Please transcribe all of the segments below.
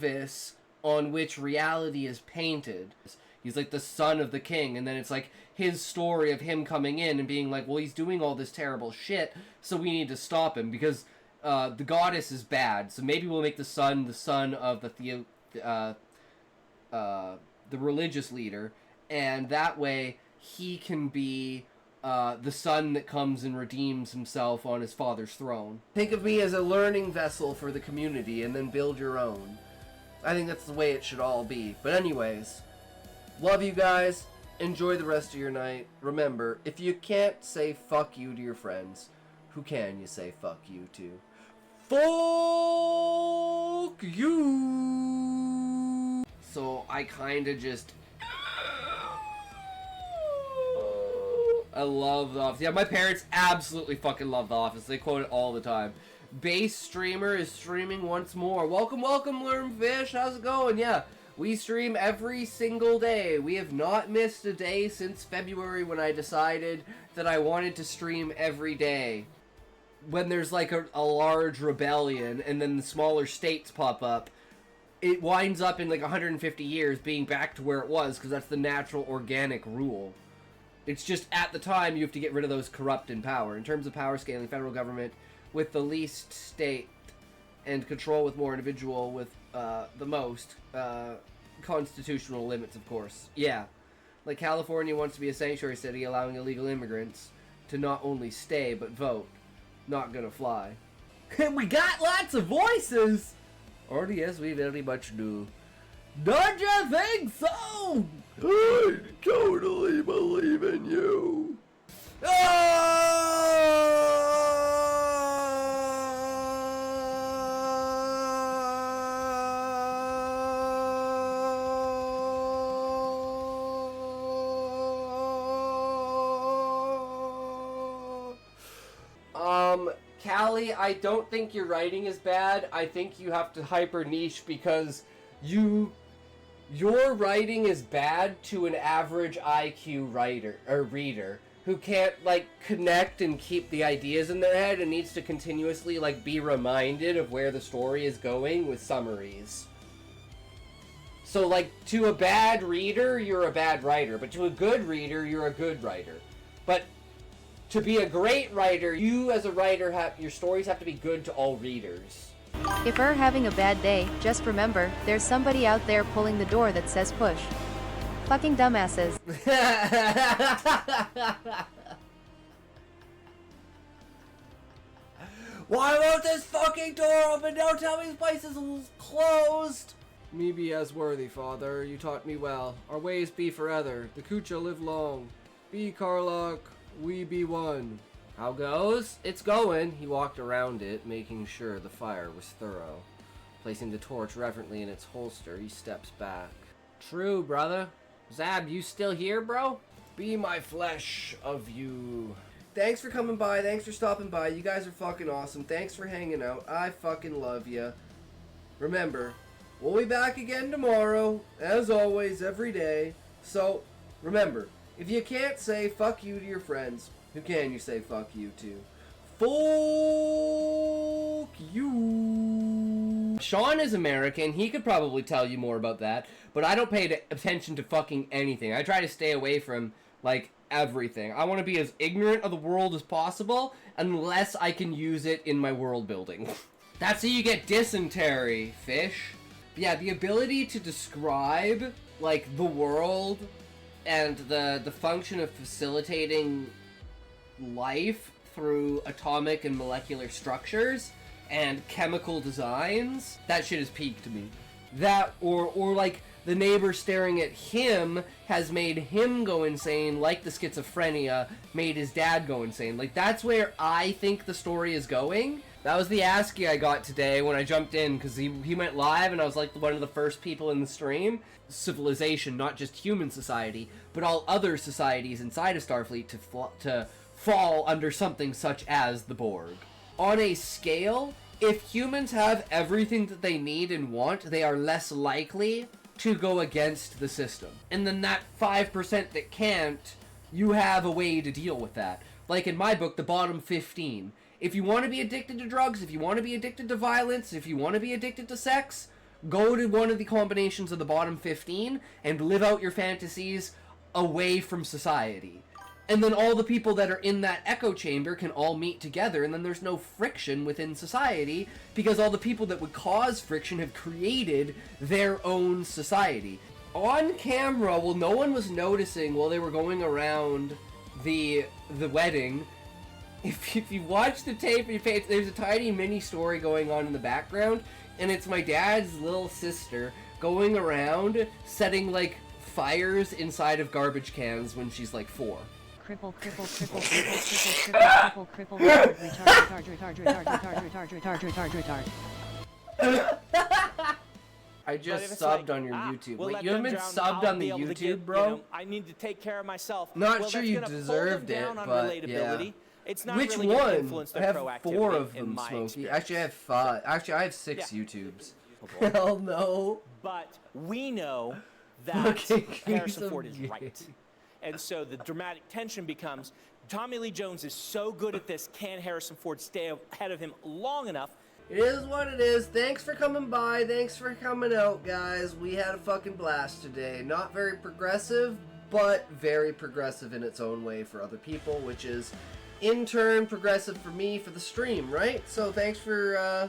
canvas on which reality is painted. He's like the son of the king, and then it's like his story of him coming in and being like, well, he's doing all this terrible shit, so we need to stop him because the goddess is bad. So maybe we'll make the son of the religious leader, and that way he can be the son that comes and redeems himself on his father's throne. Think of me as a learning vessel for the community, and then build your own. I think that's the way it should all be. But anyways, love you guys. Enjoy the rest of your night. Remember, if you can't say fuck you to your friends, who can you say fuck you to? Fuck you! So I kinda just... I love The Office. Yeah, my parents absolutely fucking love The Office. They quote it all the time. Base Streamer is streaming once more. Welcome, welcome, Wormfish. How's it going? Yeah, we stream every single day. We have not missed a day since February when I decided that I wanted to stream every day. When there's like a large rebellion and then the smaller states pop up, it winds up in like 150 years being back to where it was because that's the natural organic rule. It's just at the time you have to get rid of those corrupt in power. In terms of power scaling, federal government with the least state and control with more individual with the most constitutional limits, of course. Yeah. Like California wants to be a sanctuary city, allowing illegal immigrants to not only stay but vote. Not gonna fly. And we got lots of voices! Or yes, we very much do. Don't you think so? I totally believe in you. Callie, I don't think your writing is bad. I think you have to hyper niche because your writing is bad to an average IQ writer or reader who can't like connect and keep the ideas in their head and needs to continuously like be reminded of where the story is going with summaries. So like to a bad reader, you're a bad writer, but to a good reader, you're a good writer. But to be a great writer, you as a writer your stories have to be good to all readers. If you're having a bad day, just remember, there's somebody out there pulling the door that says push. Fucking dumbasses. Why won't this fucking door open? Don't tell me this place is closed! Me be as worthy, father. You taught me well. Our ways be forever. The Kucha live long. Be Karlach, we be one. How goes? It's going. He walked around it, making sure the fire was thorough. Placing the torch reverently in its holster, he steps back. True, brother. Zab, you still here, bro? Be my flesh of you. Thanks for coming by. Thanks for stopping by. You guys are fucking awesome. Thanks for hanging out. I fucking love you. Remember, we'll be back again tomorrow, as always, every day. So, remember, if you can't say fuck you to your friends, who can you say fuck you to? Fuck you. Sean is American. He could probably tell you more about that, but I don't pay attention to fucking anything. I try to stay away from, like, everything. I want to be as ignorant of the world as possible unless I can use it in my world building. That's how you get dysentery, fish. But yeah, the ability to describe, like, the world and the function of facilitating life through atomic and molecular structures and chemical designs, that shit has peaked me. That, or like, the neighbor staring at him has made him go insane, like the schizophrenia made his dad go insane. Like, that's where I think the story is going. That was the ASCII I got today when I jumped in, because he went live and I was like one of the first people in the stream. Civilization, not just human society, but all other societies inside of Starfleet to fall under something such as the Borg. On a scale, if humans have everything that they need and want, they are less likely to go against the system. And then that 5% that can't, you have a way to deal with that. Like in my book, the bottom 15. If you want to be addicted to drugs, if you want to be addicted to violence, if you want to be addicted to sex, go to one of the combinations of the bottom 15 and live out your fantasies away from society. And then all the people that are in that echo chamber can all meet together, and then there's no friction within society, because all the people that would cause friction have created their own society. On camera, while no one was noticing while they were going around the wedding, if you watch the tape, there's a tiny mini story going on in the background, and it's my dad's little sister going around setting, like, fires inside of garbage cans when she's, like, 4. Cripple, cripple, cripple, cripple, cripple, cripple, cripple, retard. I just subbed on your YouTube. Wait, you haven't been subbed on the YouTube, bro? I need to take care of myself. Not sure you deserved it, but yeah. It's not Which really one? I have 4 of them, Smokey. Actually, I have 5. Actually, I have 6 YouTubes. Hell no. But we know that Harrison Ford is right. And so the dramatic tension becomes, Tommy Lee Jones is so good at this, can Harrison Ford stay ahead of him long enough? It is what it is. Thanks for coming by. Thanks for coming out, guys. We had a fucking blast today. Not very progressive, but very progressive in its own way for other people, which is, in turn, progressive for me for the stream, right? So thanks for,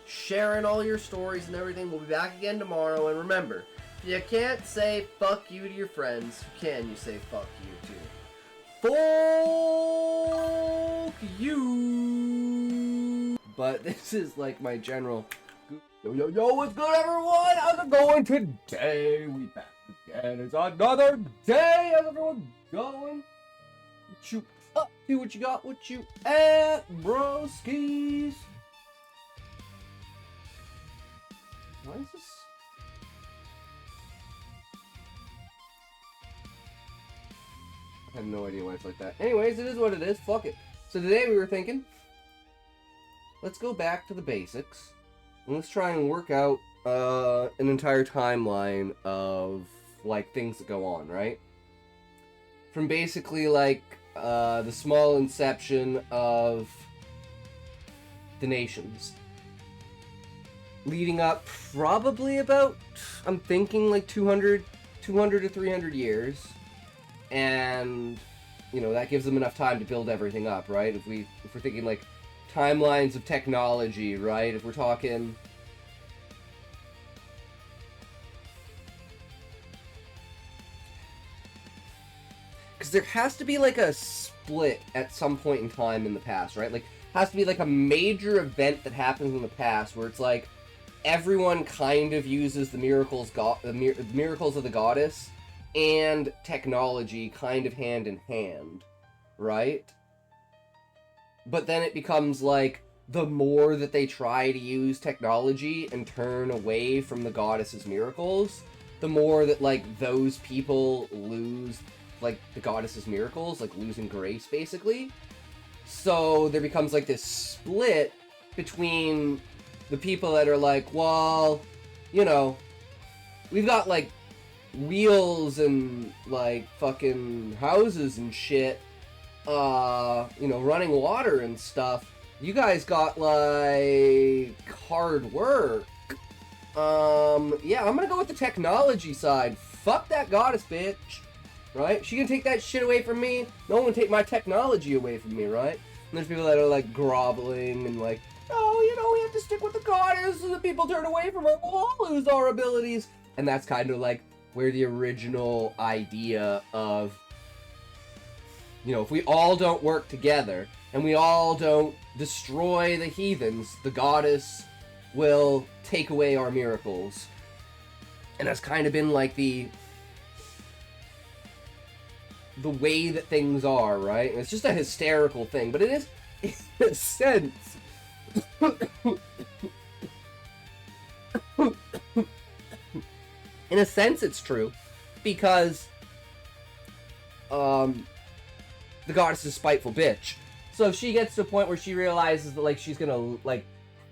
sharing all your stories and everything. We'll be back again tomorrow, and remember, if you can't say fuck you to your friends, can you say fuck you to? Fuck you! But this is like my general... Yo, what's good, everyone? How's it going today? We back again. It's another day. How's everyone going? What you up to? What you got? What you at, broskies? Why is this... I have no idea why it's like that. Anyways, it is what it is. Fuck it. So today we were thinking, let's go back to the basics. And let's try and work out an entire timeline of, like, things that go on, right? From basically, like, the small inception of the nations. Leading up probably about, I'm thinking, like, 200 to 300 years. And, that gives them enough time to build everything up, right? If we're thinking, like, timelines of technology, right? If we're talking... Because there has to be, like, a split at some point in time in the past, right? Like, has to be, like, a major event that happens in the past where it's, like, everyone kind of uses the miracles of the goddess and technology kind of hand in hand, right? But then it becomes like, the more that they try to use technology and turn away from the goddess's miracles, the more that, like, those people lose, like, the goddess's miracles, like, losing grace, basically. So there becomes, like, this split between the people that are like, well, we've got, like, wheels and, like, fucking houses and shit, running water and stuff. You guys got, like, hard work. Yeah, I'm gonna go with the technology side. Fuck that goddess, bitch. Right? She can take that shit away from me. No one can take my technology away from me, right? And there's people that are, like, groveling and, like, oh, we have to stick with the goddess, and the people turn away from her, we'll all lose our abilities. And that's kind of, like, where the original idea of, if we all don't work together, and we all don't destroy the heathens, the goddess will take away our miracles. And that's kind of been, like, the way that things are, right? And it's just a hysterical thing, but it is, in a sense... In a sense, it's true, because the goddess is a spiteful bitch. So if she gets to a point where she realizes that, like, she's gonna, like,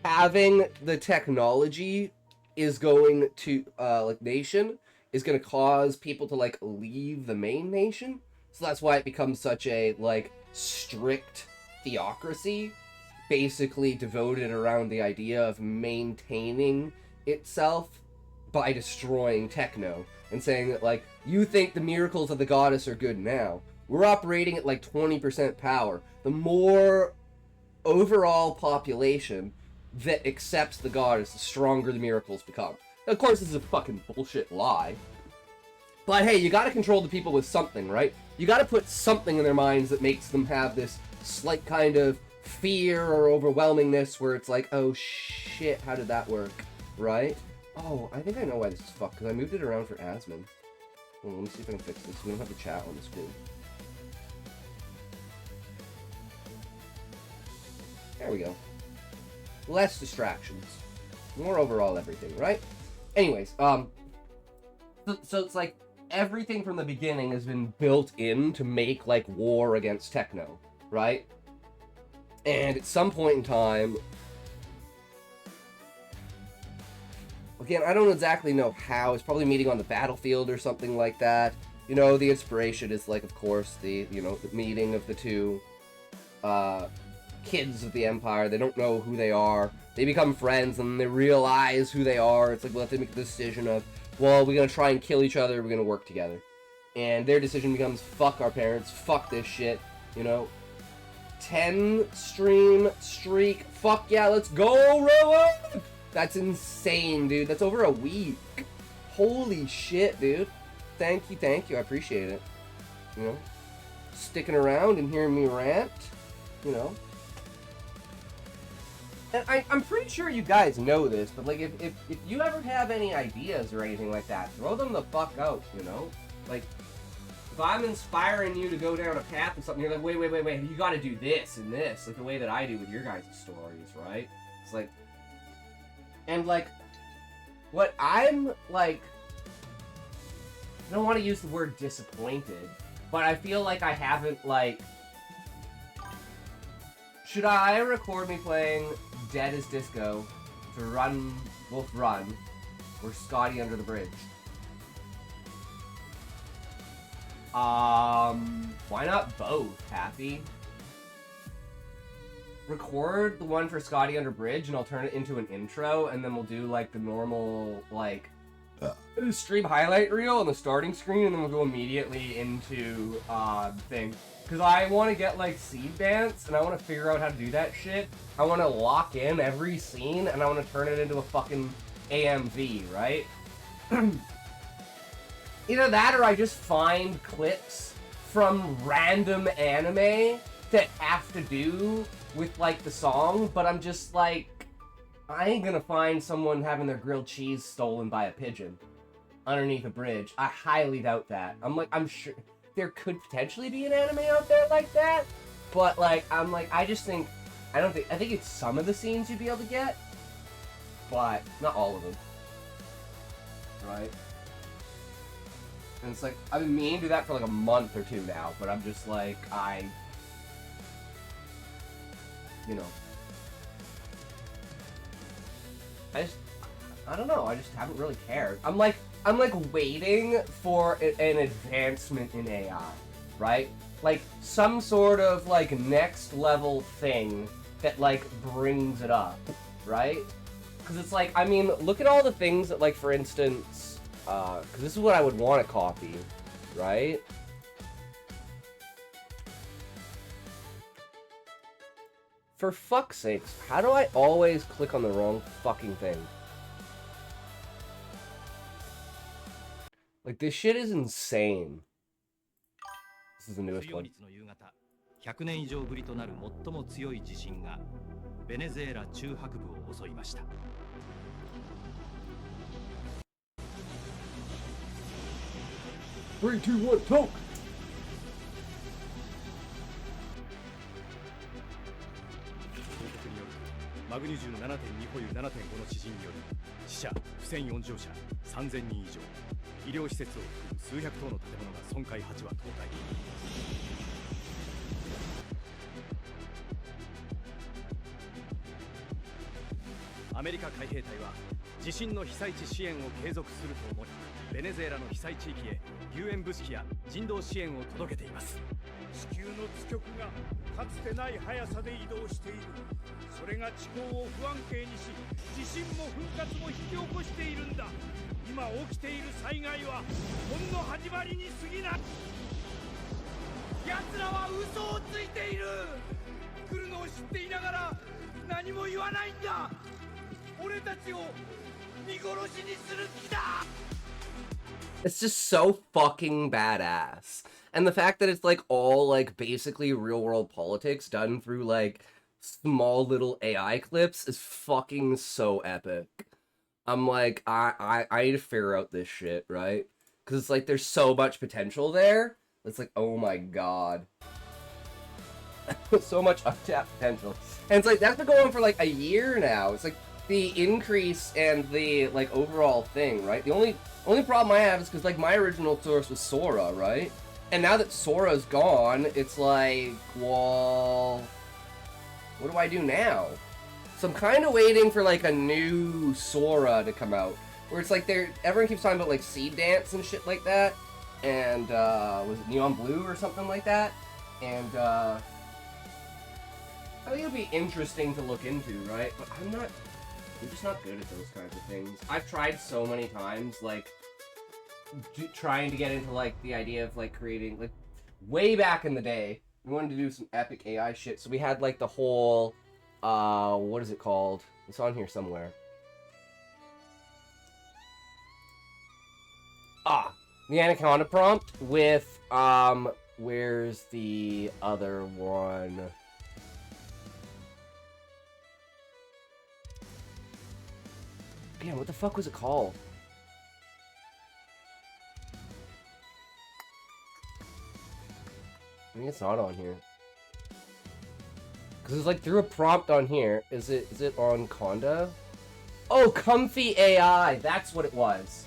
having the technology is going to, nation, is gonna cause people to, like, leave the main nation. So that's why it becomes such a, like, strict theocracy, basically devoted around the idea of maintaining itself by destroying techno and saying that, like, you think the miracles of the goddess are good now. We're operating at like 20% power. The more overall population that accepts the goddess, the stronger the miracles become. Of course, this is a fucking bullshit lie. But hey, you gotta control the people with something, right? You gotta put something in their minds that makes them have this slight kind of fear or overwhelmingness where it's like, oh shit, how did that work, right? Oh, I think I know why this is fucked, because I moved it around for Asmon. Well, let me see if I can fix this. We don't have the chat on the screen. There we go. Less distractions. More overall everything, right? Anyways, so it's like everything from the beginning has been built in to make like war against techno, right? And at some point in time, again, I don't exactly know how. It's probably meeting on the battlefield or something like that. You know, the inspiration is like, of course, the meeting of the two kids of the Empire. They don't know who they are. They become friends and they realize who they are. It's like, well, they make the decision of, well, we're gonna try and kill each other. We're gonna work together. And their decision becomes, fuck our parents. Fuck this shit. You know, 10 stream streak. Fuck yeah, let's go, Rowan! That's insane, dude. That's over a week. Holy shit, dude. Thank you. I appreciate it. You know, sticking around and hearing me rant. You know. And I'm pretty sure you guys know this, but like, if you ever have any ideas or anything like that, throw them the fuck out, you know? Like, if I'm inspiring you to go down a path or something, you're like, wait, you gotta do this and this, like the way that I do with your guys' stories, right? It's like, and like, what I'm like, I don't want to use the word disappointed, but I feel like I haven't like, should I record me playing Dead as Disco to Run, Wolf Run, or Scotty Under the Bridge? Why not both, Happy? Record the one for Scotty Under Bridge and I'll turn it into an intro, and then we'll do like the normal, like, stream highlight reel on the starting screen, and then we'll go immediately into, thing. Because I want to get, like, seed dance, and I want to figure out how to do that shit. I want to lock in every scene, and I want to turn it into a fucking AMV, right? Either that, or I just find clips from random anime that have to do with, like, the song, but I'm just, like, I ain't gonna find someone having their grilled cheese stolen by a pigeon underneath a bridge. I highly doubt that. I'm sure there could potentially be an anime out there like that, but like, I think it's some of the scenes you'd be able to get, but not all of them, right? And it's like, I've been meaning to do that for like a month or two now, but I'm just like, you know, I don't know, I just haven't really cared. I'm like waiting for an advancement in AI, right? Like, some sort of, like, next level thing that, like, brings it up, right? Because it's like, I mean, look at all the things that, like, for instance, because this is what I would want to copy, right? For fuck's sakes, how do I always click on the wrong fucking thing? Like, this shit is insane. This is the newest one. 100年以上ぶりとなる最も強い地震がベネズエラ中北部を襲いました。3, 2, 1, talk! マグニチュード 7.2 保有 7.5 の地震により死者、不戦4乗者3000人以上、医療施設を含む数百棟の建物が損壊、8は倒壊。アメリカ海兵隊は地震の被災地支援を継続するとともにベネズエラの被災地域へ救援物資や人道支援を届けています。地球の磁極がかつてない速さで移動している。それが地球を不安定にし、地震も噴火も引き起こしているんだ。今起きている災害はほんの始まりに過ぎない。奴らは嘘をついている。来るのを知っていながら何も言わないんだ。俺たちを見殺しにする気だ。 It's just so fucking badass. And the fact that it's like all like basically real world politics done through like small little AI clips is fucking so epic. I'm like, I need to figure out this shit, right? Because it's like there's so much potential there. It's like, oh my god. So much untapped potential. And it's like, that's been going on for like a year now. It's like the increase and the like overall thing, right? The only problem I have is because like my original source was Sora, right? And now that Sora's gone, it's like, well, what do I do now? So I'm kind of waiting for like a new Sora to come out, where it's like everyone keeps talking about like Seed Dance and shit like that, and was it Neon Blue or something like that? And I think it'll be interesting to look into, right? But I'm just not good at those kinds of things. I've tried so many times, like trying to get into like the idea of like creating, like way back in the day, we wanted to do some epic AI shit. So we had like the whole, what is it called? It's on here somewhere. The Anaconda prompt with, where's the other one? Yeah, what the fuck was it called? I think it's not on here. Cause it's like through a prompt on here. Is it on Conda? Oh, Comfy AI. That's what it was.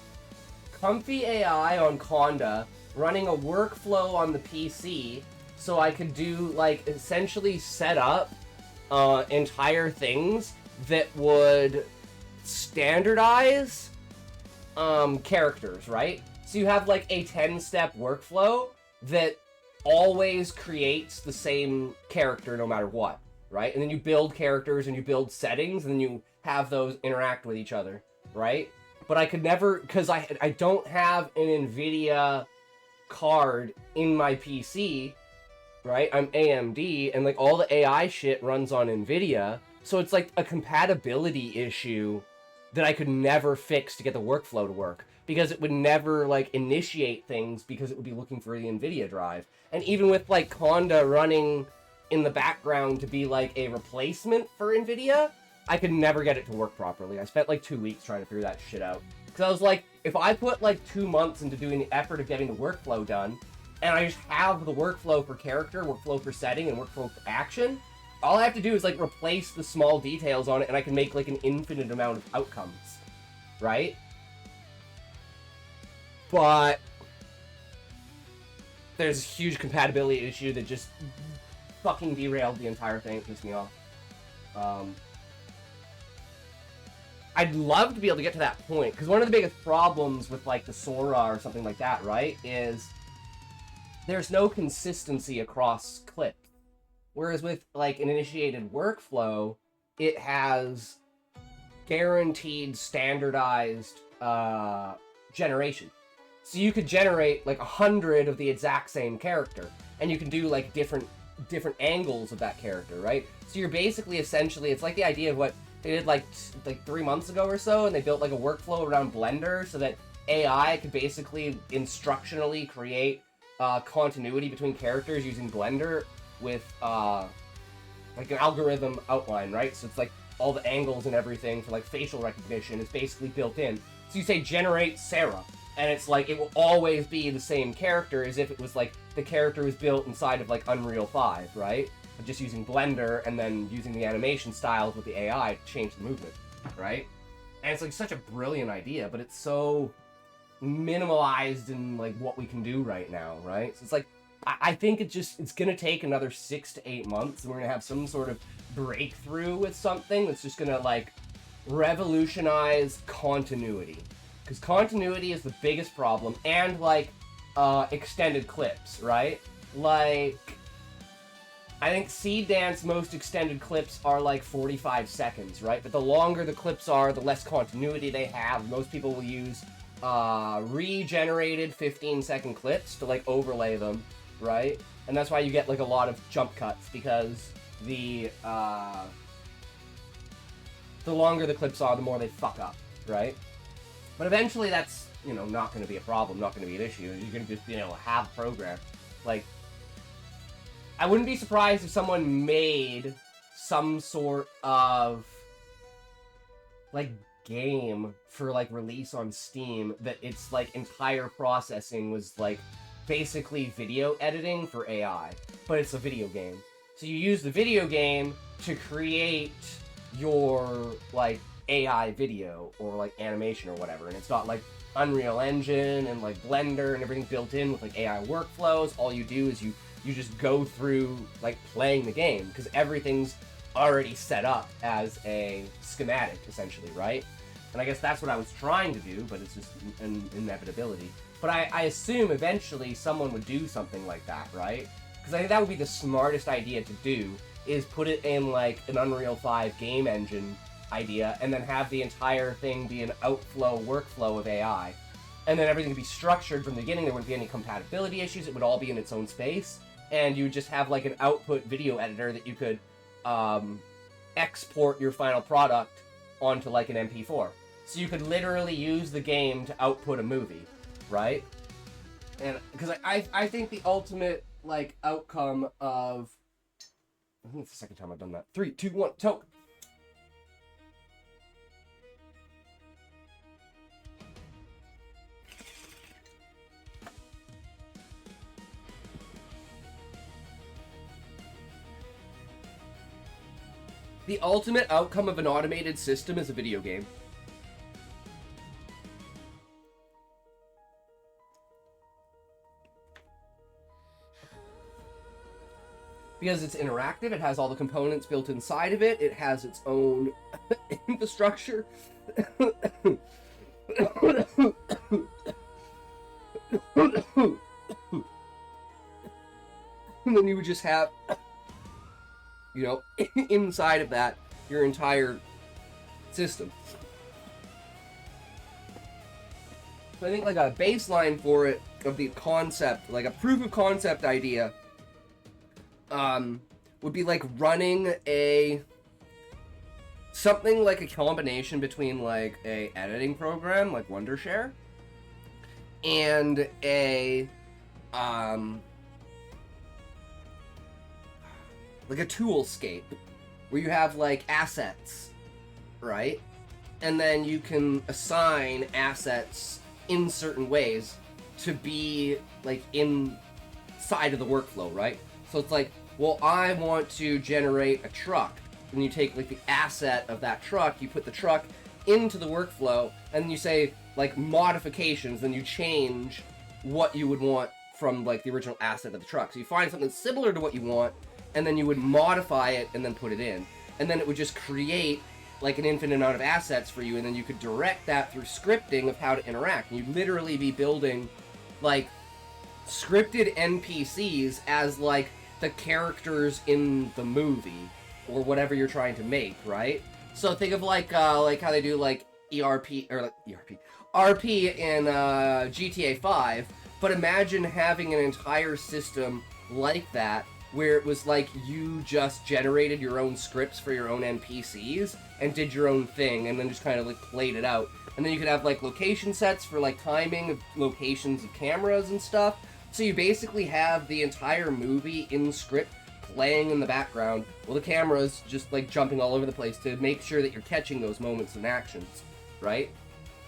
Comfy AI on Conda, running a workflow on the PC, so I could do like essentially set up entire things that would standardize characters, right? So you have like a 10-step workflow that always creates the same character no matter what, right? And then you build characters and you build settings and then you have those interact with each other, right? But I could never, because I don't have an NVIDIA card in my PC, right? I'm AMD, and like all the AI shit runs on NVIDIA, so it's like a compatibility issue that I could never fix to get the workflow to work, because it would never like initiate things because it would be looking for the NVIDIA drive. And even with like Conda running in the background to be like a replacement for NVIDIA, I could never get it to work properly. I spent like 2 weeks trying to figure that shit out. Because I was like, if I put like 2 months into doing the effort of getting the workflow done, and I just have the workflow for character, workflow for setting, and workflow for action, all I have to do is like replace the small details on it, and I can make like an infinite amount of outcomes, right? But there's a huge compatibility issue that just fucking derailed the entire thing. It pissed me off. I'd love to be able to get to that point, because one of the biggest problems with like the Sora or something like that, right, is there's no consistency across clips. Whereas with like an initiated workflow, it has guaranteed standardized generation. So you could generate like 100 of the exact same character, and you can do like different angles of that character, right? So you're basically essentially, it's like the idea of what they did like 3 months ago or so, and they built like a workflow around Blender so that AI could basically instructionally create continuity between characters using Blender with like an algorithm outline, right? So it's like all the angles and everything for like facial recognition is basically built in. So you say generate Sarah, and it's like it will always be the same character as if it was like the character was built inside of like Unreal 5, right? But just using Blender and then using the animation styles with the AI to change the movement, right? And it's like such a brilliant idea, but it's so minimalized in like what we can do right now, right? So it's like, I think it's gonna take another 6 to 8 months, and we're gonna have some sort of breakthrough with something that's just gonna like revolutionize continuity. Because continuity is the biggest problem, and, like, extended clips, right? Like, I think Seed Dance most extended clips are like 45 seconds, right? But the longer the clips are, the less continuity they have. Most people will use regenerated 15-second clips to, like, overlay them, right? And that's why you get, like, a lot of jump cuts, because the longer the clips are, the more they fuck up, right? But eventually that's, you know, not going to be a problem, not going to be an issue. You're going to just, you know, have a program. Like, I wouldn't be surprised if someone made some sort of, like, game for, like, release on Steam that its, like, entire processing was, like, basically video editing for AI. But it's a video game. So you use the video game to create your, like, AI video or, like, animation or whatever. And it's got, like, Unreal Engine and, like, Blender and everything built in with, like, AI workflows. All you do is you just go through, like, playing the game, because everything's already set up as a schematic, essentially, right? And I guess that's what I was trying to do, but it's just an inevitability. But I assume eventually someone would do something like that, right? Because I think that would be the smartest idea to do, is put it in, like, an Unreal 5 game engine idea, and then have the entire thing be an outflow workflow of AI. And then everything would be structured from the beginning. There wouldn't be any compatibility issues. It would all be in its own space. And you would just have, like, an output video editor that you could export your final product onto, like, an MP4. So you could literally use the game to output a movie, right? And because I think the ultimate, like, outcome of... I think it's the second time I've done that. 3, 2, 1, toke! The ultimate outcome of an automated system is a video game. Because it's interactive, it has all the components built inside of it, it has its own infrastructure. And then you would just have, you know, inside of that, your entire system. So I think, like, a baseline for it, of the concept, like a proof of concept idea, would be, like, running something like a combination between, like, a editing program, like Wondershare, and like a toolscape, where you have, like, assets, right? And then you can assign assets in certain ways to be, like, inside of the workflow, right? So it's like, well, I want to generate a truck. And you take, like, the asset of that truck, you put the truck into the workflow, and then you say, like, modifications, then you change what you would want from, like, the original asset of the truck. So you find something similar to what you want, and then you would modify it and then put it in. And then it would just create, like, an infinite amount of assets for you, and then you could direct that through scripting of how to interact. And you'd literally be building, like, scripted NPCs as, like, the characters in the movie, or whatever you're trying to make, right? So think of, like how they do, like, RP in GTA 5, but imagine having an entire system like that, where it was like you just generated your own scripts for your own NPCs and did your own thing, and then just kind of, like, played it out. And then you could have, like, location sets for, like, timing of locations of cameras and stuff. So you basically have the entire movie in script playing in the background, while the camera's just, like, jumping all over the place to make sure that you're catching those moments and actions, right?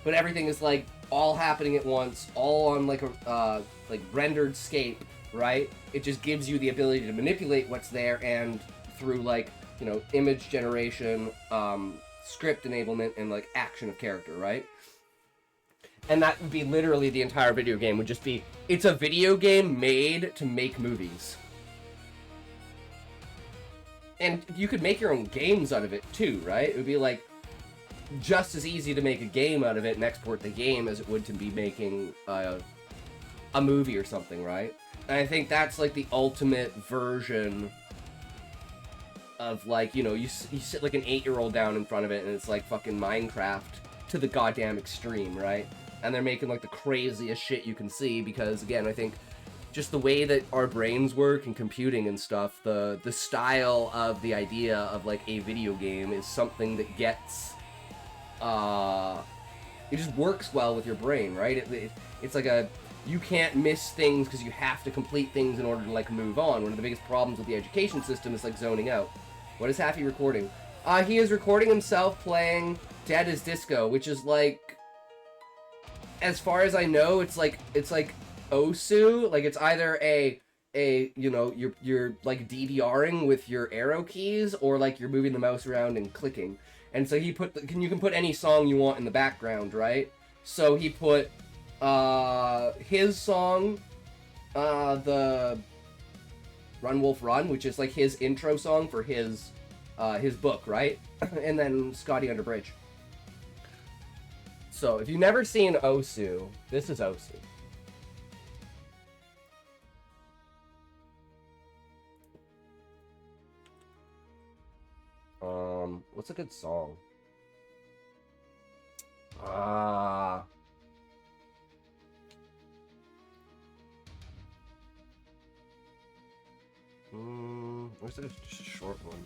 But everything is, like, all happening at once, all on, like, a like, rendered scape, right? It just gives you the ability to manipulate what's there, and through, like, you know, image generation, script enablement, and, like, action of character, right? And that would be literally the entire video game, would just be, it's a video game made to make movies. And you could make your own games out of it too, right? It would be like, just as easy to make a game out of it and export the game as it would to be making a movie or something, right? And I think that's like the ultimate version of, like, you know, you sit like an 8-year-old down in front of it and it's like fucking Minecraft to the goddamn extreme, right? And they're making like the craziest shit you can see because, again, I think just the way that our brains work and computing and stuff, the style of the idea of like a video game is something that gets, it just works well with your brain, right? It's like you can't miss things because you have to complete things in order to like move on. One of the biggest problems with the education system is like zoning out. What is Happy recording? He is recording himself playing Dead as Disco, which is like, as far as I know, it's like Osu. Like, it's either a you know, you're like DVRing with your arrow keys, or like you're moving the mouse around and clicking. And so he put you can put any song you want in the background, right? So he put his song, the Run Wolf Run, which is like his intro song for his book, right? And then Scotty Under Bridge. So if you've never seen Osu, this is Osu. What's a good song? Where's a short one?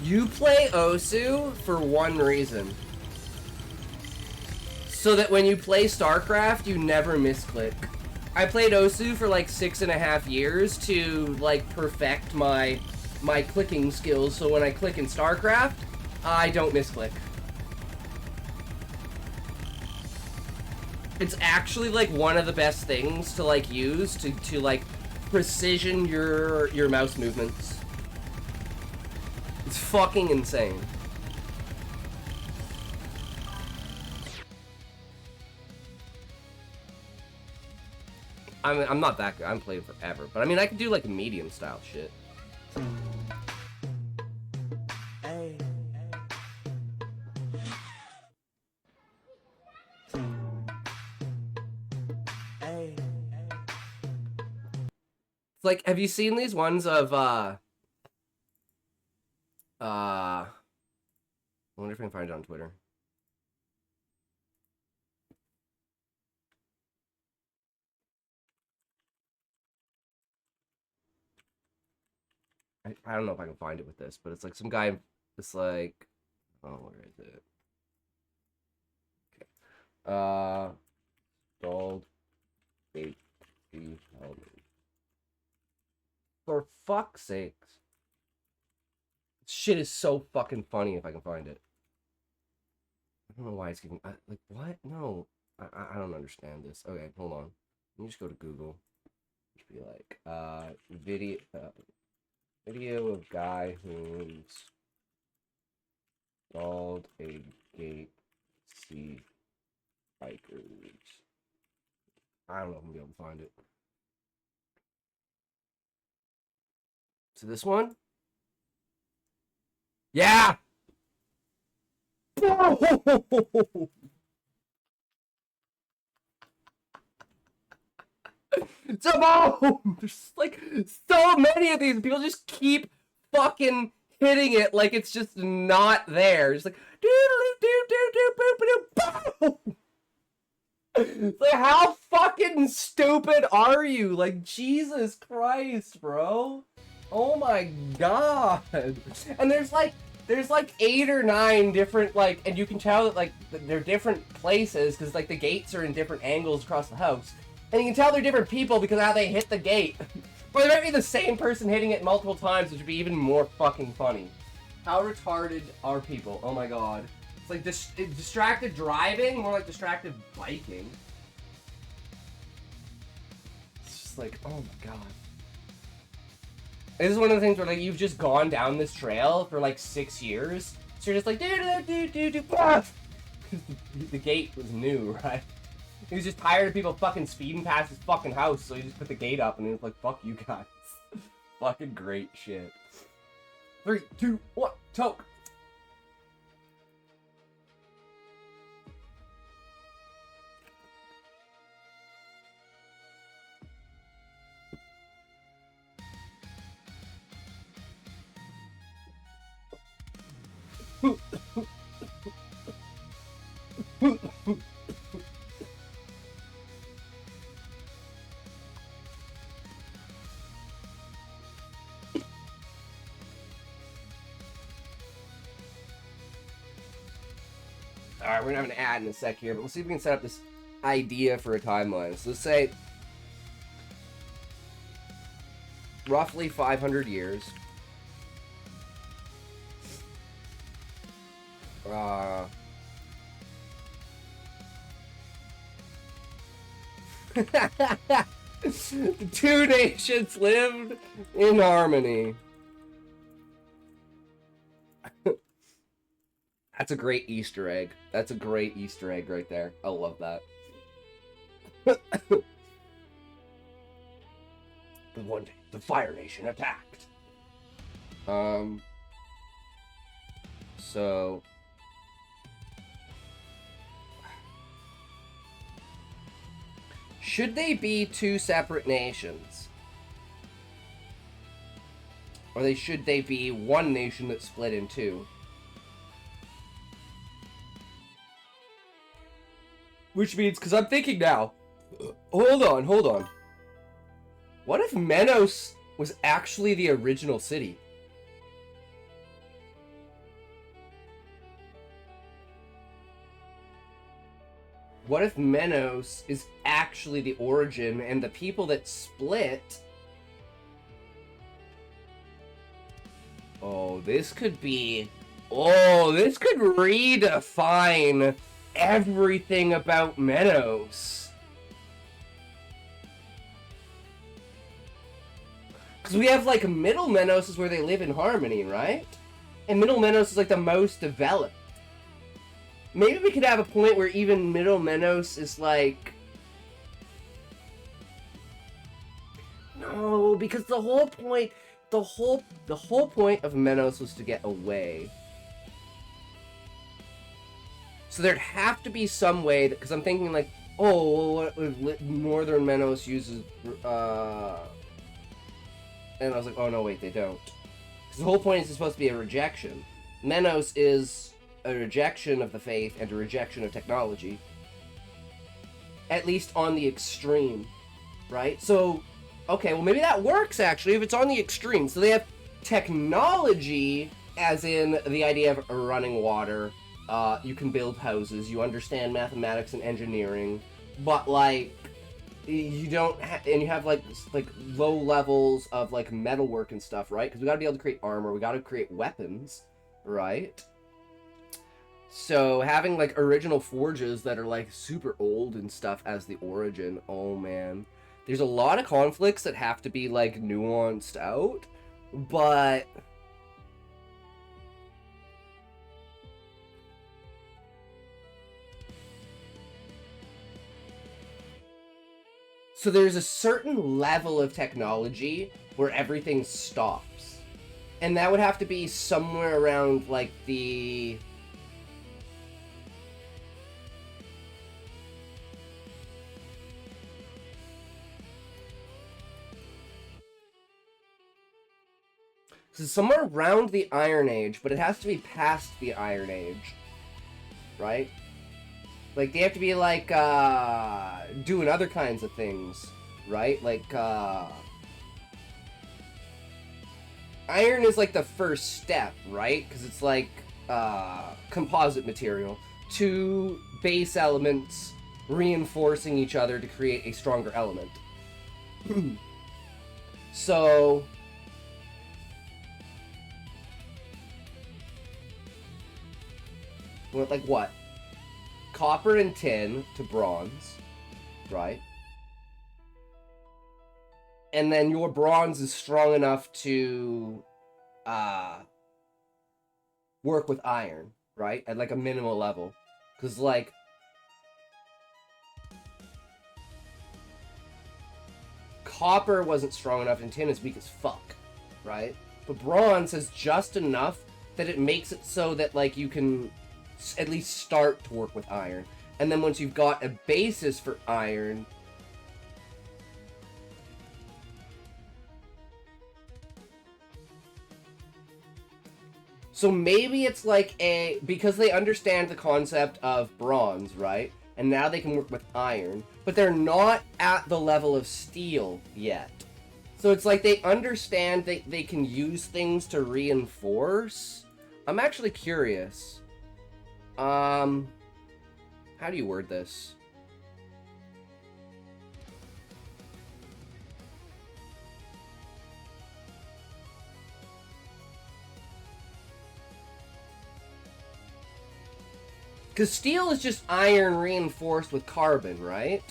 You play Osu for one reason. So that when you play StarCraft, you never misclick. I played Osu for like 6.5 years to like perfect my clicking skills, so when I click in StarCraft, I don't misclick. It's actually like one of the best things to like use to like precision your mouse movements. It's fucking insane. I'm not that good. I haven't played forever, but I mean I can do like medium style shit. It's like, have you seen these ones of I wonder if I can find it on Twitter. I don't know if I can find it with this, but it's like some guy, it's like, oh, where is it? Okay. Gold HP helmet. For fuck's sakes. Shit is so fucking funny if I can find it. I don't know why it's giving, like, what? No. I don't understand this. Okay, hold on. Let me just go to Google. Just be like, video of guy who's installed a gate C bikers. I don't know if I'm gonna be able to find it. So this one? Yeah! It's a bomb! There's like so many of these. People just keep fucking hitting it like it's just not there. Just like boom! It's like, how fucking stupid are you? Like, Jesus Christ, bro. Oh my god. And there's like 8 or 9 different, like, and you can tell that like they're different places because like the gates are in different angles across the house. And you can tell they're different people because of how they hit the gate. Or they might be the same person hitting it multiple times, which would be even more fucking funny. How retarded are people? Oh my god. It's like distracted driving, more like distracted biking. It's just like, oh my god. This is one of the things where like you've just gone down this trail for like 6 years. So you're just like, do. The gate was new, right? He was just tired of people fucking speeding past his fucking house, so he just put the gate up and he was like, fuck you guys. Fucking great shit. 3, 2, 1, toke. Alright, we're gonna have an ad in a sec here, but let's see if we can set up this idea for a timeline. So let's say roughly 500 years. The two nations lived in harmony. That's a great Easter egg. That's a great Easter egg right there. I love that. But one day, the Fire Nation attacked. So... should they be two separate nations? Or should they be one nation that's split in two? Which means, because I'm thinking now, hold on. What if Menos was actually the original city? What if Menos is actually the origin and the people that split... this could redefine everything about Menos. Because we have, like, Middle Menos is where they live in harmony, right? And Middle Menos is, like, the most developed. Maybe we could have a point where even Middle Menos is, like... No, because the whole point... The whole point of Menos was to get away. So there'd have to be some way that, because I'm thinking like, what if Northern Menos uses, and I was like, oh no, wait, they don't. Because the whole point is it's supposed to be a rejection. Menos is a rejection of the faith and a rejection of technology. At least on the extreme, right? So, okay, well maybe that works actually if it's on the extreme. So they have technology, as in the idea of running water. You can build houses, you understand mathematics and engineering, but like you don't and you have like low levels of like metalwork and stuff, right? Because we got to be able to create armor, we got to create weapons, right? So having like original forges that are like super old and stuff as the origin, oh man, there's a lot of conflicts that have to be like nuanced out, but so there's a certain level of technology where everything stops. And that would have to be somewhere around, like, the... So somewhere around the Iron Age, but it has to be past the Iron Age. Right? Like, they have to be, like, doing other kinds of things, right? Like, iron is, like, the first step, right? Because it's, like, composite material. Two base elements reinforcing each other to create a stronger element. So... like, what? Copper and tin to bronze, right? And then your bronze is strong enough to work with iron, right? At like a minimal level. Because like copper wasn't strong enough and tin is weak as fuck, right? But bronze has just enough that it makes it so that, like, you can at least start to work with iron. And then once you've got a basis for iron... So maybe it's like a... Because they understand the concept of bronze, right? And now they can work with iron. But they're not at the level of steel yet. So it's like they understand they can use things to reinforce. I'm actually curious. How do you word this? Because steel is just iron reinforced with carbon, right?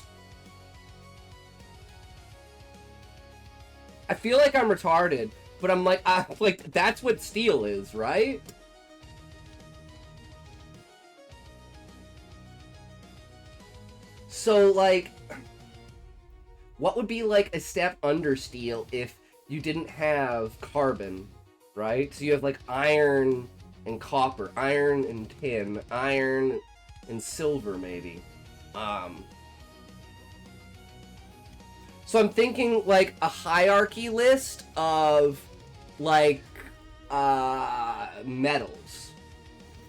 I feel like I'm retarded, but I'm like, that's what steel is, right? So, like, what would be, like, a step under steel if you didn't have carbon, right? So you have, like, iron and copper, iron and tin, iron and silver, maybe. So I'm thinking, like, a hierarchy list of, like, metals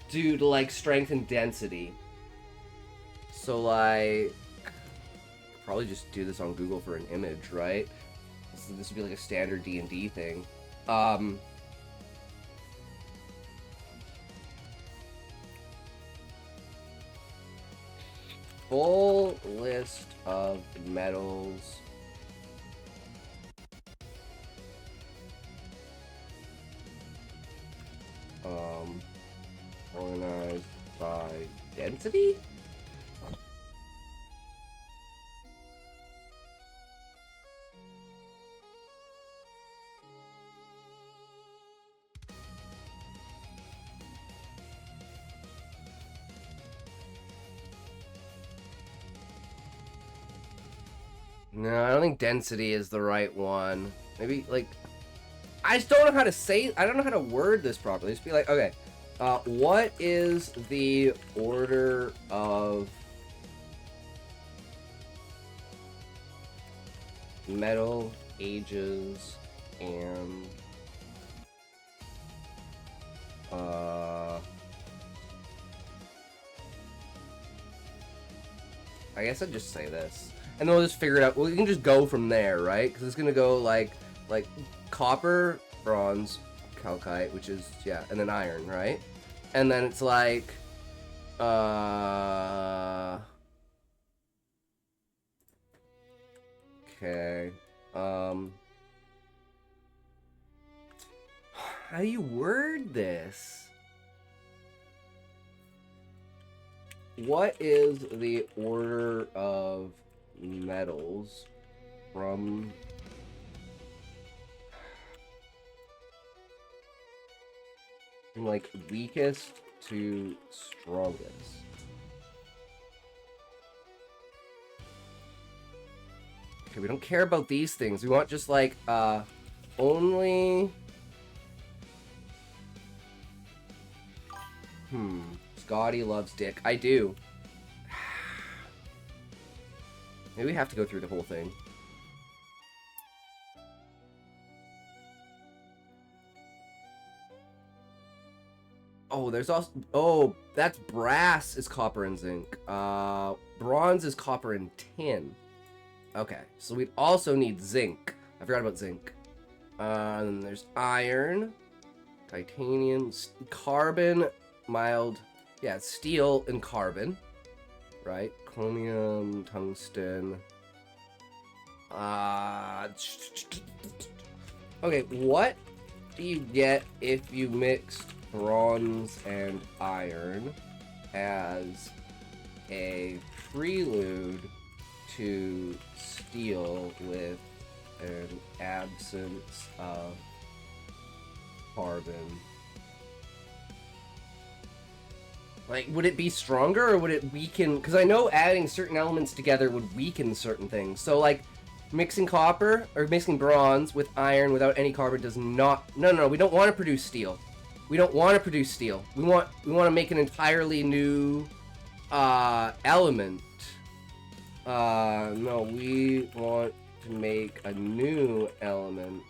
due to, like, strength and density. So, like, probably just do this on Google for an image, right? So this would be, like, a standard D&D thing. Full list of metals. Organized by density? No, I don't think density is the right one. Maybe, like... I just don't know how to say... I don't know how to word this properly. Just be like, okay. What is the order of... metal ages and... I guess I'd just say this. And then we'll just figure it out. Well, we can just go from there, right? Because it's going to go, like copper, bronze, calcite, which is, yeah, and then iron, right? And then it's like, okay, how do you word this? What is the order of metals from like weakest to strongest? Okay, we don't care about these things. We want just like only Scotty loves dick. I do. Maybe we have to go through the whole thing. Oh, there's also... Oh, that's brass is copper and zinc. Bronze is copper and tin. Okay, so we'd also need zinc. I forgot about zinc. And then there's iron, titanium, carbon, mild... Yeah, steel and carbon. Right? Chromium, tungsten. Okay, what do you get if you mixed bronze and iron as a prelude to steel with an absence of carbon? Like, would it be stronger or would it weaken? Because I know adding certain elements together would weaken certain things. So, like, Mixing copper or mixing bronze with iron without any carbon does not. No. We don't want to produce steel. We don't want to produce steel. We want to make an entirely new element. No, we want to make a new element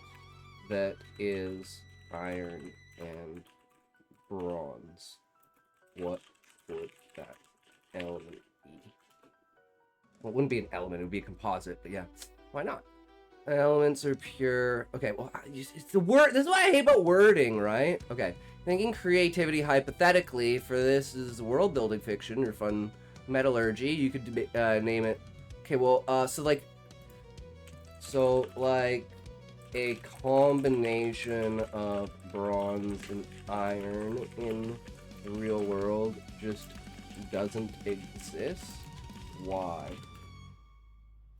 that is iron and bronze. What would that element be? Well, it wouldn't be an element, it would be a composite, but yeah. Why not? Elements are pure. Okay, well, it's the word. This is what I hate about wording, right? Okay. Thinking creativity hypothetically for this is world building fiction or fun metallurgy. You could name it. Okay, well, so like a combination of bronze and iron in the real world just doesn't exist. Why?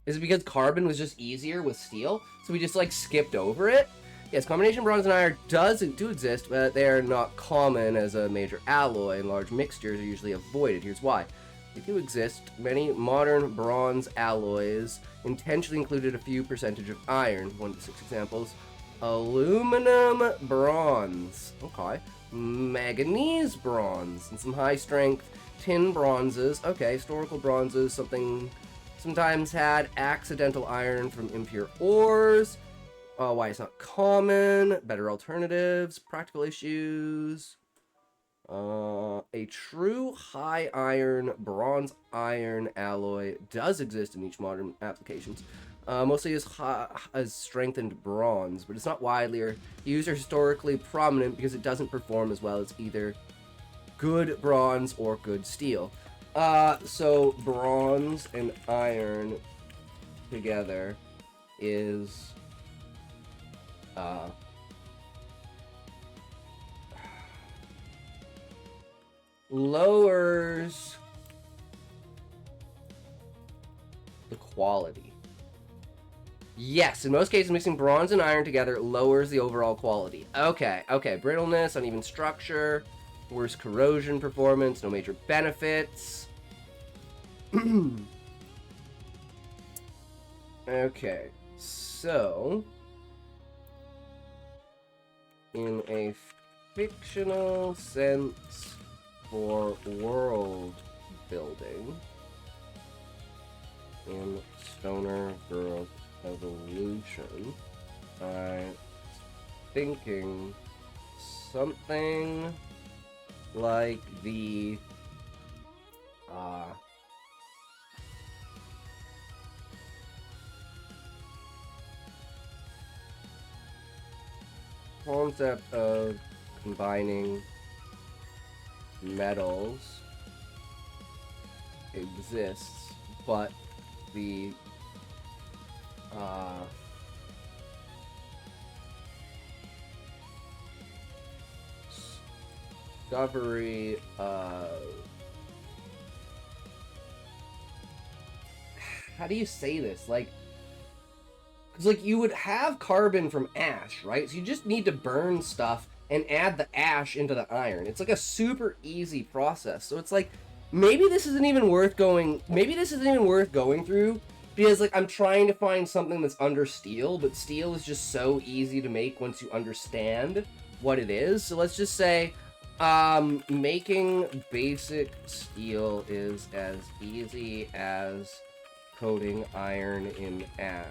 Is it because carbon was just easier with steel? So we just, like, skipped over it? Yes, combination of bronze and iron do exist, but they are not common as a major alloy, and large mixtures are usually avoided. Here's why. They do exist. Many modern bronze alloys intentionally included a few percentage of iron. 1 to 6 examples. Aluminum bronze. Okay. Manganese bronze. And some high-strength tin bronzes. Okay, historical bronzes, something... Sometimes had accidental iron from impure ores. Why it's not common. Better alternatives. Practical issues. A true high iron bronze iron alloy does exist in each modern applications. Mostly as strengthened bronze, but it's not widely used or historically prominent because it doesn't perform as well as either good bronze or good steel. So bronze and iron together is, lowers the quality. Yes, in most cases, mixing bronze and iron together lowers the overall quality. Okay, brittleness, uneven structure, worse corrosion performance, no major benefits. Okay, so in a fictional sense for world building in Stoner Girl Evolution, I'm thinking something like the concept of combining metals exists, but the discovery of, how do you say this? Like, because, like, you would have carbon from ash, right? So you just need to burn stuff and add the ash into the iron. It's like a super easy process. So it's like, maybe this isn't even worth going through, because, like, I'm trying to find something that's under steel, but steel is just so easy to make once you understand what it is. So let's just say, making basic steel is as easy as coating iron in ash.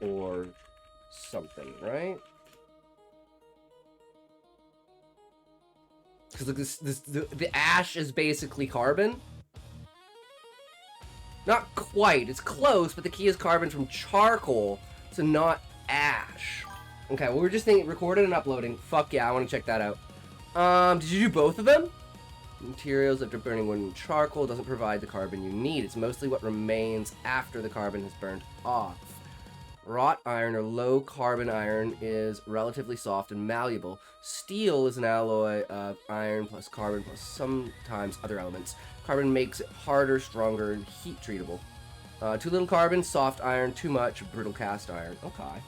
Or something, right? Because look, the ash is basically carbon. Not quite. It's close, but the key is carbon from charcoal, so not ash. Okay, well, we're just thinking recorded and uploading. Fuck yeah, I want to check that out. Did you do both of them? Materials after burning wood and charcoal doesn't provide the carbon you need. It's mostly what remains after the carbon has burned off. Wrought iron or low carbon iron is relatively soft and malleable. Steel is an alloy of iron plus carbon plus sometimes other elements. Carbon makes it harder, stronger, and heat treatable. Too little carbon, soft iron. Too much, brittle cast iron. Okay.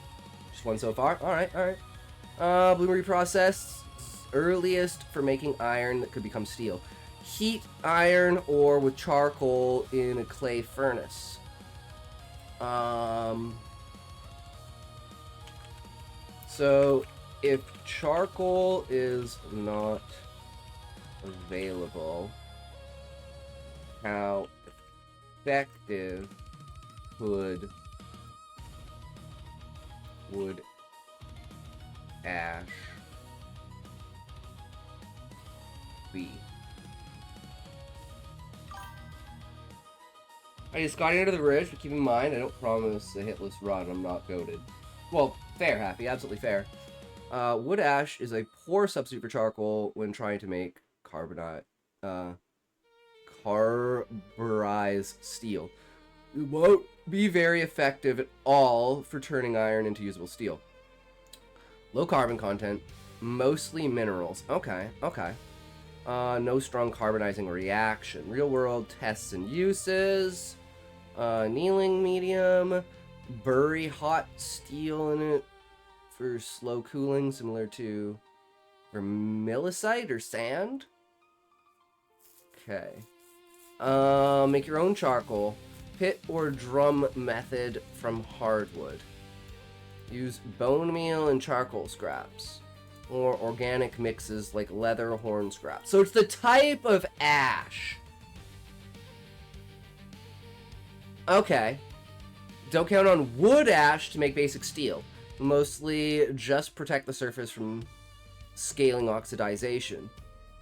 Just one so far. Alright. Bloomery process, earliest for making iron that could become steel. heat iron ore with charcoal in a clay furnace. So if charcoal is not available, how effective would ash be? I just got into the ridge, but keep in mind, I don't promise a hitless run. I'm not goated. Well, fair, Happy. Absolutely fair. Wood ash is a poor substitute for charcoal when trying to make carburized steel. It won't be very effective at all for turning iron into usable steel. Low carbon content, mostly minerals. Okay, okay. No strong carbonizing reaction. Real world tests and uses. Annealing medium. Bury hot steel in it for slow cooling, similar to vermilicite or sand. Okay. Make your own charcoal. Pit or drum method from hardwood. Use bone meal and charcoal scraps. Or organic mixes like leather horn scraps. So it's the type of ash. Okay. Don't count on wood ash to make basic steel. Mostly just protect the surface from scaling oxidization.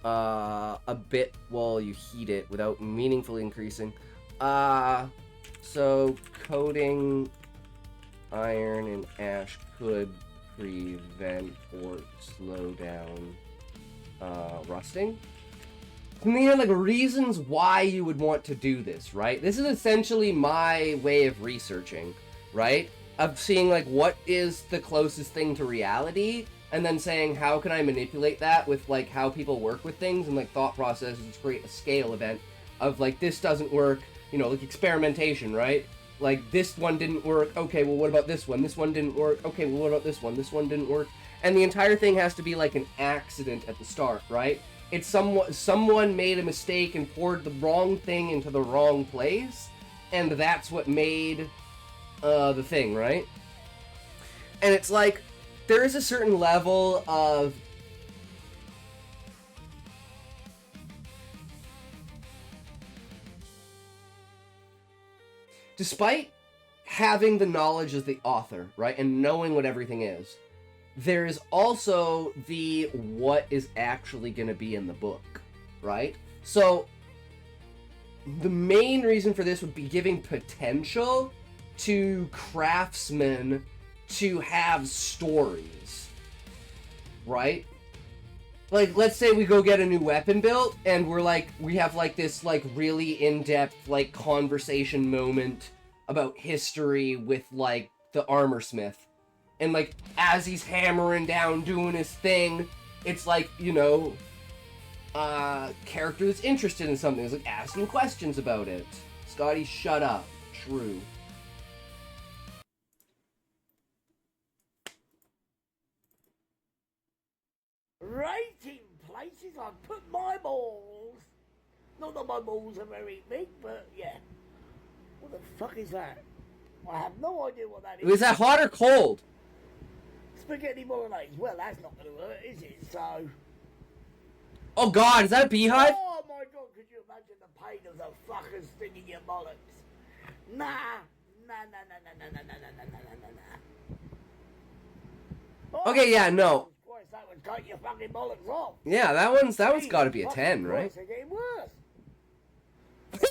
A bit while you heat it without meaningfully increasing. So coating iron and ash could prevent or slow down rusting. I mean, like, reasons why you would want to do this, right? This is essentially my way of researching, right? Of seeing, like, what is the closest thing to reality, and then saying, how can I manipulate that with, like, how people work with things, and, like, thought processes to create a scale event of, like, this doesn't work, you know, like, experimentation, right? Like, this one didn't work, okay, well, what about this one? This one didn't work, okay, well, what about this one? This one didn't work. And the entire thing has to be, like, an accident at the start, right? It's someone made a mistake and poured the wrong thing into the wrong place, and that's what made the thing, right? And it's like, there is a certain level of despite having the knowledge as the author, right, and knowing what everything is, there is also the what is actually going to be in the book, right? So the main reason for this would be giving potential to craftsmen to have stories, right? Like, let's say we go get a new weapon built, and we're like, we have like this like really in-depth like conversation moment about history with like the armor smith. And, like, as he's hammering down, doing his thing, it's like, you know, character that's interested in something. It's like asking questions about it. Scotty, shut up. True. Rating places I put my balls. Not that my balls are very big, but yeah. What the fuck is that? I have no idea what that is. Is that hot or cold? Spaghetti bolognese. Well, that's not going to hurt, is it? So. Oh god, is that a beehive? Oh my god, could you imagine the pain of the fuckers stinging your bollocks? Nah. Oh, Okay, yeah, no. Christ, that would cut your fucking bollocks off. Yeah, that one's got to be a 10, right? Christ, they're getting worse.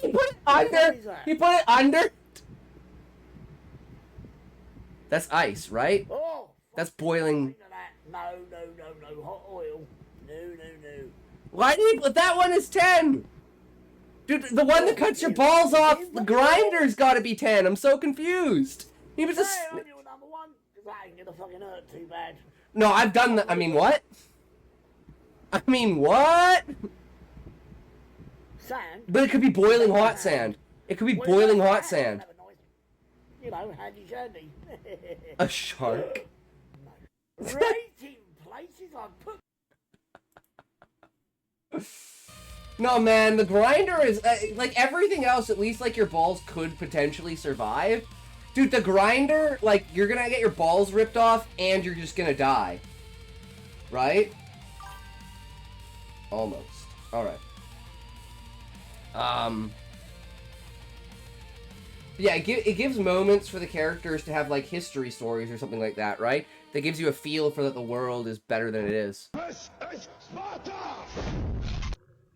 He put it under. He put it under. That's ice, right? Oh. That's boiling. No, hot oil. No. Why do you put that one as 10? Dude, the one that cuts your balls off, the grinder's gotta be 10. I'm so confused. He was just. Hey, you're number one, because that ain't gonna fucking hurt too bad. No, I've done that. I mean, what? Sand? But it could be boiling hot sand. It could be boiling hot sand. You know, handy shandy. A shark. Rating places I put. No, man, the grinder is, like, everything else, at least, like, your balls could potentially survive. Dude, the grinder, like, you're gonna get your balls ripped off, and you're just gonna die. Right? Almost. Alright. Yeah, it gives moments for the characters to have, like, history stories or something like that, right? That gives you a feel for that the world is better than it is. This is Sparta!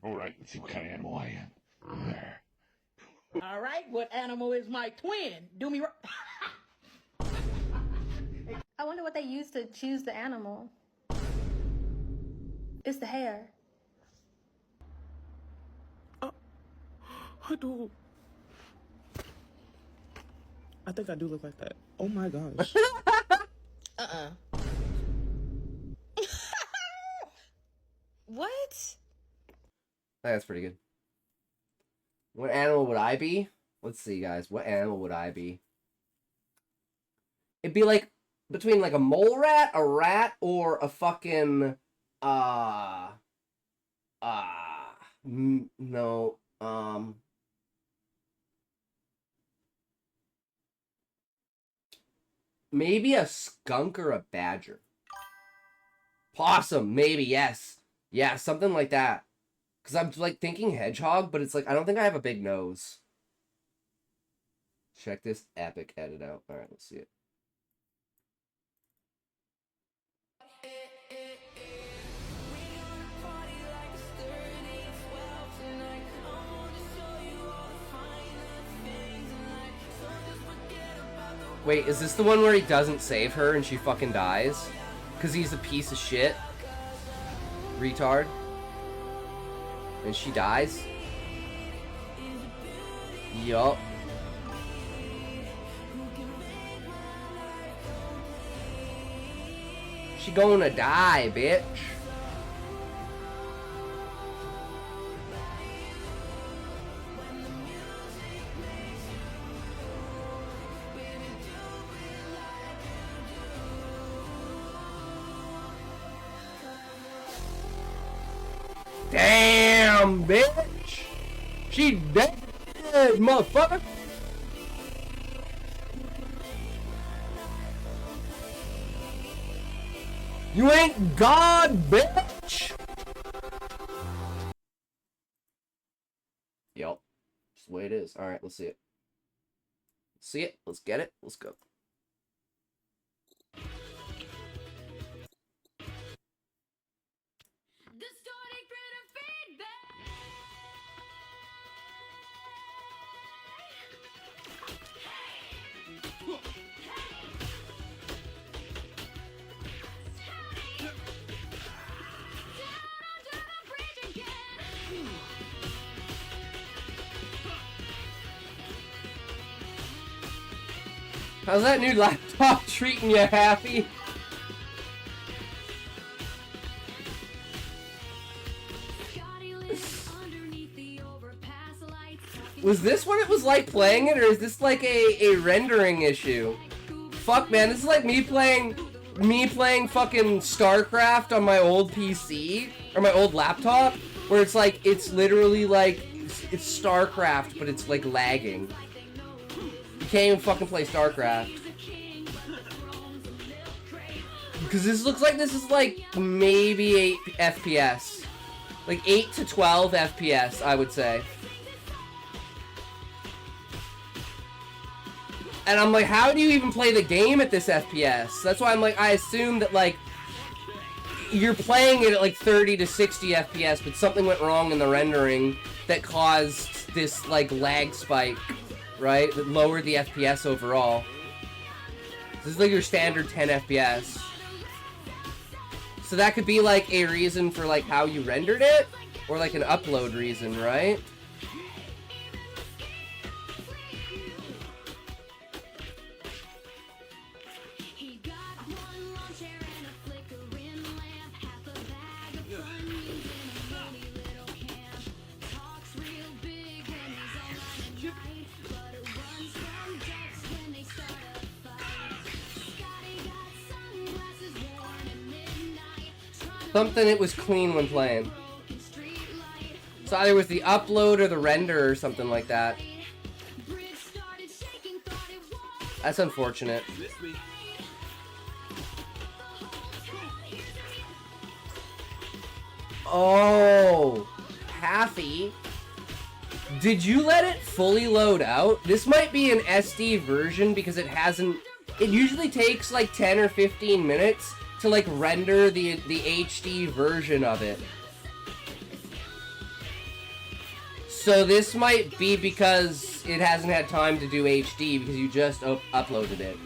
Alright, let's see what kind of animal I am. All right, what animal is my twin? Do me right. I wonder what they use to choose the animal. It's the hair. I do. I think I do look like that. Oh my gosh. What? That's pretty good. What animal would I be? Let's see, guys. What animal would I be? It'd be like between like a mole rat, a rat, or a fucking no, maybe a skunk or a badger. Possum, maybe, yes. Yeah, something like that. Because I'm, like, thinking hedgehog, but it's like, I don't think I have a big nose. Check this epic edit out. Alright, let's see it. Wait, is this the one where he doesn't save her and she fucking dies? Because he's a piece of shit? Retard? And she dies? Yup. She gonna die, bitch. Damn, bitch! She dead, motherfucker! You ain't God, bitch! Yup. Just the way it is. Alright, let's see it. See it? Let's get it. Let's go. How's that new laptop treating you happy? Was this what it was like playing it, or is this like a rendering issue? Fuck, man, this is like me playing fucking StarCraft on my old PC, or my old laptop, where it's like, it's literally like, it's StarCraft, but it's like lagging. You can't even fucking play StarCraft. Because this looks like this is like maybe 8 FPS. Like 8 to 12 FPS, I would say. And I'm like, how do you even play the game at this FPS? That's why I'm like, I assume that like, you're playing it at like 30 to 60 FPS, but something went wrong in the rendering that caused this like lag spike. Right? That lowered the FPS overall. This is like your standard 10 FPS. So that could be like a reason for like how you rendered it, or like an upload reason, right? Something it was clean when playing. So either with the upload or the render or something like that. That's unfortunate. Oh, Happy. Did you let it fully load out? This might be an SD version because it hasn't... It usually takes like 10 or 15 minutes to like render the HD version of it. So this might be because it hasn't had time to do HD because you just uploaded it.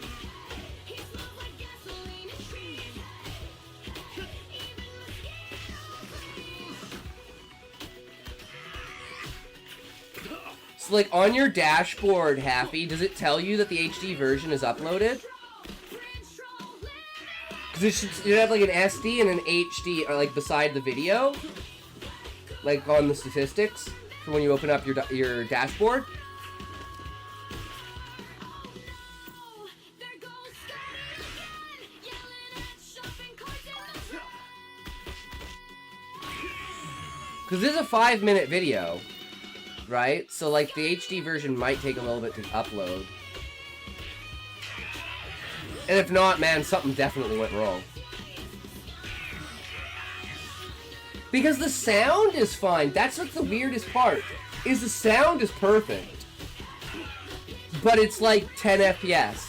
So like on your dashboard, Happy, does it tell you that the HD version is uploaded? Because it should have like an SD and an HD or like beside the video, like on the statistics for when you open up your dashboard. Because this is a 5-minute video, right? So like the HD version might take a little bit to upload. And if not, man, something definitely went wrong. Because the sound is fine. That's what's the weirdest part. Is the sound is perfect. But it's like 10 FPS.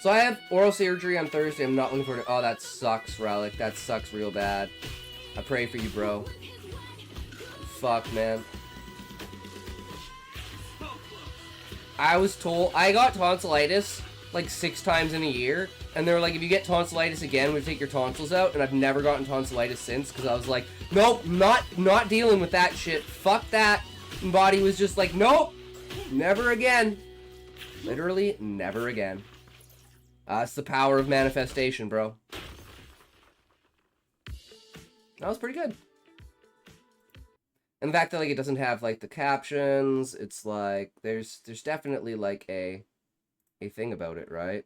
So I have oral surgery on Thursday. I'm not looking forward to... Oh, that sucks, Relic. That sucks real bad. I pray for you, bro. Fuck, man. I was told... I got tonsillitis like 6 times in a year. And they were like, if you get tonsillitis again, we take your tonsils out. And I've never gotten tonsillitis since. Because I was like, nope, not dealing with that shit. Fuck that. And body was just like, nope. Never again. Literally, never again. It's the power of manifestation, bro. That was pretty good. And the fact that like it doesn't have like the captions, it's like there's definitely like a thing about it, right?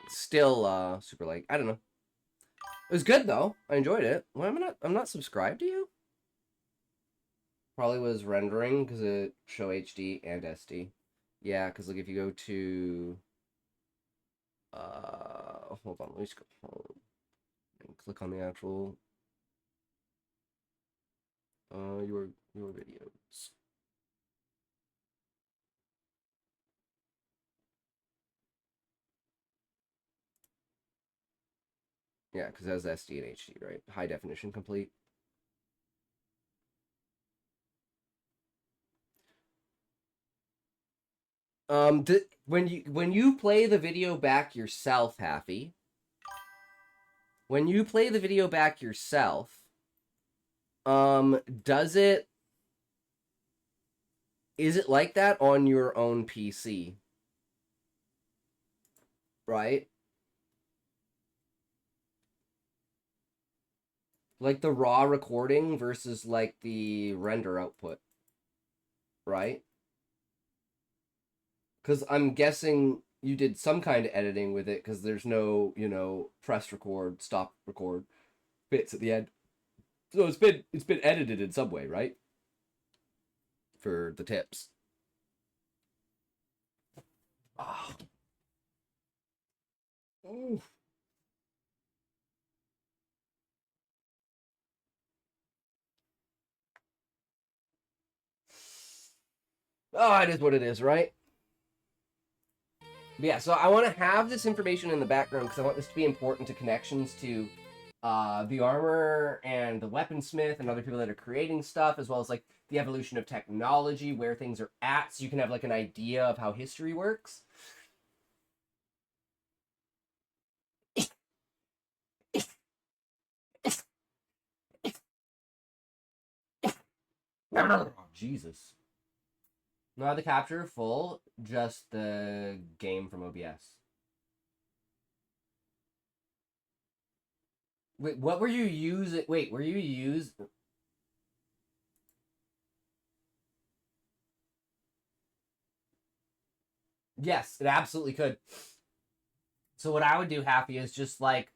Still super like I don't know. It was good though. I enjoyed it. Why am I not? I'm not subscribed to you. Probably was rendering because it show HD and SD. Yeah, because like if you go to hold on, let me just go home and click on the actual your videos. Yeah, because it has SD and HD, right? High definition complete. When you play the video back yourself, Happy. When you play the video back yourself, is it like that on your own PC? Right? Like the raw recording versus like the render output. Right? Because I'm guessing you did some kind of editing with it because there's no, you know, press record, stop record bits at the end. So it's been edited in some way, right? For the tips. Oh. Oof. Oh, it is what it is, right? But yeah, so I want to have this information in the background because I want this to be important to connections to the armor and the weaponsmith and other people that are creating stuff, as well as like the evolution of technology, where things are at, so you can have like an idea of how history works. Jesus. Not the capture full, just the game from OBS. Wait, what were you using? Wait, were you use? Yes, it absolutely could. So what I would do, Happy, is just like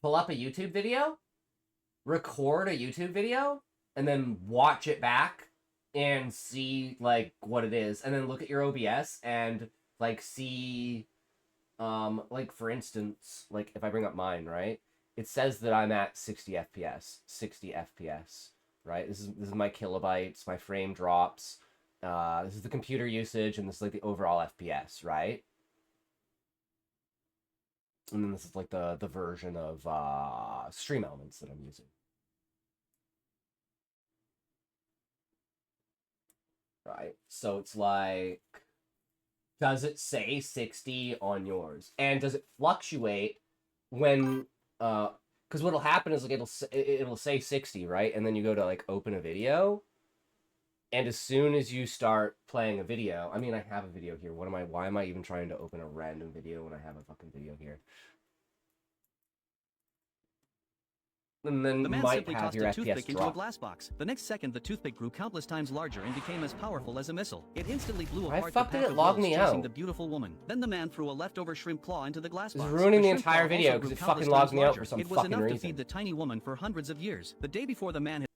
pull up a YouTube video, record a YouTube video, and then watch it back and see like what it is, and then look at your OBS and like see, like for instance, like if I bring up mine, right, it says that I'm at 60 FPS, right? This is my kilobytes, my frame drops. This is the computer usage, and this is like the overall FPS, right? And then this is like the version of Stream Elements that I'm using. Right? So it's like, does it say 60 on yours? And does it fluctuate when, because what'll happen is like it'll say 60, right? And then you go to like open a video, and as soon as you start playing a video, I mean, I have a video here. Why am I even trying to open a random video when I have a fucking video here? And then The man might simply have tossed your a FPS toothpick into a drop. glass box. The next second, the toothpick grew countless times larger and became as powerful as a missile. It instantly blew Why apart fuck the did pack it of log wolves me chasing out? the beautiful woman. Then the man threw a leftover shrimp claw into the glass This box. is ruining the shrimp entire claw video also 'cause grew it fucking countless logged times me out larger. for some It was fucking enough to reason. feed the tiny woman for hundreds of years. The day before the man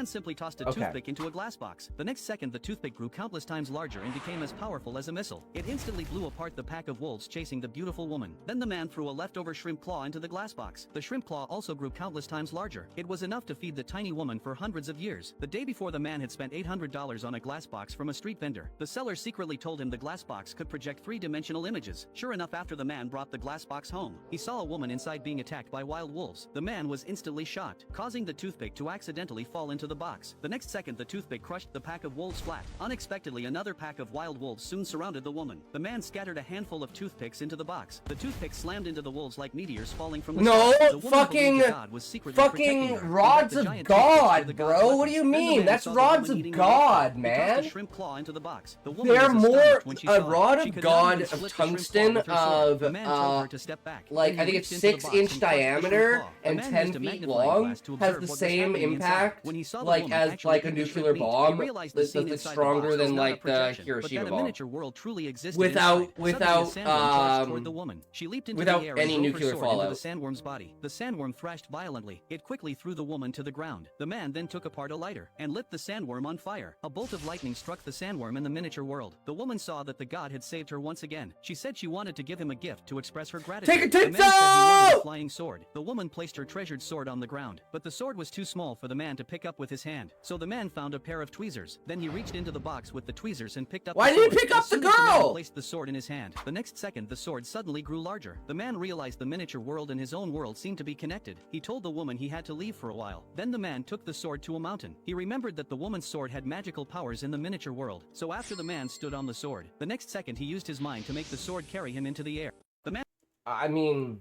simply tossed a toothpick into a glass box. The next second, the toothpick grew countless times larger and became as powerful as a missile. It instantly blew apart the pack of wolves chasing the beautiful woman. Then the man threw a leftover shrimp claw into the glass box. The shrimp claw also grew countless times larger. It was enough to feed the tiny woman for hundreds of years. The day before, the man had spent $800 on a glass box from a street vendor. The seller secretly told him the glass box could project three-dimensional images. Sure enough, after the man brought the glass box home, he saw a woman inside being attacked by wild wolves. The man was instantly shocked, causing the toothpick to accidentally fall into the box. The next second, the toothpick crushed the pack of wolves flat. Unexpectedly, another pack of wild wolves soon surrounded the woman. The man scattered a handful of toothpicks into the box. The toothpick slammed into the wolves like meteors falling from the sky. The woman believed the God was secretly protecting her. Rods of God, bro. What do you mean? That's rods of God, man. Shrimp claw into the box. The woman They're was more astonished when she a saw rod it. She of could not God even of split the shrimp claw tungsten with her sword. of The man told her to step back. like Then I he think it's reached into the 6 box inch and crushed the shrimp diameter claw. The and man 10 used a feet magnifying long, glass to has observe the what was same happening inside. impact When he saw the like woman as actually like a eating the nuclear shrimp meat, bomb. he realized the That's scene inside the stronger box was than not a like the projection, Hiroshima but that a bomb. miniature world truly existed Without inside. Suddenly, a sandworm charged toward the without woman. She leaped into without the air any and drove her nuclear sword into the fallout. sandworm's body. The sandworm thrashed violently. It quickly threw the woman to the ground. The man then took apart a lighter and lit the sandworm on fire. A bolt of lightning struck the sandworm in the miniature world. The woman saw that the god had saved her once again. She said she wanted to give him a gift to express her gratitude. Take a The man tits said he wanted a out! flying sword. The woman placed her treasured sword on the ground, but the sword was too small for the man to pick up with his hand. So the man found a pair of tweezers. Then he reached into the box with the tweezers and picked up Why the did he sword. pick up As the soon as man girl? placed the sword in his hand, the next second the sword suddenly grew larger. The man realized the miniature world and his own world seemed to be connected. He told the woman he had to leave for a while. Then the man took the sword to a mountain. He remembered that the woman's sword had magical powers in the miniature world. So after the man stood on the sword, the next second he used his mind to make the sword carry him into the air. The man I mean,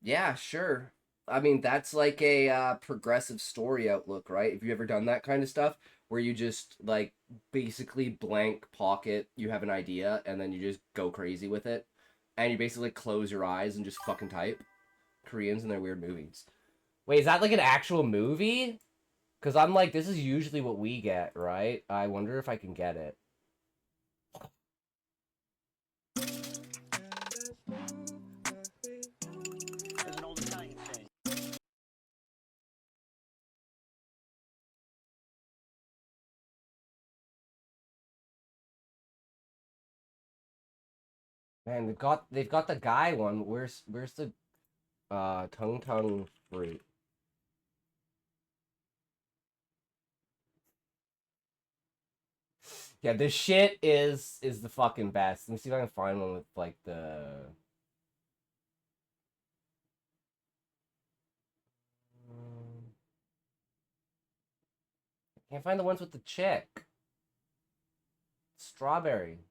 yeah, sure. I mean, that's like a progressive story outlook, right? Have you ever done that kind of stuff where you just like basically blank pocket, you have an idea and then you just go crazy with it and you basically close your eyes and just fucking type? Koreans and their weird movies. Wait, is that like an actual movie? Because I'm like, this is usually what we get, right? I wonder if I can get it. Man, they've got the guy one. Where's the tongue fruit? Yeah, this shit is the fucking best. Let me see if I can find one with like the I Can't find the ones with the chick. Strawberry.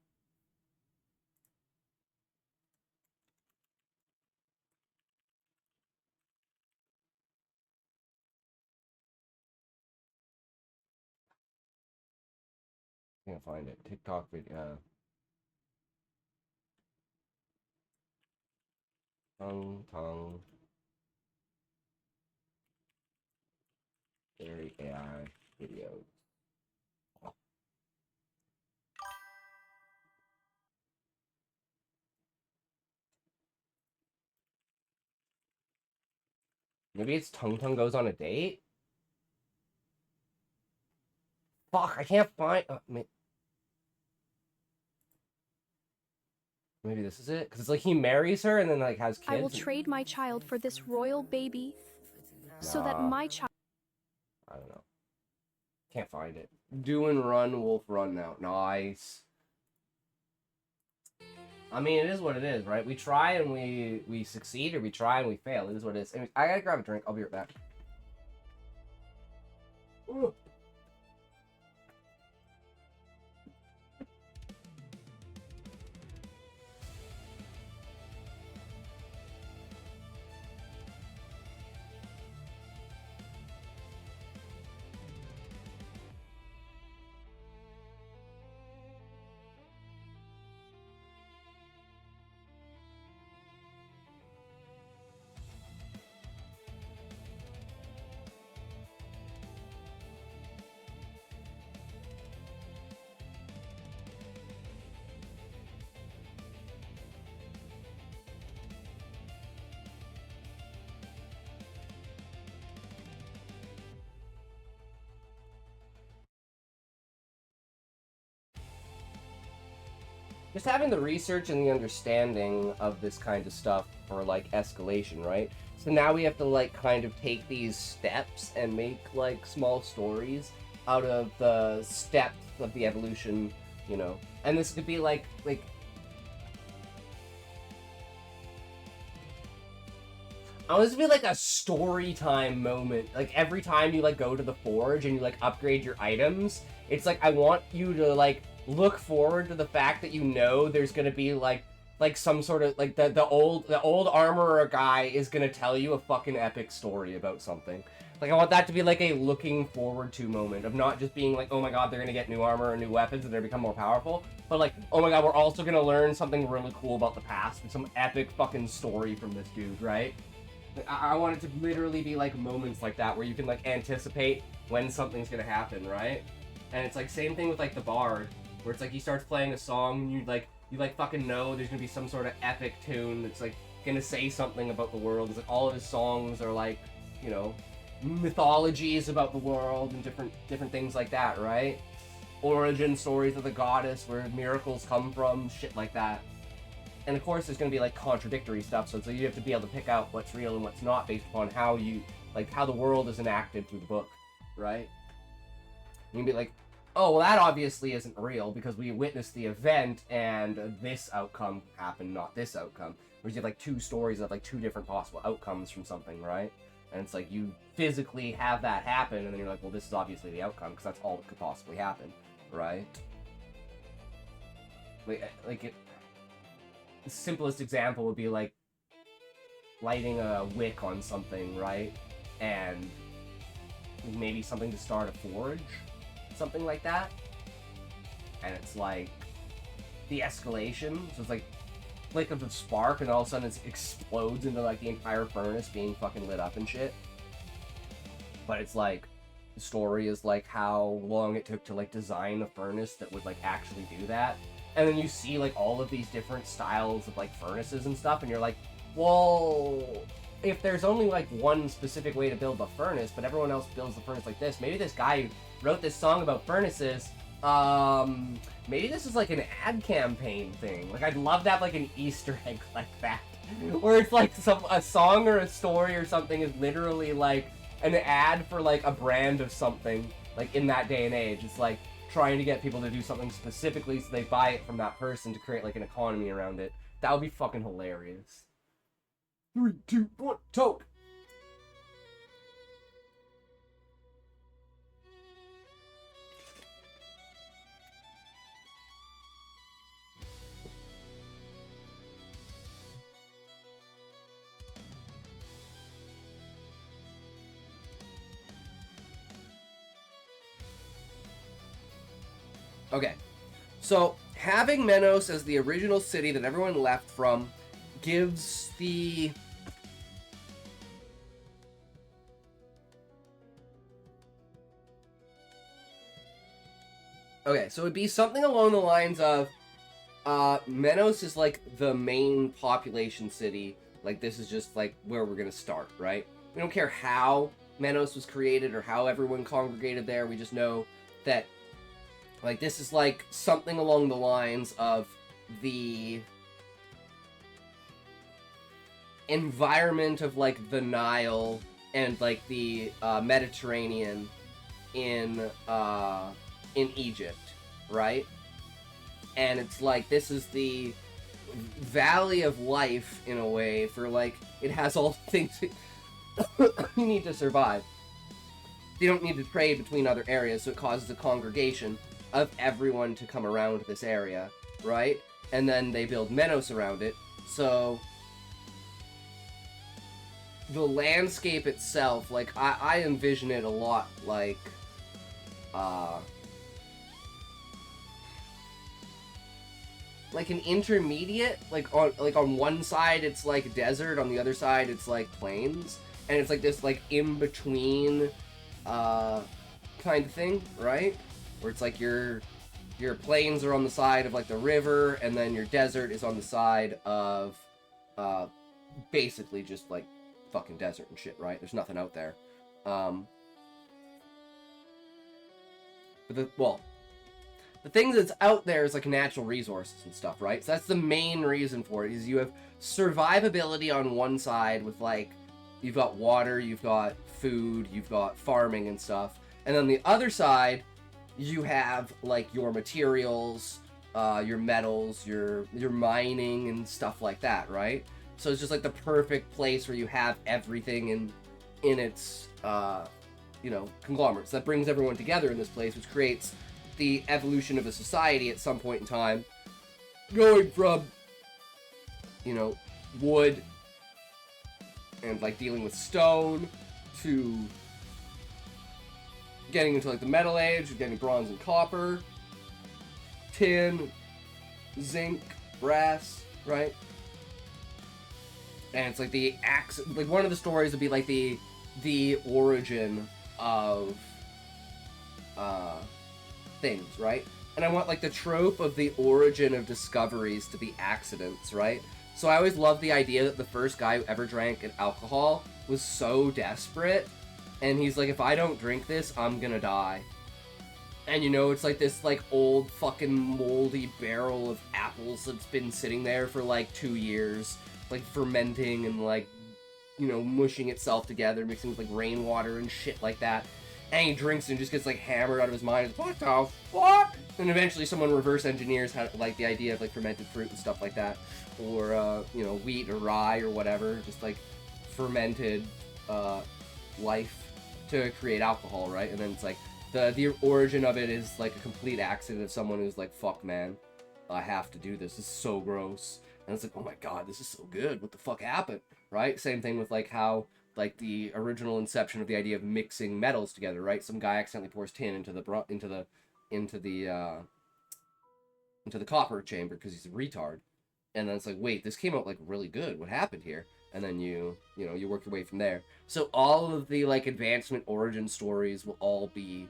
Can't find it. TikTok video. Tongue. Very AI video. Maybe it's Tongue goes on a date? Fuck, I can't find... maybe this is it? Because it's like he marries her and then like has kids. I will trade my child for this royal baby so that my child... I don't know. Can't find it. Do and run, wolf run now. Nice. I mean, it is what it is, right? We try and we succeed, or we try and we fail. It is what it is. Anyways, I gotta grab a drink. I'll be right back. Ooh. Just having the research and the understanding of this kind of stuff for, like, escalation, right? So now we have to, like, kind of take these steps and make, like, small stories out of the steps of the evolution, you know? And this could be, like... I want this to be, like, a story time moment. Like, every time you, like, go to the forge and you, like, upgrade your items, it's like, I want you to, like... look forward to the fact that you know there's gonna be like some sort of like the old armorer guy is gonna tell you a fucking epic story about something. Like, I want that to be like a looking forward to moment of not just being like, oh my god, they're gonna get new armor and new weapons and they're become more powerful, but like, oh my god, we're also gonna learn something really cool about the past and some epic fucking story from this dude, right? I want it to literally be like moments like that where you can like anticipate when something's gonna happen, right? And it's like same thing with like the bard. Where it's like he starts playing a song and you like fucking know there's gonna be some sort of epic tune that's like gonna say something about the world. It's like all of his songs are like, you know, mythologies about the world and different things like that, right? Origin stories of the goddess, where miracles come from, shit like that. And of course there's gonna be like contradictory stuff, so you have to be able to pick out what's real and what's not based upon how you like how the world is enacted through the book, right? You can be like, oh, well, that obviously isn't real because we witnessed the event and this outcome happened, not this outcome. Whereas you have like two stories of like two different possible outcomes from something, right? And it's like you physically have that happen and then you're like, well, this is obviously the outcome because that's all that could possibly happen, right? The simplest example would be like lighting a wick on something, right? And maybe something to start a forge. Something like that, and it's like the escalation, so it's like flick of a spark and all of a sudden it explodes into like the entire furnace being fucking lit up and shit. But it's like the story is like how long it took to like design a furnace that would like actually do that, and then you see like all of these different styles of like furnaces and stuff and you're like, well, if there's only like one specific way to build a furnace but everyone else builds the furnace like this, maybe this guy wrote this song about furnaces, maybe this is like an ad campaign thing. Like, I'd love to have like an Easter egg like that, where it's like a song or a story or something is literally like an ad for like a brand of something, like in that day and age. It's like trying to get people to do something specifically so they buy it from that person to create like an economy around it. That would be fucking hilarious. 3, 2, 1, toke! Okay. So, having Menos as the original city that everyone left from gives the... Okay, so it'd be something along the lines of, Menos is, like, the main population city. Like, this is just, like, where we're gonna start, right? We don't care how Menos was created or how everyone congregated there. We just know that, like, this is, like, something along the lines of the environment of, like, the Nile and, like, the Mediterranean in Egypt, right? And it's like, this is the valley of life, in a way, for, like, it has all the things you need to survive. You don't need to trade between other areas, so it causes a congregation of everyone to come around this area, right? And then they build Menos around it, so the landscape itself, like, I envision it a lot like, like an intermediate, like on one side it's like desert, on the other side it's like plains, and it's like this like in between kind of thing, right? Where it's like your plains are on the side of like the river, and then your desert is on the side of basically just like fucking desert and shit, right? There's nothing out there. But the thing that's out there is like natural resources and stuff, right? So that's the main reason for it, is you have survivability on one side with like, you've got water, you've got food, you've got farming and stuff. And on the other side, you have like your materials, your metals, your mining and stuff like that, right? So it's just like the perfect place where you have everything in its, you know, conglomerates. That brings everyone together in this place, which creates the evolution of a society at some point in time, going from, you know, wood and like dealing with stone to getting into like the metal age, getting bronze and copper, tin, zinc, brass, right? And it's like the like one of the stories would be like the origin of things, right? And I want like the trope of the origin of discoveries to be accidents, right? So I always loved the idea that the first guy who ever drank an alcohol was so desperate, and he's like, if I don't drink this, I'm gonna die. And you know, it's like this like old fucking moldy barrel of apples that's been sitting there for like 2 years, like fermenting and like, you know, mushing itself together, mixing with like rainwater and shit like that. And he drinks and just gets like hammered out of his mind. What the fuck? And eventually someone reverse engineers how, like, the idea of like fermented fruit and stuff like that, or you know, wheat or rye or whatever, just like fermented life to create alcohol, right? And then it's like the origin of it is like a complete accident of someone who's like, fuck man, I have to do this. This is so gross. And it's like, oh my god, this is so good. What the fuck happened? Right? Same thing with like how like the original inception of the idea of mixing metals together, right? Some guy accidentally pours tin into the copper chamber because he's a retard, and then it's like, wait, this came out like really good. What happened here? And then you work your way from there. So all of the like advancement origin stories will all be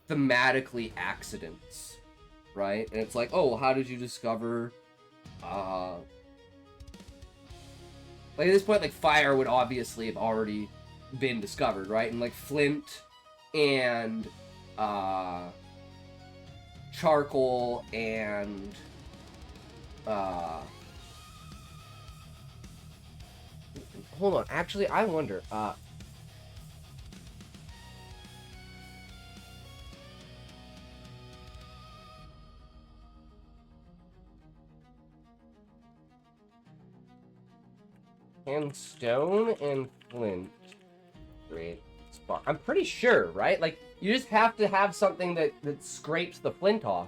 thematically accidents, right? And it's like, oh, well, how did you discover like at this point, like fire would obviously have already been discovered, right? And like flint and charcoal and hold on, actually I wonder and stone and flint create spark. I'm pretty sure, right? Like, you just have to have something that scrapes the flint off.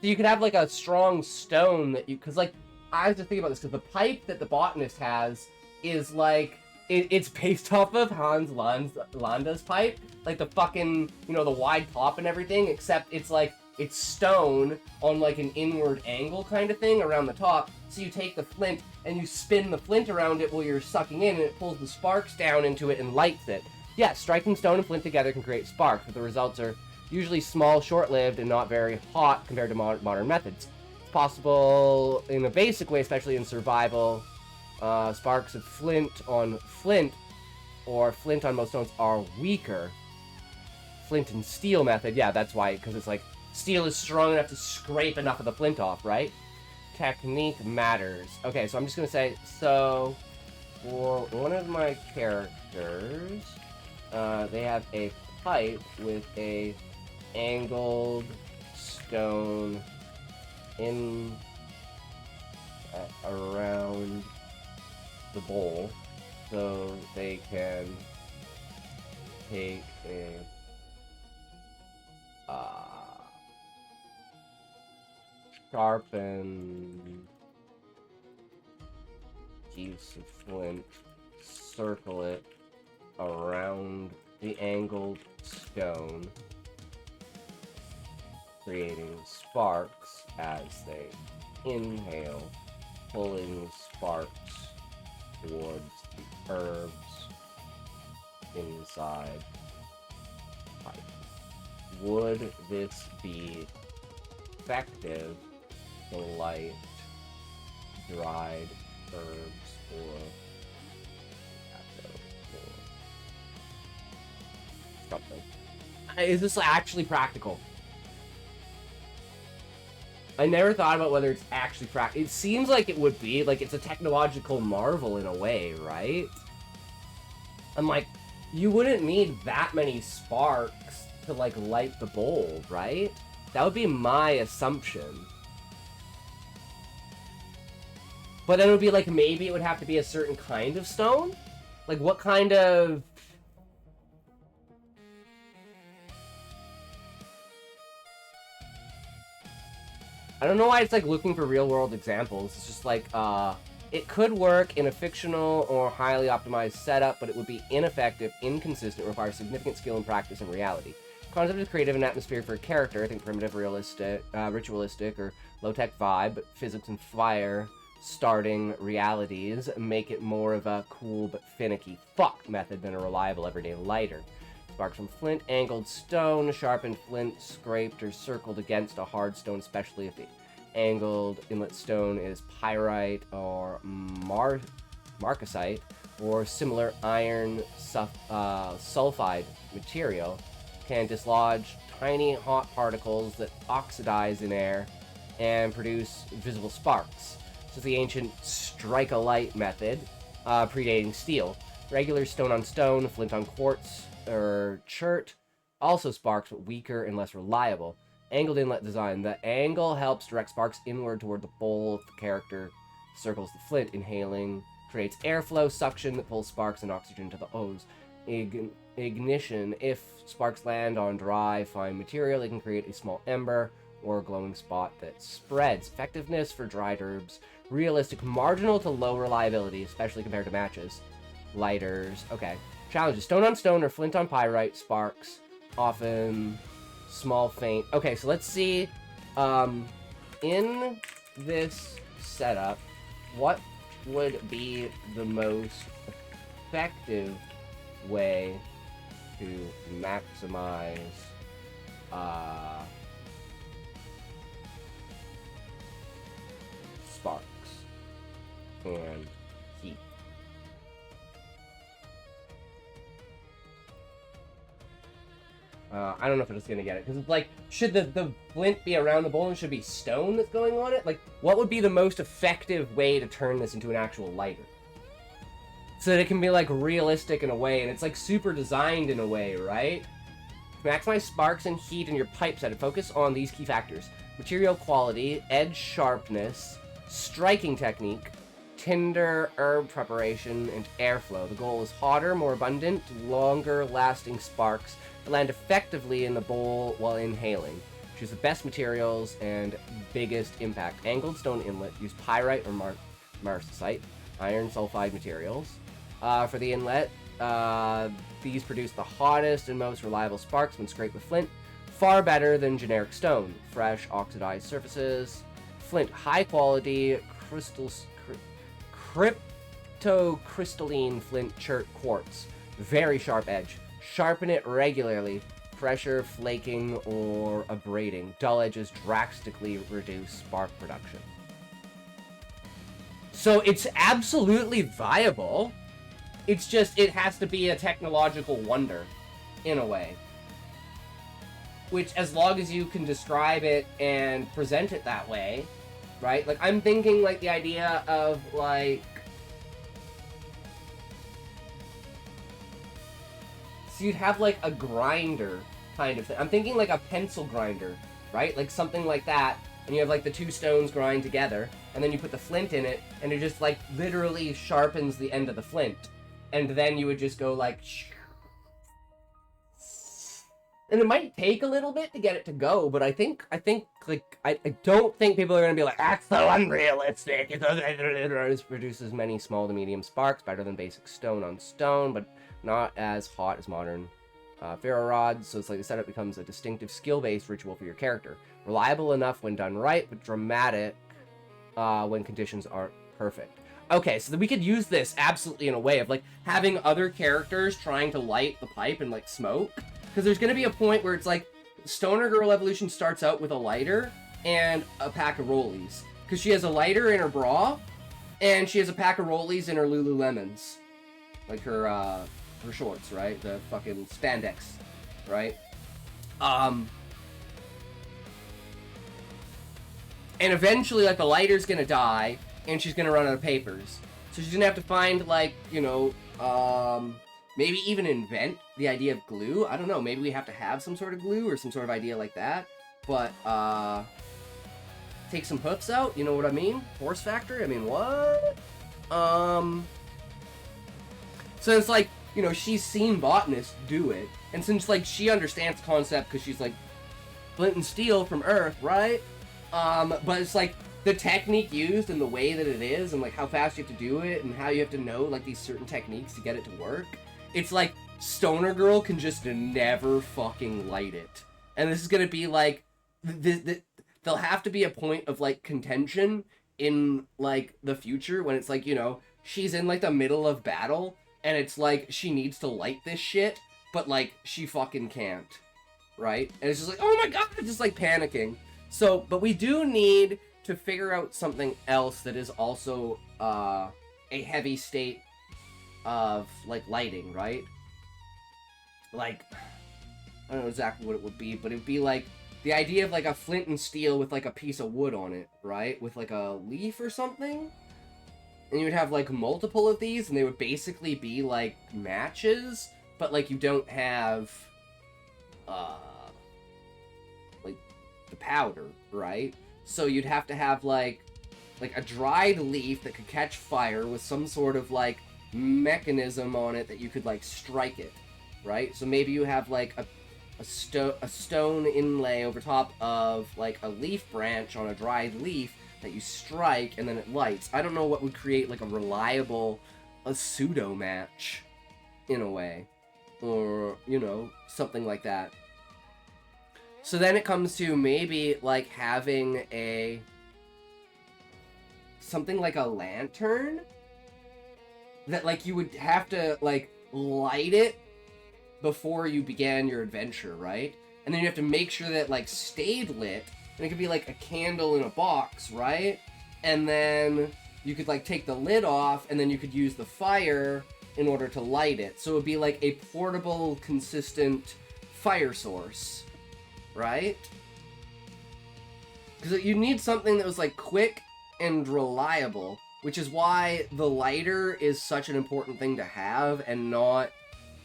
So you could have, like, a strong stone that you... Because, like, I have to think about this, because the pipe that the botanist has is, like... It's based off of Hans Landa's pipe. Like, the fucking, you know, the wide top and everything, except it's, like, it's stone on like an inward angle kind of thing around the top. So you take the flint and you spin the flint around it while you're sucking in, and it pulls the sparks down into it and lights it. Yeah, striking stone and flint together can create sparks, but the results are usually small, short-lived, and not very hot compared to modern methods. It's possible in a basic way, especially in survival. Sparks of flint on flint, or flint on most stones, are weaker. Flint and steel method, yeah, that's why, because it's like, steel is strong enough to scrape enough of the flint off, right? Technique matters. Okay, so I'm just gonna say, so, for one of my characters, they have a pipe with a angled stone in around the bowl, so they can take a sharpened piece of flint, circle it around the angled stone, creating sparks as they inhale, pulling sparks towards the herbs inside the pipe. Would this be effective to light dried herbs or something? Is this actually practical? I never thought about whether it's actually practical. It seems like it would be. Like, it's a technological marvel in a way, right? I'm like, you wouldn't need that many sparks to, like, light the bowl, right? That would be my assumption. But then it would be like, maybe it would have to be a certain kind of stone? Like, what kind of... I don't know why it's like looking for real-world examples. It's just like, it could work in a fictional or highly optimized setup, but it would be ineffective, inconsistent, require significant skill and practice in reality. Concept is creative and atmosphere for a character. I think primitive, realistic, ritualistic, or low-tech vibe, but physics and fire starting realities make it more of a cool but finicky fuck method than a reliable everyday lighter. Sparks from flint, angled stone, sharpened flint, scraped or circled against a hard stone, especially if the angled inlet stone is pyrite or marcasite or similar iron sulfide material, can dislodge tiny hot particles that oxidize in air and produce visible sparks. This is the ancient strike-a-light method, predating steel. Regular stone on stone, flint on quartz, or chert, also sparks, but weaker and less reliable. Angled inlet design. The angle helps direct sparks inward toward the bowl if the character circles the flint. Inhaling creates airflow, suction that pulls sparks and oxygen to the O's. Ignition. If sparks land on dry, fine material, they can create a small ember or a glowing spot that spreads. Effectiveness for dried herbs. Realistic, marginal to low reliability, especially compared to matches. Lighters. Okay. Challenges. Stone on stone or flint on pyrite. Sparks. Often small, faint. Okay, so let's see. In this setup, what would be the most effective way to maximize sparks and heat? I don't know if it's gonna get it, because it's like, should the flint be around the bowl and should be stone that's going on it? Like, what would be the most effective way to turn this into an actual lighter? So that it can be, like, realistic in a way, and it's, like, super designed in a way, right? Maximize sparks and heat in your pipe setup. Focus on these key factors. Material quality, edge sharpness, striking technique, tinder herb preparation, and airflow. The goal is hotter, more abundant, longer-lasting sparks that land effectively in the bowl while inhaling. Choose the best materials and biggest impact. Angled stone inlet. Use pyrite or marcasite, iron sulfide materials. For the inlet, these produce the hottest and most reliable sparks when scraped with flint. Far better than generic stone. Fresh, oxidized surfaces. Flint, high quality cryptocrystalline flint chert quartz. Very sharp edge. Sharpen it regularly. Pressure, flaking, or abrading. Dull edges drastically reduce spark production. So it's absolutely viable. It's just, it has to be a technological wonder, in a way. Which, as long as you can describe it and present it that way, right? Like, I'm thinking, like, the idea of, like... So you'd have, like, a grinder kind of thing. I'm thinking, like, a pencil grinder, right? Like, something like that. And you have, like, the two stones grind together. And then you put the flint in it. And it just, like, literally sharpens the end of the flint. And then you would just go, like... And it might take a little bit to get it to go, but I think, like, I don't think people are going to be like, that's so unrealistic. It produces many small to medium sparks, better than basic stone on stone, but not as hot as modern ferro rods. So it's like the setup becomes a distinctive skill-based ritual for your character. Reliable enough when done right, but dramatic when conditions aren't perfect. Okay, so we could use this absolutely in a way of, like, having other characters trying to light the pipe and, like, smoke. Because there's going to be a point where it's like, Stoner Girl Evolution starts out with a lighter and a pack of rollies. Because she has a lighter in her bra, and she has a pack of rollies in her Lululemons. Like her shorts, right? The fucking spandex, right? And eventually, like, the lighter's going to die, and she's going to run out of papers. So she's going to have to find, like, you know, maybe even invent the idea of glue. I don't know. Maybe we have to have some sort of glue or some sort of idea like that. But, take some hoofs out. You know what I mean? Horse factory? I mean, what? So it's like, you know, she's seen botanists do it. And since, like, she understands the concept because she's, like, flint and steel from Earth, right? But it's, like, the technique used and the way that it is and, like, how fast you have to do it and how you have to know, like, these certain techniques to get it to work. It's like, Stoner Girl can just never fucking light it. And this is gonna be, like, there'll have to be a point of, like, contention in, like, the future when it's, like, you know, she's in, like, the middle of battle, and it's, like, she needs to light this shit, but, like, she fucking can't, right? And it's just like, oh my god, just, like, panicking. So, but we do need to figure out something else that is also, a heavy state of, like, lighting, right? Like, I don't know exactly what it would be, but it would be, like, the idea of, like, a flint and steel with, like, a piece of wood on it, right? With, like, a leaf or something? And you would have, like, multiple of these, and they would basically be, like, matches, but, like, you don't have, like, the powder, right? So you'd have to have, like a dried leaf that could catch fire with some sort of, like, mechanism on it that you could, like, strike it, right? So maybe you have, like, a stone inlay over top of, like, a leaf branch on a dried leaf that you strike and then it lights. I don't know what would create, like, a pseudo match in a way, or, you know, something like that. So then it comes to maybe, like, having something like a lantern that, like, you would have to, like, light it before you began your adventure, right? And then you have to make sure that it, like, stayed lit, and it could be, like, a candle in a box, right? And then you could, like, take the lid off, and then you could use the fire in order to light it. So it would be, like, a portable, consistent fire source, right? Because you need something that was, like, quick and reliable, which is why the lighter is such an important thing to have and not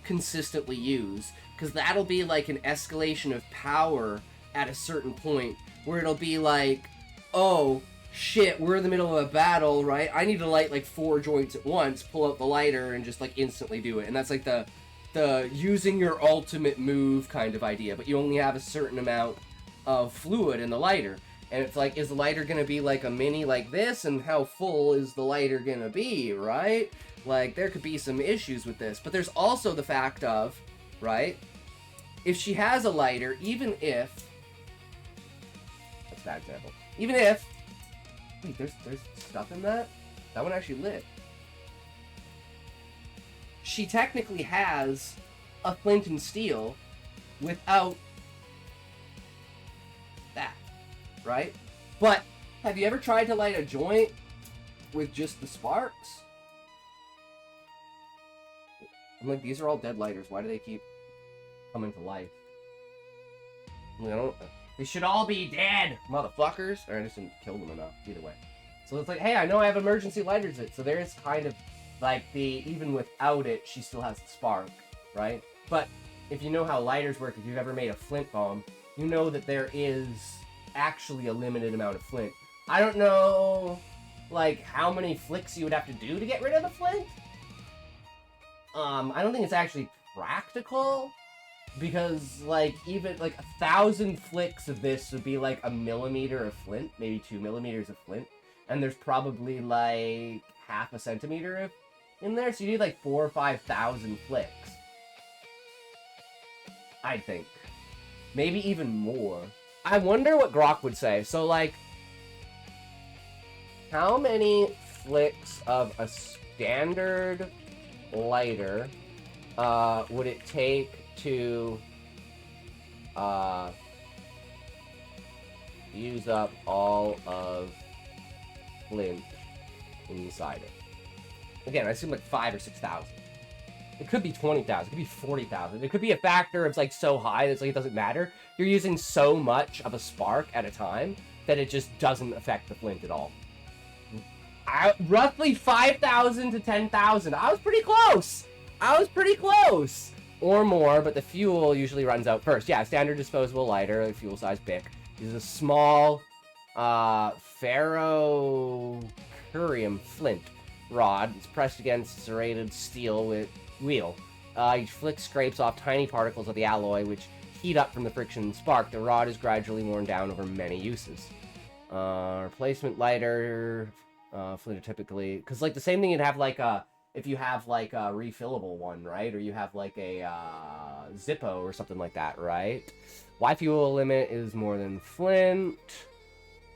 consistently use, because that'll be like an escalation of power at a certain point where it'll be like, oh shit, we're in the middle of a battle, right? I need to light like 4 joints at once, pull out the lighter and just like instantly do it. And that's like the using your ultimate move kind of idea, but you only have a certain amount of fluid in the lighter. And it's like, is the lighter gonna be like a mini like this? And how full is the lighter gonna be, right? Like, there could be some issues with this. But there's also the fact of, right, if she has a lighter, even if... That's a bad example. Even if... Wait, there's stuff in that? That one actually lit. She technically has a flint and steel without that, right? But have you ever tried to light a joint with just the sparks? I'm like, these are all dead lighters. Why do they keep coming to life? They should all be dead, motherfuckers. Or I just didn't kill them enough. Either way. So it's like, hey, I know I have emergency lighters. So there's kind of like even without it, she still has the spark, right? But if you know how lighters work, if you've ever made a flint bomb, you know that there is actually a limited amount of flint. I don't know, like, how many flicks you would have to do to get rid of the flint. I don't think it's actually practical, because, like, even, like, 1,000 flicks of this would be, like, a millimeter of flint, maybe 2 millimeters of flint, and there's probably, like, half a centimeter in there, so you need, like, 4,000 or 5,000 flicks. I think. Maybe even more. I wonder what Grok would say. So, like, how many flicks of a standard lighter would it take to use up all of flint inside it? Again, I assume like 5,000 or 6,000. It could be 20,000. It could be 40,000. It could be a factor of like so high that it's like it doesn't matter. You're using so much of a spark at a time that it just doesn't affect the flint at all. Roughly 5,000 to 10,000. I was pretty close. Or more, but the fuel usually runs out first. Yeah, standard disposable lighter, a fuel size bic. Uses a small ferrocurium flint rod. It's pressed against serrated steel with wheel. Each flick scrapes off tiny particles of the alloy, which heat up from the friction and spark. The rod is gradually worn down over many uses. Replacement lighter, flint typically, because like the same thing you'd have like if you have like a refillable one, right? Or you have like a Zippo or something like that, right? Y fuel limit is more than flint.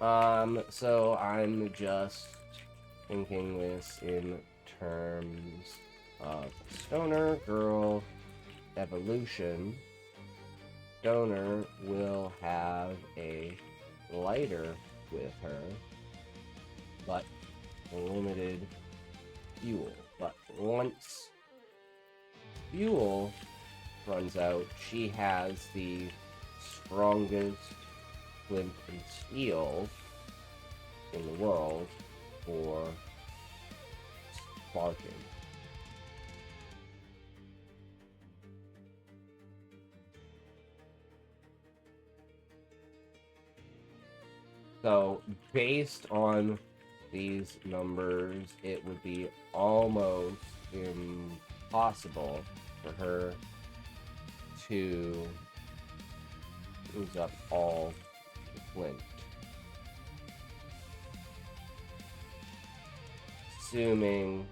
So I'm just thinking this in terms of stoner girl evolution. Stoner will have a lighter with her, but limited fuel. But once fuel runs out, she has the strongest flint and steel in the world for sparking. So, based on these numbers, it would be almost impossible for her to use up all the flint. Assuming,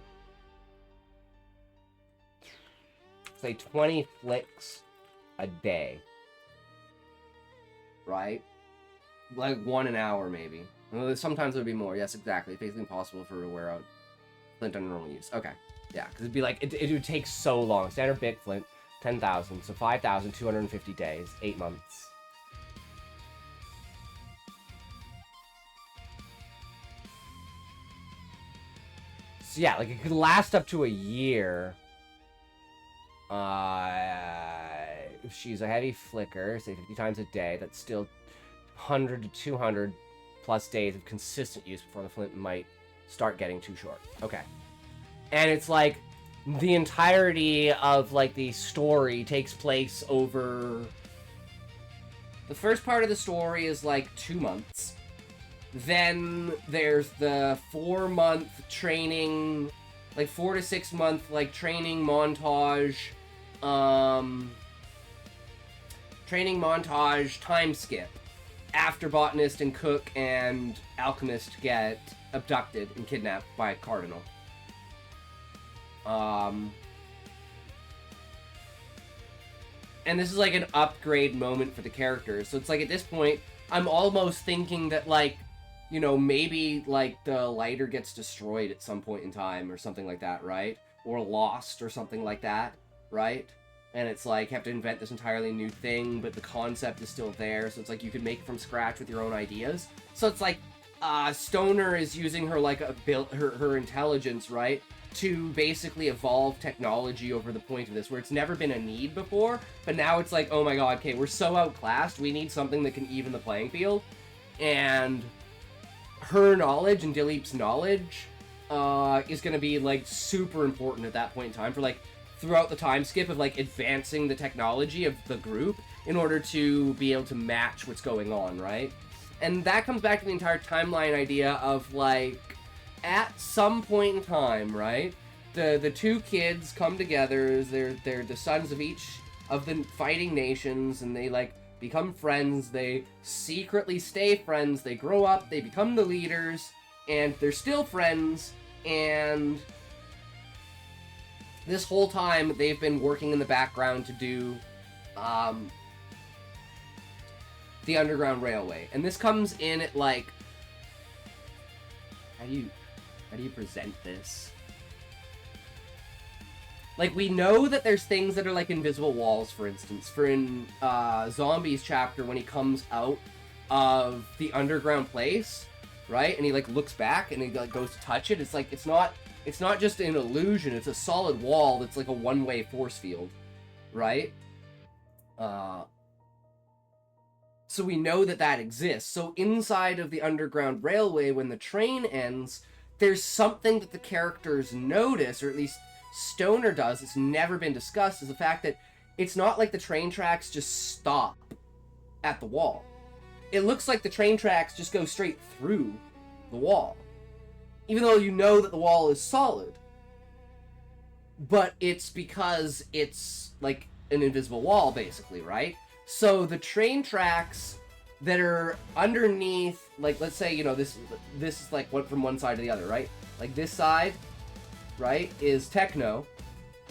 say, 20 flicks a day, right? Like 1 an hour, maybe. Sometimes it would be more. Yes, exactly. It's basically impossible for her to wear out flint under normal use. Okay. Yeah, because it'd be like, it would take so long. Standard Bic flint, 10,000. So 5,250 days, 8 months. So yeah, like it could last up to a year. If she's a heavy flicker, say 50 times a day, that's still 100 to 200 plus days of consistent use before the flint might start getting too short. Okay. And it's like the entirety of like the story takes place over... The first part of the story is like 2 months. Then there's the 4-month training, like 4 to 6 month like training montage, time skip after botanist and cook and alchemist get abducted and kidnapped by a cardinal. And this is like an upgrade moment for the characters. So it's like at this point, I'm almost thinking that like, you know, maybe like the lighter gets destroyed at some point in time or something like that, right? Or lost or something like that, right? And it's like, you have to invent this entirely new thing, but the concept is still there. So it's like you could make it from scratch with your own ideas. So it's like, Stoner is using her like her intelligence, right, to basically evolve technology over the point of this, where it's never been a need before, but now it's like, oh my god, okay, we're so outclassed, we need something that can even the playing field. And her knowledge and Dilip's knowledge is going to be like super important at that point in time for like throughout the time skip of like advancing the technology of the group in order to be able to match what's going on, right? And that comes back to the entire timeline idea of like, at some point in time, right, the two kids come together, they're the sons of each of the fighting nations, and they like become friends, they secretly stay friends, they grow up, they become the leaders, and they're still friends, and this whole time they've been working in the background to do the Underground Railway. And this comes in at like, how do you present this? Like, we know that there's things that are like invisible walls, for instance. For in Zombies chapter, when he comes out of the underground place, right? And he like looks back and he like goes to touch it. It's like, it's not just an illusion, it's a solid wall that's like a one-way force field, right? So we know that that exists. So inside of the Underground Railway, when the train ends, there's something that the characters notice, or at least Stoner does, it's never been discussed, is the fact that it's not like the train tracks just stop at the wall. It looks like the train tracks just go straight through the wall. Even though you know that the wall is solid. But it's because it's like an invisible wall, basically, right? So the train tracks that are underneath, like, let's say, you know, this is like what from one side to the other, right? Like this side, right, is Techno,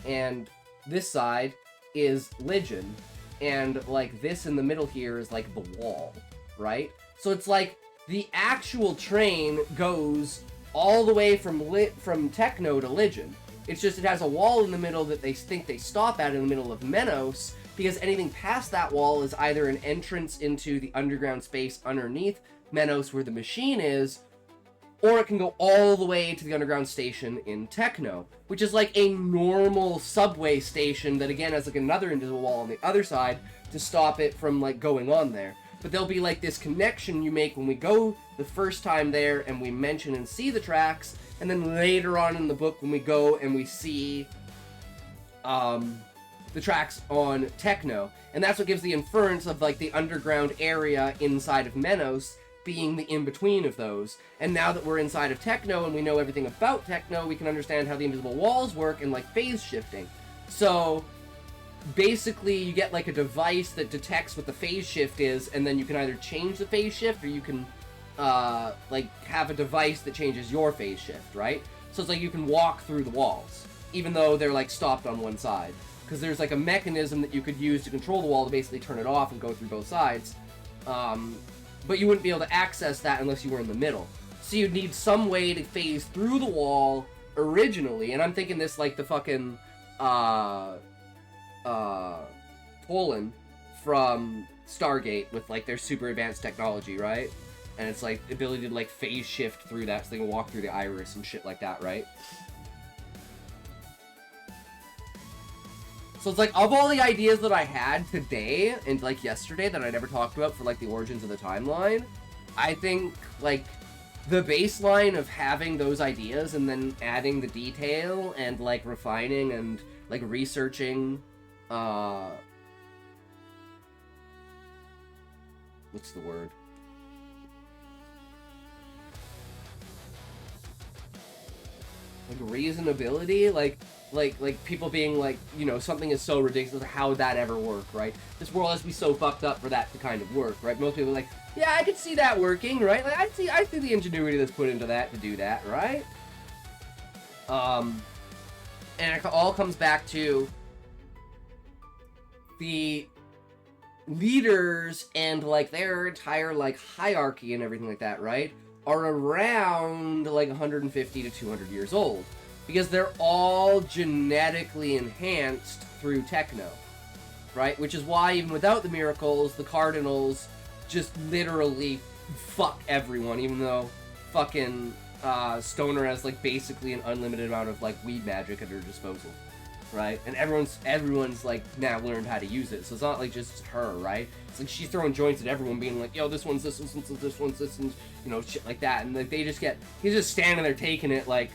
and this side is Legion, and like this in the middle here is like the wall, right? So it's like the actual train goes all the way from Techno to Legion. It's just it has a wall in the middle that they think they stop at in the middle of Menos, because anything past that wall is either an entrance into the underground space underneath Menos where the machine is, or it can go all the way to the underground station in Techno, which is like a normal subway station that again has like another invisible wall on the other side to stop it from like going on there. But there'll be like this connection you make when we go the first time there and we mention and see the tracks, and then later on in the book when we go and we see the tracks on Techno. And that's what gives the inference of like the underground area inside of Menos being the in-between of those. And now that we're inside of Techno and we know everything about Techno, we can understand how the invisible walls work and like phase shifting. So basically you get like a device that detects what the phase shift is, and then you can either change the phase shift or you can like have a device that changes your phase shift, right? So it's like you can walk through the walls even though they're like stopped on one side, because there's like a mechanism that you could use to control the wall to basically turn it off and go through both sides, but you wouldn't be able to access that unless you were in the middle. So you'd need some way to phase through the wall originally, and I'm thinking this like the fucking Poland from Stargate with like their super advanced technology, right? And it's like the ability to like phase shift through that so they can walk through the iris and shit like that, right? So it's like, of all the ideas that I had today and like yesterday that I never talked about for like the origins of the timeline, I think like the baseline of having those ideas and then adding the detail and like refining and like researching what's the word? Like reasonability, like people being like, you know, something is so ridiculous, how would that ever work, right? This world has to be so fucked up for that to kind of work, right? Most people are like, yeah, I could see that working, right? Like, I see the ingenuity that's put into that to do that, right? And it all comes back to the leaders and like their entire like hierarchy and everything like that, right, are around like 150 to 200 years old, because they're all genetically enhanced through techno, right? Which is why even without the miracles, the Cardinals just literally fuck everyone, even though fucking Stoner has like basically an unlimited amount of like weed magic at her disposal, right? And everyone's like now learned how to use it, so it's not like just her, right? It's like she's throwing joints at everyone, being like, yo, this one's this, this one's this, and you know, shit like that, and like they just get, he's just standing there taking it like,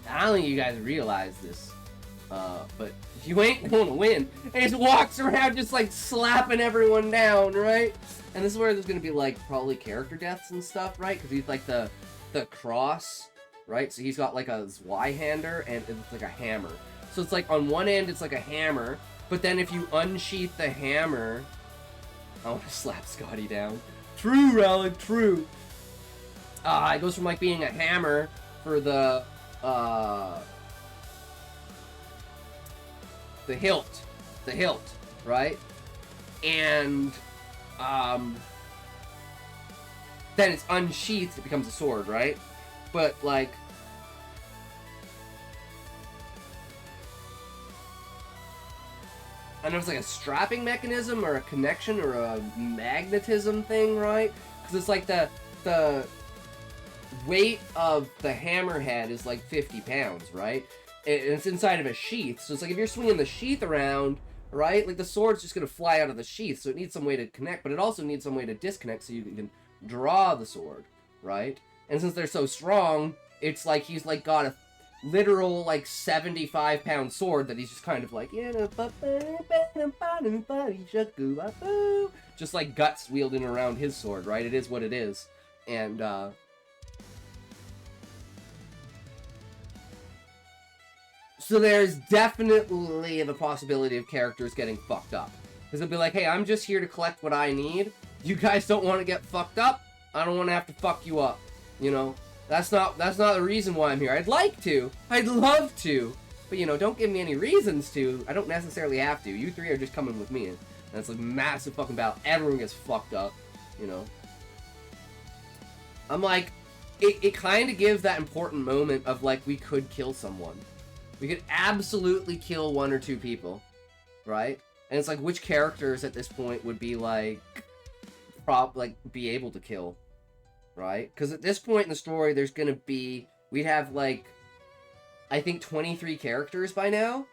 I don't think you guys realize this, but you ain't gonna win. And he just walks around just like slapping everyone down, right? And this is where there's gonna be like probably character deaths and stuff, right? Because he's like the cross, right? So he's got like a Zweihander and it's like a hammer. So it's like on one end it's like a hammer, but then if you unsheath the hammer, I want to slap Scotty down. True, Relic, true. It goes from like being a hammer for the hilt, right? And then it's unsheathed, it becomes a sword, right? But like, I don't know if it's like a strapping mechanism or a connection or a magnetism thing, right? Because it's like the weight of the hammerhead is like 50 pounds, right? And it's inside of a sheath, so it's like if you're swinging the sheath around, right, like the sword's just gonna fly out of the sheath, so it needs some way to connect, but it also needs some way to disconnect so you can draw the sword, right? And since they're so strong, it's like he's like got a literal like 75-pound sword that he's just kind of like, just like guts wielding around his sword, right? It is what it is. And so there's definitely the possibility of characters getting fucked up. Because it'll be like, hey, I'm just here to collect what I need. You guys don't want to get fucked up? I don't want to have to fuck you up. You know? That's not the reason why I'm here. I'd like to. I'd love to. But, you know, don't give me any reasons to. I don't necessarily have to. You three are just coming with me. And it's like massive fucking battle. Everyone gets fucked up. You know? I'm like, it kind of gives that important moment of like, we could kill someone. We could absolutely kill one or two people, right? And it's like, which characters at this point would be like, be able to kill, right? Because at this point in the story, there's gonna be, we'd have like, I think 23 characters by now.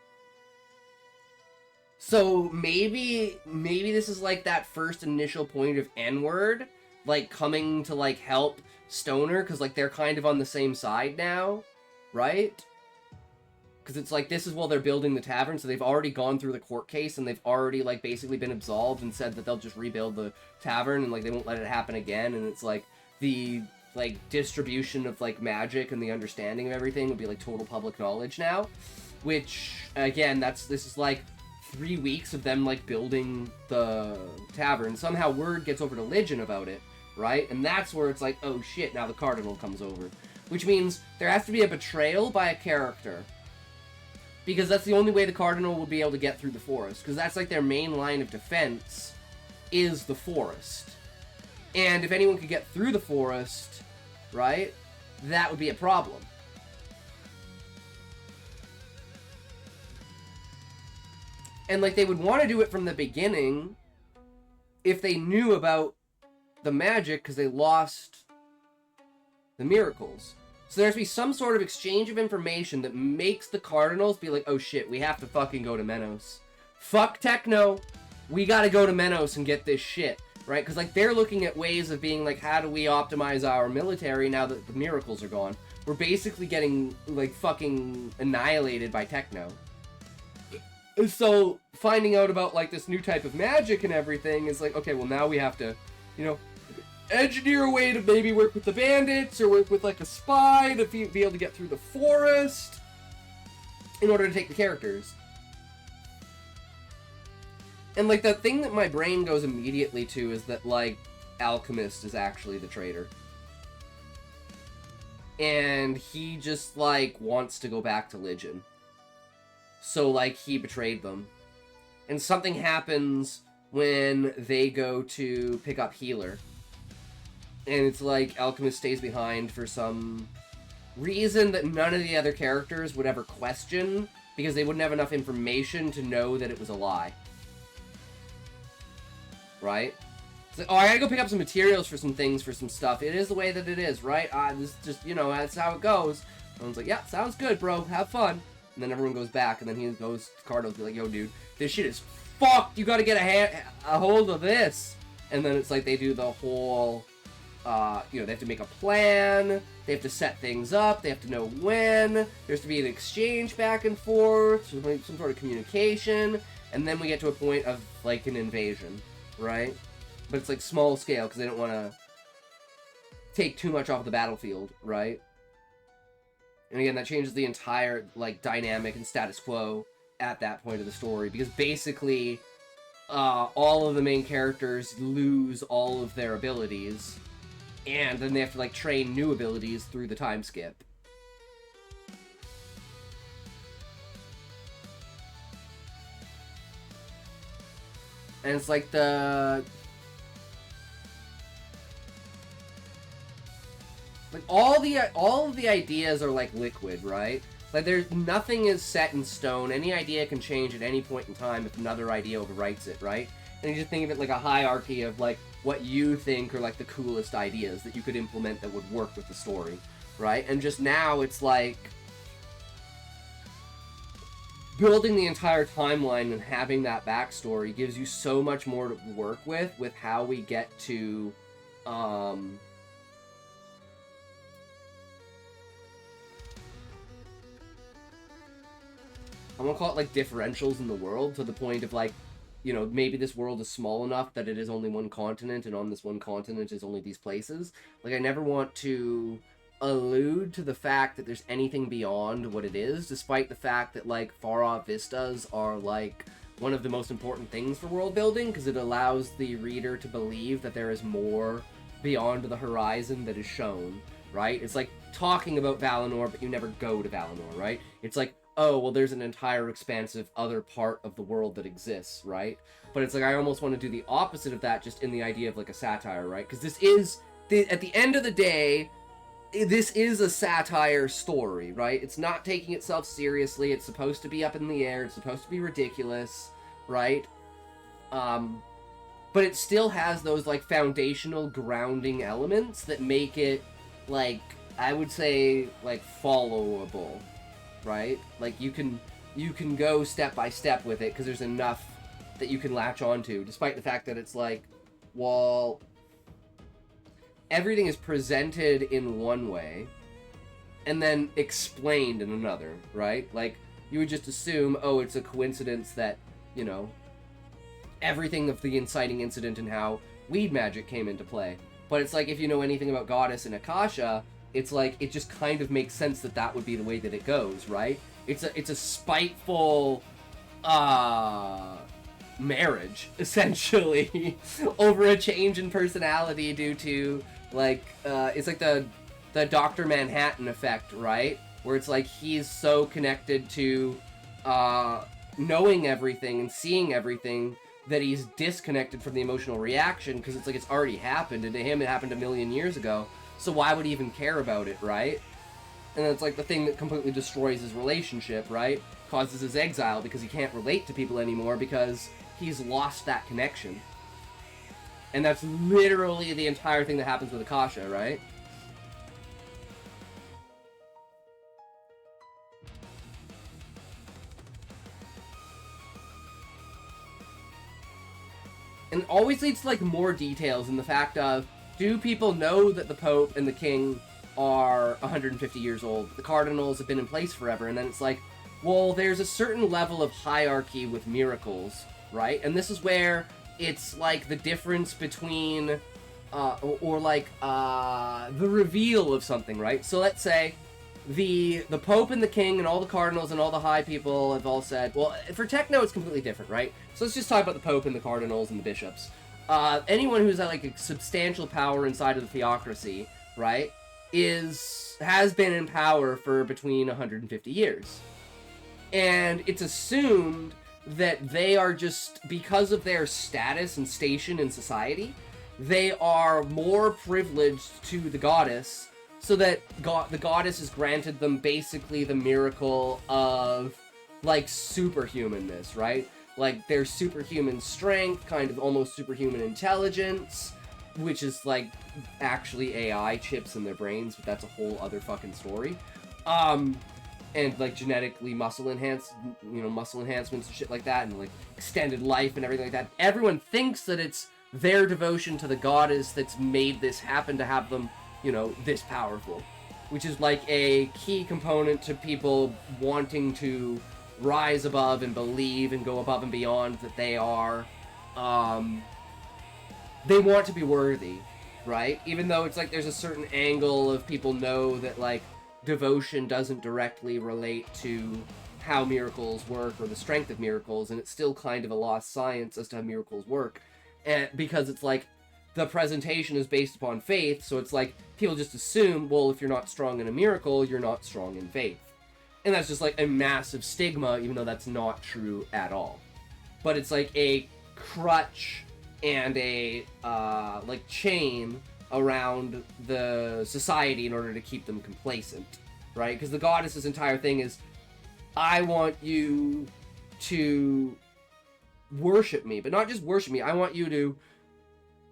So maybe this is like that first initial point of N-word, like coming to like help Stoner, because like they're kind of on the same side now, right? Because it's like, this is while they're building the tavern, so they've already gone through the court case, and they've already, like, basically been absolved and said that they'll just rebuild the tavern, and, like, they won't let it happen again, and it's like, the, like, distribution of, like, magic and the understanding of everything would be, like, total public knowledge now. Which, again, this is, like, 3 weeks of them, like, building the tavern. Somehow word gets over to Legion about it, right? And that's where it's like, oh shit, now the Cardinal comes over. Which means there has to be a betrayal by a character. Because that's the only way the Cardinal will be able to get through the forest. Because that's like their main line of defense is the forest. And if anyone could get through the forest, right, that would be a problem. And like they would want to do it from the beginning if they knew about the magic because they lost the miracles. So there has to be some sort of exchange of information that makes the Cardinals be like, oh shit, we have to fucking go to Menos. Fuck Techno. We gotta go to Menos and get this shit, right? Because like they're looking at ways of being like, how do we optimize our military now that the miracles are gone? We're basically getting like fucking annihilated by Techno. So finding out about like this new type of magic and everything is like, okay, well now we have to, you know, engineer a way to maybe work with the bandits or work with like a spy to be able to get through the forest in order to take the characters. And like the thing that my brain goes immediately to is that like Alchemist is actually the traitor. And he just like wants to go back to Legion. So, like, he betrayed them. And something happens when they go to pick up Healer. And it's like Alchemist stays behind for some reason that none of the other characters would ever question, because they wouldn't have enough information to know that it was a lie. Right? It's like, oh, I gotta go pick up some materials for some things, for some stuff. It is the way that it is, right? This just, you know, that's how it goes. Everyone's like, yeah, sounds good, bro. Have fun. And then everyone goes back, and then he goes to Cardinals, be like, yo, dude, this shit is fucked. You gotta get a hold of this. And then it's like they do the whole, you know, they have to make a plan. They have to set things up. They have to know when. There has to be an exchange back and forth, some sort of communication. And then we get to a point of, like, an invasion, right? But it's, like, small scale, because they don't want to take too much off the battlefield, right? And again, that changes the entire, like, dynamic and status quo at that point of the story, because basically all of the main characters lose all of their abilities, and then they have to, like, train new abilities through the time skip. And it's like all of the ideas are like liquid, right? Like, there's nothing is set in stone. Any idea can change at any point in time if another idea overwrites it, right? And you just think of it like a hierarchy of, like, what you think are, like, the coolest ideas that you could implement that would work with the story, right? And just now, it's like building the entire timeline and having that backstory gives you so much more to work with how we get to, I'm gonna call it, like, differentials in the world, to the point of, like, you know, maybe this world is small enough that it is only one continent, and on this one continent is only these places. Like, I never want to allude to the fact that there's anything beyond what it is, despite the fact that, like, far-off vistas are, like, one of the most important things for world building, because it allows the reader to believe that there is more beyond the horizon that is shown, right? It's like talking about Valinor, but you never go to Valinor, right? It's like, oh, well, there's an entire expansive other part of the world that exists, right? But it's like, I almost want to do the opposite of that, just in the idea of, like, a satire, right? Because this is, at the end of the day, this is a satire story, right? It's not taking itself seriously. It's supposed to be up in the air. It's supposed to be ridiculous, right? But it still has those, like, foundational grounding elements that make it, like, I would say, like, followable, right? Like, you can go step by step with it, because there's enough that you can latch onto, despite the fact that it's like, well, everything is presented in one way and then explained in another, right? Like, you would just assume, oh, it's a coincidence that, you know, everything of the inciting incident and how weed magic came into play. But it's like, if you know anything about Goddess and Akasha, it's like, it just kind of makes sense that that would be the way that it goes, right? It's a spiteful marriage, essentially, over a change in personality due to, like, it's like the Dr. Manhattan effect, right? Where it's like, he's so connected to knowing everything and seeing everything that he's disconnected from the emotional reaction, because it's like, it's already happened, and to him it happened a million years ago. So why would he even care about it, right? And it's like the thing that completely destroys his relationship, right? Causes his exile because he can't relate to people anymore because he's lost that connection. And that's literally the entire thing that happens with Akasha, right? And it always leads to, like, more details in the fact of, do people know that the Pope and the King are 150 years old? The Cardinals have been in place forever, and then it's like, well, there's a certain level of hierarchy with miracles, right? And this is where it's, like, the difference between, the reveal of something, right? So let's say the Pope and the King and all the Cardinals and all the high people have all said, well, for Techno it's completely different, right? So let's just talk about the Pope and the Cardinals and the bishops. Anyone who's at, like, a substantial power inside of the theocracy, right, has been in power for between 150 years. And it's assumed that they are just, because of their status and station in society, they are more privileged to the goddess, so that the goddess has granted them basically the miracle of, like, superhumanness, right? Like, their superhuman strength, kind of almost superhuman intelligence, which is, like, actually AI chips in their brains, but that's a whole other fucking story. And, like, genetically muscle enhancements and shit like that, and, like, extended life and everything like that. Everyone thinks that it's their devotion to the goddess that's made this happen to have them, you know, this powerful. Which is, like, a key component to people wanting to rise above and believe and go above and beyond that they are, they want to be worthy, right? Even though it's, like, there's a certain angle of people know that, like, devotion doesn't directly relate to how miracles work or the strength of miracles, and it's still kind of a lost science as to how miracles work, and because it's like the presentation is based upon faith, so it's like people just assume, well, if you're not strong in a miracle, you're not strong in faith, and that's just like a massive stigma, even though that's not true at all. But it's like a crutch and a like chain around the society in order to keep them complacent, right? Because the goddess's entire thing is, I want you to worship me, but not just worship me, I want you to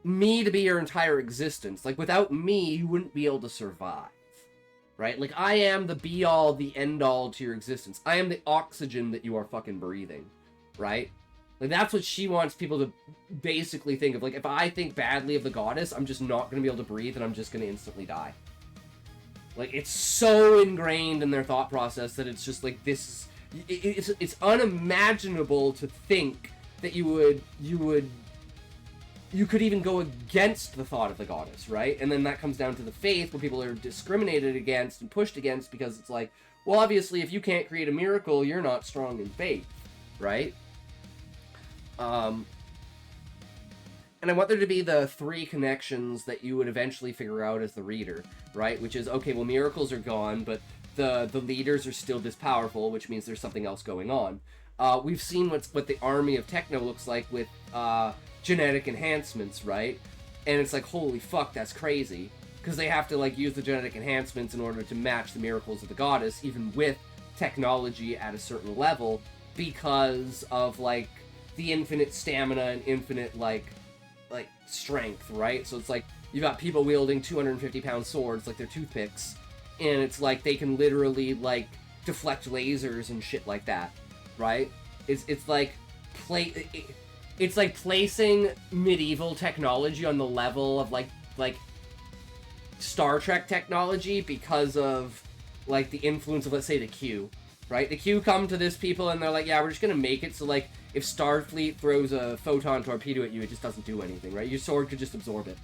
be your entire existence. Like, without me, you wouldn't be able to survive, right? Like, I am the be-all, the end-all to your existence. I am the oxygen that you are fucking breathing, right? Like, that's what she wants people to basically think of. Like, if I think badly of the goddess, I'm just not going to be able to breathe, and I'm just going to instantly die. Like, it's so ingrained in their thought process that it's just, like, this... It's unimaginable to think that you could even go against the thought of the goddess, right? And then that comes down to the faith, where people are discriminated against and pushed against, because it's like, well, obviously, if you can't create a miracle, you're not strong in faith, right? And I want there to be the three connections that you would eventually figure out as the reader, right? Which is, okay, well, miracles are gone, but the leaders are still this powerful, which means there's something else going on. We've seen what the army of Techno looks like with genetic enhancements, right? And it's like, holy fuck, that's crazy. Because they have to, like, use the genetic enhancements in order to match the miracles of the goddess, even with technology at a certain level, because of, like, the infinite stamina and infinite, like strength, right? So it's like, you got people wielding 250-pound swords like they're toothpicks, and it's like they can literally, like, deflect lasers and shit like that, right? It's like it's like placing medieval technology on the level of like Star Trek technology because of, like, the influence of, let's say, the Q, right? The Q come to this people and they're like, yeah, we're just gonna make it so, like, if Starfleet throws a photon torpedo at you, it just doesn't do anything, right? Your sword could just absorb it.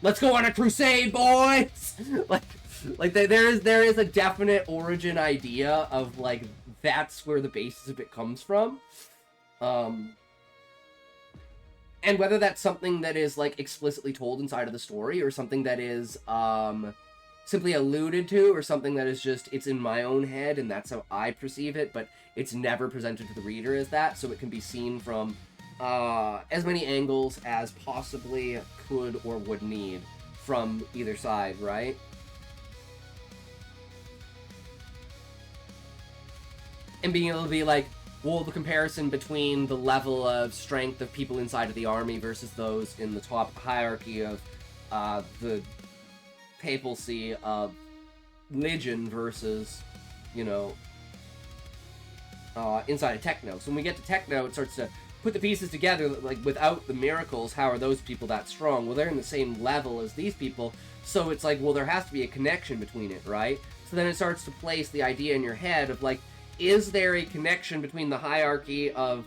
Let's go on a crusade, boys! like there is a definite origin idea of, like, that's where the basis of it comes from. And whether that's something that is, like, explicitly told inside of the story, or something that is simply alluded to, or something that is just, it's in my own head and that's how I perceive it, but it's never presented to the reader as that, so it can be seen from as many angles as possibly could or would need from either side, right? And being able to be like, well, the comparison between the level of strength of people inside of the army versus those in the top hierarchy of the papacy of Legion versus, you know, inside of Techno. So when we get to Techno, it starts to put the pieces together, like, without the miracles, how are those people that strong? Well, they're in the same level as these people, so it's like, well, there has to be a connection between it, right? So then it starts to place the idea in your head of, like, is there a connection between the hierarchy of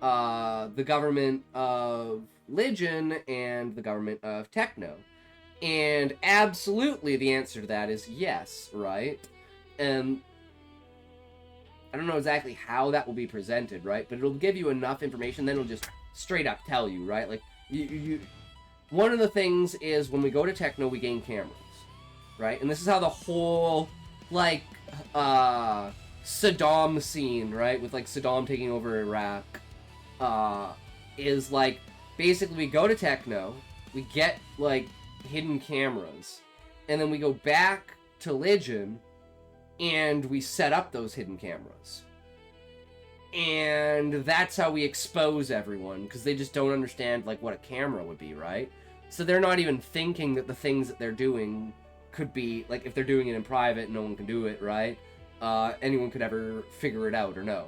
the government of Legion and the government of Techno? And absolutely the answer to that is yes, right? And I don't know exactly how that will be presented, right? But it'll give you enough information, then it'll just straight up tell you, right? Like, you one of the things is, when we go to Techno, we gain cameras, right? And this is how the whole, like, Saddam scene, right, with like Saddam taking over Iraq, is like basically we go to Techno, we get like hidden cameras, and then we go back to Legion and we set up those hidden cameras. And that's how we expose everyone, because they just don't understand like what a camera would be, right? So they're not even thinking that the things that they're doing could be, like, if they're doing it in private, no one can do it, right? Anyone could ever figure it out or know.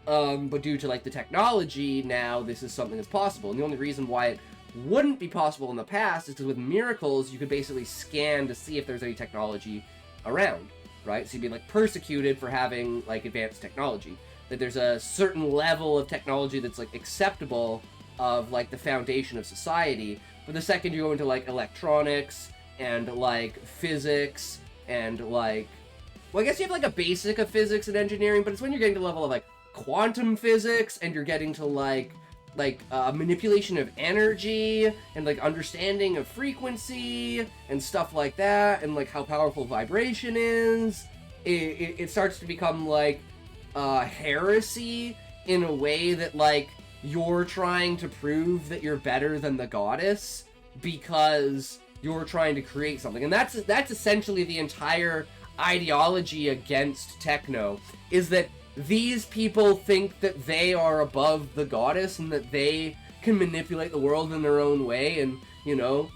But due to, like, the technology, now this is something that's possible. And the only reason why it wouldn't be possible in the past is because with miracles, you could basically scan to see if there's any technology around, right? So you'd be, like, persecuted for having, like, advanced technology. That there's a certain level of technology that's, like, acceptable of, like, the foundation of society. But the second you go into, like, electronics and, like, physics and, like... Well, I guess you have, like, a basic of physics and engineering, but it's when you're getting to the level of, like, quantum physics and you're getting to, like manipulation of energy and, like, understanding of frequency and stuff like that and, like, how powerful vibration is. It starts to become, like, heresy in a way that, like, you're trying to prove that you're better than the goddess because you're trying to create something. And that's essentially the entire ideology against Techno, is that these people think that they are above the goddess and that they can manipulate the world in their own way, and, you know,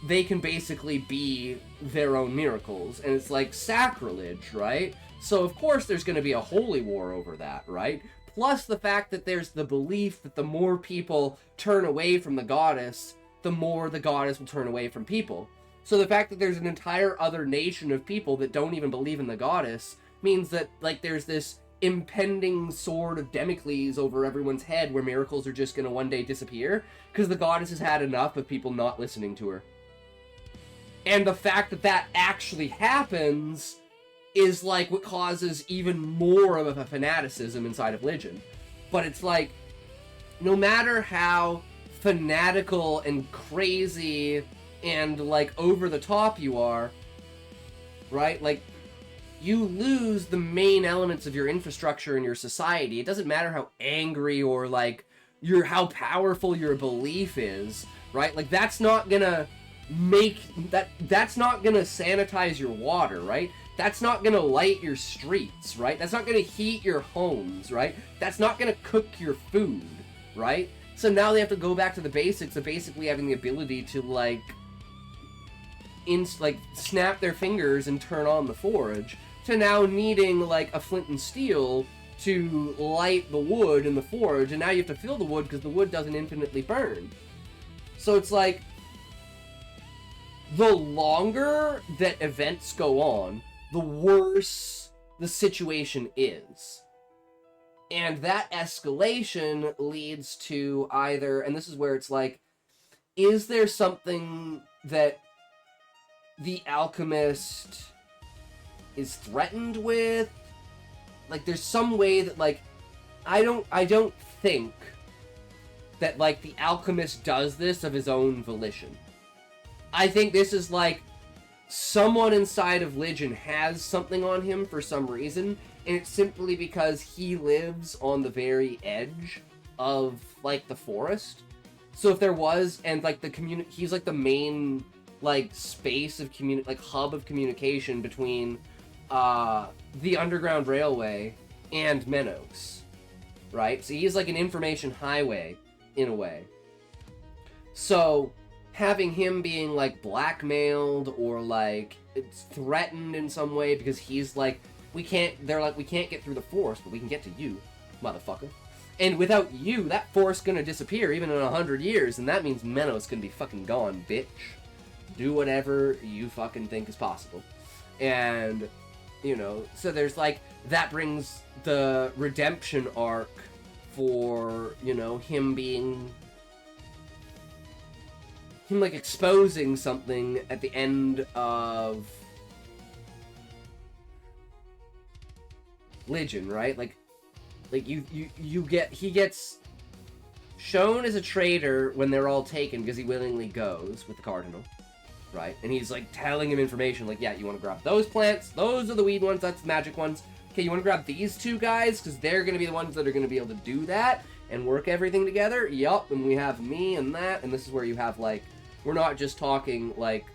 they can basically be their own miracles. And it's like sacrilege, right? So of course there's going to be a holy war over that, right? Plus the fact that there's the belief that the more people turn away from the goddess, the more the goddess will turn away from people. So the fact that there's an entire other nation of people that don't even believe in the goddess means that, like, there's this impending sword of Damocles over everyone's head where miracles are just going to one day disappear because the goddess has had enough of people not listening to her. And the fact that that actually happens is, like, what causes even more of a fanaticism inside of Legion. But it's like, no matter how fanatical and crazy and, like, over the top you are, right? Like, you lose the main elements of your infrastructure in your society. It doesn't matter how angry or, like, how powerful your belief is, right? Like, that's not gonna that's not gonna sanitize your water, right? That's not gonna light your streets, right? That's not gonna heat your homes, right? That's not gonna cook your food, right? So now they have to go back to the basics of basically having the ability to, like, snap their fingers and turn on the forge, to now needing, like, a flint and steel to light the wood in the forge, and now you have to fill the wood because the wood doesn't infinitely burn. So it's like, the longer that events go on, the worse the situation is. And that escalation leads to either, and this is where it's like, is there something that the alchemist is threatened with? Like, there's some way that, like, I don't think that, like, the alchemist does this of his own volition. I think this is, like, someone inside of Legion has something on him for some reason, and it's simply because he lives on the very edge of, like, the forest. So if there was, and, like, he's, like, the main, like, space of like, hub of communication between the Underground Railway and Menos, right? So he's like an information highway in a way. So having him being, like, blackmailed or, like, it's threatened in some way because he's like, we can't get through the forest, but we can get to you, motherfucker. And without you, that forest's gonna disappear even in 100 years, and that means Menos gonna be fucking gone, bitch. Do whatever you fucking think is possible. And, you know, so there's, like, that brings the redemption arc for, you know, him like exposing something at the end of Legion, right? Like he gets shown as a traitor when they're all taken because he willingly goes with the Cardinal. right? And he's like telling him information like, yeah, you want to grab those plants, those are the weed ones, that's magic ones. Okay, you want to grab these two guys because they're going to be the ones that are going to be able to do that and work everything together. Yup, and we have me and that, and this is where you have like, we're not just talking like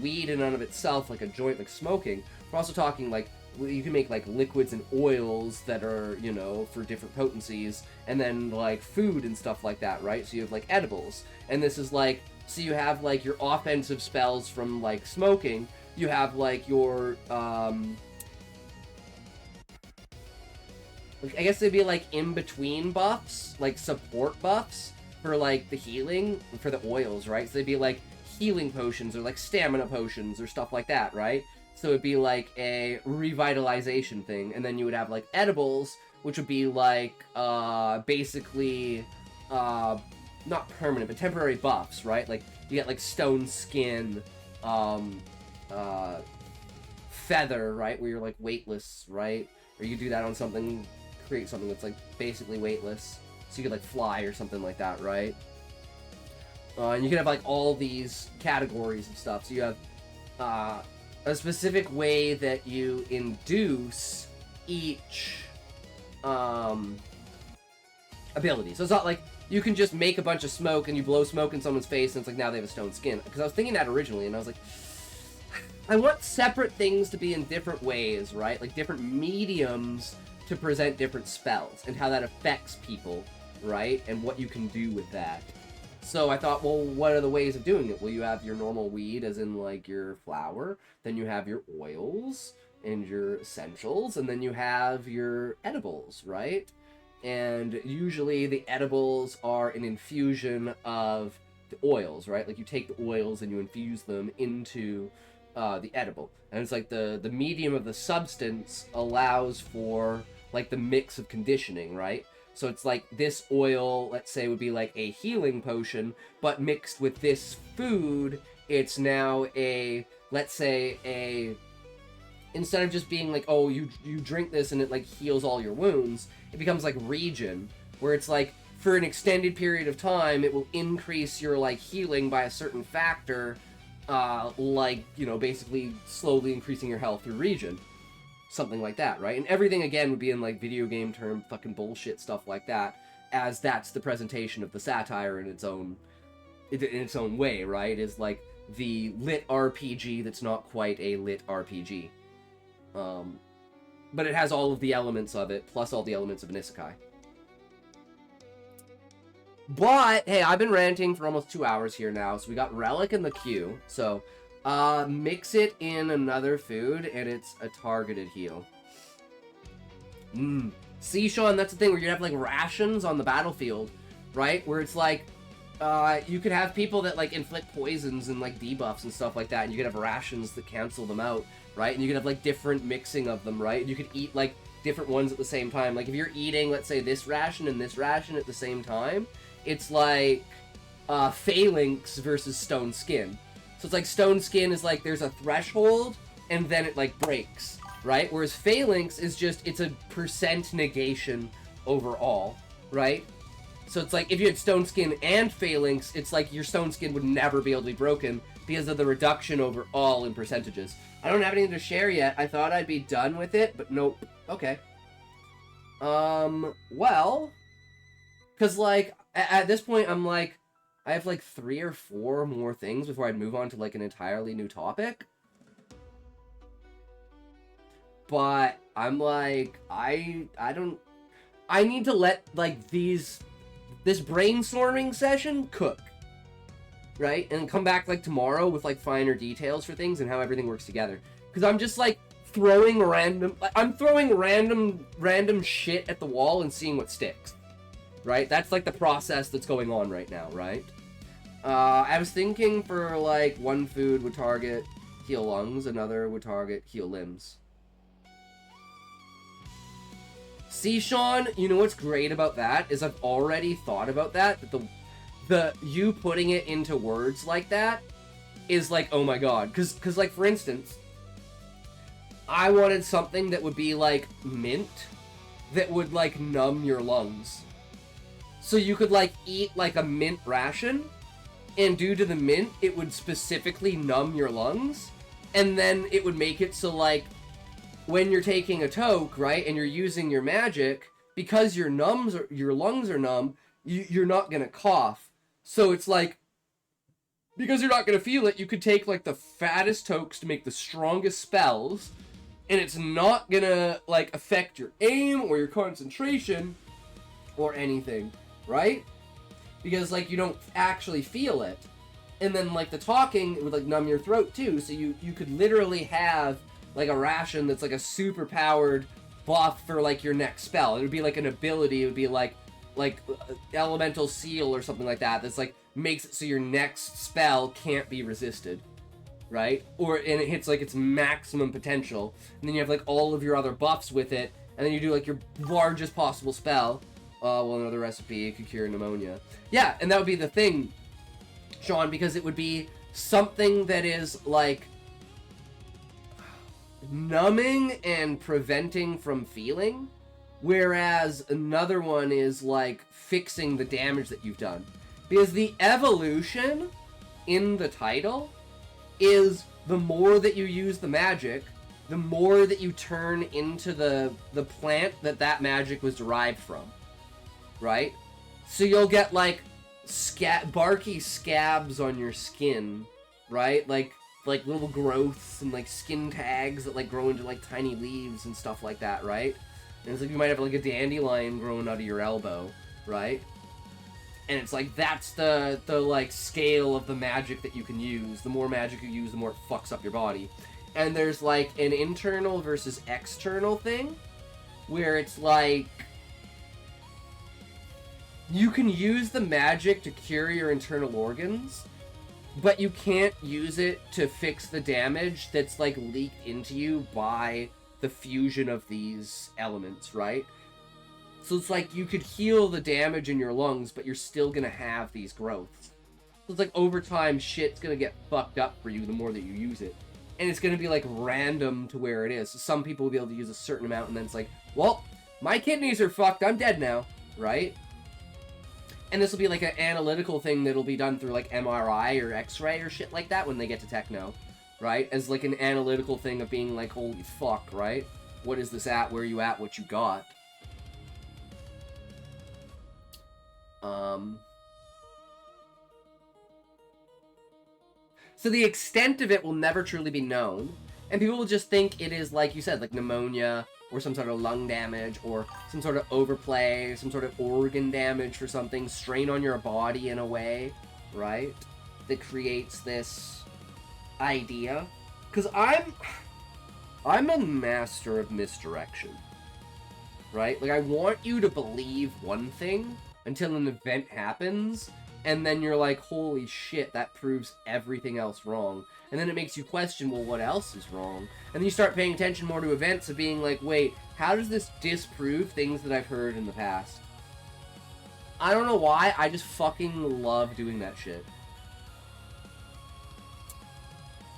weed in and of itself, like a joint, like smoking. We're also talking like, you can make like liquids and oils that are, you know, for different potencies, and then like food and stuff like that, right? So you have like edibles, and this is like, so you have like your offensive spells from like smoking, you have like your I guess they'd be like in between buffs, like support buffs for like the healing for the oils, right? So they'd be like healing potions or like stamina potions or stuff like that, right? So it'd be like a revitalization thing, and then you would have like edibles, which would be like basically not permanent but temporary buffs, right? Like you get like stone skin, feather, right, where you're like weightless, right? Or you do that on something, create something that's like basically weightless, so you could like fly or something like that, right? And you can have like all these categories of stuff. So you have a specific way that you induce each ability. So it's not like you can just make a bunch of smoke and you blow smoke in someone's face and it's like now they have a stone skin. Because I was thinking that originally and I was like, I want separate things to be in different ways, right? Like different mediums to present different spells and how that affects people, right? And what you can do with that. So I thought, well, what are the ways of doing it? Well, you have your normal weed, as in, like, your flower. Then you have your oils and your essentials. And then you have your edibles, right? And usually the edibles are an infusion of the oils, right? Like, you take the oils and you infuse them into the edible. And it's like the medium of the substance allows for, like, the mix of conditioning, right? So it's like this oil, let's say, would be like a healing potion, but mixed with this food, it's now a, let's say, instead of just being like, oh, you drink this and it like heals all your wounds, it becomes like regen, where it's like, for an extended period of time, it will increase your like healing by a certain factor, like, you know, basically slowly increasing your health through regen. Something like that, right? And everything, again, would be in, like, video game term fucking bullshit stuff like that, as that's the presentation of the satire in its own way, right? Is, like, the lit RPG that's not quite a lit RPG. But it has all of the elements of it, plus all the elements of an isekai. But, hey, I've been ranting for almost 2 hours here now, so we got Relic in the queue, so... mix it in another food, and it's a targeted heal. See, Sean, that's the thing, where you have, like, rations on the battlefield, right? Where it's, like, you could have people that, like, inflict poisons and, like, debuffs and stuff like that, and you could have rations that cancel them out, right? And you could have, like, different mixing of them, right? And you could eat, like, different ones at the same time. Like, if you're eating, let's say, this ration and this ration at the same time, it's, like, phalanx versus stone skin. So it's like stone skin is like there's a threshold and then it like breaks, right? Whereas phalanx is just, it's a % negation overall, right? So it's like if you had stone skin and phalanx, it's like your stone skin would never be able to be broken because of the reduction overall in percentages. I don't have anything to share yet. I thought I'd be done with it, but nope. Okay. Well, because like at this point I'm like, I have like 3 or 4 more things before I'd move on to like an entirely new topic. But I'm like, I need to let like this brainstorming session cook. Right? And come back like tomorrow with like finer details for things and how everything works together. Because I'm just like throwing random shit at the wall and seeing what sticks. Right? That's like the process that's going on right now, right? I was thinking for, like, one food would target heal lungs, another would target heal limbs. See, Sean, you know what's great about that? Is I've already thought about that you putting it into words like that is like, oh my god. Cause like, for instance, I wanted something that would be, like, mint, that would, like, numb your lungs. So you could, like, eat, like, a mint ration, and due to the mint, it would specifically numb your lungs, and then it would make it so, like, when you're taking a toke, right, and you're using your magic, because your lungs are numb, you're not gonna cough. So it's like, because you're not gonna feel it, you could take, like, the fattest tokes to make the strongest spells, and it's not gonna, like, affect your aim or your concentration or anything, right? Because, like, you don't actually feel it. And then, like, the talking, it would, like, numb your throat, too, so you could literally have, like, a ration that's, like, a super-powered buff for, like, your next spell. It would be, like, an ability. It would be, like Elemental Seal or something like that, that's, like, makes it so your next spell can't be resisted, right? And it hits, like, its maximum potential. And then you have, like, all of your other buffs with it, and then you do, like, your largest possible spell. Well, another recipe, it could cure pneumonia. Yeah, and that would be the thing, Sean, because it would be something that is, like, numbing and preventing from feeling, whereas another one is, like, fixing the damage that you've done. Because the evolution in the title is the more that you use the magic, the more that you turn into the plant that magic was derived from, right? So you'll get, like, barky scabs on your skin, right? Like little growths and, like, skin tags that, like, grow into, like, tiny leaves and stuff like that, right? And it's like you might have, like, a dandelion growing out of your elbow, right? And it's like, that's the like, scale of the magic that you can use. The more magic you use, the more it fucks up your body. And there's, like, an internal versus external thing, where it's like, you can use the magic to cure your internal organs, but you can't use it to fix the damage that's, like, leaked into you by the fusion of these elements, right? So it's like, you could heal the damage in your lungs, but you're still gonna have these growths. So it's like, over time, shit's gonna get fucked up for you the more that you use it. And it's gonna be, like, random to where it is. So some people will be able to use a certain amount, and then it's like, well, my kidneys are fucked, I'm dead now, right? And this will be, like, an analytical thing that'll be done through, like, MRI or X-ray or shit like that when they get to techno, right? As, like, an analytical thing of being like, holy fuck, right? What is this at? Where are you at? What you got? So the extent of it will never truly be known, and people will just think it is, like you said, like pneumonia, or some sort of lung damage, or some sort of overplay, some sort of organ damage for something, strain on your body in a way, right? That creates this idea. Because I'm a master of misdirection, right? Like, I want you to believe one thing until an event happens, and then you're like, holy shit, that proves everything else wrong. And then it makes you question, well, what else is wrong? And then you start paying attention more to events of being like, wait, how does this disprove things that I've heard in the past? I don't know why, I just fucking love doing that shit.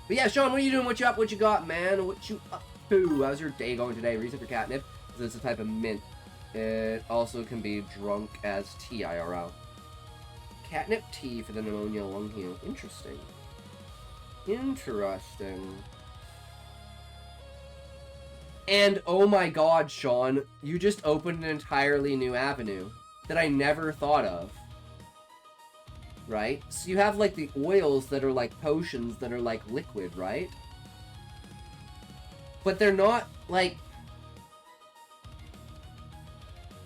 But yeah, Sean, what are you doing? What you up? What you got, man? What you up to? How's your day going today? Reason for catnip? This is a type of mint. It also can be drunk as tea, IRL. Catnip tea for the pneumonia lung heal. Interesting. Interesting. And oh my god, Sean, you just opened an entirely new avenue that I never thought of. Right? So you have, like, the oils that are like potions that are like liquid, right? But they're not, like...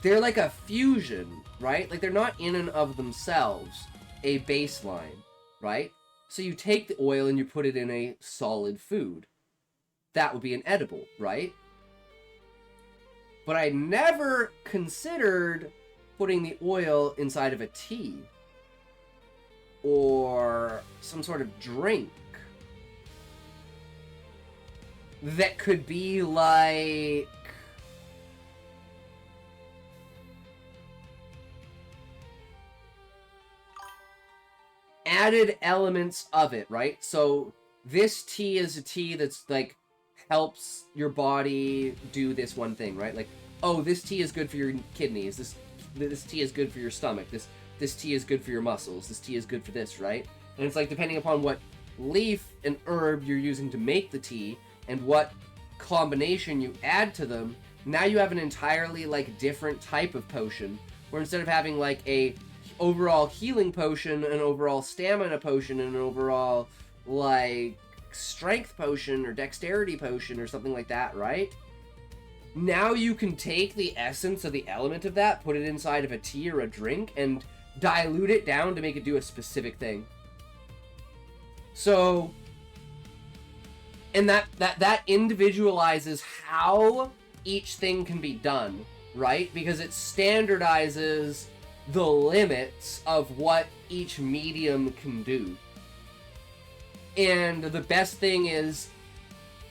They're like a fusion, right? Like, they're not in and of themselves a baseline, right? So you take the oil and you put it in a solid food. That would be an edible, right? But I never considered putting the oil inside of a tea. Or some sort of drink. That could be like... added elements of it, right? So this tea is a tea that's, like, helps your body do this one thing, right? Like, oh, this tea is good for your kidneys. This tea is good for your stomach. This tea is good for your muscles. This tea is good for this, right? And it's like, depending upon what leaf and herb you're using to make the tea, and what combination you add to them, now you have an entirely, like, different type of potion. Where instead of having, like, a overall healing potion, an overall stamina potion, and an overall, like, strength potion or dexterity potion or something like that, right? Now you can take the essence of the element of that, put it inside of a tea or a drink, and dilute it down to make it do a specific thing. So, and that individualizes how each thing can be done, right? Because it standardizes the limits of what each medium can do. And the best thing is,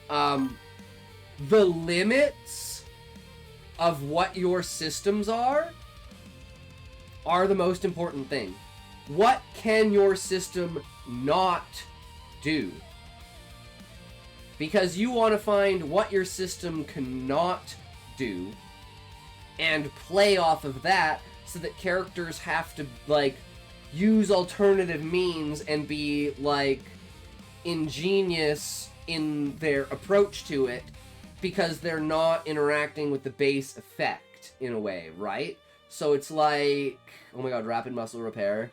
the limits of what your systems are the most important thing. What can your system not do? Because you want to find what your system cannot do and play off of that, so that characters have to, like, use alternative means and be, like, ingenious in their approach to it, because they're not interacting with the base effect, in a way, right? So it's like, oh my god, rapid muscle repair.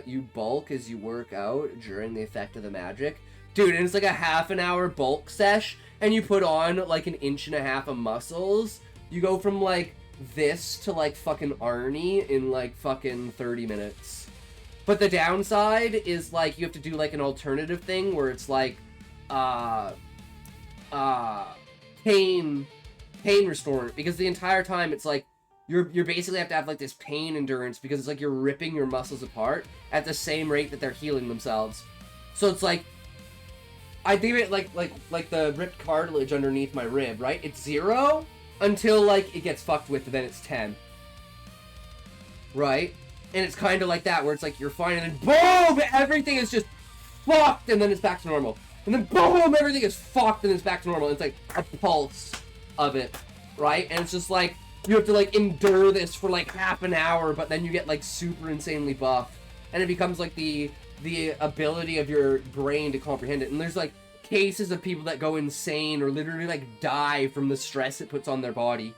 You bulk as you work out during the effect of the magic. Dude, and it's like a half an hour bulk sesh, and you put on, like, 1.5 inches of muscles. You go from, like, this to, like, fucking Arnie in, like, fucking 30 minutes. But the downside is, like, you have to do, like, an alternative thing where it's, like, pain restorant. Because the entire time it's, like, you're basically have to have, like, this pain endurance, because it's, like, you're ripping your muscles apart at the same rate that they're healing themselves. So it's, like, I think it, like the ripped cartilage underneath my rib, right? It's 0 until, like, it gets fucked with, and then it's 10. Right? And it's kind of like that, where it's like, you're fine, and then boom! Everything is just fucked, and then it's back to normal. And then boom! Everything is fucked, and then it's back to normal. And it's like a pulse of it, right? And it's just like, you have to, like, endure this for, like, half an hour, but then you get, like, super insanely buff. And it becomes, like, the ability of your brain to comprehend it. And there's, like, cases of people that go insane or literally, like, die from the stress it puts on their body.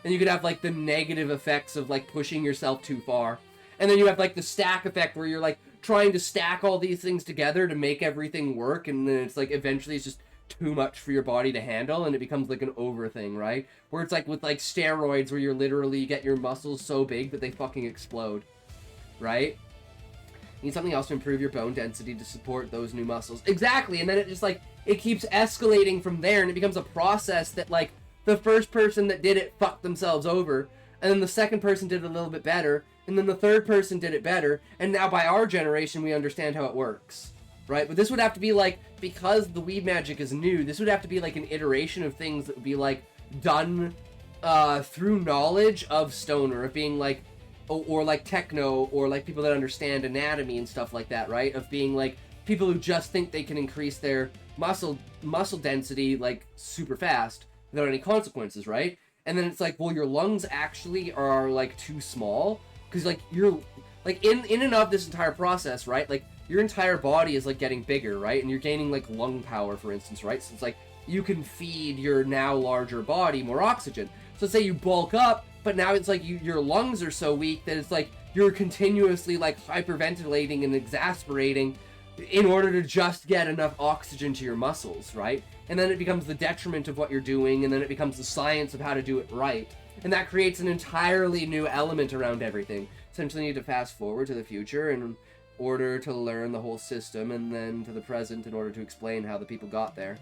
And you could have, like, the negative effects of, like, pushing yourself too far. And then you have, like, the stack effect where you're, like, trying to stack all these things together to make everything work, and then it's, like, eventually it's just too much for your body to handle, and it becomes, like, an over thing, right? Where it's, like, with, like, steroids, where you're literally, you get your muscles so big that they fucking explode, right? You need something else to improve your bone density to support those new muscles. Exactly, and then it just, like, it keeps escalating from there, and it becomes a process that, like, the first person that did it fucked themselves over, and then the second person did it a little bit better, and then the third person did it better, and now by our generation we understand how it works, right? But this would have to be, like, because the weed magic is new, this would have to be, like, an iteration of things that would be, like, done through knowledge of stoner, of being, like, or like techno, or like people that understand anatomy and stuff like that, right? Of being, like, people who just think they can increase their muscle density, like, super fast without any consequences, right? And then it's like, well, your lungs actually are, like, too small, because, like, you're, like, in and of this entire process, right? Like, your entire body is, like, getting bigger, right? And you're gaining, like, lung power, for instance, right? So it's like, you can feed your now larger body more oxygen. So say you bulk up, but now it's like your lungs are so weak that it's like you're continuously, like, hyperventilating and exasperating in order to just get enough oxygen to your muscles, right? And then it becomes the detriment of what you're doing, and then it becomes the science of how to do it right. And that creates an entirely new element around everything. Essentially, you need to fast forward to the future in order to learn the whole system, and then to the present in order to explain how the people got there.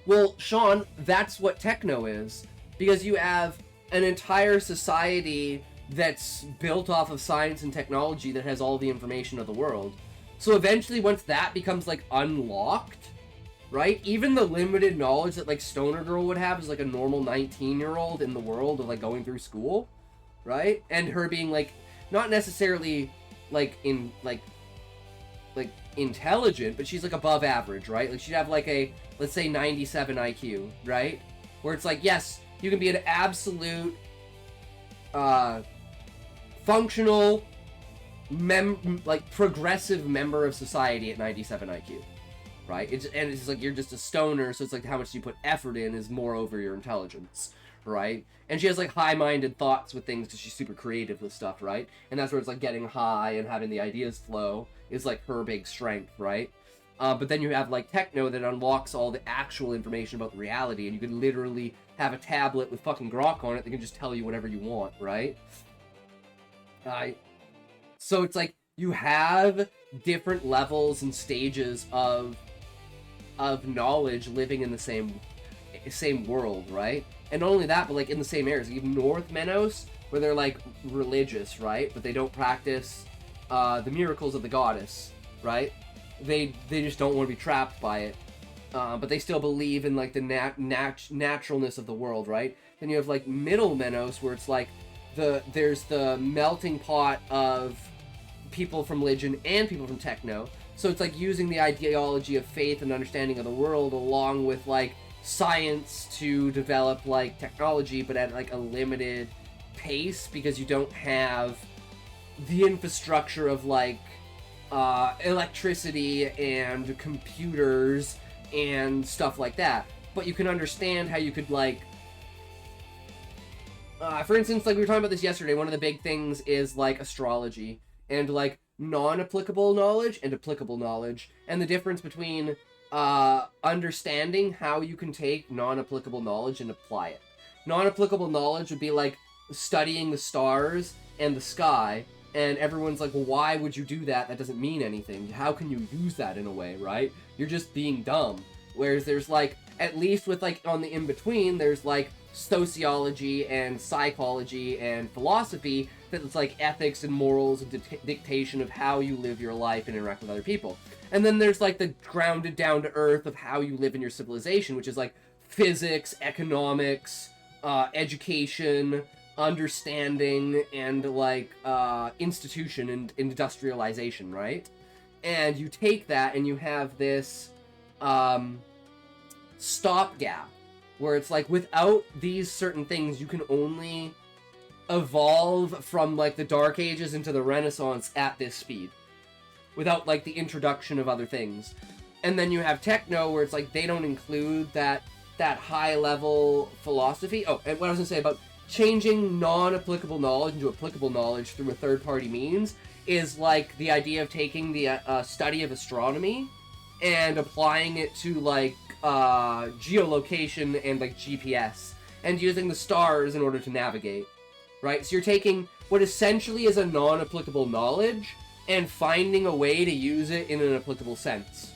Well, Sean, that's what techno is. Because you have an entire society that's built off of science and technology that has all the information of the world. So eventually, once that becomes, like, unlocked, right? Even the limited knowledge that, like, Stoner Girl would have as, like, a normal 19-year-old in the world of, like, going through school, right? And her being, like, not necessarily, like, intelligent, but she's, like, above average, right? Like, she'd have, like, a, let's say, 97 IQ, right? Where it's like, yes, you can be an absolute, functional, progressive member of society at 97 IQ, right? It's like you're just a stoner, so it's like how much you put effort in is more over your intelligence, right? And she has like high-minded thoughts with things because she's super creative with stuff, right? And that's where it's like getting high and having the ideas flow is like her big strength, right? But then you have like techno that unlocks all the actual information about reality, and you can literally have a tablet with fucking grok on it that can just tell you whatever you want, right? So it's like you have different levels and stages of knowledge living in the same world, right? And not only that, but like in the same areas. You have North Menos, where they're like religious, right? But they don't practice the miracles of the goddess, right? They just don't want to be trapped by it. But they still believe in like the naturalness of the world, right? Then you have like Middle Menos, where it's like there's the melting pot of people from religion and people from techno. So it's like using the ideology of faith and understanding of the world along with like science to develop like technology, but at like a limited pace because you don't have the infrastructure of like electricity and computers and stuff like that. But you can understand how you could like for instance, like we were talking about this yesterday, one of the big things is like astrology and like non-applicable knowledge and applicable knowledge, and the difference between understanding how you can take non-applicable knowledge and apply it. Non-applicable knowledge would be like studying the stars and the sky, and everyone's like, well, why would you do that? That doesn't mean anything. How can you use that in a way, right? You're just being dumb. Whereas there's like, at least with like on the in-between, there's like sociology and psychology and philosophy that's like ethics and morals and dictation of how you live your life and interact with other people. And then there's like the grounded down to earth of how you live in your civilization, which is like physics, economics, education, understanding, and like institution and industrialization, right? And you take that and you have this stopgap where it's like without these certain things you can only evolve from like the Dark Ages into the Renaissance at this speed without like the introduction of other things. And then you have techno where it's like they don't include that high level philosophy. Oh, and what I was gonna say about changing non-applicable knowledge into applicable knowledge through a third-party means is like the idea of taking the study of astronomy and applying it to like geolocation and like GPS and using the stars in order to navigate, right? So you're taking what essentially is a non-applicable knowledge and finding a way to use it in an applicable sense,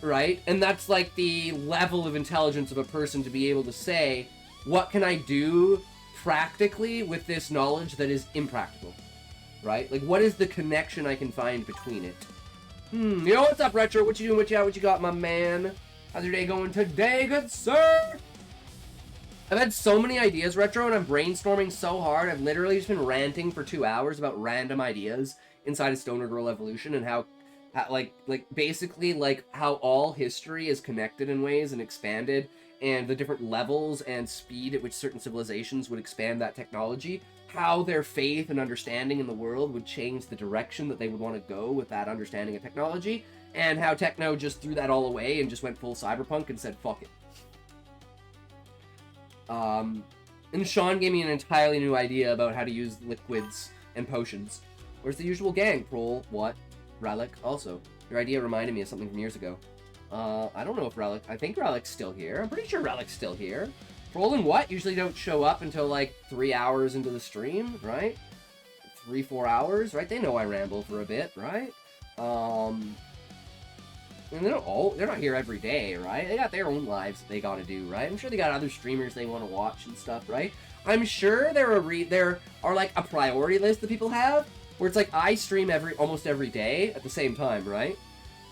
right? And that's like the level of intelligence of a person to be able to say, what can I do practically with this knowledge that is impractical, right? Like, what is the connection I can find between it? Yo, what's up, Retro? What you doing? What you got, my man? How's your day going today, good sir? I've had so many ideas, Retro, and I'm brainstorming so hard. I've literally just been ranting for 2 hours about random ideas inside of Stoner Girl Evolution and how like basically like how all history is connected in ways and expanded, and the different levels and speed at which certain civilizations would expand that technology, how their faith and understanding in the world would change the direction that they would want to go with that understanding of technology, and how techno just threw that all away and just went full cyberpunk and said, fuck it. And Sean gave me an entirely new idea about how to use liquids and potions. Where's the usual gang? Prol, what? Relic, also. Your idea reminded me of something from years ago. I don't know if Relic... I think Relic's still here. I'm pretty sure Relic's still here. Prol and what usually don't show up until like 3 hours into the stream, right? 3-4 hours, right? They know I ramble for a bit, right? And they're not here every day, right? They got their own lives that they gotta do, right? I'm sure they got other streamers they want to watch and stuff, right? I'm sure there are like a priority list that people have where it's like I stream almost every day at the same time, right?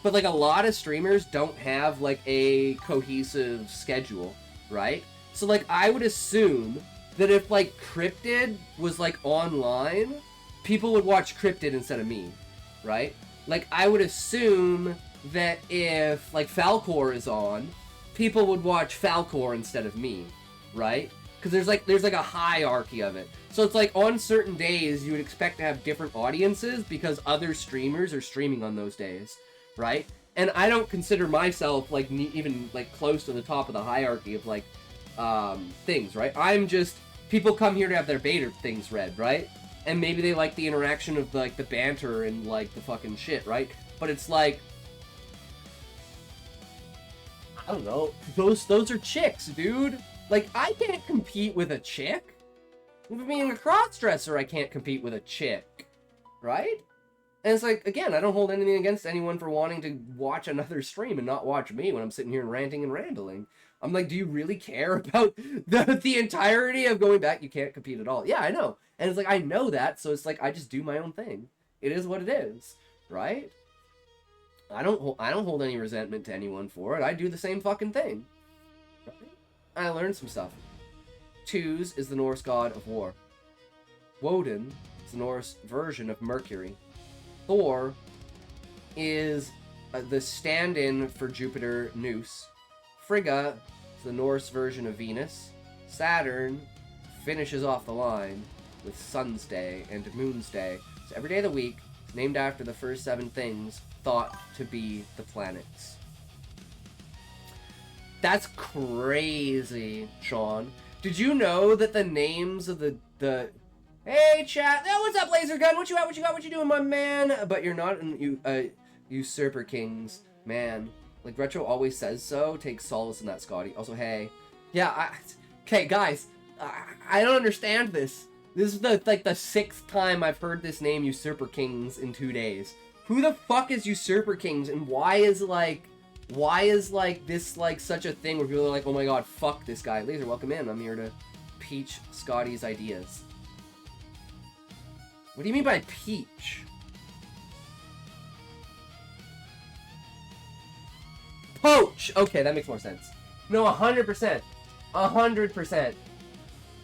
But like a lot of streamers don't have like a cohesive schedule, right? So like I would assume that if like Cryptid was like online, people would watch Cryptid instead of me, right? Like I would assume that if like Falcor is on, people would watch Falcor instead of me, right? Because there's like a hierarchy of it. So it's like on certain days you would expect to have different audiences because other streamers are streaming on those days, right? And I don't consider myself like even like close to the top of the hierarchy of like things, right? I'm just, people come here to have their beta things read, right? And maybe they like the interaction of like the banter and like the fucking shit, right? But it's like, I don't know, those are chicks, dude. Like, I can't compete with a chick. Even being a cross-dresser, I can't compete with a chick, right? And it's like, again, I don't hold anything against anyone for wanting to watch another stream and not watch me when I'm sitting here ranting and rambling. I'm like, do you really care about the entirety of going back? You can't compete at all. Yeah, I know. And it's like, I know that, so it's like, I just do my own thing. It is what it is, right? I don't hold any resentment to anyone for it. I do the same fucking thing. Right? I learned some stuff. Zeus is the Norse god of war. Woden is the Norse version of Mercury. Thor is the stand-in for Jupiter, Zeus. Frigga is the Norse version of Venus. Saturn finishes off the line with Sun's Day and Moon's Day. So every day of the week, named after the first 7 things thought to be the planets. That's crazy, Sean. Did you know that the names of the hey chat, oh, what's up, Laser Gun? What you got? What you got? What you doing, my man? But you're not an usurper kings, man. Like Retro always says so. Take solace in that, Scotty. Also, hey, yeah, okay, guys, I don't understand this. This is the 6th time I've heard this name, Usurper Kings, in 2 days. Who the fuck is Usurper Kings, and why is this such a thing where people are like, oh my god, fuck this guy. Laser, welcome in. I'm here to peach Scotty's ideas. What do you mean by peach? Poach! Okay, that makes more sense. No, 100%. 100%.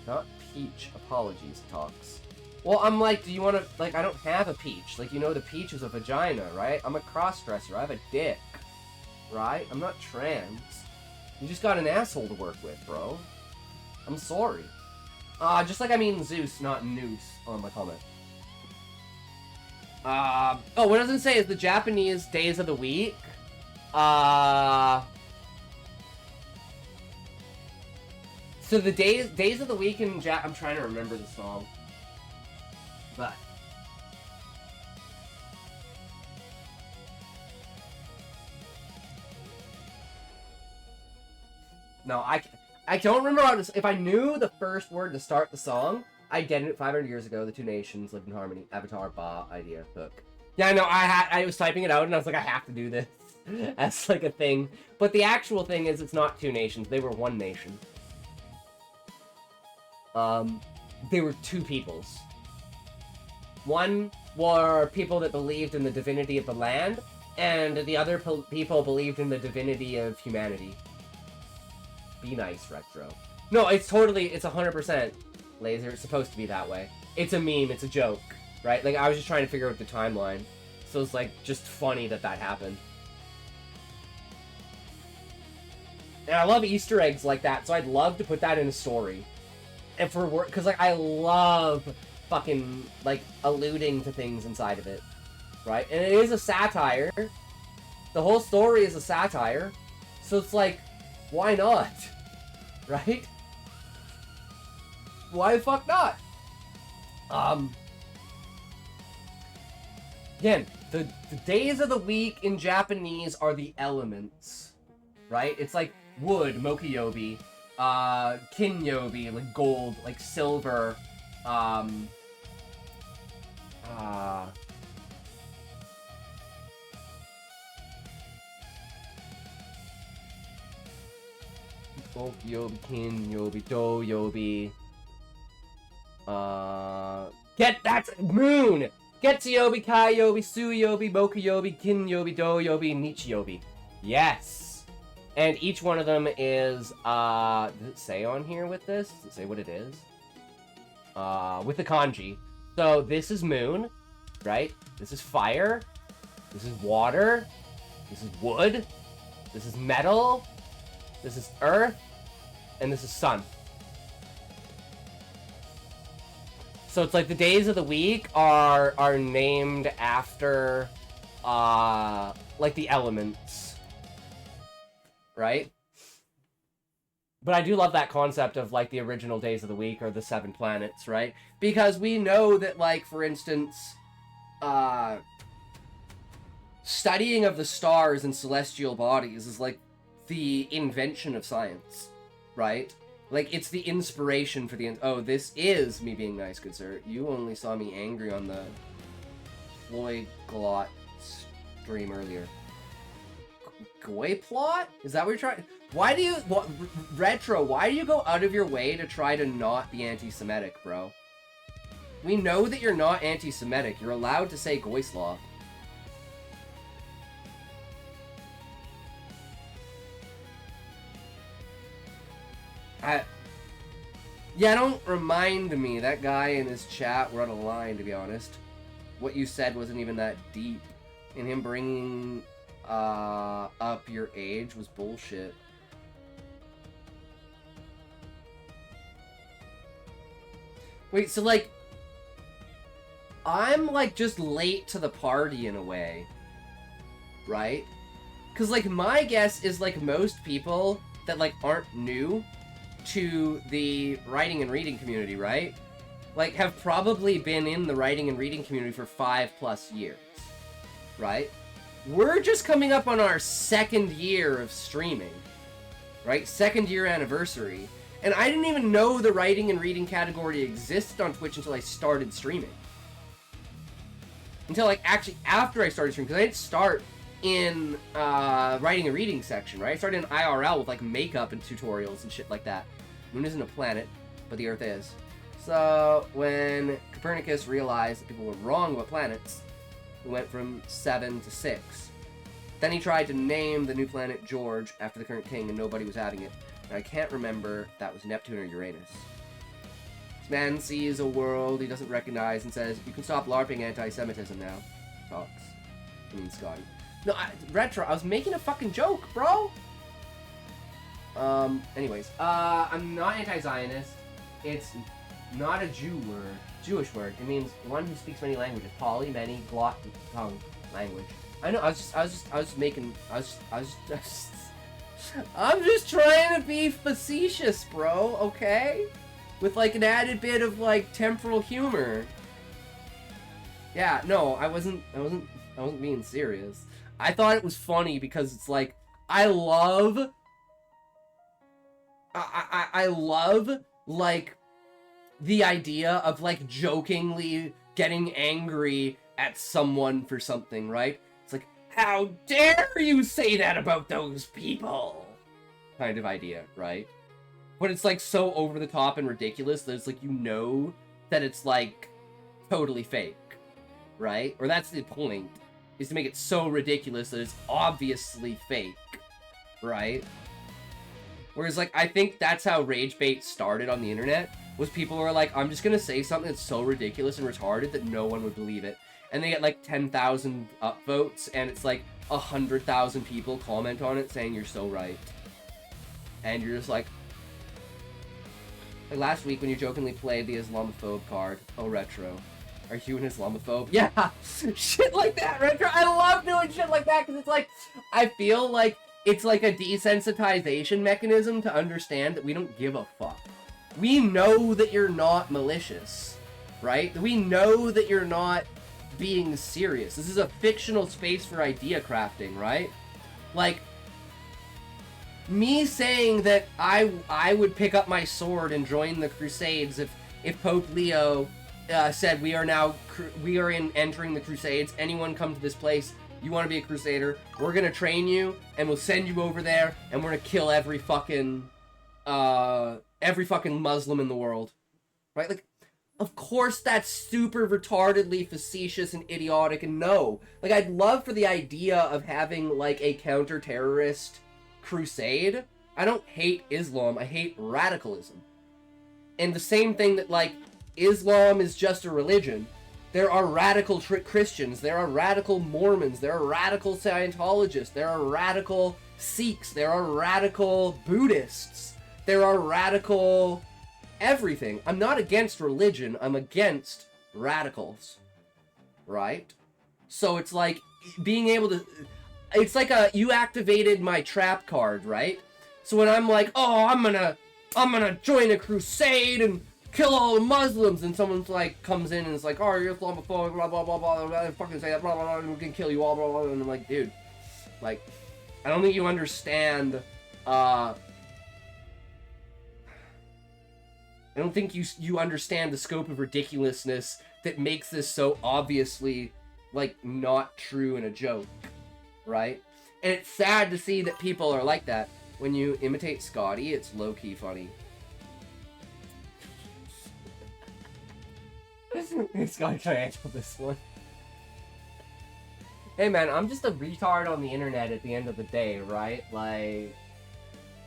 Not peach. Apologies, Talks. Well, I'm like, do you want to, like, I don't have a peach. Like, you know, the peach is a vagina, right? I'm a cross-dresser. I have a dick. Right? I'm not trans. You just got an asshole to work with, bro. I'm sorry. Just like I mean Zeus, not Noose on my comment. Oh, what does it say is the Japanese days of the week? So the days of the week in I'm trying to remember the song. But no, I don't remember how to, if I knew the first word to start the song, I did it 500 years ago. The 2 nations lived in harmony. Avatar, Ba, idea, hook. Yeah, no, I was typing it out and I was like, I have to do this as like a thing. But the actual thing is, it's not 2 nations. They were 1 nation. They were 2 peoples. One were people that believed in the divinity of the land, and the other people believed in the divinity of humanity. Be nice, Retro. No, it's 100% Laser. It's supposed to be that way. It's a meme, it's a joke, right? Like, I was just trying to figure out the timeline. So it's, like, just funny that happened. And I love Easter eggs like that, so I'd love to put that in a story. And for work, because, like, I love fucking, like, alluding to things inside of it, right? And it is a satire. The whole story is a satire. So it's like, why not? Right? Why the fuck not? Again, the days of the week in Japanese are the elements, right? It's like wood, mokuyobi, kinyobi, like gold, like silver, Mokuyobi, kinyobi, doyobi, that's moon! Getsuyobi, Kaiyobi, Suyobi, Mokuyobi, Kinyobi, Doyobi, Nichiyobi. Yes! And each one of them is, does it say on here with this? Does it say what it is? With the kanji. So this is moon, right? This is fire. This is water. This is wood. This is metal. This is earth. And this is sun. So it's like the days of the week are named after, like the elements, right? But I do love that concept of like the original days of the week are the 7 planets, right? Because we know that, like, for instance, studying of the stars and celestial bodies is like the invention of science, right? Like, it's the inspiration for the... Oh, this is me being nice, good sir. You only saw me angry on the Floyd Glot stream earlier. Goy plot? Is that what you're trying... Why do you... What, Retro, why do you go out of your way to try to not be anti-Semitic, bro? We know that you're not anti-Semitic. You're allowed to say Goy slaw. Yeah, don't remind me. That guy in his chat were out of line, to be honest. What you said wasn't even that deep. And him bringing up your age was bullshit. Wait, so, like, I'm, like, just late to the party in a way, right? Because, like, my guess is, like, most people that, like, aren't new to the writing and reading community, right? Like, have probably been in the writing and reading community for 5+ years, right? We're just coming up on our 2nd year of streaming, right? 2nd year anniversary. And I didn't even know the writing and reading category existed on Twitch until I started streaming. Until, like, actually after I started streaming, because I didn't start in writing and reading section, right? I started in IRL with, like, makeup and tutorials and shit like that. Moon isn't a planet, but the Earth is. So, when Copernicus realized that people were wrong about planets, we went from 7 to 6. Then he tried to name the new planet George after the current king, and nobody was having it. And I can't remember if that was Neptune or Uranus. This man sees a world he doesn't recognize and says, "You can stop LARPing anti-Semitism now." Talks. I mean, Scotty. No, Retro, I was making a fucking joke, bro! Anyways. I'm not anti-Zionist. It's not a Jewish word. It means one who speaks many languages. Poly, many, glot, tongue, language. I know, I'm just trying to be facetious, bro, okay? With, like, an added bit of, like, temporal humor. Yeah, no, I wasn't being serious. I thought it was funny because it's like, I love, like, the idea of, like, jokingly getting angry at someone for something, right? It's like, how dare you say that about those people? Kind of idea, right? But it's, like, so over the top and ridiculous that it's like, you know that it's, like, totally fake, right? Or that's the point, is to make it so ridiculous that it's obviously fake, right? Whereas, like, I think that's how rage bait started on the internet, was people were like, I'm just gonna say something that's so ridiculous and retarded that no one would believe it. And they get, like, 10,000 upvotes, and it's like 100,000 people comment on it saying you're so right. And you're just like last week when you jokingly played the Islamophobe card. Oh, Retro. Are you an Islamophobe? Yeah! Shit like that, Retro! I love doing shit like that, because it's like, I feel like it's like a desensitization mechanism to understand that we don't give a fuck. We know that you're not malicious, right? We know that you're not being serious. This is a fictional space for idea crafting, right? Like, me saying that I would pick up my sword and join the Crusades if Pope Leo said we are entering the Crusades. Anyone come to this place, you want to be a Crusader, we're gonna train you and we'll send you over there and we're gonna kill every fucking Muslim in the world, right? Like, of course that's super retardedly facetious and idiotic, and no, like, I'd love for the idea of having, like, a counter-terrorist crusade. I don't hate Islam, I hate radicalism. And the same thing that, like, Islam is just a religion. There are radical Christians, there are radical Mormons, there are radical Scientologists, there are radical Sikhs, there are radical Buddhists, there are radical everything. I'm not against religion. I'm against radicals, right? So it's like being able to... It's like you activated my trap card, right? So when I'm like, oh, I'm gonna join a crusade and kill all the Muslims, and someone's like, comes in and is like, oh, you're Islamophobic, blah, blah, blah, blah, blah, fucking say that, blah, blah, blah, we can kill you all, blah, blah, blah, and I'm like, dude, like, I don't think you understand, I don't think you understand the scope of ridiculousness that makes this so obviously, like, not true and a joke, right? And it's sad to see that people are like that. When you imitate Scotty, it's low-key funny. Scotty, try to answer this one. Hey man, I'm just a retard on the internet at the end of the day, right? Like,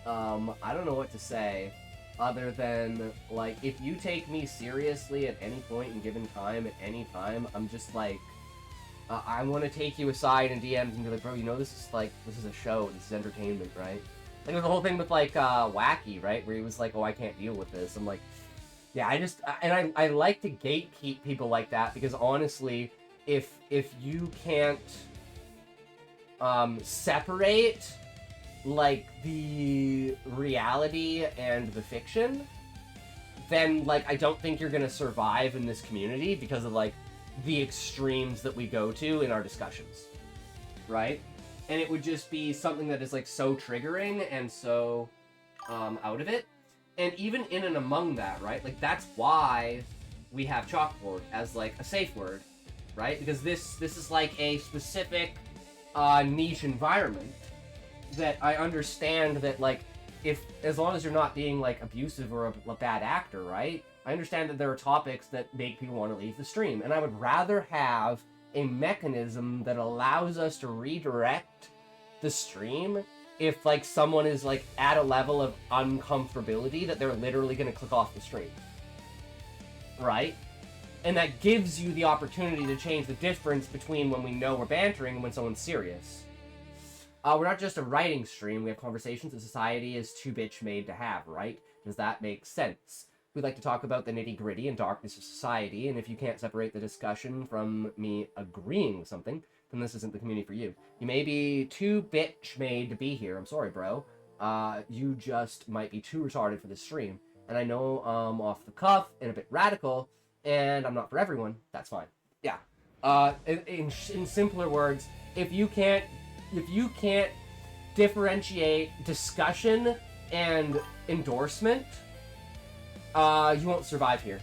I don't know what to say. Other than, like, if you take me seriously at any point in given time, at any time, I'm just like, I want to take you aside in DMs and be like, bro, you know this is a show, this is entertainment, right? Like, there's the whole thing with, like, Wacky, right? Where he was like, oh, I can't deal with this. I'm like, yeah, I like to gatekeep people like that, because honestly, if you can't, separate, like, the reality and the fiction, then, like, I don't think you're gonna survive in this community because of, like, the extremes that we go to in our discussions, right? And it would just be something that is, like, so triggering and so, out of it. And even in and among that, right? Like, that's why we have chalkboard as, like, a safe word, right? Because this is, like, a specific, niche environment that I understand that, like, as long as you're not being, like, abusive or a bad actor, right? I understand that there are topics that make people want to leave the stream, and I would rather have a mechanism that allows us to redirect the stream if, like, someone is, like, at a level of uncomfortability that they're literally going to click off the stream. Right? And that gives you the opportunity to change the difference between when we know we're bantering and when someone's serious. We're not just a writing stream, we have conversations that society is too bitch made to have, right? Does that make sense? We like to talk about the nitty-gritty and darkness of society, and if you can't separate the discussion from me agreeing with something, then this isn't the community for you. You may be too bitch-made to be here. I'm sorry, bro. You just might be too retarded for this stream. And I know I'm off the cuff and a bit radical, and I'm not for everyone. That's fine. Yeah. In simpler words, if you can't differentiate discussion and endorsement, you won't survive here.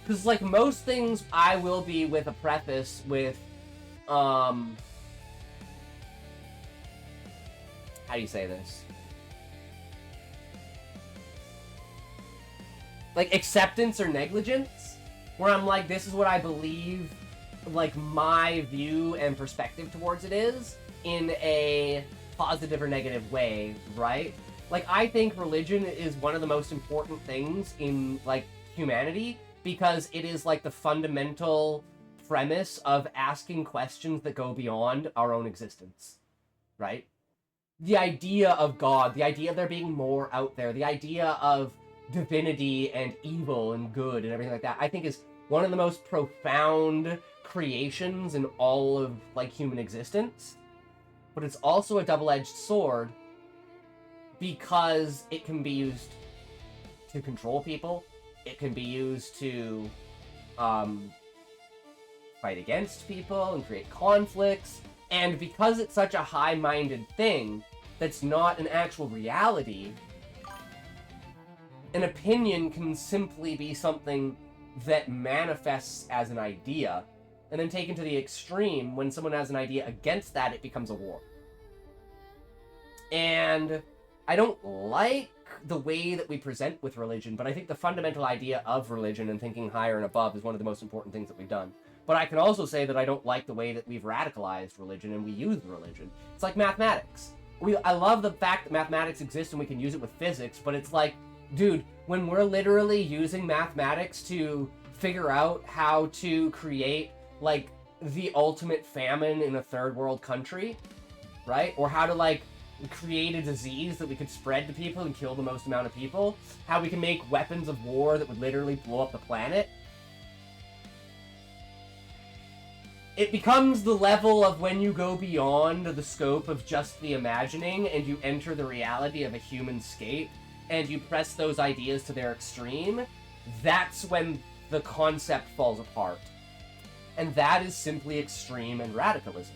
Because, like, most things I will be with a preface with, how do you say this? Like, acceptance or negligence? Where I'm like, this is what I believe, like, my view and perspective towards it is, in a positive or negative way, right? Like, I think religion is one of the most important things in, like, humanity, because it is, like, the fundamental premise of asking questions that go beyond our own existence, right? The idea of God, the idea of there being more out there, the idea of divinity and evil and good and everything like that, I think is one of the most profound creations in all of, like, human existence. But it's also a double-edged sword because it can be used to control people. It can be used to fight against people and create conflicts. And because it's such a high-minded thing that's not an actual reality, an opinion can simply be something that manifests as an idea, and then taken to the extreme, when someone has an idea against that, it becomes a war. And I don't like the way that we present with religion, but I think the fundamental idea of religion and thinking higher and above is one of the most important things that we've done. But I can also say that I don't like the way that we've radicalized religion and we use religion. It's like mathematics. I love the fact that mathematics exists and we can use it with physics, but it's like, dude, when we're literally using mathematics to figure out how to create, like, the ultimate famine in a third world country, right? Or how to, like, create a disease that we could spread to people and kill the most amount of people. How we can make weapons of war that would literally blow up the planet. It becomes the level of when you go beyond the scope of just the imagining and you enter the reality of a human scape and you press those ideas to their extreme, that's when the concept falls apart. And that is simply extreme and radicalism.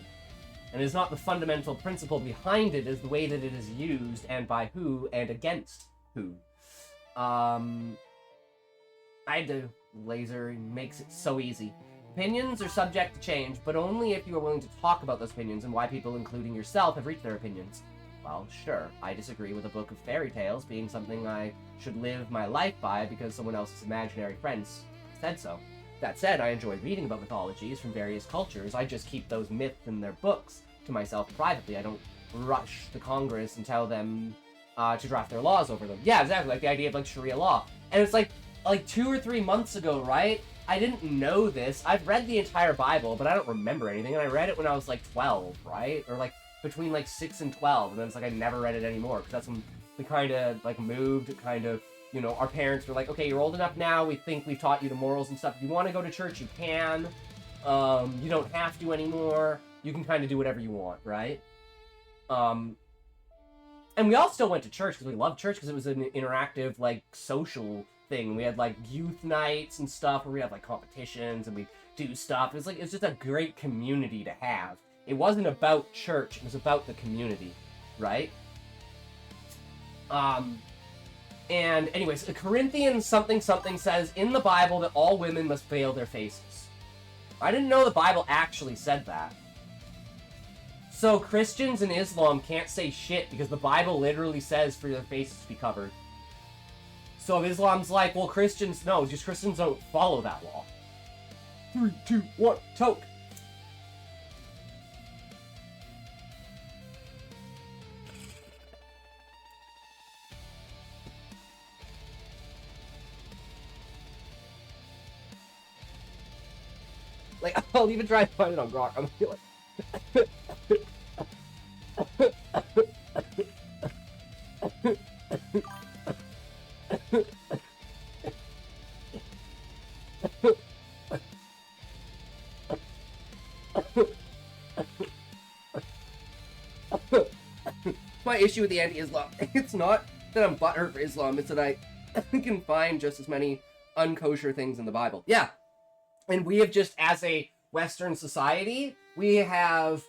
And it is not the fundamental principle behind it, is the way that it is used and by who and against who. I do. Laser makes it so easy. Opinions are subject to change, but only if you are willing to talk about those opinions and why people, including yourself, have reached their opinions. Well, sure, I disagree with a book of fairy tales being something I should live my life by because someone else's imaginary friends said so. That said, I enjoy reading about mythologies from various cultures. I just keep those myths in their books to myself privately. I don't rush the Congress and tell them to draft their laws over them. Yeah, exactly, like the idea of, like, Sharia law. And it's like 2 or 3 months ago, right? I didn't know this. I've read the entire Bible, but I don't remember anything, and I read it when I was, like, 12, right? Or, like, between, like, 6 and 12, and then it's like I never read it anymore, because that's when we kind of, like, moved, kind of, you know, our parents were like, okay, you're old enough now, we think we've taught you the morals and stuff. If you want to go to church, you can. You don't have to anymore. You can kind of do whatever you want, right? And we all still went to church, because we loved church, because it was an interactive, like, social thing. We had, like, youth nights and stuff where we had, like, competitions and we do stuff. It's like, it's just a great community to have. It wasn't about church, it was about the community, right? And anyways, Corinthians something says in the Bible that all women must veil their faces. I didn't know the Bible actually said that. So Christians and Islam can't say shit because the Bible literally says for their faces to be covered. So if Islam's like, well, Christians, no, just Christians don't follow that law. 3, 2, 1, toke. Like, I'll even try to find it on Grok. I'm gonna be My issue with the anti-Islam, it's not that I'm butthurt for Islam, it's that I can find just as many unkosher things in the Bible. Yeah. And we have just, as a Western society, we have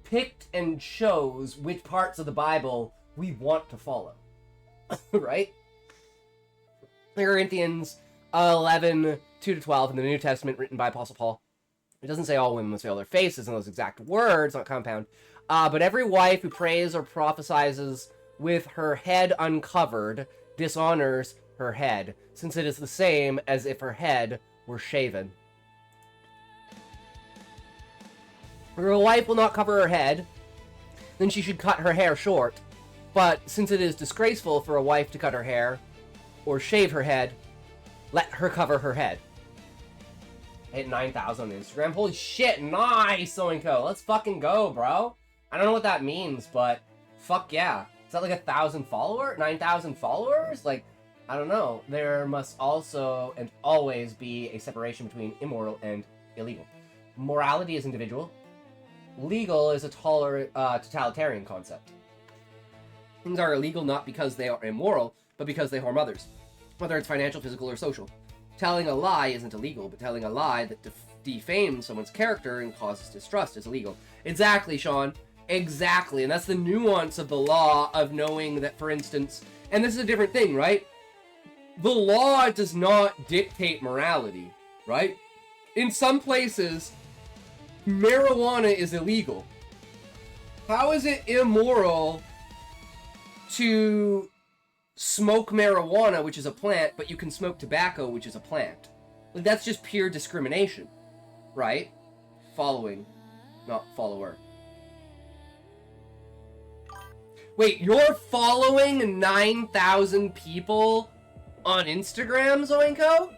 picked and chose which parts of the Bible we want to follow. Right? Corinthians 11, 2-12 in the New Testament, written by Apostle Paul. It doesn't say all women must veil their faces in those exact words, not compound. But every wife who prays or prophesies with her head uncovered dishonors her head, since it is the same as if her head were shaven. If a wife will not cover her head, then she should cut her hair short. But since it is disgraceful for a wife to cut her hair or shave her head, let her cover her head. Hit 9,000 on Instagram. Holy shit, nice, Soinko. Let's fucking go, bro. I don't know what that means, but fuck yeah. Is that like 1,000 followers? 9,000 followers? Like, I don't know. There must also and always be a separation between immoral and illegal. Morality is individual. Legal is a totalitarian concept. Things are illegal not because they are immoral, but because they harm others, whether it's financial, physical, or social. Telling a lie isn't illegal, but telling a lie that defames someone's character and causes distrust is illegal. Exactly, Sean. Exactly. And that's the nuance of the law, of knowing that, for instance, and this is a different thing, right? The law does not dictate morality, right? In some places, marijuana is illegal. How is it immoral to smoke marijuana, which is a plant, but you can smoke tobacco, which is a plant? Like, that's just pure discrimination, right? Following, not follower. Wait, you're following 9,000 people on Instagram, Zoinko?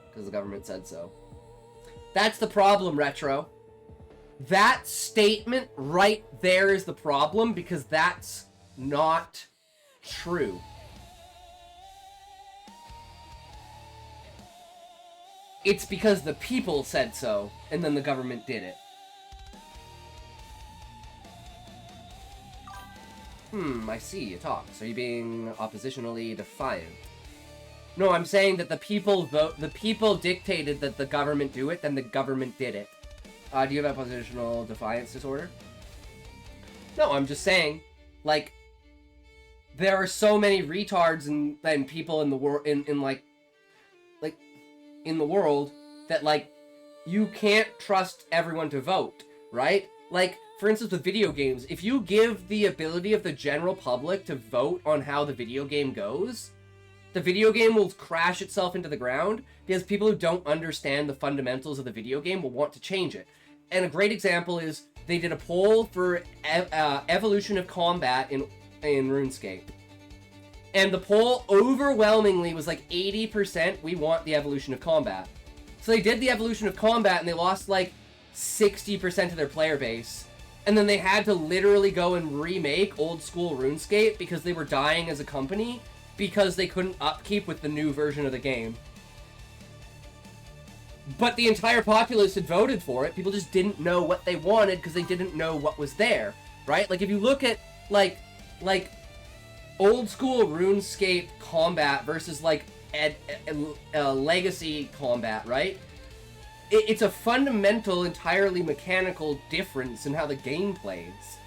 Because the government said so. That's the problem, Retro. That statement right there is the problem, because that's not true. It's because the people said so, and then the government did it. I see you talk. So you're being oppositionally defiant. No, I'm saying that the people dictated that the government do it, then the government did it. Do you have oppositional defiance disorder? No, I'm just saying, like, there are so many retards and people in the world, in the world, that, like, you can't trust everyone to vote, right? Like, for instance, with video games, if you give the ability of the general public to vote on how the video game goes, the video game will crash itself into the ground, because people who don't understand the fundamentals of the video game will want to change it. And a great example is, they did a poll for evolution of combat in RuneScape. And the poll overwhelmingly was like 80% we want the evolution of combat. So they did the evolution of combat and they lost like 60% of their player base. And then they had to literally go and remake old school RuneScape because they were dying as a company because they couldn't upkeep with the new version of the game. But the entire populace had voted for it. People just didn't know what they wanted because they didn't know what was there, right? Like, if you look at, like old school RuneScape combat versus, like, legacy combat, right? It's a fundamental, entirely mechanical difference in how the game plays.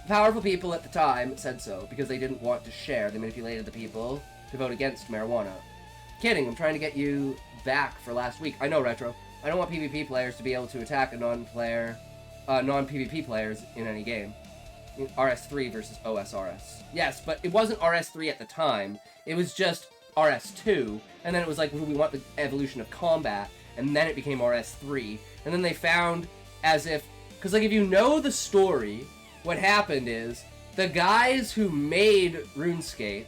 Powerful people at the time said so because they didn't want to share. They manipulated the people to vote against marijuana. Kidding, I'm trying to get you back for last week. I know, Retro. I don't want PvP players to be able to attack a non-PvP players in any game. RS3 versus OSRS. Yes, but it wasn't RS3 at the time. It was just RS2, and then it was like, we want the evolution of combat, and then it became RS3. And then they found as if, because like if you know the story, what happened is the guys who made RuneScape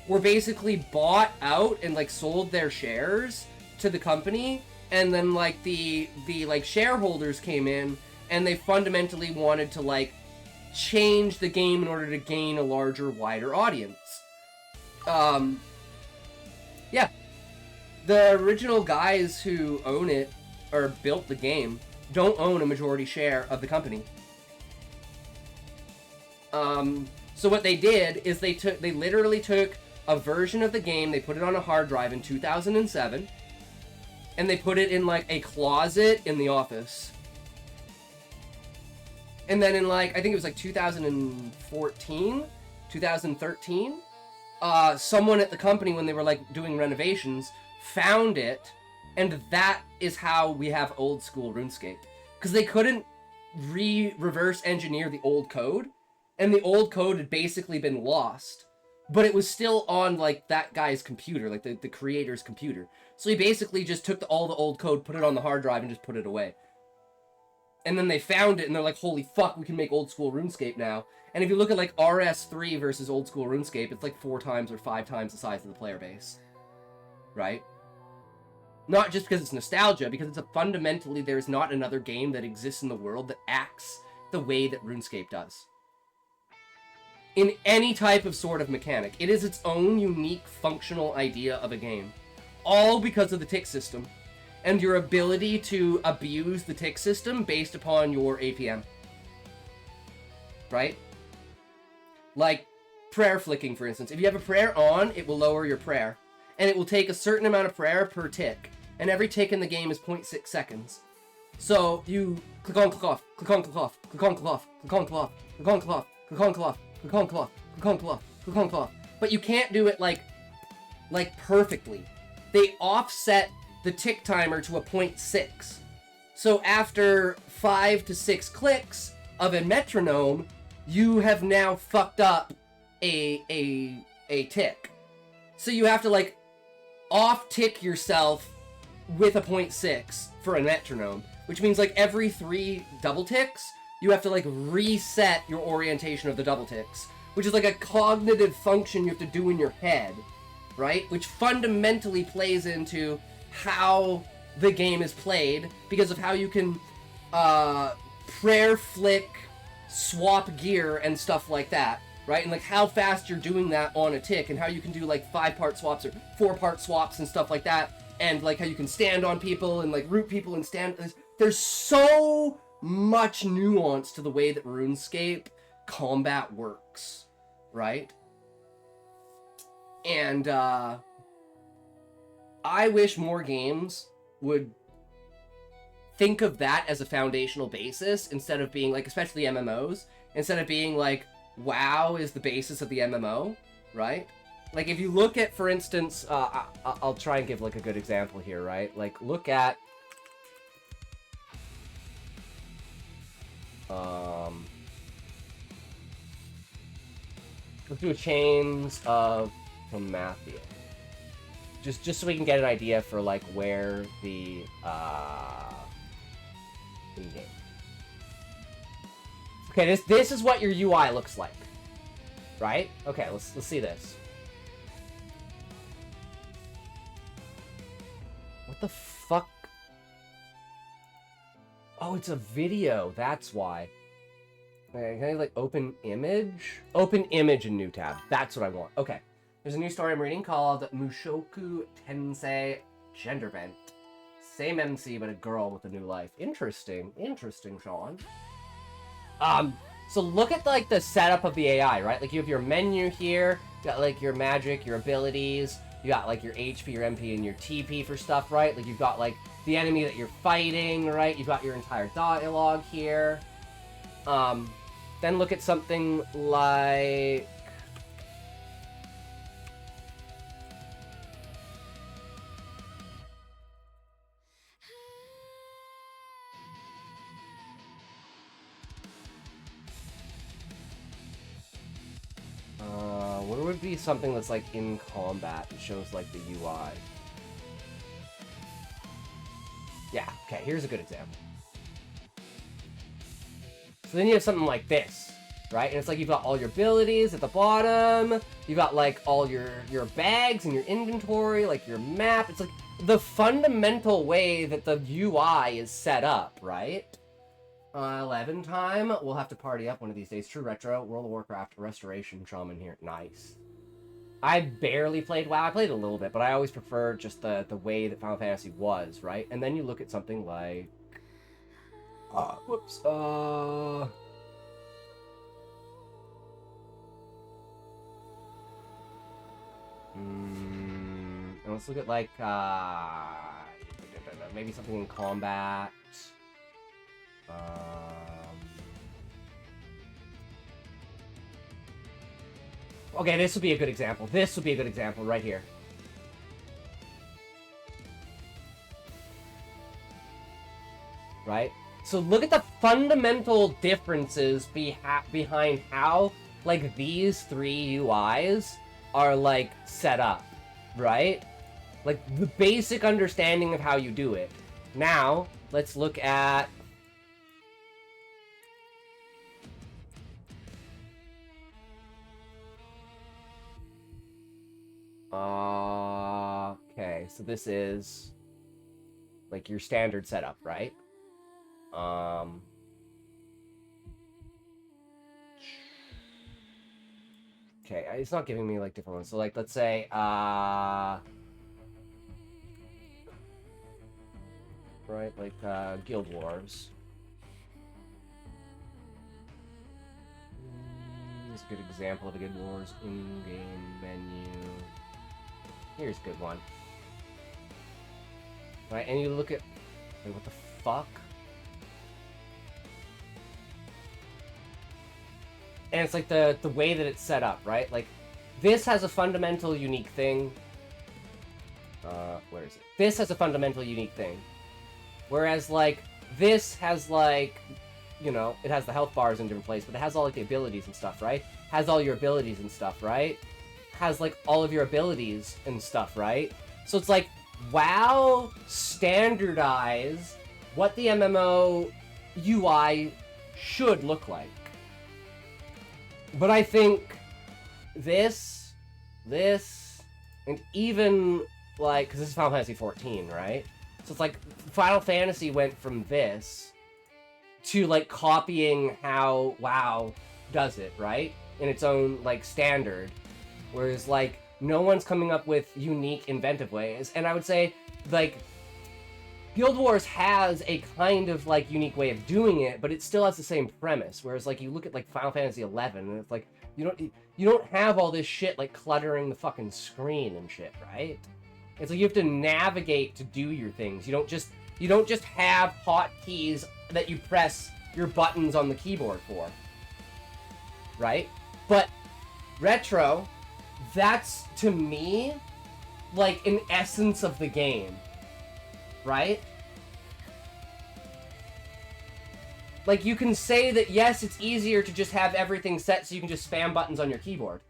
were basically bought out and like sold their shares to the company, and then like the like shareholders came in and they fundamentally wanted to like change the game in order to gain a larger, wider audience. Yeah. The original guys who own it or built the game don't own a majority share of the company. So what they did is they literally took a version of the game, they put it on a hard drive in 2007, and they put it in like a closet in the office. And then in like, I think it was like 2014, 2013, someone at the company, when they were like doing renovations, found it, and that is how we have old school RuneScape. Because they couldn't reverse engineer the old code, and the old code had basically been lost, but it was still on like that guy's computer, like the creator's computer. So he basically just took all the old code, put it on the hard drive, and just put it away. And then they found it, and they're like, holy fuck, we can make old school RuneScape now. And if you look at like RS3 versus old school RuneScape, it's like 4 times or 5 times the size of the player base. Right? Not just because it's nostalgia, because it's fundamentally there's not another game that exists in the world that acts the way that RuneScape does. In any type of sort of mechanic. It is its own unique functional idea of a game. All because of the tick system. And your ability to abuse the tick system based upon your APM. Right? Like, prayer flicking, for instance. If you have a prayer on, it will lower your prayer. And it will take a certain amount of prayer per tick. And every tick in the game is 0.6 seconds. So, you click on, click off, click on, click off, click on, click off, click on, click off, click on, click off, click on, click off, click on, click off, click on, click off, click on, click off. But you can't do it, like perfectly. They offset the tick timer to a 0.6. So after 5 to 6 clicks of a metronome, you have now fucked up a tick. So you have to like off-tick yourself with a 0.6 for a metronome, which means like every 3 double ticks, you have to like reset your orientation of the double ticks, which is like a cognitive function you have to do in your head right? Which fundamentally plays into how the game is played because of how you can prayer flick, swap gear, and stuff like that, right? And like how fast you're doing that on a tick, and how you can do like 5-part swaps or 4-part swaps and stuff like that, and like how you can stand on people and like root people and stand. There's so much nuance to the way that RuneScape combat works, right? And I wish more games would think of that as a foundational basis instead of being like, especially MMOs, instead of being like, WoW is the basis of the MMO, right? Like if you look at, for instance, I'll try and give like a good example here, right? Like look at let's do a Chains of Prometheus. Just so we can get an idea for like where the in-game. Okay, this is what your UI looks like, right? Okay, let's see this. What the fuck? Oh, it's a video. That's why. Okay, can I like open image? Open image in new tab. That's what I want. Okay. There's a new story I'm reading called Mushoku Tensei Gender Bent. Same MC, but a girl with a new life. Interesting. Interesting, Sean. So look at like the setup of the AI, right? Like you have your menu here, you got like your magic, your abilities, you got like your HP, your MP, and your TP for stuff, right? Like you've got like the enemy that you're fighting, right? You've got your entire dialogue here. Then look at something like what would be something that's like in combat that shows like the UI? Yeah, okay, here's a good example. So then you have something like this, right? And it's like you've got all your abilities at the bottom, you've got like all your bags and your inventory, like your map. It's like the fundamental way that the UI is set up, right? 11 time. We'll have to party up one of these days. True Retro, World of Warcraft, Restoration Shaman here. Nice. I barely played WoW. I played a little bit, but I always prefer just the way that Final Fantasy was, right? And then you look at something like... whoops. And let's look at, like, maybe something in combat. Okay, this would be a good example. This would be a good example right here. Right? So look at the fundamental differences behind how, like, these three UIs are, like, set up. Right? Like, the basic understanding of how you do it. Now, let's look at... Okay, so this is like your standard setup, right? Okay, it's not giving me like different ones. So like, let's say, right, like Guild Wars. Here's a good example of a Guild Wars in-game menu. Here's a good one. Right, and you look at... Wait, what the fuck? And it's like the way that it's set up, right? Like, this has a fundamental unique thing. Where is it? This has a fundamental unique thing. Whereas, like, this has, like... You know, it has the health bars in different places, but it has all, like, the abilities and stuff, right? Has all your abilities and stuff, right? Has, like, all of your abilities and stuff, right? So it's like, WoW standardize what the MMO UI should look like. But I think this, And even, like, because this is Final Fantasy 14, right? So it's like, Final Fantasy went from this to, like, copying how WoW does it, right? In its own, like, standard. Whereas, like, no one's coming up with unique, inventive ways. And I would say, like, Guild Wars has a kind of, like, unique way of doing it, but it still has the same premise. Whereas, like, you look at, like, Final Fantasy 11, and it's like, you don't have all this shit, like, cluttering the fucking screen and shit, right? It's like you have to navigate to do your things. You don't just have hotkeys that you press your buttons on the keyboard for. Right? But Retro, that's, to me, like, an essence of the game. Right? Like, you can say that, yes, it's easier to just have everything set so you can just spam buttons on your keyboard.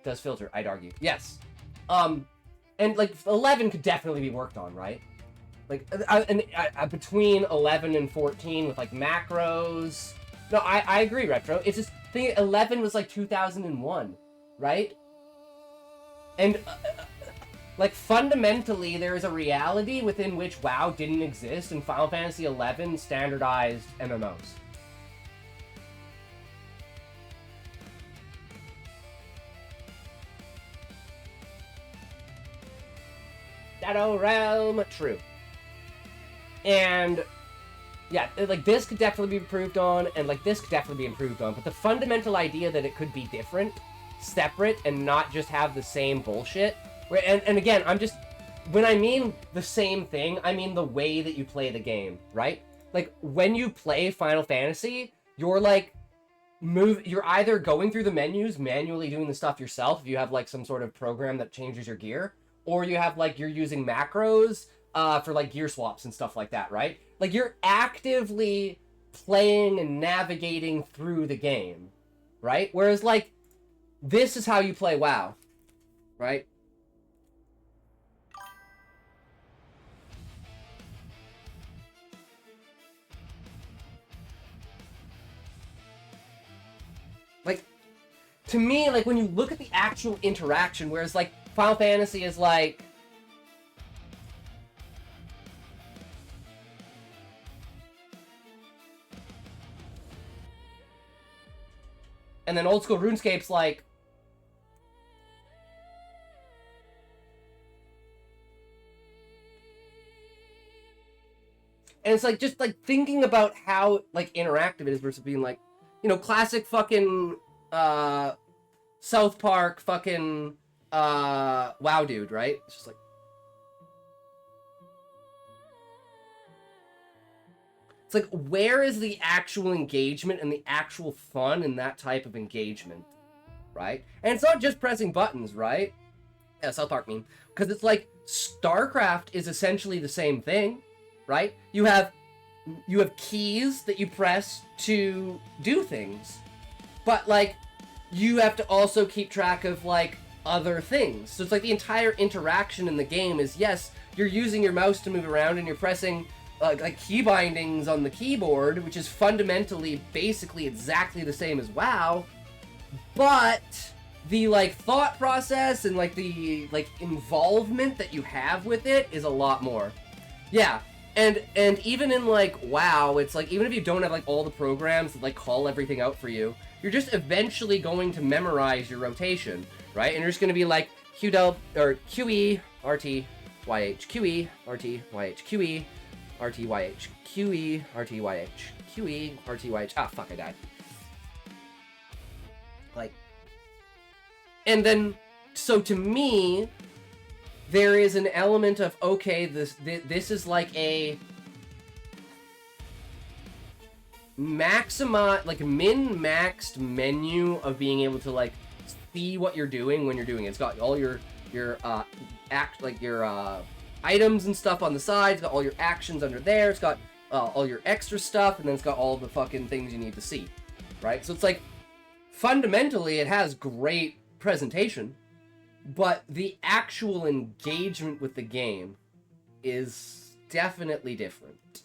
Does filter, I'd argue. Yes. And, like, 11 could definitely be worked on, right? Like, between 11 and 14 with, like, macros. No, I agree, Retro. It's just, 11 was, like, 2001, right? And, like, fundamentally, there is a reality within which WoW didn't exist, and Final Fantasy XI standardized MMOs. Shadow Realm, true. And, yeah, like, this could definitely be improved on, and, like, this could definitely be improved on, but the fundamental idea that it could be different, separate, and not just have the same bullshit. And again, when I mean the same thing, I mean the way that you play the game, right? Like, when you play Final Fantasy, you're, like, you're either going through the menus, manually doing the stuff yourself, if you have, like, some sort of program that changes your gear, or you have, like, you're using macros for, like, gear swaps and stuff like that, right? Like, you're actively playing and navigating through the game, right? Whereas, like, this is how you play WoW, right? Like, to me, like, when you look at the actual interaction, whereas, like, Final Fantasy is, like... And then old school RuneScape's, like... And it's, like, just, like, thinking about how, like, interactive it is versus being, like, you know, classic fucking, South Park fucking, WoW dude, right? It's just like... It's like, where is the actual engagement and the actual fun in that type of engagement, right? And it's not just pressing buttons, right? Yeah, South Park meme. Because it's like, StarCraft is essentially the same thing, right? You have keys that you press to do things. But, like, you have to also keep track of, like, other things. So it's like the entire interaction in the game is, yes, you're using your mouse to move around and you're pressing, like, key bindings on the keyboard, which is fundamentally, basically exactly the same as WoW, but the, like, thought process and, like, the, like, involvement that you have with it is a lot more. Yeah. And even in, like, WoW, it's like, even if you don't have, like, all the programs that, like, call everything out for you, you're just eventually going to memorize your rotation, right? And you're just going to be like, QE, RT, YH, QE, RT, YH, QE, RT, YH, QE, RT, YH, QE, RT, YH. Ah, fuck, I died. Like, and then, so to me, there is an element of, okay, this is like a min-maxed menu of being able to, like, see what you're doing when you're doing it. It's got all your items and stuff on the side. It's got all your actions under there. It's got all your extra stuff, and then it's got all the fucking things you need to see, right? So it's like, fundamentally, it has great presentation, but the actual engagement with the game is definitely different,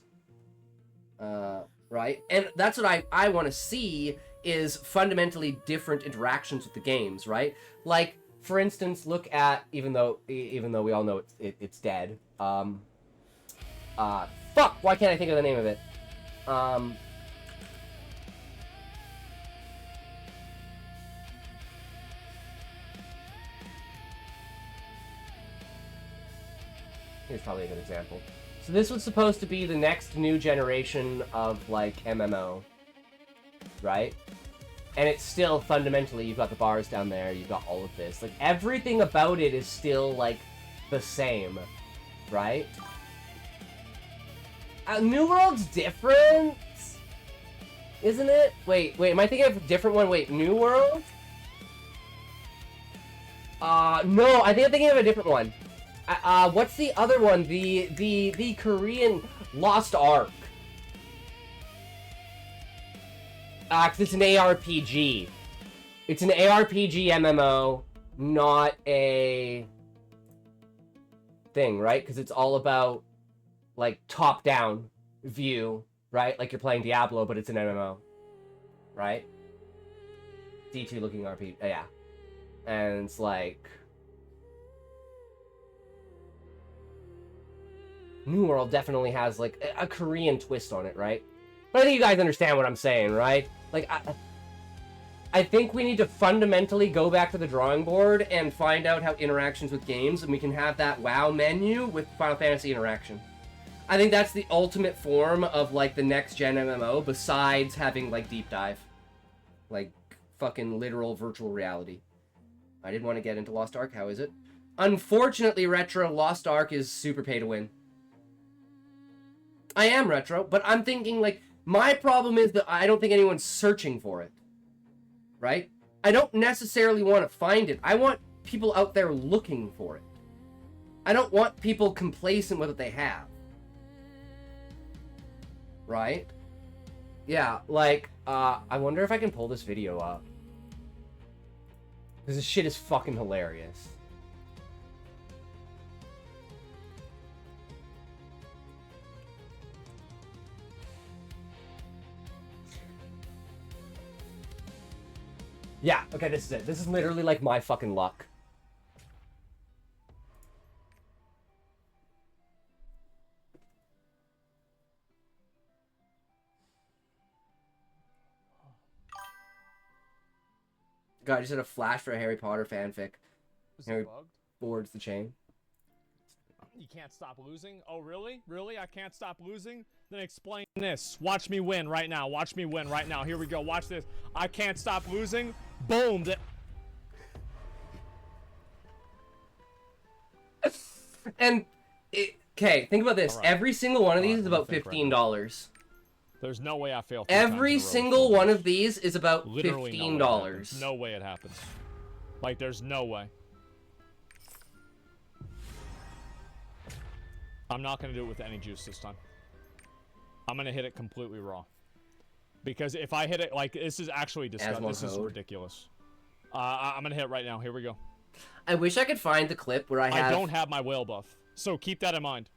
right? And that's what I want to see, is fundamentally different interactions with the games, right? Like, for instance, look at, even though we all know it's dead. Fuck, why can't I think of the name of it? Here's probably a good example. So this was supposed to be the next new generation of, like, MMO, right? And it's still, fundamentally, you've got the bars down there, you've got all of this. Like, everything about it is still, like, the same, right? New World's different, isn't it? Wait, am I thinking of a different one? Wait, New World? No, I think I'm thinking of a different one. What's the other one? The Korean Lost Ark. 'Cause it's an ARPG. It's an ARPG MMO, not a thing, right? Because it's all about, like, top-down view, right? Like you're playing Diablo, but it's an MMO, right? D2 looking RPG, yeah. And it's like... New World definitely has, like, a Korean twist on it, right? But I think you guys understand what I'm saying, right? Like, I think we need to fundamentally go back to the drawing board and find out how interactions with games, and we can have that WoW menu with Final Fantasy interaction. I think that's the ultimate form of, like, the next-gen MMO, besides having, like, Deep Dive. Like, fucking literal virtual reality. I didn't want to get into Lost Ark, how is it? Unfortunately, Retro, Lost Ark is super pay-to-win. I am Retro, but I'm thinking, like, my problem is that I don't think anyone's searching for it. Right? I don't necessarily want to find it. I want people out there looking for it. I don't want people complacent with what they have. Right? Yeah, like, I wonder if I can pull this video up. Because this shit is fucking hilarious. Yeah, okay, this is it. This is literally, like, my fucking luck. God, I just had a flash for a Harry Potter fanfic. Harry boards the chain. You can't stop losing? Oh, really? Really? I can't stop losing? Then explain this. Watch me win right now. Watch me win right now. Here we go. Watch this. I can't stop losing. Boom. And, okay, think about this. Right. Every single one of these is about $15. There's no way I fail. Every single one of these is about $15. No way it happens. Like, there's no way. I'm not going to do it with any juice this time. I'm going to hit it completely raw. Because if I hit it, like, this is actually disgusting. This is ridiculous. I'm going to hit it right now. Here we go. I wish I could find the clip where I don't have my whale buff. So keep that in mind.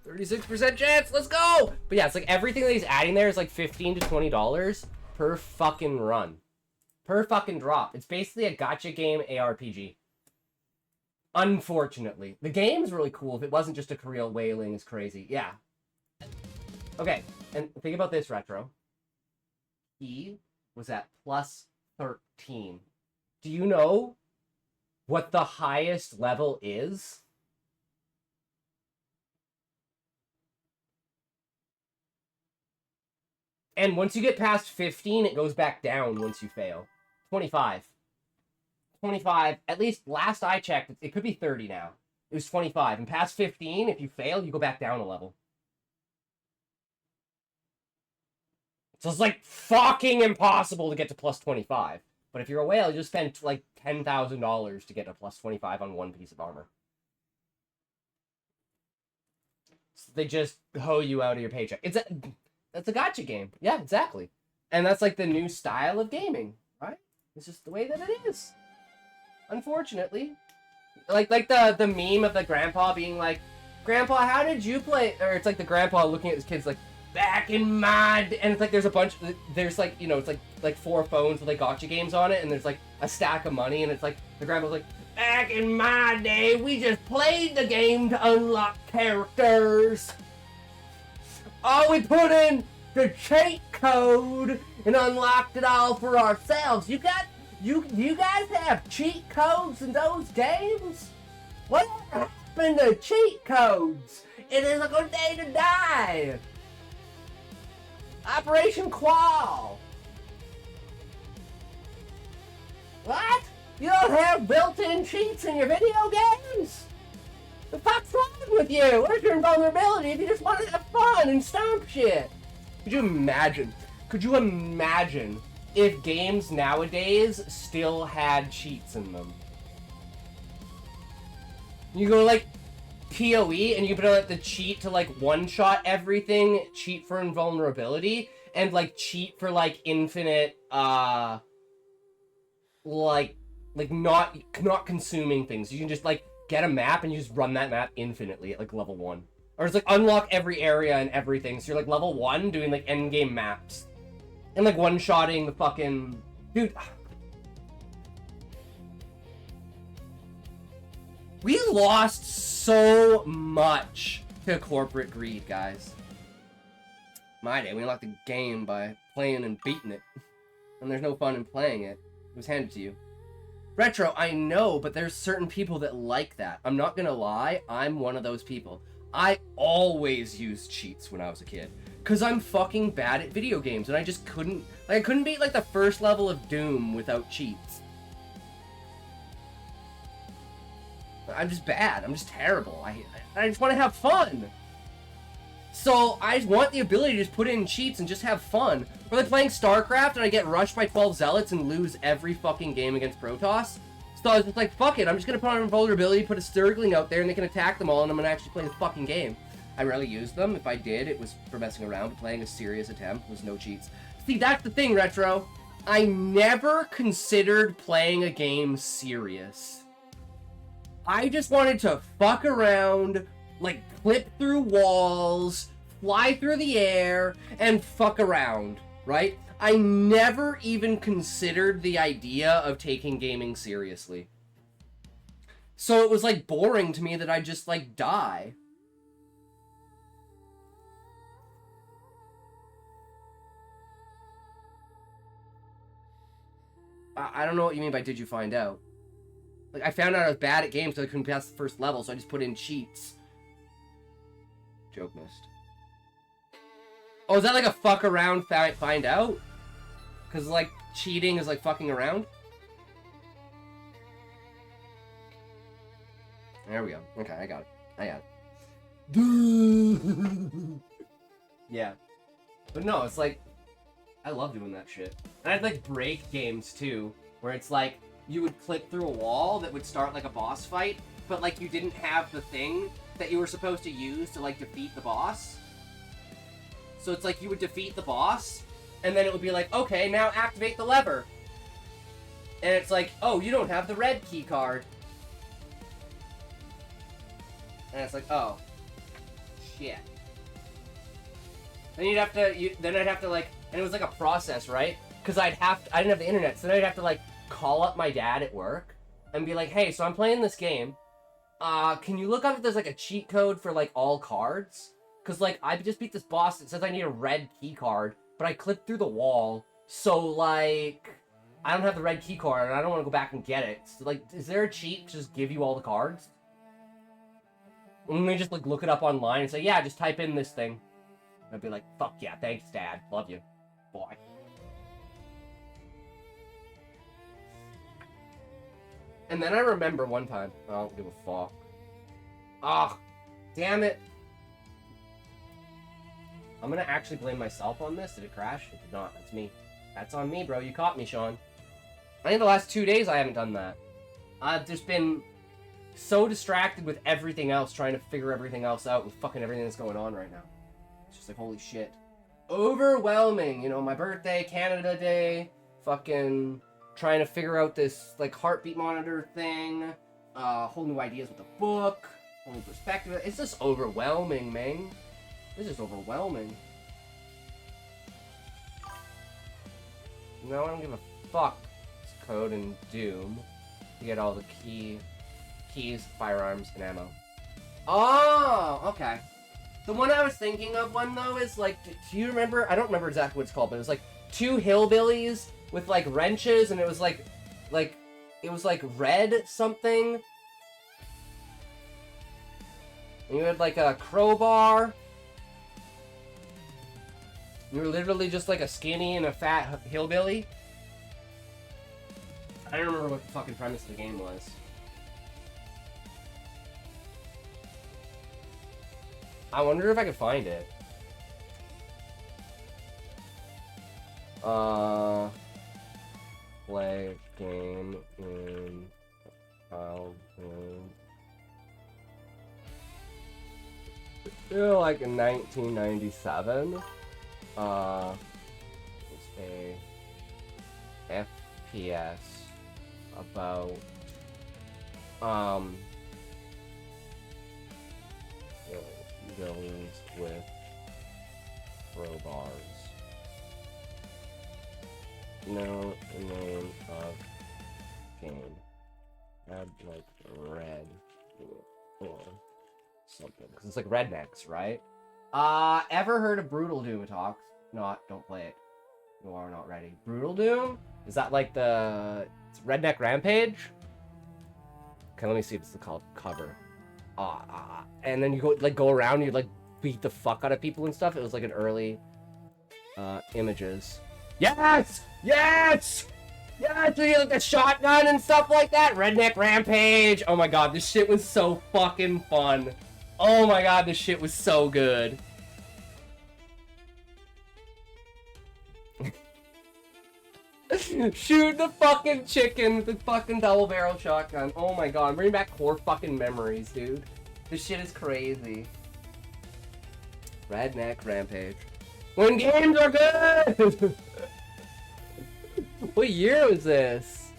%36 chance, let's go! But yeah, it's like everything that he's adding there is like $15 to $20 per fucking run. Per fucking drop. It's basically a gacha game ARPG. Unfortunately. The game's really cool. If it wasn't just a Korean whaling, it's crazy. Yeah. Okay, and think about this, Retro. He was at plus 13. Do you know what the highest level is? And once you get past 15, it goes back down once you fail. 25. 25, at least last I checked, it could be 30 now. It was 25. And past 15, if you fail, you go back down a level. So it's like fucking impossible to get to plus 25. But if you're a whale, you just spend like $10,000 to get to plus 25 on one piece of armor. So they just hoe you out of your paycheck. That's a gacha game. Yeah, exactly. And that's like the new style of gaming, right? It's just the way that it is. Unfortunately. like the meme of the grandpa being like, Grandpa, how did you play? Or it's like the grandpa looking at his kids like, back in my day. And it's like there's a bunch, there's like, you know, it's like 4 phones with like gotcha games on it, and there's like a stack of money, and it's like the grandpa's like, back in my day, we just played the game to unlock characters. Oh, we put in the cheat code and unlocked it all for ourselves. You guys have cheat codes in those games? What happened to cheat codes? It is a good day to die. Operation Qual. What? You don't have built-in cheats in your video games? The fuck's wrong with you? Where's your invulnerability if you just want to have fun and stomp shit? Could you imagine? Could you imagine if games nowadays still had cheats in them? You go like PoE and you put out the cheat to like one-shot everything, cheat for invulnerability, and like cheat for like infinite like not consuming things. You can just like get a map and you just run that map infinitely at like level 1. Or it's like unlock every area and everything. So you're like level 1 doing like endgame maps. And like one-shotting the fucking... Dude. We lost so much to corporate greed, guys. My day, we unlocked the game by playing and beating it. And there's no fun in playing it. It was handed to you. Retro, I know, but there's certain people that like that. I'm not gonna lie, I'm one of those people. I always used cheats when I was a kid. Cause I'm fucking bad at video games, and I just couldn't... Like, I couldn't beat, like, the first level of Doom without cheats. I'm just bad. I'm just terrible. I just want to have fun. So, I just want the ability to just put in cheats and just have fun. Or like playing StarCraft and I get rushed by 12 zealots and lose every fucking game against Protoss. So I was just like, fuck it, I'm just gonna put on invulnerability, put a Sturgling out there, and they can attack them all, and I'm gonna actually play the fucking game. I rarely used them. If I did, it was for messing around, but playing a serious attempt was no cheats. See, that's the thing, Retro. I never considered playing a game serious. I just wanted to fuck around, like clip through walls, fly through the air, and fuck around, right? I never even considered the idea of taking gaming seriously. So it was like boring to me that I just like die. I don't know what you mean by did you find out? Like, I found out I was bad at games so I couldn't pass the first level, so I just put in cheats. Joke missed. Oh, is that like a fuck around find out? Because, like, cheating is like fucking around? There we go. Okay, I got it. I got it. Yeah. But no, it's like, I love doing that shit. And I'd like break games too, where it's like, you would click through a wall that would start like a boss fight, but like you didn't have the thing that you were supposed to use to like defeat the boss. So it's like you would defeat the boss, and then it would be like, okay, now activate the lever. And it's like, oh, you don't have the red key card. And it's like, oh, shit. Then then I'd have to like, and it was like a process, right? Because I didn't have the internet, so then I'd have to like call up my dad at work and be like, hey, so I'm playing this game. Can you look up if there's like a cheat code for like all cards? Because like I just beat this boss that says I need a red key card, but I clicked through the wall, so like I don't have the red key card and I don't want to go back and get it. So like, is there a cheat to just give you all the cards? And we just like look it up online and say, yeah, just type in this thing. And I'd be like, fuck yeah, thanks, Dad. Love you. Boy. And then I remember one time, I don't give a fuck. Ah, damn it. I'm gonna actually blame myself on this. Did it crash? It did not. That's me. That's on me, bro. You caught me, Sean. I think the last 2 days I haven't done that. I've just been so distracted with everything else, trying to figure everything else out with fucking everything that's going on right now. It's just like, holy shit. Overwhelming. You know, my birthday, Canada Day, fucking trying to figure out this, like, heartbeat monitor thing, whole new ideas with the book, whole new perspective. It's just overwhelming, man. It's just overwhelming. No, I don't give a fuck. It's code in Doom. You get all the keys, firearms, and ammo. Oh, okay. The one I was thinking of though is like, do you remember? I don't remember exactly what it's called, but it was like two hillbillies with like wrenches, and it was like it was like red something. And you had like a crowbar. You were literally just like a skinny and a fat hillbilly. I don't remember what the fucking premise of the game was. I wonder if I could find it. Play game in childhood. Like in 1997. It's a FPS about villains with crowbars. No name of game. Had like red or something. Cause it's like rednecks, right? Ever heard of Brutal Doom Talks? Not, don't play it. You are not ready. Brutal Doom? Is that like the Redneck Rampage? Okay, let me see if it's the cover. And then you go around and you like beat the fuck out of people and stuff. It was like an early images. Yes! Yes! Yes! You like the shotgun and stuff like that. Redneck Rampage. Oh my god, this shit was so fucking fun. Oh my god, this shit was so good. Shoot the fucking chicken with the fucking double barrel shotgun. Oh my god, bring back core fucking memories, dude. This shit is crazy. Redneck Rampage. When games are good! What year was this?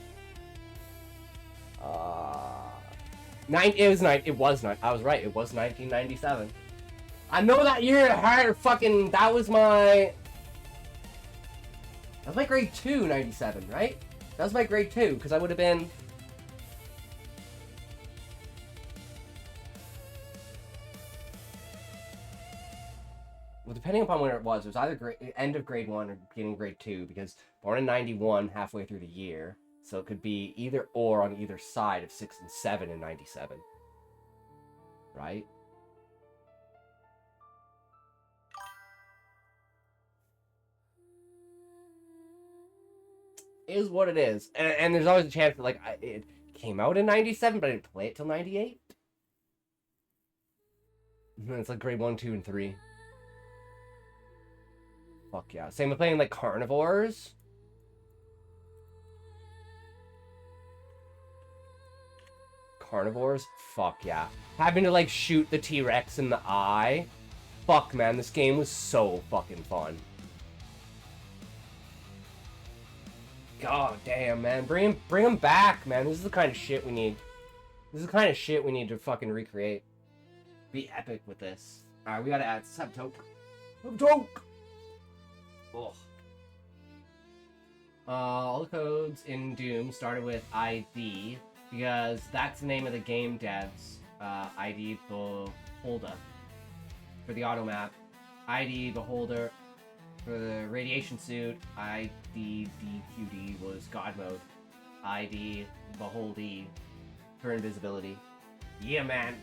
It was not. I was right. It was 1997. I know that year. That was my grade 2, 97, right? That was my grade 2, because I would have been... Well, depending upon when it was either end of grade 1 or beginning of grade 2, because born in 91, halfway through the year, so it could be either or on either side of 6 and 7 in 97. Right? Is what it is. And there's always a chance that, like, it came out in 97, but I didn't play it till 98. It's like grade 1, 2, and 3. Fuck yeah. Same with playing, like, Carnivores. Carnivores? Fuck yeah. Having to, like, shoot the T-Rex in the eye. Fuck, man. This game was so fucking fun. God damn, man. Bring him back, man. This is the kind of shit we need. This is the kind of shit we need to fucking recreate. Be epic with this. Alright, we gotta add Subtoke. Subtoke! Ugh. All the codes in Doom started with ID, because that's the name of the game devs. ID Beholder for the auto map. ID Beholder for the radiation suit. ID DQD was God mode. ID Beholdy for invisibility. Yeah, man.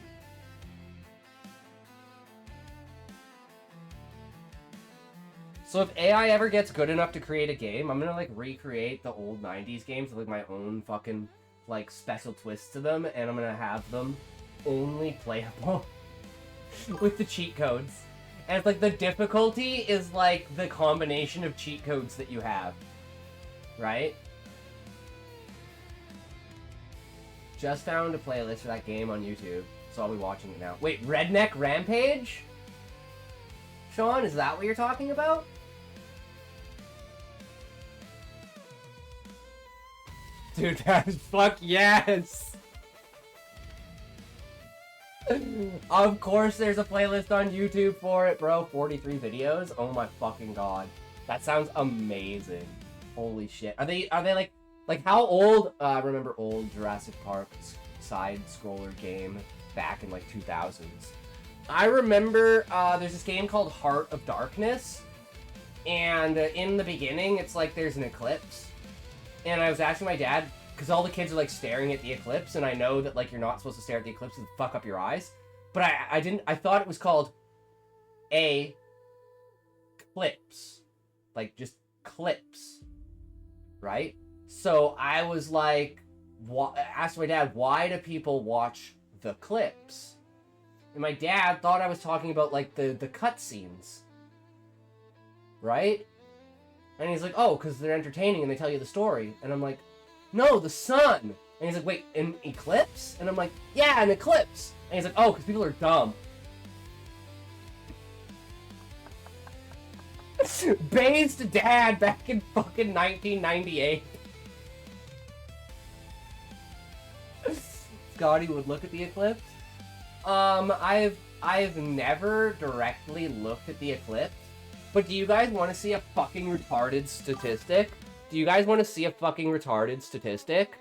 So if AI ever gets good enough to create a game, I'm gonna like recreate the old 90s games with like my own fucking like special twists to them, and I'm gonna have them only playable with the cheat codes. And it's like the difficulty is like the combination of cheat codes that you have. Right? Just found a playlist for that game on YouTube, so I'll be watching it now. Wait, Redneck Rampage? Sean, is that what you're talking about? Dude, that is fuck yes! Of course there's a playlist on YouTube for it, bro. 43 videos? Oh my fucking god. That sounds amazing. Holy shit. Are they like how old? I remember old Jurassic Park side-scroller game back in like 2000s. I remember there's this game called Heart of Darkness, and in the beginning it's like there's an eclipse, and I was asking my dad, because all the kids are like staring at the eclipse, and I know that like you're not supposed to stare at the eclipse and fuck up your eyes, but I thought it was called a clips, like just clips, right? So I was like, asked my dad, why do people watch the clips? And my dad thought I was talking about like the cutscenes, right? And he's like, oh, because they're entertaining and they tell you the story. And I'm like, no, the sun. And he's like, wait, an eclipse? And I'm like, yeah, an eclipse. And he's like, oh, because people are dumb. Based dad back in fucking 1998. Scotty would look at the eclipse. I've never directly looked at the eclipse, but do you guys want to see a fucking retarded statistic? Do you guys want to see a fucking retarded statistic?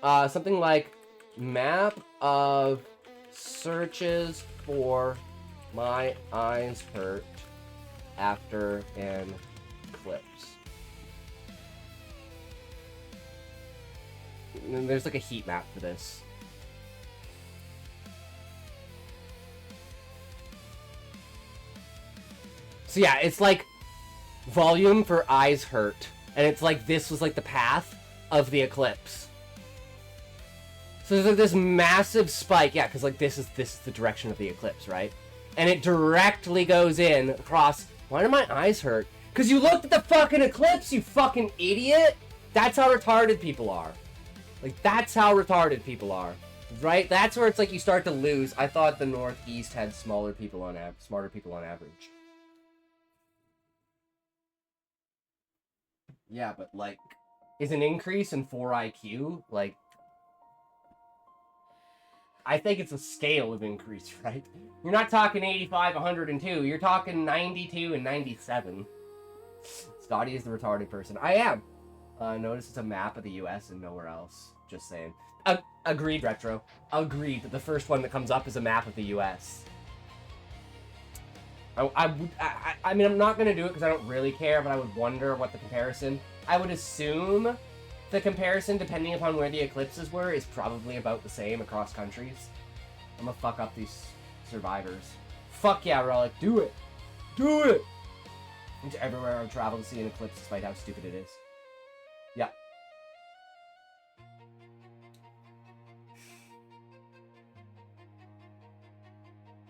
Something like map of searches for my eyes hurt after an eclipse. And there's like a heat map for this. So yeah, it's like volume for eyes hurt. And it's like this was like the path of the eclipse. So there's like this massive spike. Yeah, because like this is the direction of the eclipse, right? And it directly goes in across. Why do my eyes hurt? Because you looked at the fucking eclipse, you fucking idiot! That's how retarded people are. Like, that's how retarded people are. Right? That's where it's like you start to lose. I thought the Northeast had smarter people on average. Yeah, but like, is an increase in 4 IQ, like, I think it's a scale of increase, right? You're not talking 85, 102, you're talking 92 and 97. Scotty is the retarded person. I am. Notice it's a map of the US and nowhere else. Just saying. Agreed, Retro. Agreed that the first one that comes up is a map of the US. I mean, I'm not going to do it because I don't really care, but I would wonder what the comparison... I would assume the comparison, depending upon where the eclipses were, is probably about the same across countries. I'm gonna fuck up these survivors. Fuck yeah, Relic. Do it! Do it! Into everywhere I travel to see an eclipse, despite how stupid it is. Yeah.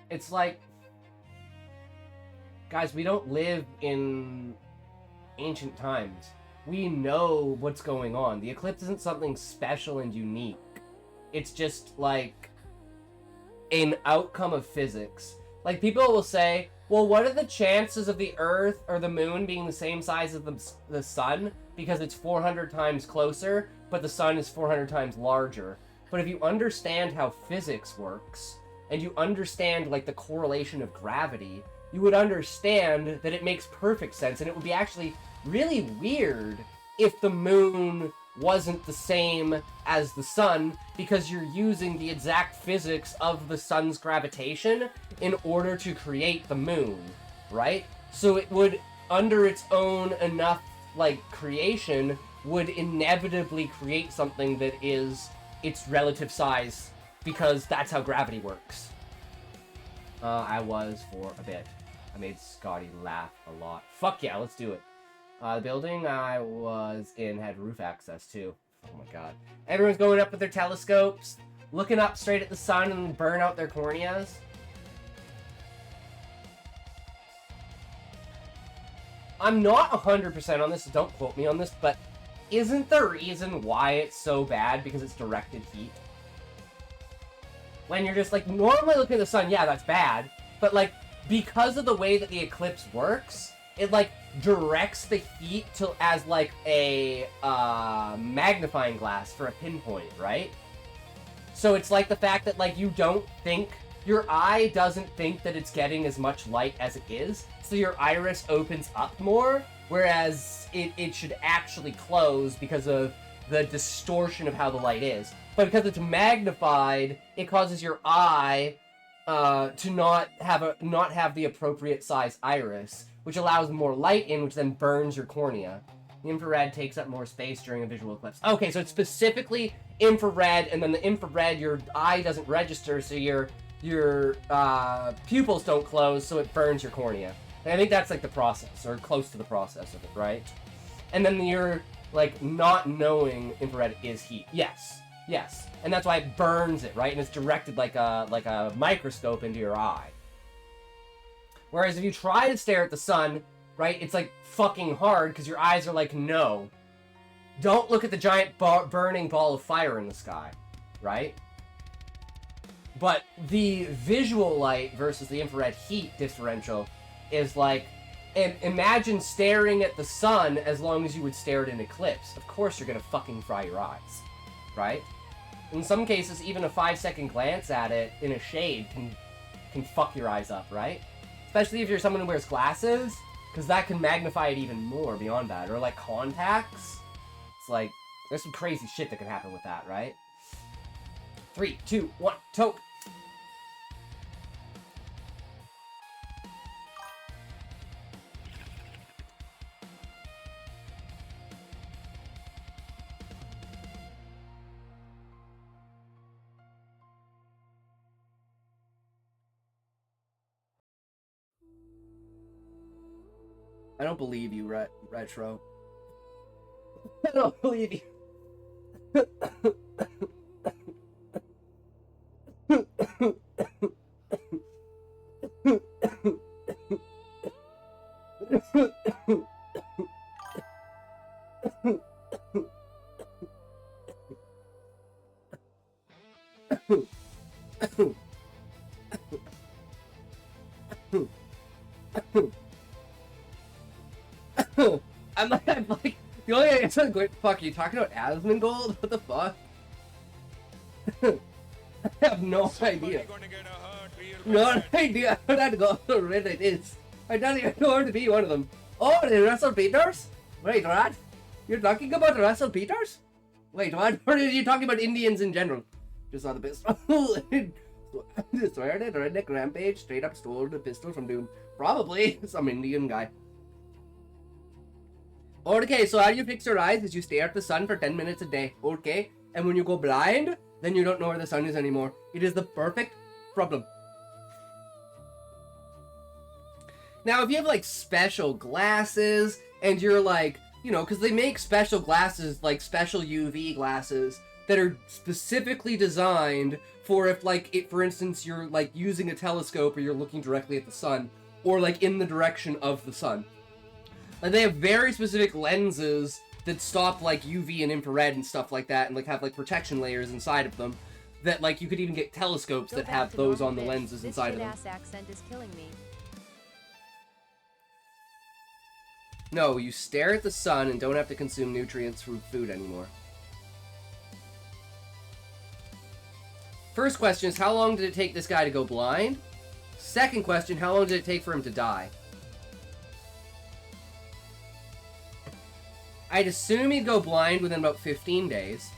It's like... Guys, we don't live in ancient times. We know what's going on. The eclipse isn't something special and unique. It's just, like, an outcome of physics. Like, people will say, well, what are the chances of the Earth or the Moon being the same size as the Sun? Because it's 400 times closer, but the Sun is 400 times larger. But if you understand how physics works, and you understand, like, the correlation of gravity, you would understand that it makes perfect sense, and it would be actually really weird if the moon wasn't the same as the sun, because you're using the exact physics of the sun's gravitation in order to create the moon, right? So it would, under its own enough, like, creation, would inevitably create something that is its relative size, because that's how gravity works. I was for a bit. I made Scotty laugh a lot. Fuck yeah, let's do it. The building I was in had roof access, too. Oh my god. Everyone's going up with their telescopes, looking up straight at the sun and burn out their corneas. I'm not 100% on this, so don't quote me on this, but isn't the reason why it's so bad because it's directed heat? When you're just like, normally looking at the sun, yeah, that's bad, but like, because of the way that the eclipse works, it like directs the heat to as like a magnifying glass for a pinpoint, right? So it's like the fact that like you don't think your eye doesn't think that it's getting as much light as it is, so your iris opens up more, whereas it should actually close because of the distortion of how the light is. But because it's magnified, it causes your eye to not have the appropriate size iris, which allows more light in, which then burns your cornea. The infrared takes up more space during a visual eclipse. Okay, so it's specifically infrared, and then the infrared, your eye doesn't register, so your pupils don't close, so it burns your cornea. And I think that's like the process, or close to the process of it, right? And then your, like, not knowing infrared is heat. Yes. Yes. And that's why it burns it, right? And it's directed like a microscope into your eye. Whereas if you try to stare at the sun, right, it's like fucking hard because your eyes are like, no. Don't look at the giant burning ball of fire in the sky, right? But the visual light versus the infrared heat differential is like, imagine staring at the sun as long as you would stare at an eclipse. Of course you're gonna fucking fry your eyes, right? In some cases, even a 5-second glance at it in a shade can fuck your eyes up, right? Especially if you're someone who wears glasses, because that can magnify it even more beyond that. Or like contacts. It's like, there's some crazy shit that can happen with that, right? 3, 2, 1, toke! I don't believe you, Retro. I don't believe you. I'm like, the only thing it's like, fuck, are you talking about Asmongold? What the fuck? I have no idea. No idea how that gold Reddit is. I don't even know where to be one of them. Oh, the Russell Peters? Wait, what? You're talking about Russell Peters? Wait, what? Or are you talking about Indians in general? Just saw the pistol. Swear it, redneck rampage, straight up stole the pistol from Doom. Probably some Indian guy. Okay, so how you fix your eyes is you stare at the sun for 10 minutes a day, okay? And when you go blind, then you don't know where the sun is anymore. It is the perfect problem. Now, if you have, like, special glasses, and you're, like, you know, because they make special glasses, like, special UV glasses, that are specifically designed for if, like, for instance, you're, like, using a telescope or you're looking directly at the sun, or, like, in the direction of the sun. Like, they have very specific lenses that stop, like, UV and infrared and stuff like that, and, like, have, like, protection layers inside of them, that, like, you could even get telescopes that have those on the lenses inside of them. This shit-ass accent is killing me. No, you stare at the sun and don't have to consume nutrients from food anymore. First question is, how long did it take this guy to go blind? Second question, how long did it take for him to die? I'd assume he'd go blind within about 15 days.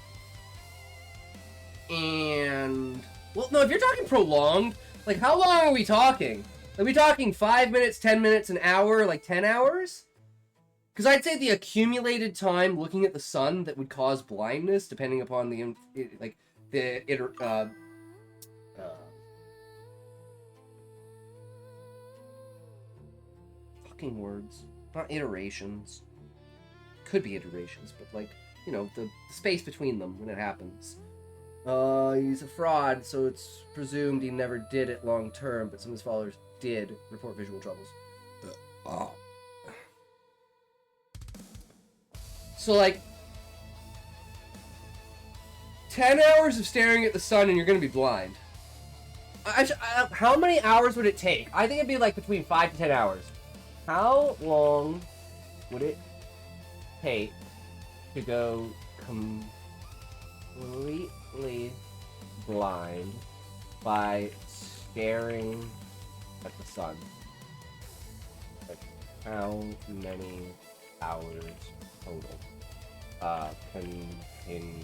And... well, no, if you're talking prolonged, like, how long are we talking? Are we talking 5 minutes, 10 minutes, an hour, like 10 hours? Because I'd say the accumulated time looking at the sun that would cause blindness, depending upon the, fucking words. Not iterations. Could be iterations, but, like, you know, the space between them when it happens. He's a fraud, so it's presumed he never did it long term, but some of his followers did report visual troubles. So, like, 10 hours of staring at the sun and you're gonna be blind. How many hours would it take? I think it'd be, like, between 5 to 10 hours. How long would it take to go completely blind by staring at the sun. Like, how many hours total continue?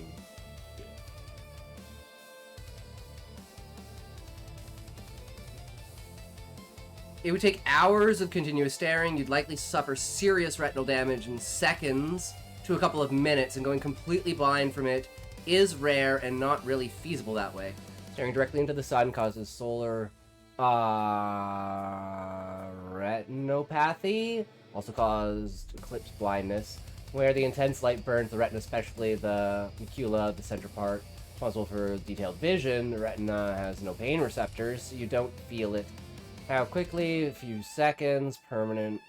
It would take hours of continuous staring. You'd likely suffer serious retinal damage in seconds to a couple of minutes, and going completely blind from it is rare and not really feasible that way. Staring directly into the sun causes solar retinopathy, also caused eclipse blindness, where the intense light burns the retina, especially the macula, the center part, responsible for detailed vision. The retina has no pain receptors, so you don't feel it. How quickly? A few seconds. Permanent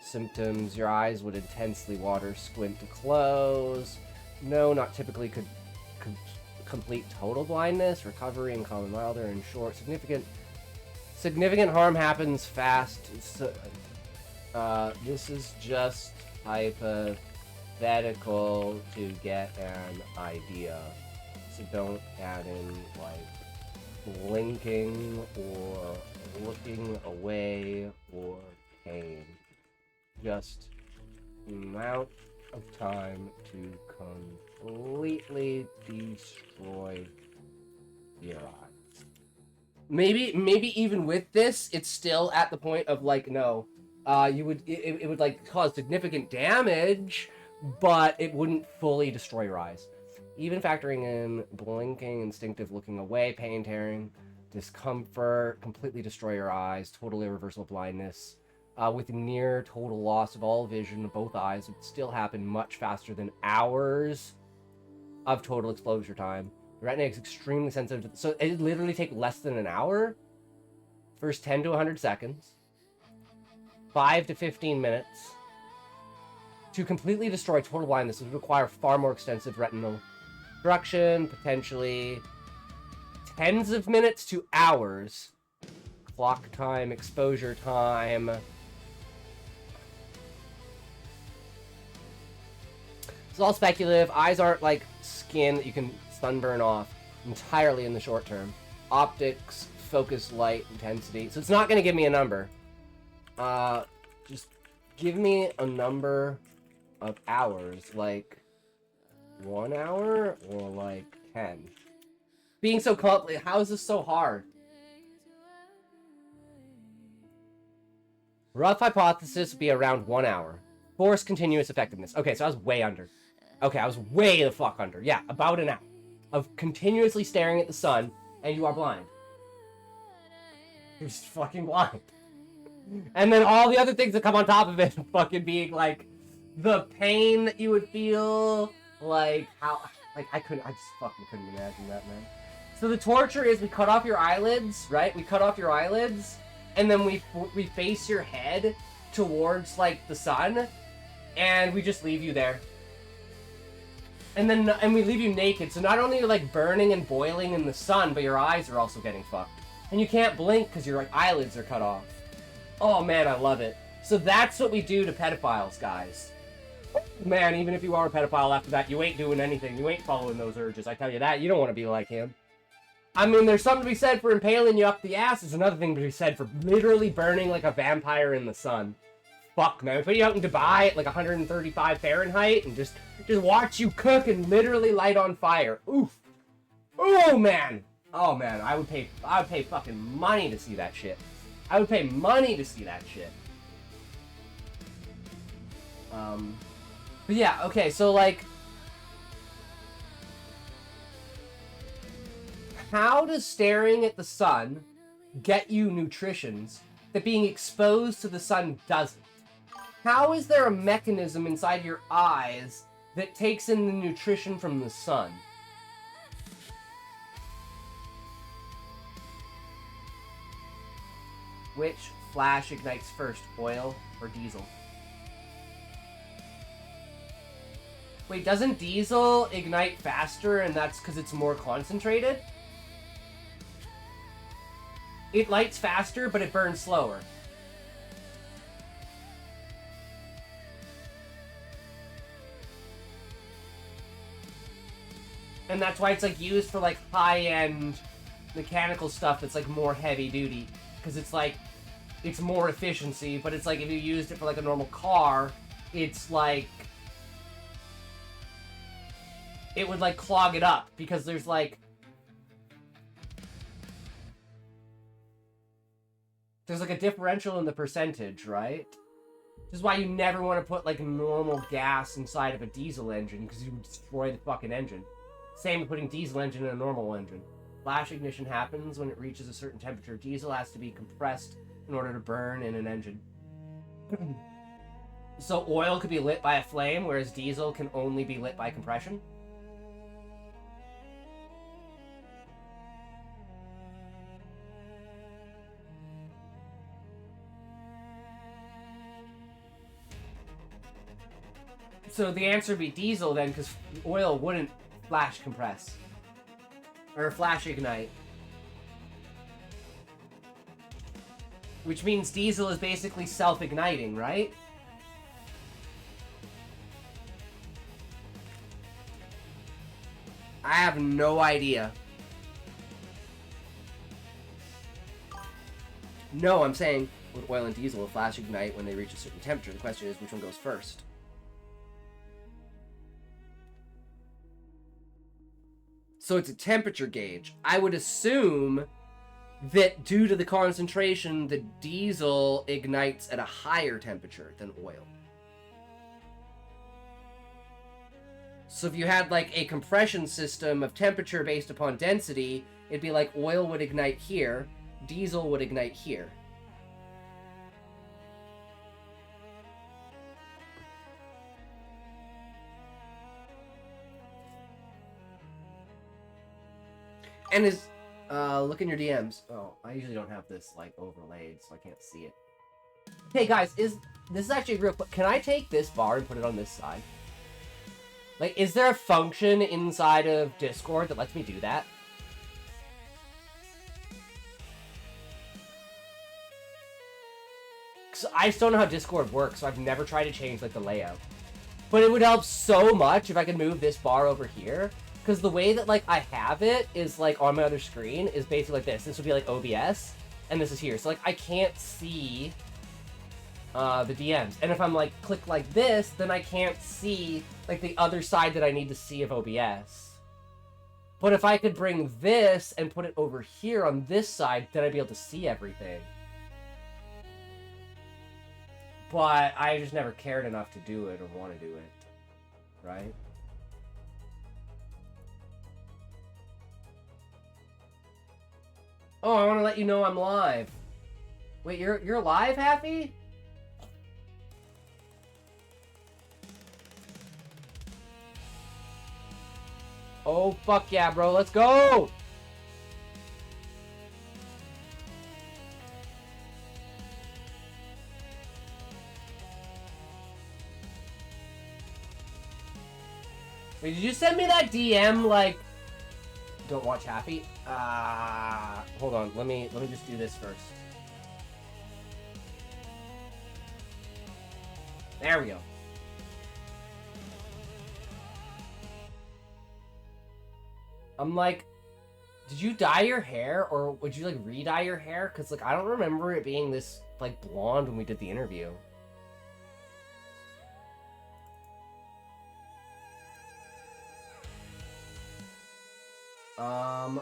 symptoms. Your eyes would intensely water, squint to close. No, not typically complete total blindness. Recovery and common milder and short. Significant harm happens fast. This is just hypothetical to get an idea. So don't add in, like, blinking or looking away or pain. Just amount of time to completely destroy your eyes. Maybe even with this, it's still at the point of, like, no, it would like cause significant damage, but it wouldn't fully destroy your eyes. Even factoring in blinking, instinctive looking away, pain, tearing, discomfort, completely destroy your eyes, total irreversible blindness, with near total loss of all vision of both eyes, would still happen much faster than hours of total exposure time. The retina is extremely sensitive, so it literally take less than an hour. First 10 to 100 seconds, 5 to 15 minutes. To completely destroy total blindness would require far more extensive retinal destruction, potentially tens of minutes to hours. Clock time, exposure time. It's all speculative. Eyes aren't like skin that you can sunburn off entirely in the short term. Optics, focus, light, intensity. So it's not going to give me a number. Just give me a number of hours, like 1 hour or like 10. Being so complicated, how is this so hard? Rough hypothesis would be around 1 hour. Forced continuous effectiveness. Okay, so I was way under. Okay, I was way the fuck under. Yeah, about an hour of continuously staring at the sun, and you are blind. You're just fucking blind. And then all the other things that come on top of it fucking being like the pain that you would feel, like how, like I just fucking couldn't imagine that, man. So the torture is we cut off your eyelids, right? We cut off your eyelids, and then we face your head towards like the sun, and we just leave you there. And we leave you naked, so not only are you like burning and boiling in the sun, but your eyes are also getting fucked. And you can't blink because your like eyelids are cut off. Oh man, I love it. So that's what we do to pedophiles, guys. Man, even if you are a pedophile after that, you ain't doing anything. You ain't following those urges, I tell you that. You don't want to be like him. I mean, there's something to be said for impaling you up the ass. There's another thing to be said for literally burning like a vampire in the sun. Fuck, man. We put you out in Dubai at like 135 Fahrenheit and just watch you cook and literally light on fire. Oof. Oh, man. Oh, man. I would pay fucking money to see that shit. I would pay money to see that shit. But yeah, okay, so like, how does staring at the sun get you nutritions that being exposed to the sun doesn't? How is there a mechanism inside your eyes that takes in the nutrition from the sun? Which flash ignites first, oil or diesel? Wait, doesn't diesel ignite faster and that's because it's more concentrated? It lights faster, but it burns slower. And that's why it's like used for like high-end mechanical stuff that's like more heavy duty, because it's like it's more efficiency. But it's like if you used it for like a normal car, it's like it would like clog it up because there's like a differential in the percentage, right? This is why you never want to put like normal gas inside of a diesel engine, because you would destroy the fucking engine. Same with putting diesel engine in a normal engine. Flash ignition happens when it reaches a certain temperature. Diesel has to be compressed in order to burn in an engine. So oil could be lit by a flame, whereas diesel can only be lit by compression. So the answer would be diesel then, because oil wouldn't flash compress. Or flash ignite. Which means diesel is basically self-igniting, right? I have no idea. No, I'm saying with oil and diesel will flash ignite when they reach a certain temperature. The question is which one goes first. So it's a temperature gauge. I would assume that due to the concentration, the diesel ignites at a higher temperature than oil. So if you had like a compression system of temperature based upon density, it'd be like oil would ignite here, diesel would ignite here. And is, look in your DMs. Oh, I usually don't have this, like, overlaid, so I can't see it. Hey, guys, this is actually real quick. Can I take this bar and put it on this side? Like, is there a function inside of Discord that lets me do that? Because I just don't know how Discord works, so I've never tried to change, like, the layout. But it would help so much if I could move this bar over here. Because the way that, like, I have it is, like, on my other screen is basically like this. This would be, like, OBS, and this is here. So, like, I can't see the DMs. And if I'm, like, click like this, then I can't see, like, the other side that I need to see of OBS. But if I could bring this and put it over here on this side, then I'd be able to see everything. But I just never cared enough to do it or want to do it. Right? Oh, I want to let you know I'm live. Wait, you're live, Happy? Oh, fuck yeah, bro. Let's go! Wait, did you send me that DM, like... Don't watch Happy? Hold on. Let me just do this first. There we go. I'm like, did you dye your hair, or would you like re-dye your hair? Because like I don't remember it being this like blonde when we did the interview.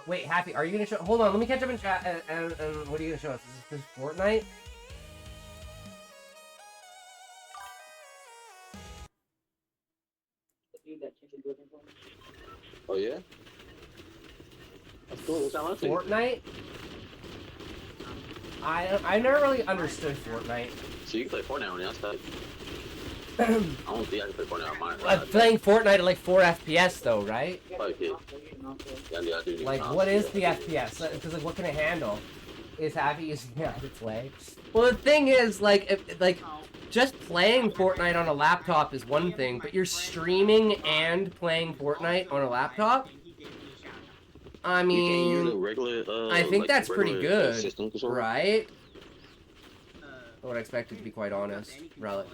Wait, Happy, are you gonna show? Hold on, let me catch up in chat. And what are you gonna show us? Is this Fortnite? Oh yeah. That's cool. Fortnite? I never really understood Fortnite. So you can play Fortnite on the outside. I don't think I can play Fortnite on mine. I'm playing Fortnite at like 4 FPS though, right? Okay. Yeah, I do. Like, what is the FPS? Because like, what can it handle? Is Happy using it on its way? Well, the thing is, like, just playing Fortnite on a laptop is one thing, but you're streaming and playing Fortnite on a laptop? I mean, you can use a regular, I think like that's pretty good, system controller. right? I would expect it to be quite honest, Relic.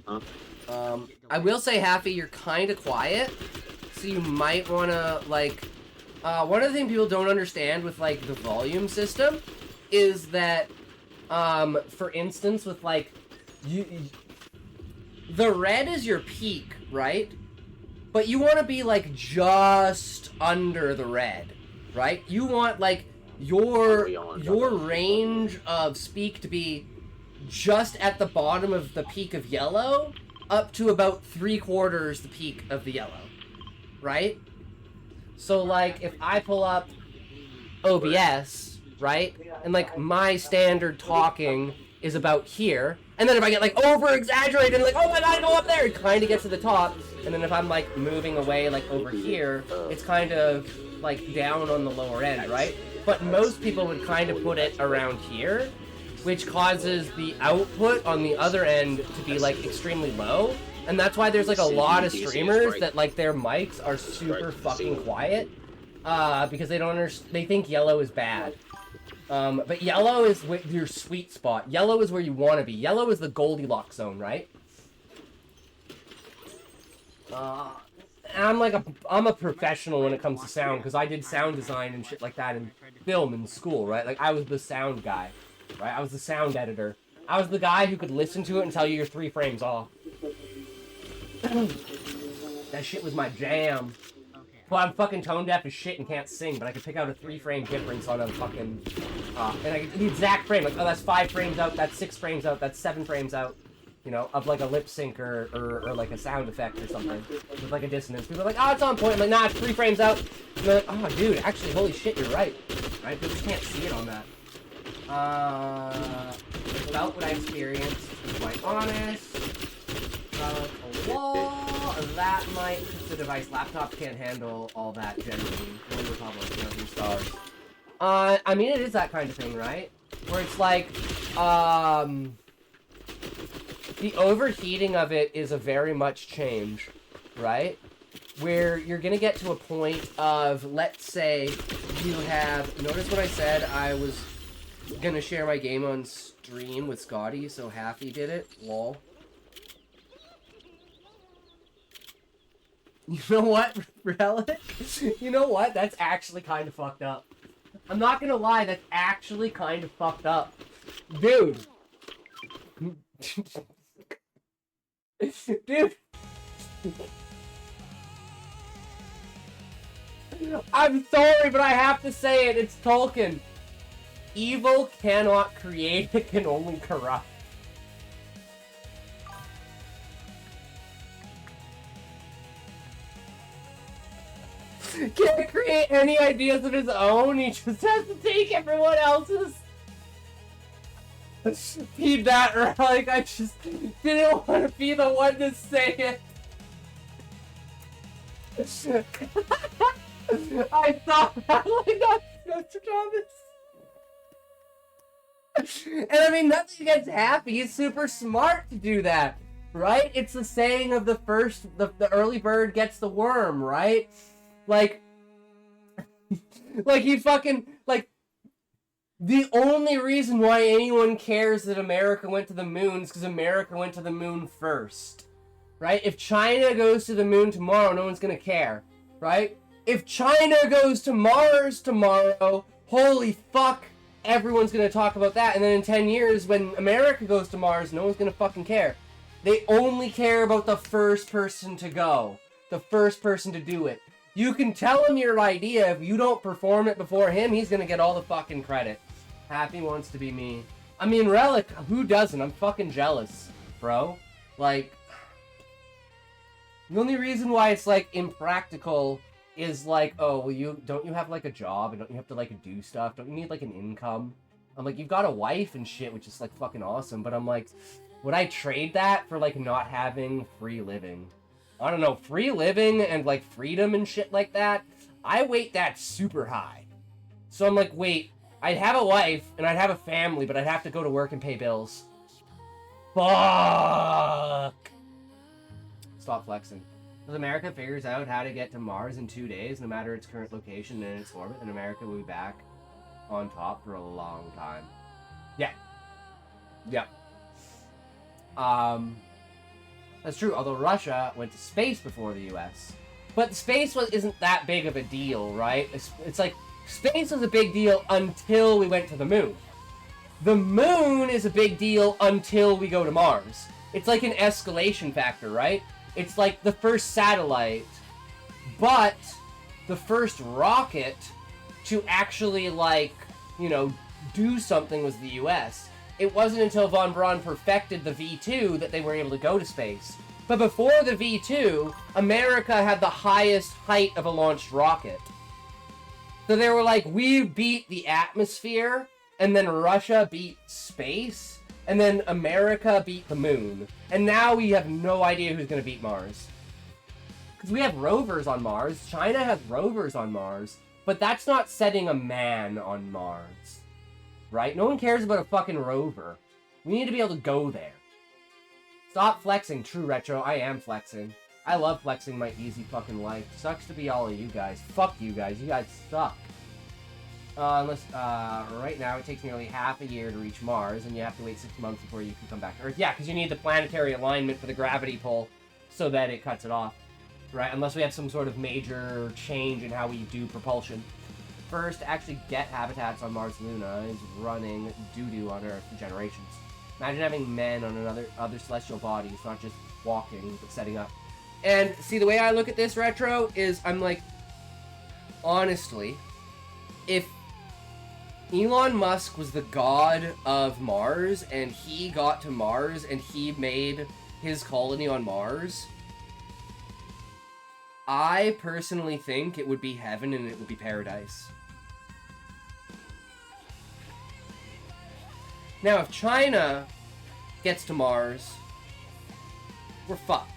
Huh? I will say, Happy, you're kind of quiet, so you might want to, like, One of the things people don't understand with, like, the volume system is that, for instance, with, like, the red is your peak, right? But you want to be, like, just under the red, right? You want, like, your range of speak to be just at the bottom of the peak of yellow up to about 3/4 the peak of the yellow, right? So, like, if I pull up OBS, right, and, like, my standard talking is about here, and then if I get, like, over-exaggerated, like, oh my god, go up there, it kind of gets to the top, and then if I'm, like, moving away, like, over here, it's kind of, like, down on the lower end, right? But most people would kind of put it around here, which causes the output on the other end to be, like, extremely low. And that's why there's, like, a lot of streamers that, like, their mics are super fucking quiet. Because they don't understand, they think yellow is bad. But yellow is your sweet spot. Yellow is where you want to be. Yellow is the Goldilocks zone, right? And I'm a professional when it comes to sound, because I did sound design and shit like that in film in school, right? Like, I was the sound guy, right? I was the sound editor. I was the guy who could listen to it and tell you you're 3 frames off. That shit was my jam. Well, I'm fucking tone deaf as shit and can't sing, but I could pick out a 3-frame difference on a fucking, and I the exact frame, like, oh, that's 5 frames out, that's 6 frames out, that's 7 frames out, you know, of, like, a lip sync or like, a sound effect or something, with, like, a dissonance. People are like, oh, it's on point. I'm like, nah, it's 3 frames out. And they're like, oh, dude, actually, holy shit, you're right. Right? People just can't see it on that. About what I experienced, to be quite honest. A wall, that might, the device, laptop can't handle all that generally. Only Republic, you know, these stars. I mean, it is that kind of thing, right? Where it's like, the overheating of it is a very much change, right? Where you're gonna get to a point of, let's say, you have, notice what I said, I was gonna share my game on stream with Scotty, so Happy did it, lol. You know what, Relic? You know what? That's actually kind of fucked up. I'm not gonna lie, that's actually kind of fucked up. Dude. Dude. I'm sorry, but I have to say it. It's Tolkien. Evil cannot create, it can only corrupt. Can't create any ideas of his own, he just has to take everyone else's. Feed that, or like, I just didn't want to be the one to say it. I thought that, like, that's Thomas. And I mean, nothing against Happy, he's super smart to do that, right? It's the saying of the early bird gets the worm, right? Like, like he fucking, like, the only reason why anyone cares that America went to the moon is because America went to the moon first, right? If China goes to the moon tomorrow, no one's gonna care, right? If China goes to Mars tomorrow, holy fuck, everyone's gonna talk about that. And then in 10 years, when America goes to Mars, no one's gonna fucking care. They only care about the first person to go, the first person to do it. You can tell him your idea. If you don't perform it before him, he's gonna get all the fucking credit. Happy wants to be me. I mean, Relic, who doesn't? I'm fucking jealous, bro. Like, the only reason why it's, like, impractical is, like, oh, well, don't you have, like, a job, and don't you have to, like, do stuff? Don't you need, like, an income? I'm like, you've got a wife and shit, which is, like, fucking awesome, but I'm like, would I trade that for, like, not having free living? I don't know, free living and, like, freedom and shit like that, I weight that super high. So I'm like, wait, I'd have a wife, and I'd have a family, but I'd have to go to work and pay bills. Fuck! Stop flexing. If America figures out how to get to Mars in 2 days, no matter its current location and its orbit, then America will be back on top for a long time. Yeah. Yeah. That's true, although Russia went to space before the US. But space isn't that big of a deal, right? It's like, space was a big deal until we went to the moon. The moon is a big deal until we go to Mars. It's like an escalation factor, right? It's like the first satellite, but the first rocket to actually, like, you know, do something was the US. It wasn't until von Braun perfected the V2 that they were able to go to space. But before the V2, America had the highest height of a launched rocket. So they were like, we beat the atmosphere, and then Russia beat space, and then America beat the moon. And now we have no idea who's going to beat Mars. Because we have rovers on Mars. China has rovers on Mars. But that's not setting a man on Mars. Right? No one cares about a fucking rover. We need to be able to go there. Stop flexing, True Retro. I am flexing. I love flexing my easy fucking life. Sucks to be all of you guys. Fuck you guys. You guys suck. Right now it takes nearly half a year to reach Mars, and you have to wait 6 months before you can come back to Earth. Yeah, because you need the planetary alignment for the gravity pull so that it cuts it off. Right? Unless we have some sort of major change in how we do propulsion. First, to actually get habitats on Mars and Luna is running doo-doo on Earth for generations. Imagine having men on other celestial bodies, not just walking, but setting up. And see, the way I look at this, Retro, is I'm like, honestly, if Elon Musk was the god of Mars, and he got to Mars, and he made his colony on Mars, I personally think it would be heaven and it would be paradise. Now, if China gets to Mars, we're fucked.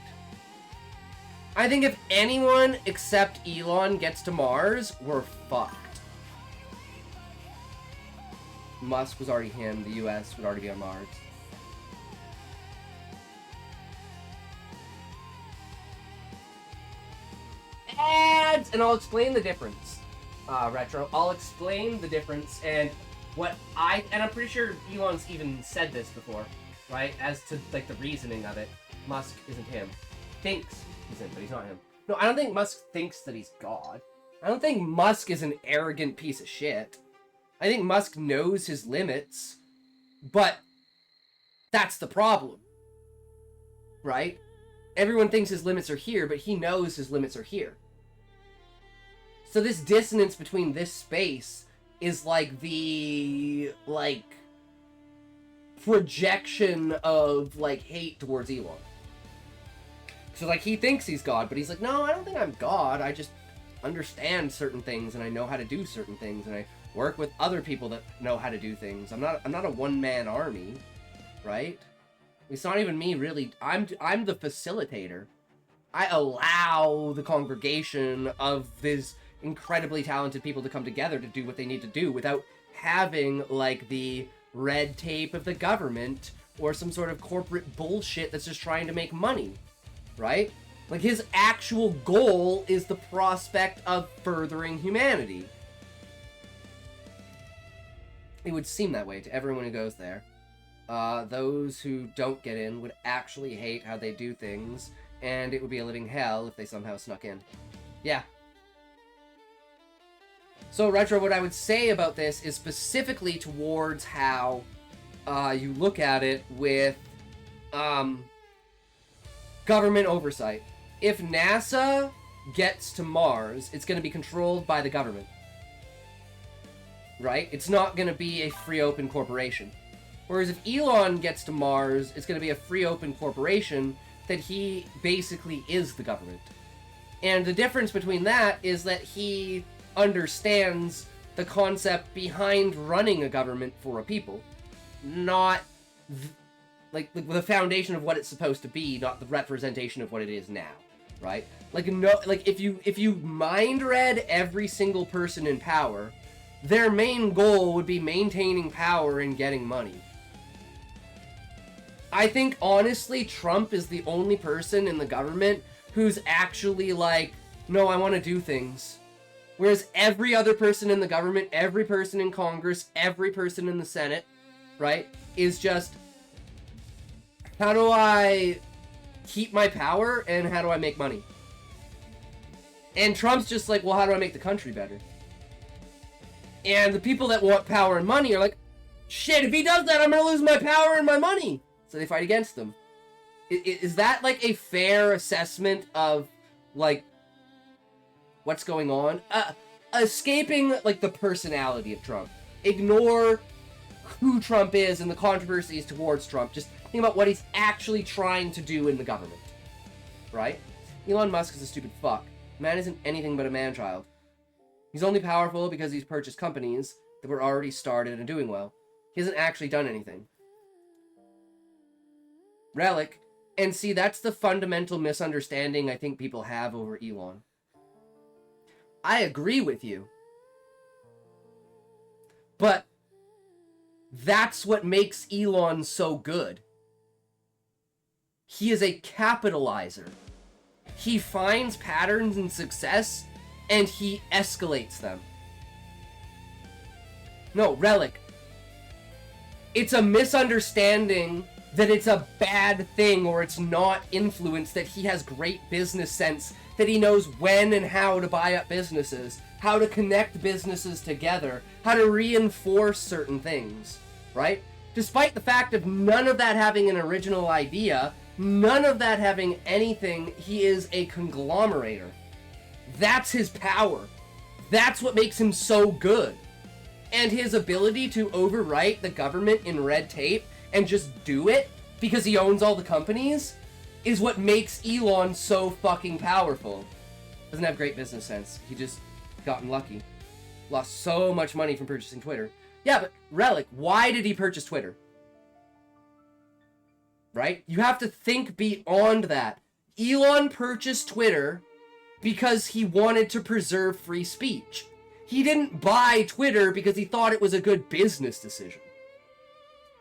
I think if anyone except Elon gets to Mars, we're fucked. Musk was already him. The US would already be on Mars. Ads! And I'll explain the difference, Retro. I'll explain the difference and I'm pretty sure Elon's even said this before, right? As to, like, the reasoning of it. Musk isn't him. Thinks he's him, but he's not him. No, I don't think Musk thinks that he's God. I don't think Musk is an arrogant piece of shit. I think Musk knows his limits, but that's the problem, right? Everyone thinks his limits are here, but he knows his limits are here. So this dissonance between this space is like the, like, projection of, like, hate towards Elon. So, like, he thinks he's God, but he's like, no, I don't think I'm God. I just understand certain things, and I know how to do certain things, and I work with other people that know how to do things. I'm not a one-man army, right? It's not even me, really. I'm the facilitator. I allow the congregation of these incredibly talented people to come together to do what they need to do without having, like, the red tape of the government or some sort of corporate bullshit that's just trying to make money, right? Like, his actual goal is the prospect of furthering humanity. It would seem that way to everyone who goes there. Those who don't get in would actually hate how they do things, and it would be a living hell if they somehow snuck in. Yeah. So, Retro, what I would say about this is specifically towards how you look at it with government oversight. If NASA gets to Mars, it's going to be controlled by the government. Right? It's not going to be a free, open corporation. Whereas if Elon gets to Mars, it's going to be a free, open corporation that he basically is the government. And the difference between that is that he understands the concept behind running a government for a people. Not, like, the foundation of what it's supposed to be, not the representation of what it is now. Right? Like, no, like, if you mind read every single person in power, their main goal would be maintaining power and getting money. I think, honestly, Trump is the only person in the government who's actually like, no, I want to do things. Whereas every other person in the government, every person in Congress, every person in the Senate, right, is just, how do I keep my power and how do I make money? And Trump's just like, well, how do I make the country better? And the people that want power and money are like, shit, if he does that, I'm gonna lose my power and my money. So they fight against him. Is that like a fair assessment of like what's going on? Escaping like the personality of Trump. Ignore who Trump is and the controversies towards Trump. Just think about what he's actually trying to do in the government. Right? Elon Musk is a stupid fuck. Man isn't anything but a man-child. He's only powerful because he's purchased companies that were already started and doing well. He hasn't actually done anything. Relic. And see, that's the fundamental misunderstanding I think people have over Elon. I agree with you. But that's what makes Elon so good. He is a capitalizer. He finds patterns in success and he escalates them. No, Relic. It's a misunderstanding that it's a bad thing or it's not influence, that he has great business sense, that he knows when and how to buy up businesses, how to connect businesses together, how to reinforce certain things, right? Despite the fact of none of that having an original idea, none of that having anything, he is a conglomerator. That's his power. That's what makes him so good. And his ability to overwrite the government in red tape and just do it because he owns all the companies is what makes Elon so fucking powerful. Doesn't have great business sense. He just gotten lucky. Lost so much money from purchasing Twitter. Yeah, but Relic, why did he purchase Twitter? Right? You have to think beyond that. Elon purchased Twitter because he wanted to preserve free speech. He didn't buy Twitter because he thought it was a good business decision.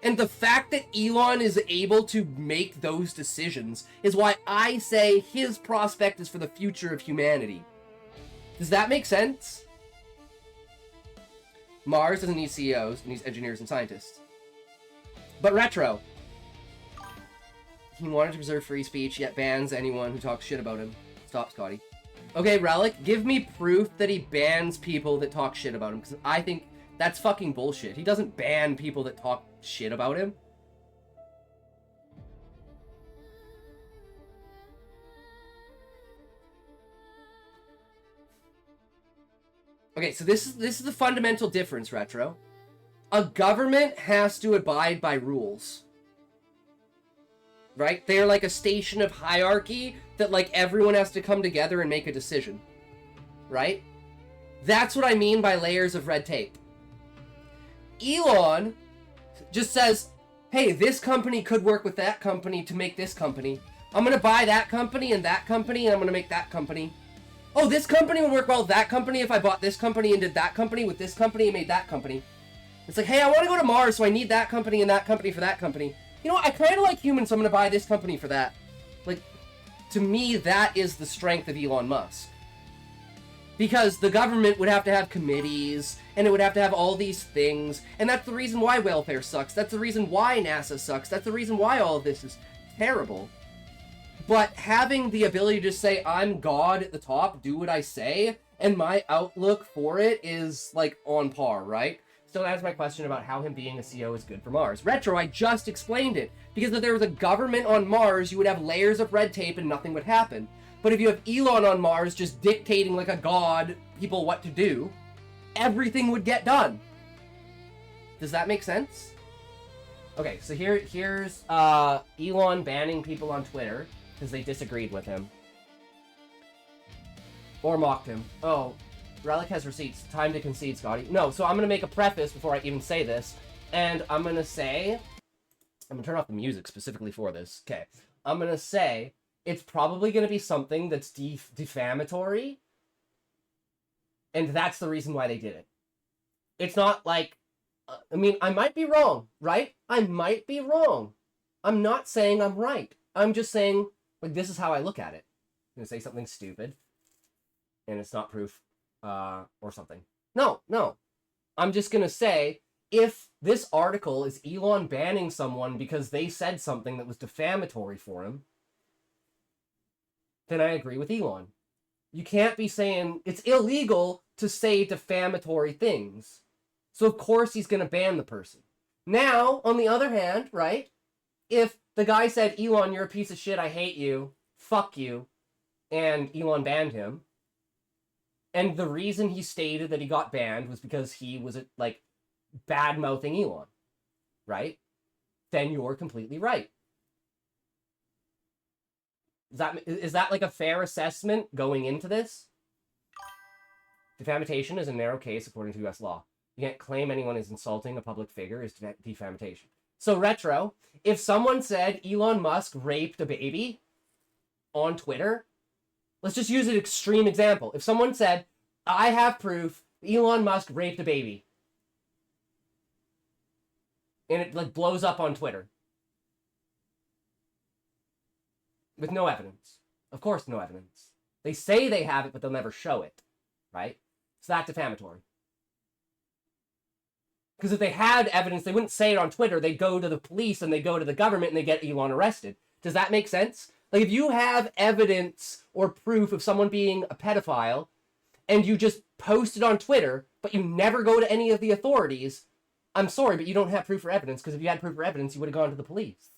And the fact that Elon is able to make those decisions is why I say his prospect is for the future of humanity. Does that make sense? Mars doesn't need CEOs, it needs engineers and scientists. But Retro. He wanted to preserve free speech, yet bans anyone who talks shit about him. Stop, Scotty. Okay, Relic, give me proof that he bans people that talk shit about him, because I think that's fucking bullshit. He doesn't ban people that talk shit about him. Okay, so this is the fundamental difference, Retro. A government has to abide by rules. Right? They're like a station of hierarchy that like everyone has to come together and make a decision. Right? That's what I mean by layers of red tape. Elon just says, hey, this company could work with that company to make this company. I'm going to buy that company and I'm going to make that company. Oh, this company would work well with that company if I bought this company and did that company with this company and made that company. It's like, hey, I want to go to Mars, so I need that company and that company for that company. You know what? I kind of like humans, so I'm going to buy this company for that. Like, to me, that is the strength of Elon Musk. Because the government would have to have committees, and it would have to have all these things, and that's the reason why welfare sucks. That's the reason why NASA sucks. That's the reason why all of this is terrible. But having the ability to say, I'm God at the top, do what I say, and my outlook for it is, like, on par, right? Still answer my question about how him being a CEO is good for Mars. Retro, I just explained it. Because if there was a government on Mars, you would have layers of red tape and nothing would happen. But if you have Elon on Mars just dictating like a god people what to do, everything would get done. Does that make sense? Okay, so here's Elon banning people on Twitter because they disagreed with him. Or mocked him. Oh, Relic has receipts. Time to concede, Scotty. No, so I'm going to make a preface before I even say this. And I'm going to say... I'm going to turn off the music specifically for this. Okay. I'm going to say it's probably going to be something that's defamatory. And that's the reason why they did it. It's not like... I mean, I might be wrong, right? I might be wrong. I'm not saying I'm right. I'm just saying, like, this is how I look at it. I'm going to say something stupid. And it's not proof. Or something. No. I'm just gonna say, if this article is Elon banning someone because they said something that was defamatory for him, then I agree with Elon. You can't be saying it's illegal to say defamatory things. So of course he's going to ban the person. Now, on the other hand, right? If the guy said, Elon, you're a piece of shit, I hate you, fuck you, and Elon banned him, and the reason he stated that he got banned was because he was, like, bad-mouthing Elon, right? Then you're completely right. Is that like a fair assessment going into this? Defamation is a narrow case according to U.S. law. You can't claim anyone is insulting a public figure is defamation. So, Retro, if someone said Elon Musk raped a baby on Twitter, let's just use an extreme example. If someone said, I have proof Elon Musk raped a baby, and it like blows up on Twitter with no evidence. Of course, no evidence. They say they have it, but they'll never show it, right? So that's defamatory. Because if they had evidence, they wouldn't say it on Twitter. They'd go to the police and they go to the government and they get Elon arrested. Does that make sense? Like if you have evidence or proof of someone being a pedophile and you just post it on Twitter, but you never go to any of the authorities, I'm sorry, but you don't have proof or evidence, because if you had proof or evidence, you would have gone to the police.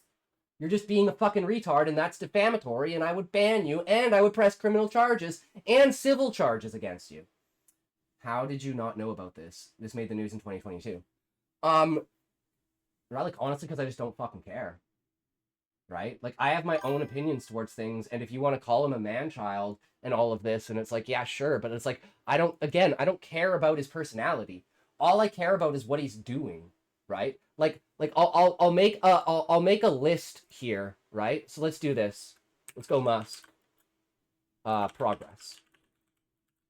You're just being a fucking retard, and that's defamatory, and I would ban you, and I would press criminal charges and civil charges against you. How did you not know about this? This made the news in 2022. Like, honestly, because I just don't fucking care. Right? Like, I have my own opinions towards things, and if you want to call him a man-child and all of this, and it's like, yeah, sure, but it's like, I don't care about his personality. All I care about is what he's doing, right? Like I'll make a list here, right? So let's do this. Let's go Musk. Progress.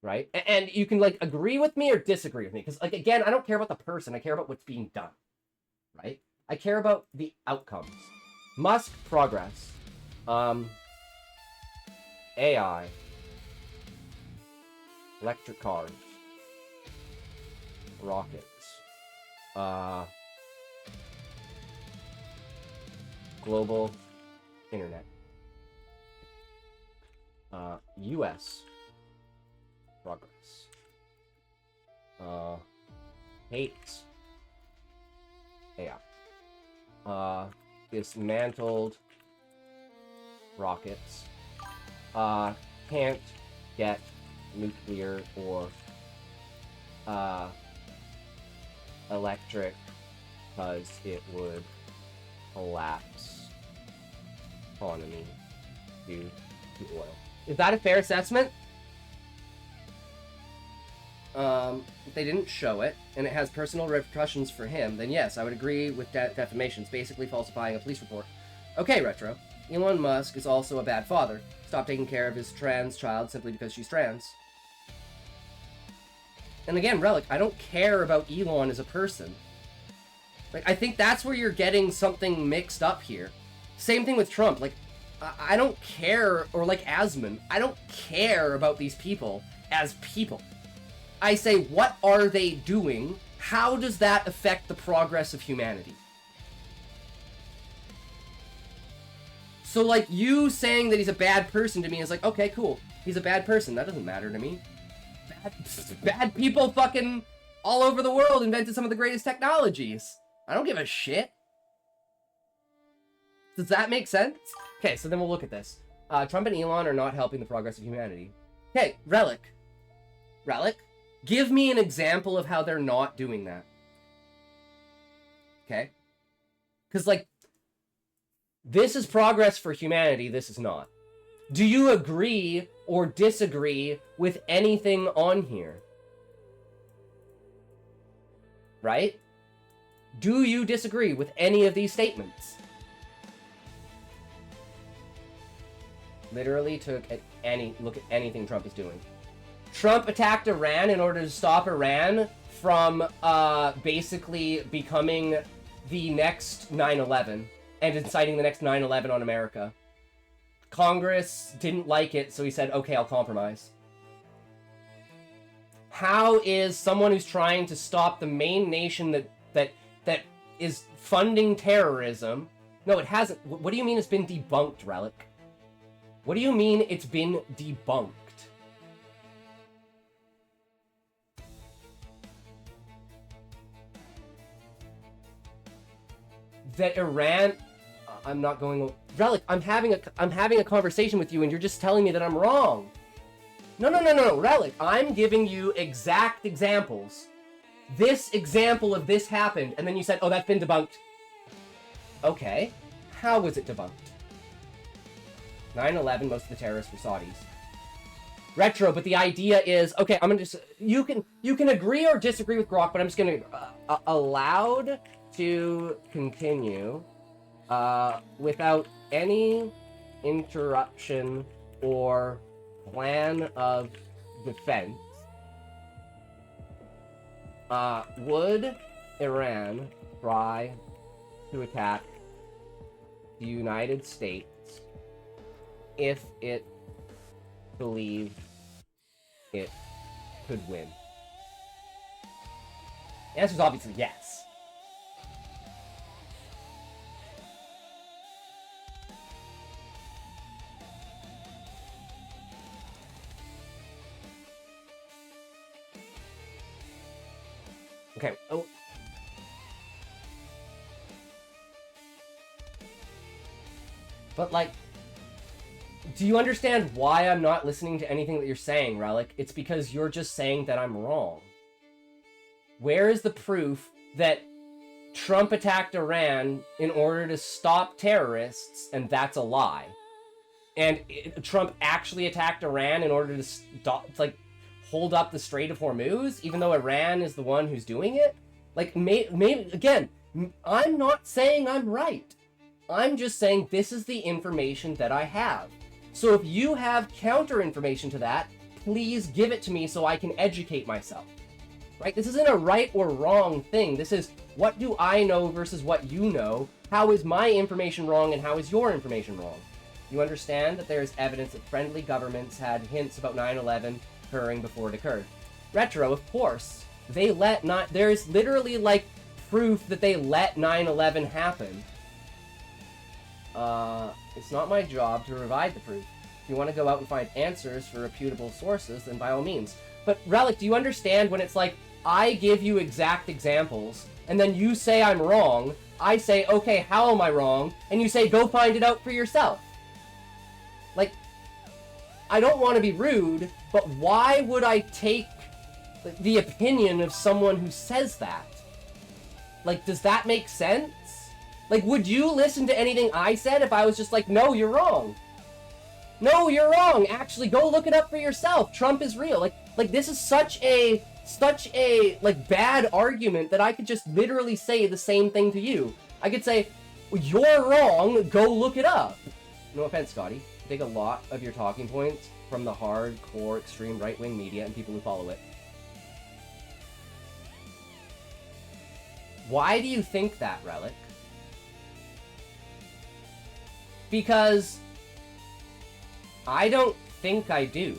Right? And you can like agree with me or disagree with me, because like again, I don't care about the person. I care about what's being done. Right? I care about the outcomes. Musk progress. AI. Electric cars. Rockets. Global internet. US progress. Hates AI. Dismantled rockets. Can't get nuclear or electric because it would collapse economy due to oil. Is that a fair assessment? If they didn't show it, and it has personal repercussions for him, then yes, I would agree with defamation. It's basically falsifying a police report. Okay, Retro. Elon Musk is also a bad father. Stop taking care of his trans child simply because she's trans. And again, Relic, I don't care about Elon as a person. Like, I think that's where you're getting something mixed up here. Same thing with Trump. Like, I don't care, or like Asman, I don't care about these people as people. I say, what are they doing? How does that affect the progress of humanity? So, like, you saying that he's a bad person to me is like, okay, cool. He's a bad person. That doesn't matter to me. Bad people fucking all over the world invented some of the greatest technologies. I don't give a shit. Does that make sense? Okay, so then we'll look at this. Trump and Elon are not helping the progress of humanity. Okay, Relic. Give me an example of how they're not doing that. Okay? Because, like, this is progress for humanity, this is not. Do you agree or disagree with anything on here? Right? Do you disagree with any of these statements? Literally took look at anything Trump is doing. Trump attacked Iran in order to stop Iran from basically becoming the next 9/11 and inciting the next 9/11 on America. Congress didn't like it, so he said, okay, I'll compromise. How is someone who's trying to stop the main nation that is funding terrorism... No, it hasn't. What do you mean it's been debunked, Relic? What do you mean it's been debunked? that Iran... I'm not going... Relic, I'm having a conversation with you and you're just telling me that I'm wrong. No, Relic, I'm giving you exact examples. This example of this happened, and then you said, oh, that's been debunked. Okay. How was it debunked? 9/11, most of the terrorists were Saudis. Retro, but the idea is, okay, I'm gonna just, you can agree or disagree with Grok, but I'm just gonna, allowed to continue, without any interruption or plan of defense. Would Iran try to attack the United States if it believed it could win? The answer is obviously yes. Okay. Oh. But, like, do you understand why I'm not listening to anything that you're saying, Relic? It's because you're just saying that I'm wrong. Where is the proof that Trump attacked Iran in order to stop terrorists, and that's a lie? And Trump actually attacked Iran in order to stop, like, hold up the Strait of Hormuz, even though Iran is the one who's doing it? Like, maybe again, I'm not saying I'm right. I'm just saying this is the information that I have. So if you have counter information to that, please give it to me so I can educate myself. Right? This isn't a right or wrong thing. This is, what do I know versus what you know? How is my information wrong and how is your information wrong? You understand that there is evidence that friendly governments had hints about 9/11 occurring before it occurred. Retro, of course. There's literally, like, proof that they let 9/11 happen. It's not my job to provide the proof. If you want to go out and find answers for reputable sources, then by all means. But, Relic, do you understand when it's like, I give you exact examples, and then you say I'm wrong, I say, okay, how am I wrong? And you say, go find it out for yourself. Like, I don't want to be rude, but why would I take the opinion of someone who says that? Like, does that make sense? Like, would you listen to anything I said if I was just like, no, you're wrong? No, you're wrong. Actually, go look it up for yourself. Trump is real. Like this is such a like bad argument that I could just literally say the same thing to you. I could say, you're wrong. Go look it up. No offense, Scotty. I take a lot of your talking points from the hardcore extreme right-wing media and people who follow it. Why do you think that, Relic? Because I don't think I do.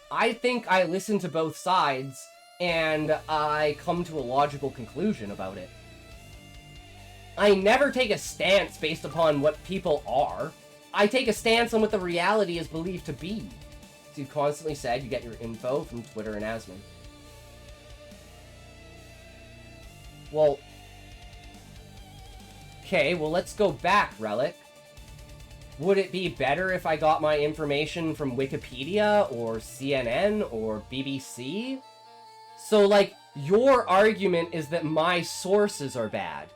I think I listen to both sides and I come to a logical conclusion about it. I never take a stance based upon what people are. I take a stance on what the reality is believed to be. As you've constantly said, you get your info from Twitter and Asman. Well, okay, well let's go back, Relic. Would it be better if I got my information from Wikipedia or CNN or BBC? So, like, your argument is that my sources are bad.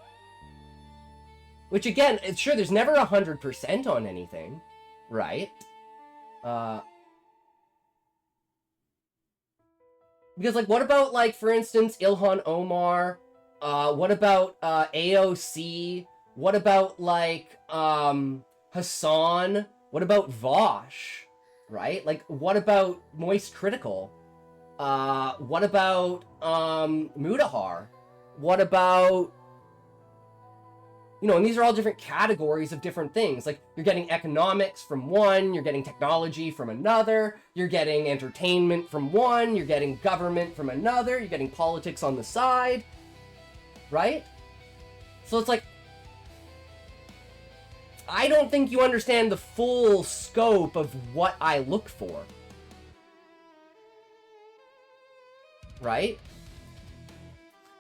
Which, again, sure, there's never 100% on anything, right? Because, like, what about, like, for instance, Ilhan Omar? What about, AOC? What about, like, Hassan? What about Vosh? Right? Like, what about Moist Critical? What about, Mudahar? What about... You know, and these are all different categories of different things. Like, you're getting economics from one, you're getting technology from another, you're getting entertainment from one, you're getting government from another, you're getting politics on the side. Right? So it's like, I don't think you understand the full scope of what I look for. Right?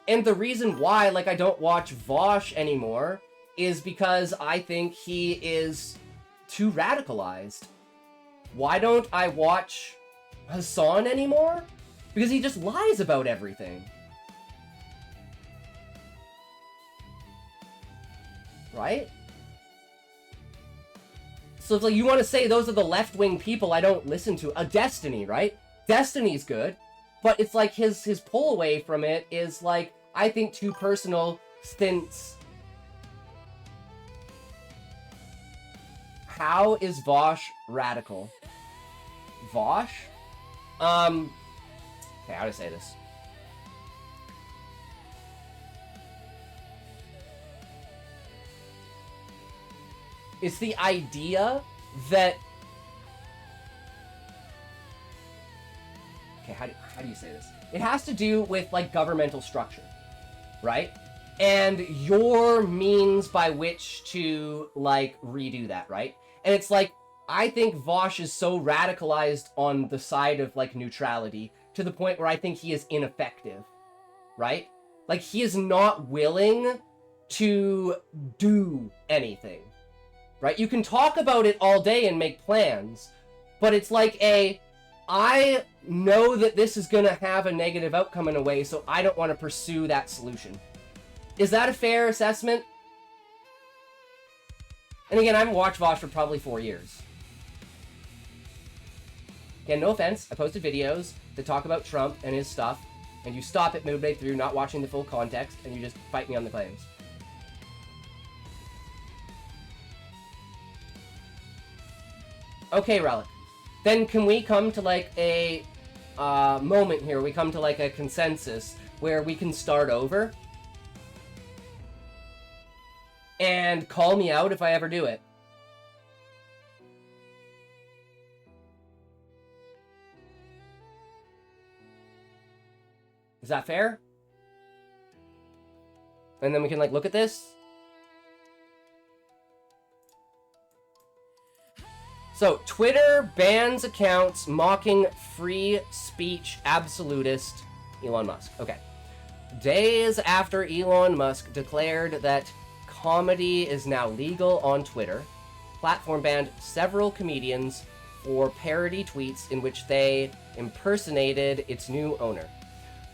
And the reason why, like, I don't watch Vosh anymore is because I think he is too radicalized. Why don't I watch Hassan anymore? Because he just lies about everything. Right? So it's like, you want to say those are the left-wing people I don't listen to. Destiny, right? Destiny's good. But it's like his pull away from it is like, I think, too personal since... How is Vosh radical? Vosh? Okay, how to say this? It's the idea that... Okay, how do you say this? It has to do with, like, governmental structure, right? And your means by which to, like, redo that, right? And it's like, I think Vosh is so radicalized on the side of, like, neutrality to the point where I think he is ineffective, right? Like, he is not willing to do anything, right? You can talk about it all day and make plans, but it's like I know that this is going to have a negative outcome in a way, so I don't want to pursue that solution. Is that a fair assessment? And again, I haven't watched Vosh for probably 4 years. Again, no offense, I posted videos that talk about Trump and his stuff, and you stop it midway through not watching the full context, and you just fight me on the claims. Okay, Relic. Then can we come to, like, a moment here, we come to, like, a consensus where we can start over? And call me out if I ever do it. Is that fair? And then we can, like, look at this. So, Twitter bans accounts mocking free speech absolutist Elon Musk. Okay. Days after Elon Musk declared that comedy is now legal on Twitter, platform banned several comedians for parody tweets in which they impersonated its new owner.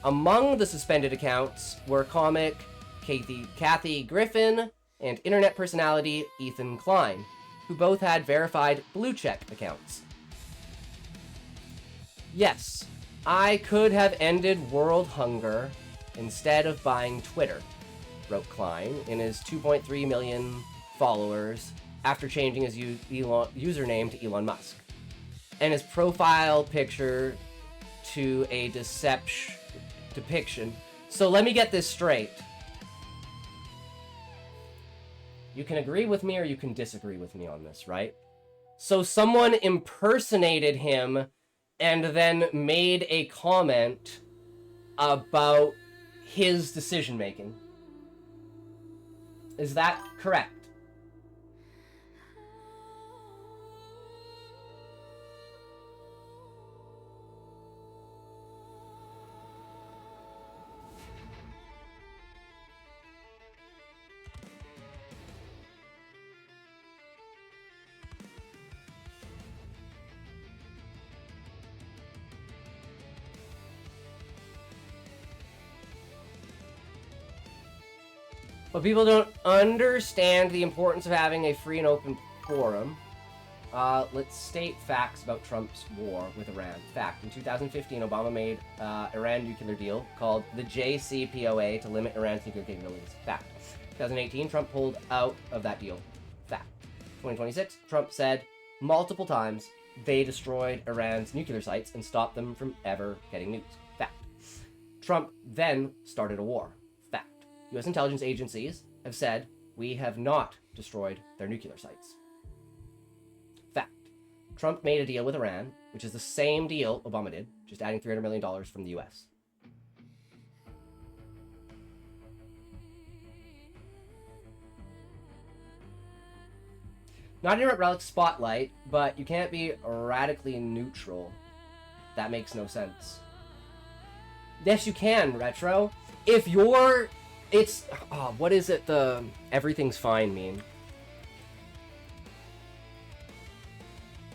Among the suspended accounts were comic Kathy Griffin and internet personality Ethan Klein, who both had verified blue check accounts. Yes, I could have ended world hunger instead of buying Twitter, wrote Klein in his 2.3 million followers after changing his username to Elon Musk, and his profile picture to a depiction. So let me get this straight. You can agree with me or you can disagree with me on this, right? So someone impersonated him and then made a comment about his decision-making. Is that correct? But people don't understand the importance of having a free and open forum. Let's state facts about Trump's war with Iran. Fact, in 2015, Obama made Iran nuclear deal called the JCPOA to limit Iran's nuclear capabilities. Fact. 2018, Trump pulled out of that deal. Fact. 2026, Trump said multiple times they destroyed Iran's nuclear sites and stopped them from ever getting nukes. Fact. Trump then started a war. U.S. intelligence agencies have said we have not destroyed their nuclear sites. Fact. Trump made a deal with Iran, which is the same deal Obama did, just adding $300 million from the U.S. Not in Relic Spotlight, but you can't be radically neutral. That makes no sense. Yes, you can, Retro. if you're, it's, what is it, the everything's fine mean?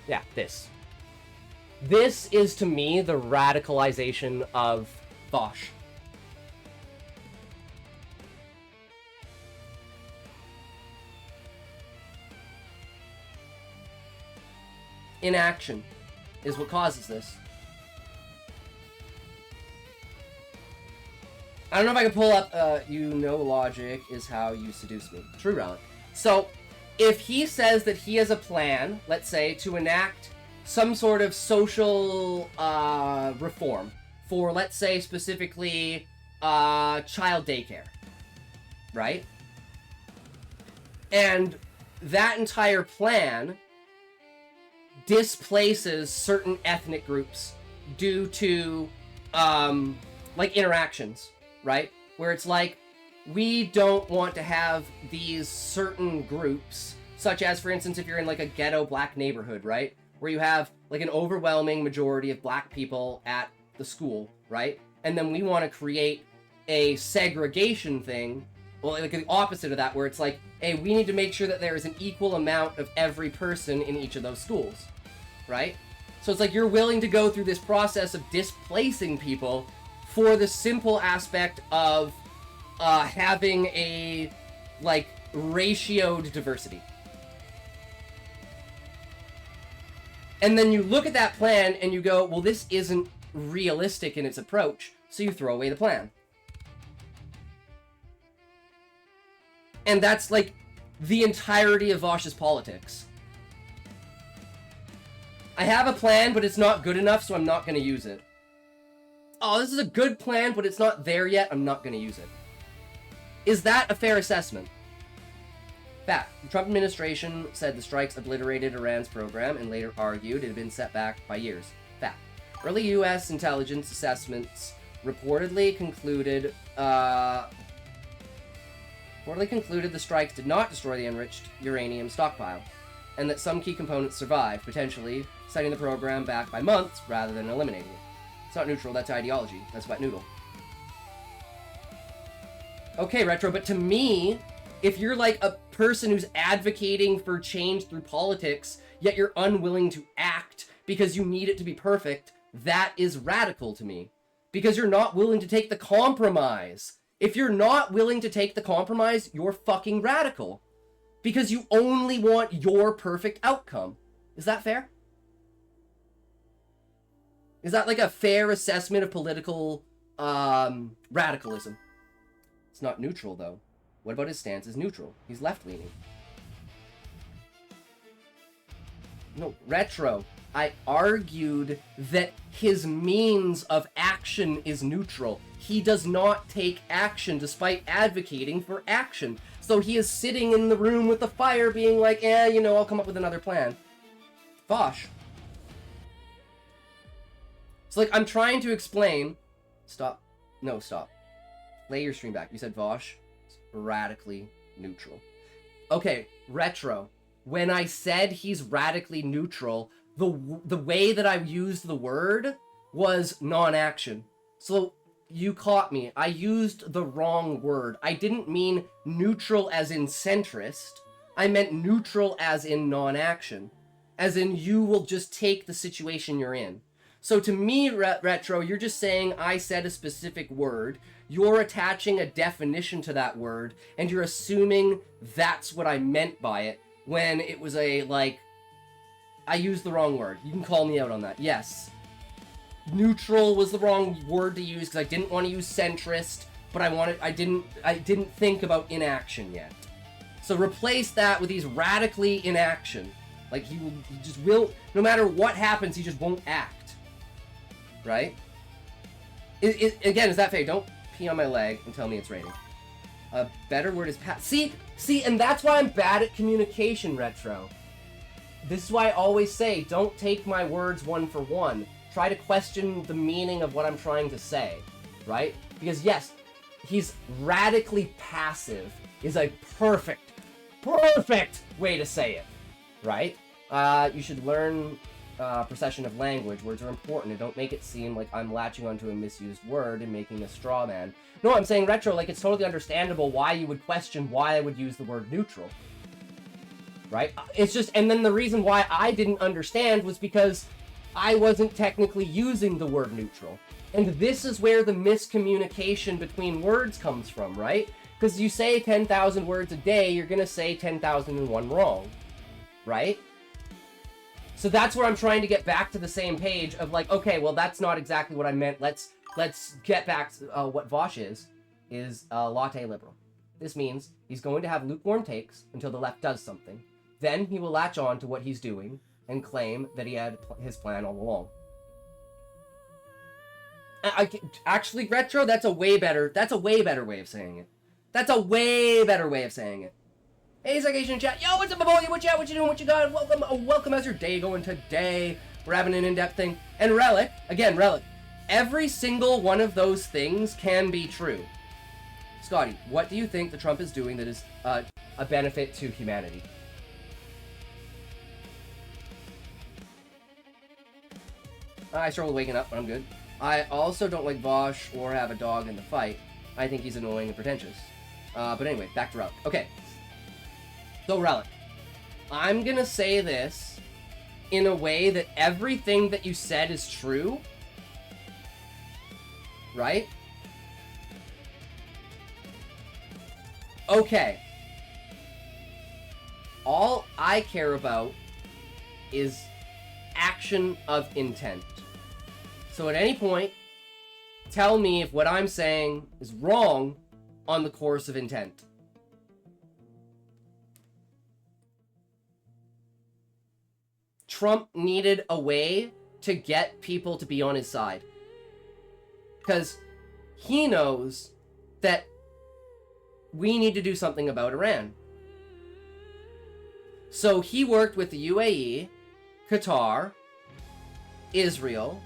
Yeah, this. This is, to me, the radicalization of Vosh. Inaction is what causes this. I don't know if I can pull up, logic is how you seduce me. True, Relic. So, if he says that he has a plan, let's say, to enact some sort of social reform for, let's say, specifically child daycare, right? And that entire plan displaces certain ethnic groups due to, like, interactions, right? Where it's like, we don't want to have these certain groups, such as, for instance, if you're in, like, a ghetto black neighborhood, right? Where you have, like, an overwhelming majority of black people at the school, right? And then we want to create a segregation thing, well, like, the opposite of that, where it's like, hey, we need to make sure that there is an equal amount of every person in each of those schools, right? So it's like you're willing to go through this process of displacing people for the simple aspect of having a, like, ratioed diversity. And then you look at that plan and you go, well, this isn't realistic in its approach, so you throw away the plan. And that's, like, the entirety of Vosh's politics. I have a plan, but it's not good enough, so I'm not going to use it. Oh, this is a good plan, but it's not there yet, I'm not going to use it. Is that a fair assessment? Fact. The Trump administration said the strikes obliterated Iran's program and later argued it had been set back by years. Fact. Early U.S. intelligence assessments reportedly concluded the strikes did not destroy the enriched uranium stockpile, and that some key components survived, potentially setting the program back by months rather than eliminating it. It's not neutral, that's ideology. That's wet noodle. Okay, Retro, but to me, if you're like a person who's advocating for change through politics, yet you're unwilling to act because you need it to be perfect, that is radical to me. Because you're not willing to take the compromise. If you're not willing to take the compromise, you're fucking radical. Because you only want your perfect outcome. Is that fair? Is that like a fair assessment of political radicalism? It's not neutral, though. What about his stance is neutral? He's left-leaning. No, Retro. I argued that his means of action is neutral. He does not take action despite advocating for action. So he is sitting in the room with the fire being like, I'll come up with another plan. Vosh. So, like, I'm trying to explain... Stop. No, stop. Play your stream back. You said Vosh is radically neutral. Okay, Retro. When I said he's radically neutral, the way that I used the word was non-action. So, you caught me. I used the wrong word. I didn't mean neutral as in centrist. I meant neutral as in non-action. As in, you will just take the situation you're in. So to me, Retro, you're just saying I said a specific word, you're attaching a definition to that word, and you're assuming that's what I meant by it, when it was a, like, I used the wrong word. You can call me out on that. Yes. Neutral was the wrong word to use, because I didn't want to use centrist, but I didn't think about inaction yet. So replace that with these radically inaction. Like, he just will, no matter what happens, he just won't act. Right? Again, is that fake? Don't pee on my leg and tell me it's raining. A better word is See, and that's why I'm bad at communication, Retro. This is why I always say, don't take my words one for one. Try to question the meaning of what I'm trying to say, right? Because yes, he's radically passive is a perfect way to say it, right? You should learn procession of language. Words are important, and don't make it seem like I'm latching onto a misused word and making a straw man. No, I'm saying, Retro, like, it's totally understandable why you would question why I would use the word neutral. Right? It's just, and then the reason why I didn't understand was because I wasn't technically using the word neutral. And this is where the miscommunication between words comes from, right? Because you say 10,000 words a day, you're gonna say 10,001 wrong, right? So that's where I'm trying to get back to the same page of like, okay, well, that's not exactly what I meant. Let's get back to what Vosh is a latte liberal. This means he's going to have lukewarm takes until the left does something. Then he will latch on to what he's doing and claim that he had his plan all along. Actually, Retro, that's a way better way of saying it. That's a way better way of saying it. Hey, Citation Chat. Yo, what's up, Avolia? What you doing? What you got? Welcome. Welcome. How's your day going today? We're having an in-depth thing. And Relic, again, Relic. Every single one of those things can be true. Scotty, what do you think the Trump is doing that is a benefit to humanity? I struggle waking up, but I'm good. I also don't like Vosh or have a dog in the fight. I think he's annoying and pretentious. But anyway, back to Relic. Okay. So, Relic. I'm gonna say this in a way that everything that you said is true. Right? Okay. All I care about is action of intent. So at any point, tell me if what I'm saying is wrong on the course of intent. Trump needed a way to get people to be on his side. Because he knows that we need to do something about Iran. So he worked with the UAE, Qatar, Israel,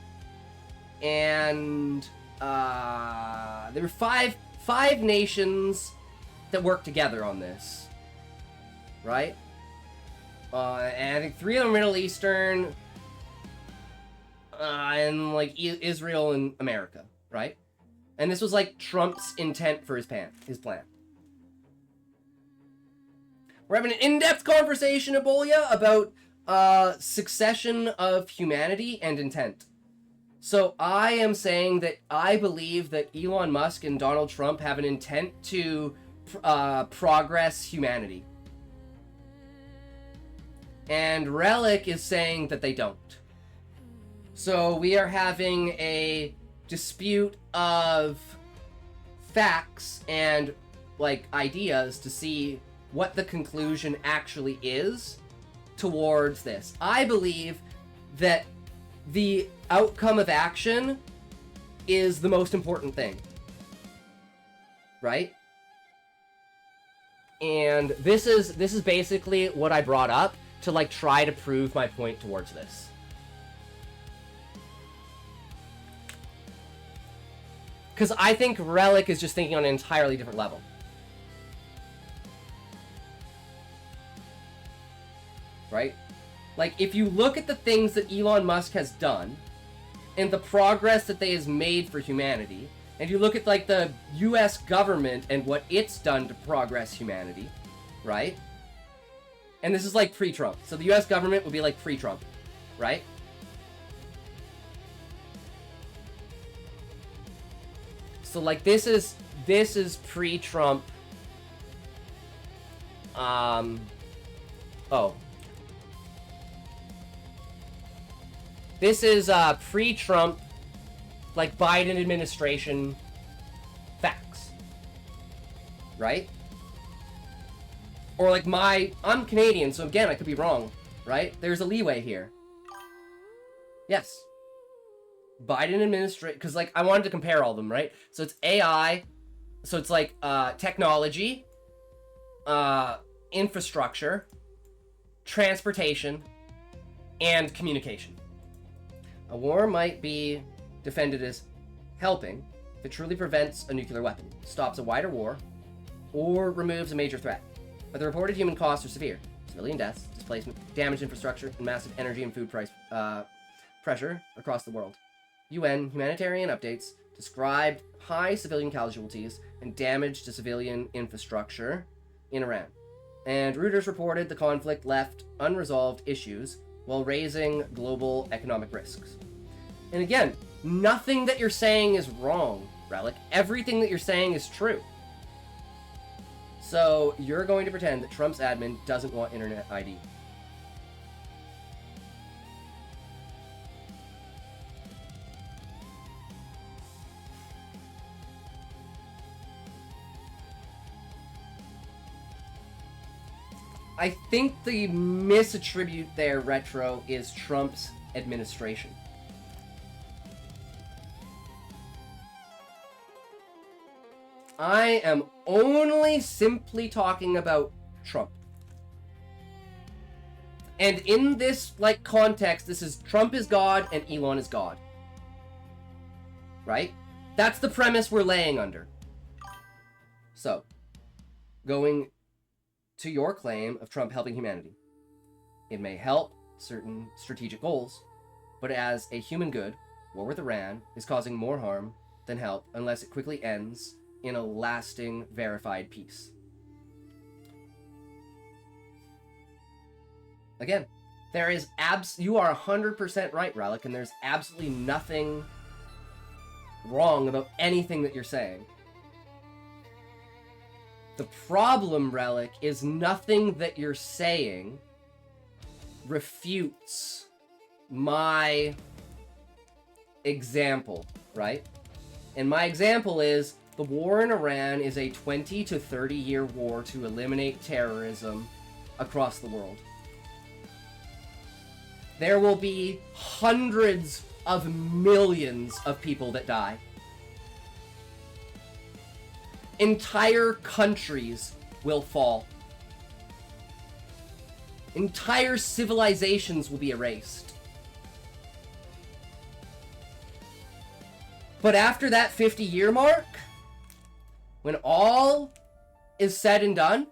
and there were five nations that worked together on this, right? And I think 3 of them are Middle Eastern, and like Israel and America, right? And this was like Trump's intent for his plan. We're having an in-depth conversation, Ebola, about succession of humanity and intent. So I am saying that I believe that Elon Musk and Donald Trump have an intent to progress humanity. And Relic is saying that they don't. So we are having a dispute of facts and like ideas to see what the conclusion actually is towards this. I believe that the outcome of action is the most important thing. Right? And this is basically what I brought up to like try to prove my point towards this. Because I think Relic is just thinking on an entirely different level. Right? Like, if you look at the things that Elon Musk has done, and the progress that they has made for humanity, and you look at, like, the US government and what it's done to progress humanity, right? And this is, like, pre-Trump. So the US government would be, like, pre-Trump, right? So, like, this is pre-Trump. This is pre-Trump, like, Biden administration facts. Right? Or, like, I'm Canadian, so again, I could be wrong. Right? There's a leeway here. Yes. Biden administration, because, like, I wanted to compare all of them, right? So it's AI, so it's, like, technology, infrastructure, transportation, and communication. A war might be defended as helping if it truly prevents a nuclear weapon, stops a wider war, or removes a major threat. But the reported human costs are severe, so civilian deaths, displacement, damaged infrastructure, and massive energy and food price pressure across the world. UN humanitarian updates described high civilian casualties and damage to civilian infrastructure in Iran. And Reuters reported the conflict left unresolved issues while raising global economic risks. And again, nothing that you're saying is wrong, Relic. Everything that you're saying is true. So you're going to pretend that Trump's admin doesn't want internet ID. I think the misattribute there, Retro, is Trump's administration. I am only simply talking about Trump. And in this, like, context, this is Trump is God and Elon is God. Right? That's the premise we're laying under. So, going to your claim of Trump helping humanity. It may help certain strategic goals, but as a human good, war with Iran is causing more harm than help unless it quickly ends in a lasting, verified peace. Again, there is you are 100% right, Relic, and there's absolutely nothing wrong about anything that you're saying. The problem, Relic, is nothing that you're saying refutes my example, right? And my example is the war in Iran is a 20 to 30 year war to eliminate terrorism across the world. There will be hundreds of millions of people that die. Entire countries will fall. Entire civilizations will be erased. But after that 50-year mark, when all is said and done,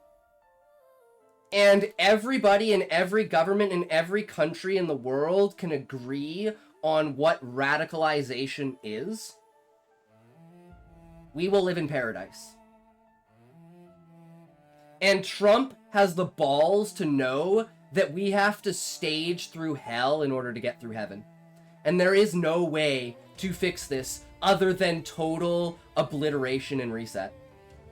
and everybody in every government in every country in the world can agree on what radicalization is, we will live in paradise. And Trump has the balls to know that we have to stage through hell in order to get through heaven. And there is no way to fix this other than total obliteration and reset.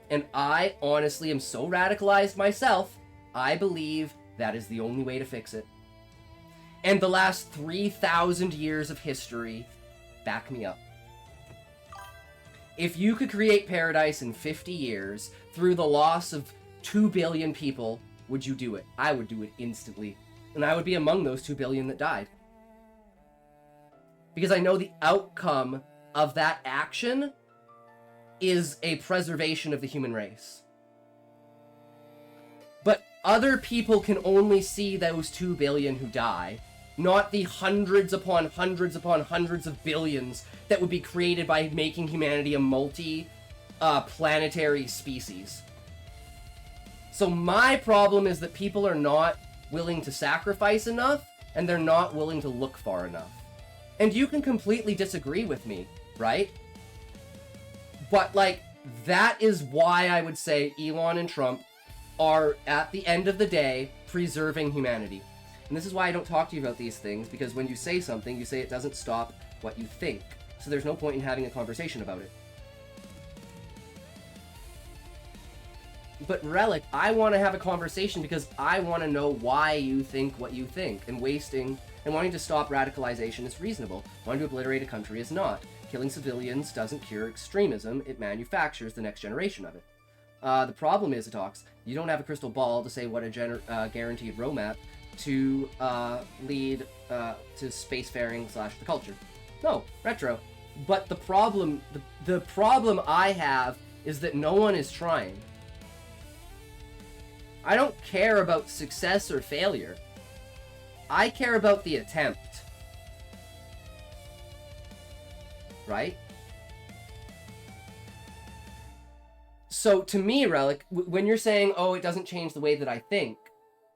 And I honestly am so radicalized myself, I believe that is the only way to fix it. And the last 3,000 years of history back me up. If you could create paradise in 50 years through the loss of 2 billion people, would you do it? I would do it instantly. And I would be among those 2 billion that died. Because I know the outcome of that action is a preservation of the human race. But other people can only see those 2 billion who die, not the hundreds upon hundreds upon hundreds of billions that would be created by making humanity a multi-planetary species. So my problem is that people are not willing to sacrifice enough, and they're not willing to look far enough. And you can completely disagree with me, right? But, like, that is why I would say Elon and Trump are, at the end of the day, preserving humanity. And this is why I don't talk to you about these things, because when you say something, you say it doesn't stop what you think. So there's no point in having a conversation about it. But Relic, I want to have a conversation because I want to know why you think what you think, and wanting to stop radicalization is reasonable. Wanting to obliterate a country is not. Killing civilians doesn't cure extremism, it manufactures the next generation of it. The problem is, Atox, you don't have a crystal ball to say what a guaranteed roadmap to lead to spacefaring / the culture. No, Retro. But the problem I have is that no one is trying. I don't care about success or failure. I care about the attempt. Right? So to me, Relic, when you're saying, oh, it doesn't change the way that I think,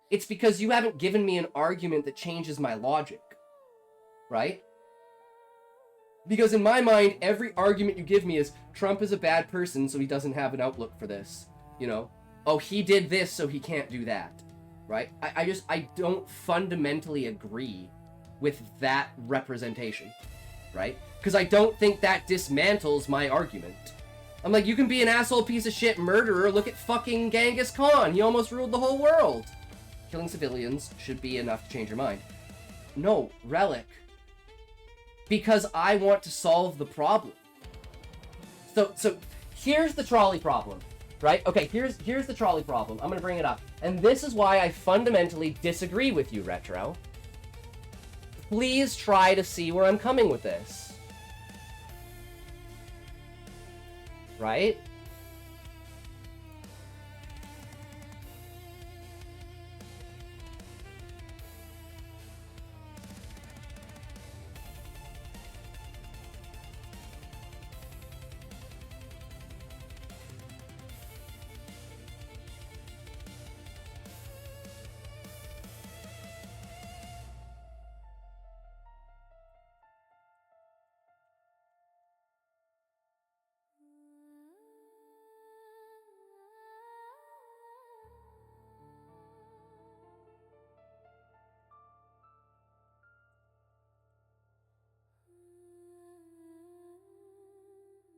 It's because you haven't given me an argument that changes my logic, right? Because in my mind, every argument you give me is Trump is a bad person, so he doesn't have an outlook for this. You know, oh, he did this, so he can't do that, right? I don't fundamentally agree with that representation, right? Because I don't think that dismantles my argument. I'm like, you can be an asshole piece of shit murderer. Look at fucking Genghis Khan. He almost ruled the whole world. Killing civilians should be enough to change your mind. No, Relic. Because I want to solve the problem. So here's the trolley problem, right? Okay, here's the trolley problem. I'm gonna bring it up. And this is why I fundamentally disagree with you, Retro. Please try to see where I'm coming with this. Right?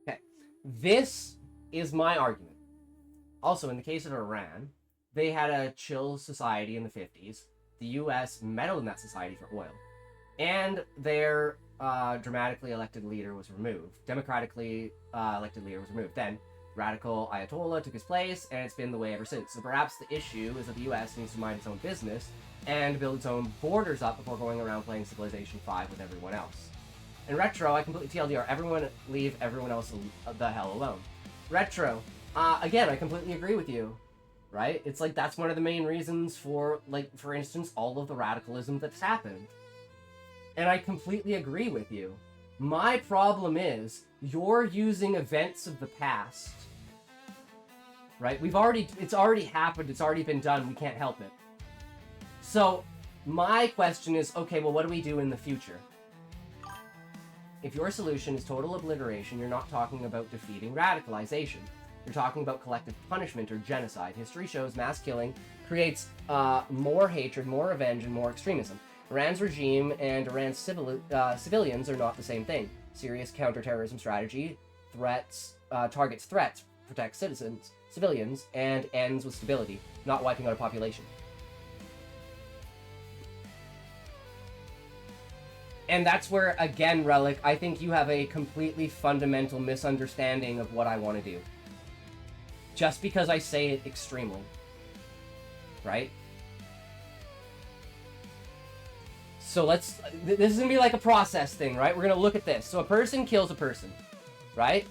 Okay, this is my argument. Also, in the case of Iran, they had a chill society in the 50s. The US meddled in that society for oil. And their dramatically elected leader was removed. Democratically elected leader was removed. Then, radical Ayatollah took his place, and it's been the way ever since. So perhaps the issue is that the US needs to mind its own business and build its own borders up before going around playing Civilization 5 with everyone else. In Retro, I completely TLDR, everyone leave everyone else the hell alone. Retro, again, I completely agree with you, right? It's like, that's one of the main reasons for, like, for instance, all of the radicalism that's happened. And I completely agree with you. My problem is, you're using events of the past, right? It's already happened, it's already been done, we can't help it. So, my question is, okay, well, what do we do in the future? If your solution is total obliteration, you're not talking about defeating radicalization. You're talking about collective punishment or genocide. History shows mass killing creates more hatred, more revenge, and more extremism. Iran's regime and Iran's civilians are not the same thing. Serious counterterrorism strategy targets threats, protects civilians, and ends with stability, not wiping out a population. And that's where, again, Relic, I think you have a completely fundamental misunderstanding of what I want to do. Just because I say it extremely. Right? So this is going to be like a process thing, right? We're going to look at this. So a person kills a person, right?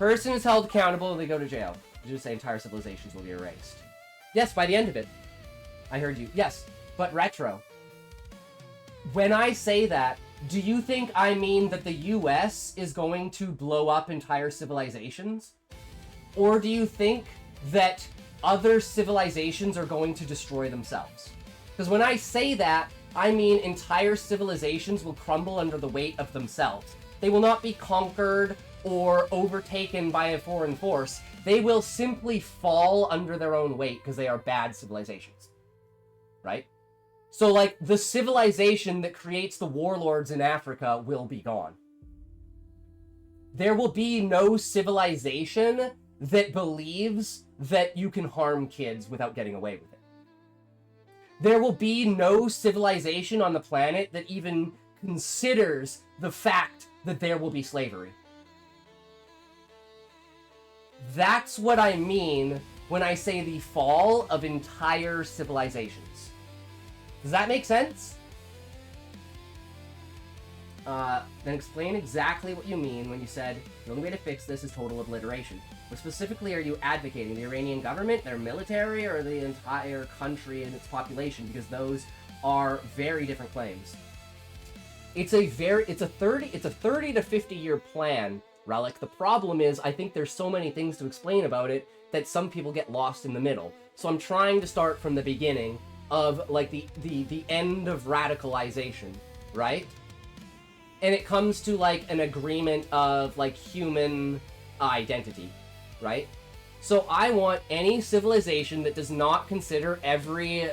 Person is held accountable and they go to jail. You just say entire civilizations will be erased. Yes, by the end of it. I heard you. Yes, but Retro. When I say that, do you think I mean that the US is going to blow up entire civilizations? Or do you think that other civilizations are going to destroy themselves? Because when I say that, I mean entire civilizations will crumble under the weight of themselves. They will not be conquered or overtaken by a foreign force. They will simply fall under their own weight because they are bad civilizations. Right? So, like, the civilization that creates the warlords in Africa will be gone. There will be no civilization that believes that you can harm kids without getting away with it. There will be no civilization on the planet that even considers the fact that there will be slavery. That's what I mean when I say the fall of entire civilizations. Does that make sense? Then explain exactly what you mean when you said the only way to fix this is total obliteration. What specifically are you advocating? The Iranian government, their military, or the entire country and its population? Because those are very different claims. It's a 30 to 50 year plan Relic. The problem is, I think there's so many things to explain about it that some people get lost in the middle. So I'm trying to start from the beginning of, like, the end of radicalization, right? And it comes to, like, an agreement of, like, human identity, right? So I want any civilization that does not consider every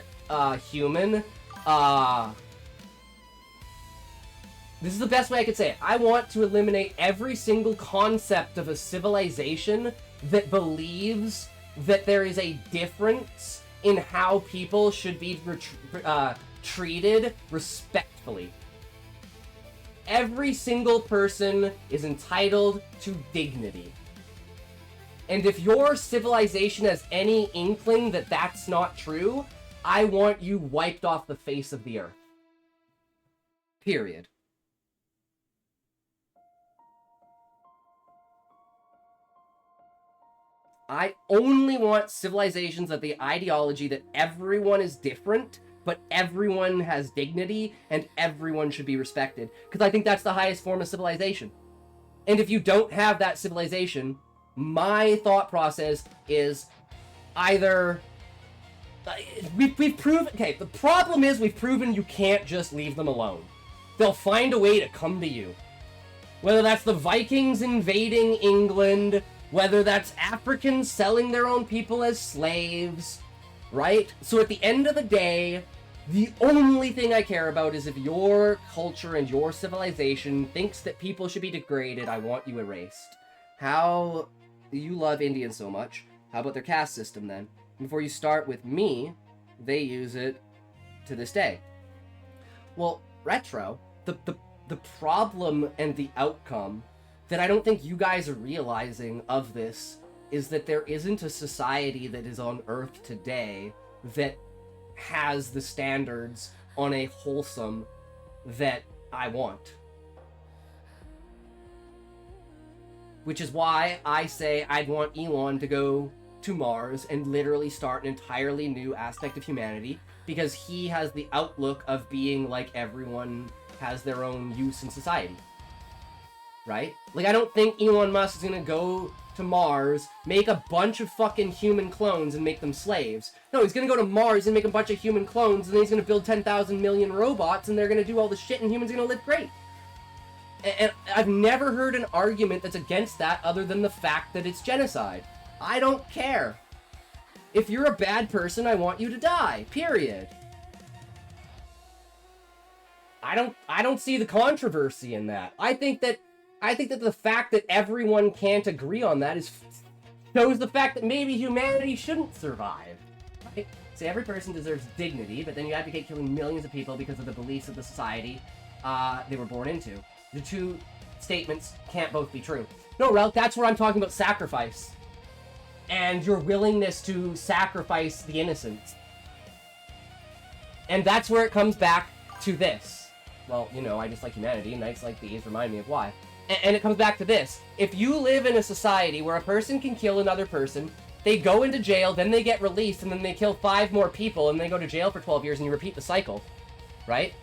human, this is the best way I could say it. I want to eliminate every single concept of a civilization that believes that there is a difference in how people should be treated respectfully. Every single person is entitled to dignity. And if your civilization has any inkling that that's not true, I want you wiped off the face of the earth. Period. I only want civilizations that the ideology that everyone is different, but everyone has dignity and everyone should be respected. Because I think that's the highest form of civilization. And if you don't have that civilization, my thought process is either... We've proven... Okay, the problem is we've proven you can't just leave them alone. They'll find a way to come to you. Whether that's the Vikings invading England... Whether that's Africans selling their own people as slaves, right? So at the end of the day, the only thing I care about is if your culture and your civilization thinks that people should be degraded, I want you erased. How you love Indians so much, how about their caste system then? Before you start with me, they use it to this day. Well, Retro, the problem and the outcome that I don't think you guys are realizing of this is that there isn't a society that is on Earth today that has the standards on a wholesome that I want. Which is why I say I'd want Elon to go to Mars and literally start an entirely new aspect of humanity, because he has the outlook of being like everyone has their own use in society. Right? Like, I don't think Elon Musk is gonna go to Mars, make a bunch of fucking human clones and make them slaves. No, he's gonna go to Mars and make a bunch of human clones, and then he's gonna build 10,000 million robots, and they're gonna do all the shit, and humans are gonna live great. And I've never heard an argument that's against that other than the fact that it's genocide. I don't care. If you're a bad person, I want you to die. Period. I don't see the controversy in that. I think that the fact that everyone can't agree on that shows the fact that maybe humanity shouldn't survive. Right? So every person deserves dignity, but then you advocate killing millions of people because of the beliefs of the society they were born into. The two statements can't both be true. No, Rel, that's where I'm talking about sacrifice. And your willingness to sacrifice the innocent. And that's where it comes back to this. Well, you know, I just like humanity, and nights like these remind me of why. And it comes back to this. If you live in a society where a person can kill another person, they go into jail, then they get released, and then they kill 5 more people, and they go to jail for 12 years, and you repeat the cycle, right?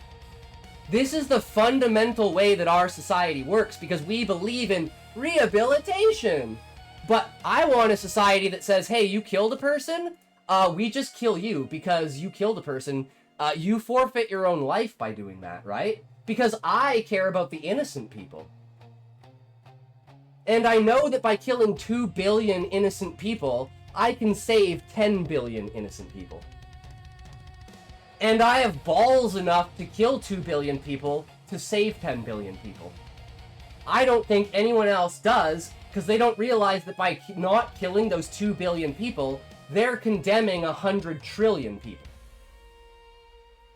This is the fundamental way that our society works, because we believe in rehabilitation. But I want a society that says, hey, you killed a person, we just kill you because you killed a person. You forfeit your own life by doing that, right? Because I care about the innocent people. And I know that by killing 2 billion innocent people, I can save 10 billion innocent people. And I have balls enough to kill 2 billion people to save 10 billion people. I don't think anyone else does, because they don't realize that by not killing those 2 billion people, they're condemning 100 trillion people.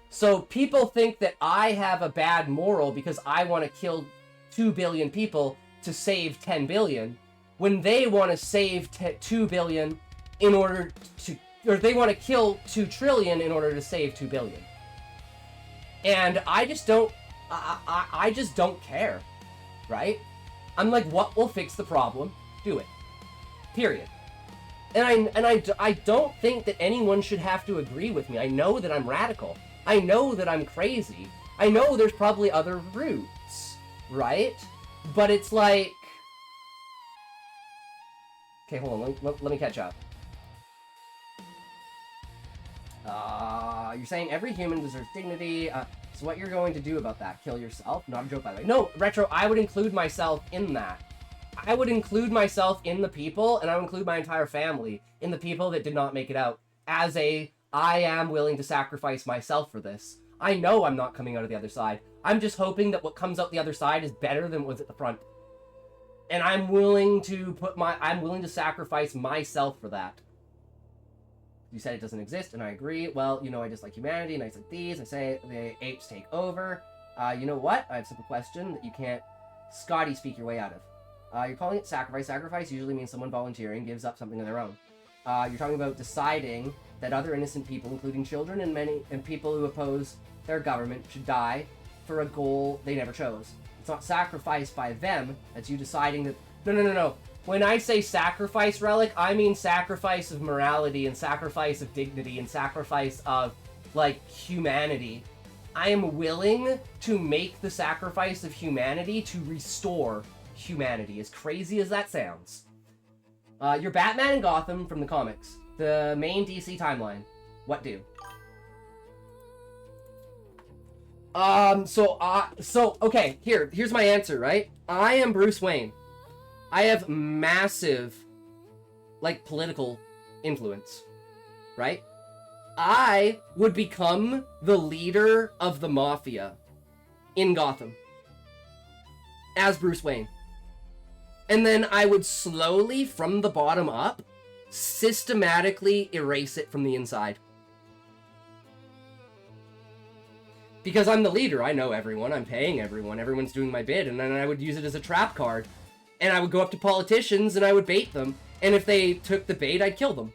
So people think that I have a bad moral because I want to kill 2 billion people to save 10 billion, when they want to save 2 billion in order to, or they want to kill 2 trillion in order to save 2 billion. And I just don't, I just don't care, right? I'm like, what will fix the problem? Do it. Period. And I don't think that anyone should have to agree with me. I know that I'm radical. I know that I'm crazy. I know there's probably other routes, right? But it's like, Okay, hold on. Let me catch up. You're saying every human deserves dignity. So what you're going to do about that? Kill yourself? Not a joke, by the way. No, Retro, I would include myself in that. I would include myself in the people, and I would include my entire family in the people that did not make it out. As I am willing to sacrifice myself for this. I know I'm not coming out of the other side. I'm just hoping that what comes out the other side is better than what was at the front. And I'm willing to sacrifice myself for that. You said it doesn't exist, and I agree. Well, you know, I dislike humanity, nights like these. I say the apes take over. You know what? I have a simple question that you can't, Scotty, speak your way out of. You're calling it sacrifice. Sacrifice usually means someone volunteering gives up something of their own. You're talking about deciding that other innocent people, including children and people who oppose their government, should die for a goal they never chose. It's not sacrifice by them. It's you deciding that... No. When I say sacrifice, Relic, I mean sacrifice of morality and sacrifice of dignity and sacrifice of, like, humanity. I am willing to make the sacrifice of humanity to restore humanity, as crazy as that sounds. You're Batman and Gotham from the comics. The main DC timeline. What do? Okay, here's my answer, right? I am Bruce Wayne. I have massive, like, political influence, right? I would become the leader of the Mafia in Gotham as Bruce Wayne. And then I would slowly, from the bottom up, systematically erase it from the inside. Because I'm the leader, I know everyone, I'm paying everyone, everyone's doing my bid, and then I would use it as a trap card. And I would go up to politicians and I would bait them. And if they took the bait, I'd kill them.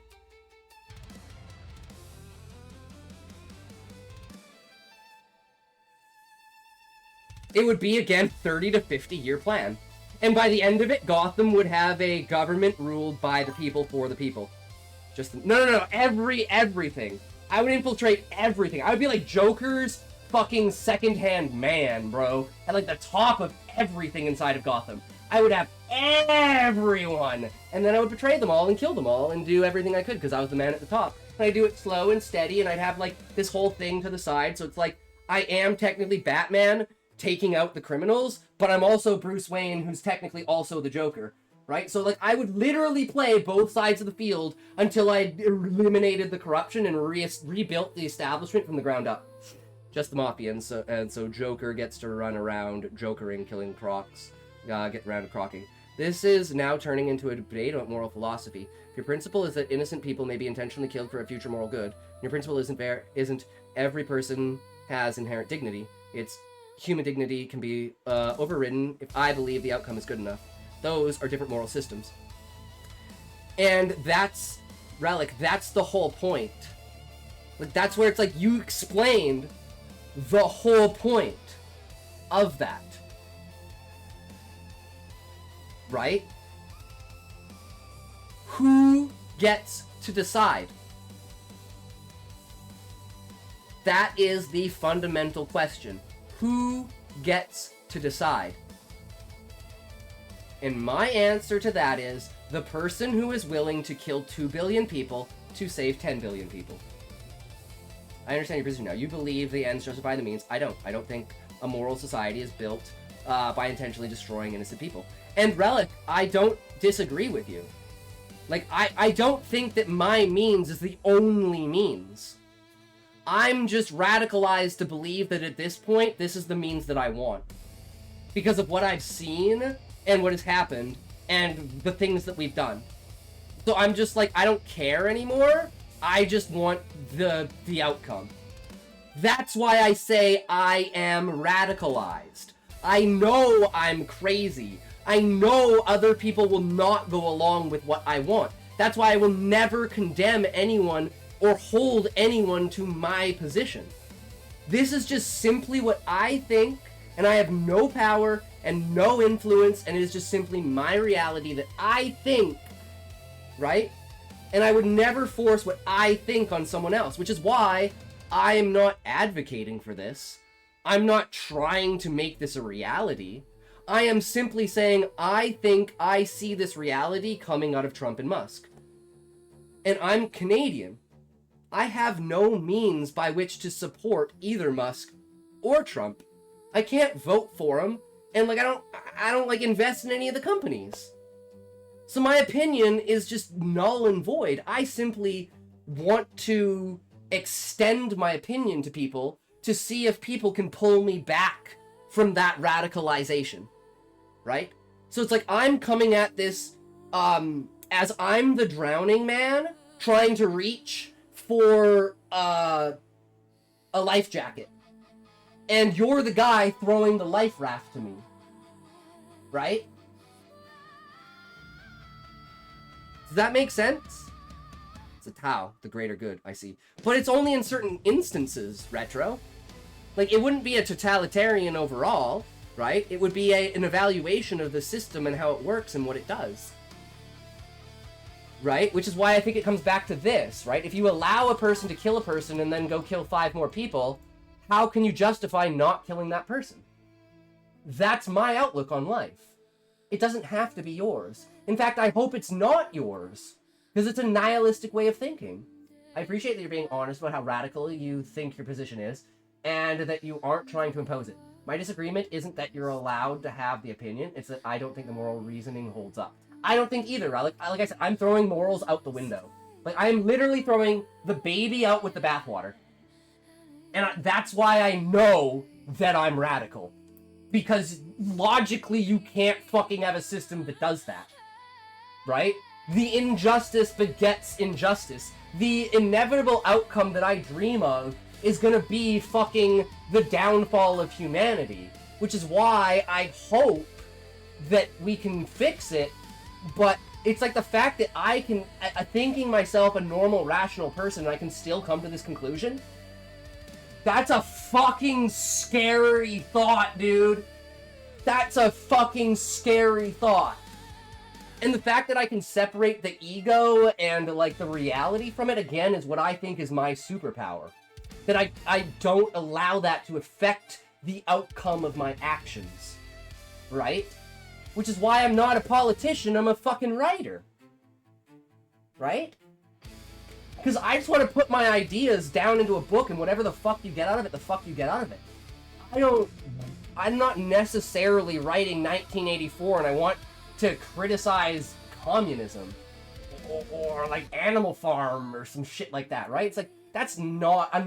It would be, again, 30 to 50 year plan. And by the end of it, Gotham would have a government ruled by the people for the people. No. Everything. I would infiltrate everything. I would be like Joker's fucking second-hand man, bro. At like the top of everything inside of Gotham. I would have everyone, and then I would betray them all and kill them all and do everything I could because I was the man at the top. And I'd do it slow and steady, and I'd have like this whole thing to the side, so it's like I am technically Batman taking out the criminals, but I'm also Bruce Wayne, who's technically also the Joker, right? So like I would literally play both sides of the field until I eliminated the corruption and rebuilt the establishment from the ground up. Just the Mafia, and so Joker gets to run around jokering, killing crocs. Get around to crocking. This is now turning into a debate about moral philosophy. If your principle is that innocent people may be intentionally killed for a future moral good, your principle isn't every person has inherent dignity. It's human dignity can be overridden if I believe the outcome is good enough. Those are different moral systems. And that's, Relic, that's the whole point. Like, that's where it's like you explained the whole point of that. Right? Who gets to decide? That is the fundamental question. Who gets to decide? And my answer to that is the person who is willing to kill 2 billion people to save 10 billion people. I understand your position now. You believe the ends justify the means. I don't. I don't think a moral society is built by intentionally destroying innocent people. And Relic, I don't disagree with you. Like, I don't think that my means is the only means. I'm just radicalized to believe that at this point, this is the means that I want. Because of what I've seen, and what has happened, and the things that we've done. So I'm just like, I don't care anymore, I just want the outcome. That's why I say I am radicalized. I know I'm crazy. I know other people will not go along with what I want. That's why I will never condemn anyone or hold anyone to my position. This is just simply what I think, and I have no power and no influence, and it is just simply my reality that I think, right? And I would never force what I think on someone else, which is why I am not advocating for this. I'm not trying to make this a reality. I am simply saying I think I see this reality coming out of Trump and Musk. And I'm Canadian. I have no means by which to support either Musk or Trump. I can't vote for them, and like I don't like invest in any of the companies. So my opinion is just null and void. I simply want to extend my opinion to people to see if people can pull me back from that radicalization, right? So it's like I'm coming at this as I'm the drowning man trying to reach for a life jacket, and you're the guy throwing the life raft to me, right? Does that make sense? It's a Tao, the greater good, I see. But it's only in certain instances, Retro. Like, it wouldn't be a totalitarian overall, right? It would be an evaluation of the system and how it works and what it does. Right? Which is why I think it comes back to this, right? If you allow a person to kill a person and then go kill 5 more people, how can you justify not killing that person? That's my outlook on life. It doesn't have to be yours. In fact, I hope it's not yours, because it's a nihilistic way of thinking. I appreciate that you're being honest about how radical you think your position is, and that you aren't trying to impose it. My disagreement isn't that you're allowed to have the opinion, it's that I don't think the moral reasoning holds up. I don't think either. Like I said, I'm throwing morals out the window. Like, I'm literally throwing the baby out with the bathwater. And that's why I know that I'm radical. Because logically, you can't fucking have a system that does that. Right? The injustice begets injustice. The inevitable outcome that I dream of is gonna be fucking the downfall of humanity. Which is why I hope that we can fix it. But it's like the fact that I can, thinking myself a normal, rational person, and I can still come to this conclusion. That's a fucking scary thought, dude. That's a fucking scary thought. And the fact that I can separate the ego and, like, the reality from it, again, is what I think is my superpower. That I don't allow that to affect the outcome of my actions. Right? Which is why I'm not a politician, I'm a fucking writer. Right? Because I just want to put my ideas down into a book, and whatever the fuck you get out of it, the fuck you get out of it. I'm not necessarily writing 1984 and I want to criticize communism. Or like Animal Farm or some shit like that, right? It's like, that's not, I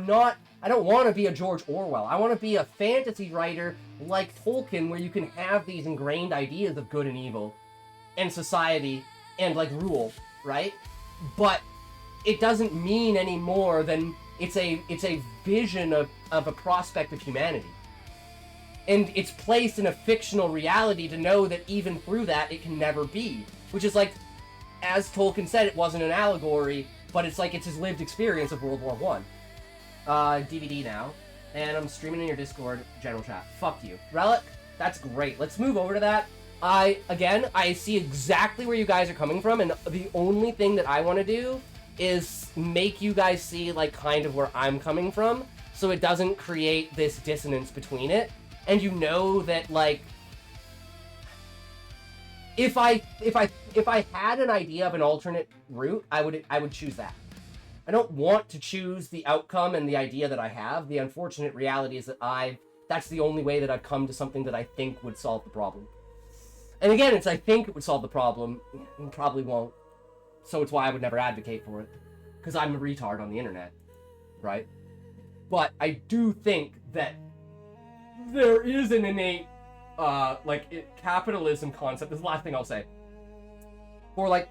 don't want to be a George Orwell. I want to be a fantasy writer like Tolkien, where you can have these ingrained ideas of good and evil and society and like rule, right? But it doesn't mean any more than it's a vision of a prospect of humanity. And it's placed in a fictional reality to know that even through that, it can never be. Which is like, as Tolkien said, it wasn't an allegory, but it's like, it's his lived experience of World War I. DVD now. And I'm streaming in your Discord general chat. Fuck you. Relic, that's great. Let's move over to that. I see exactly where you guys are coming from, and the only thing that I want to do is make you guys see, like, kind of where I'm coming from, so it doesn't create this dissonance between it. And you know that, like, if I had an idea of an alternate route, I would choose that. I don't want to choose the outcome and the idea that I have. The unfortunate reality is that that's the only way that I've come to something that I think would solve the problem. And again, I think it would solve the problem, and probably won't. So it's why I would never advocate for it. Because I'm a retard on the internet, right? But I do think that there is an innate, capitalism concept, this is the last thing I'll say, for, like,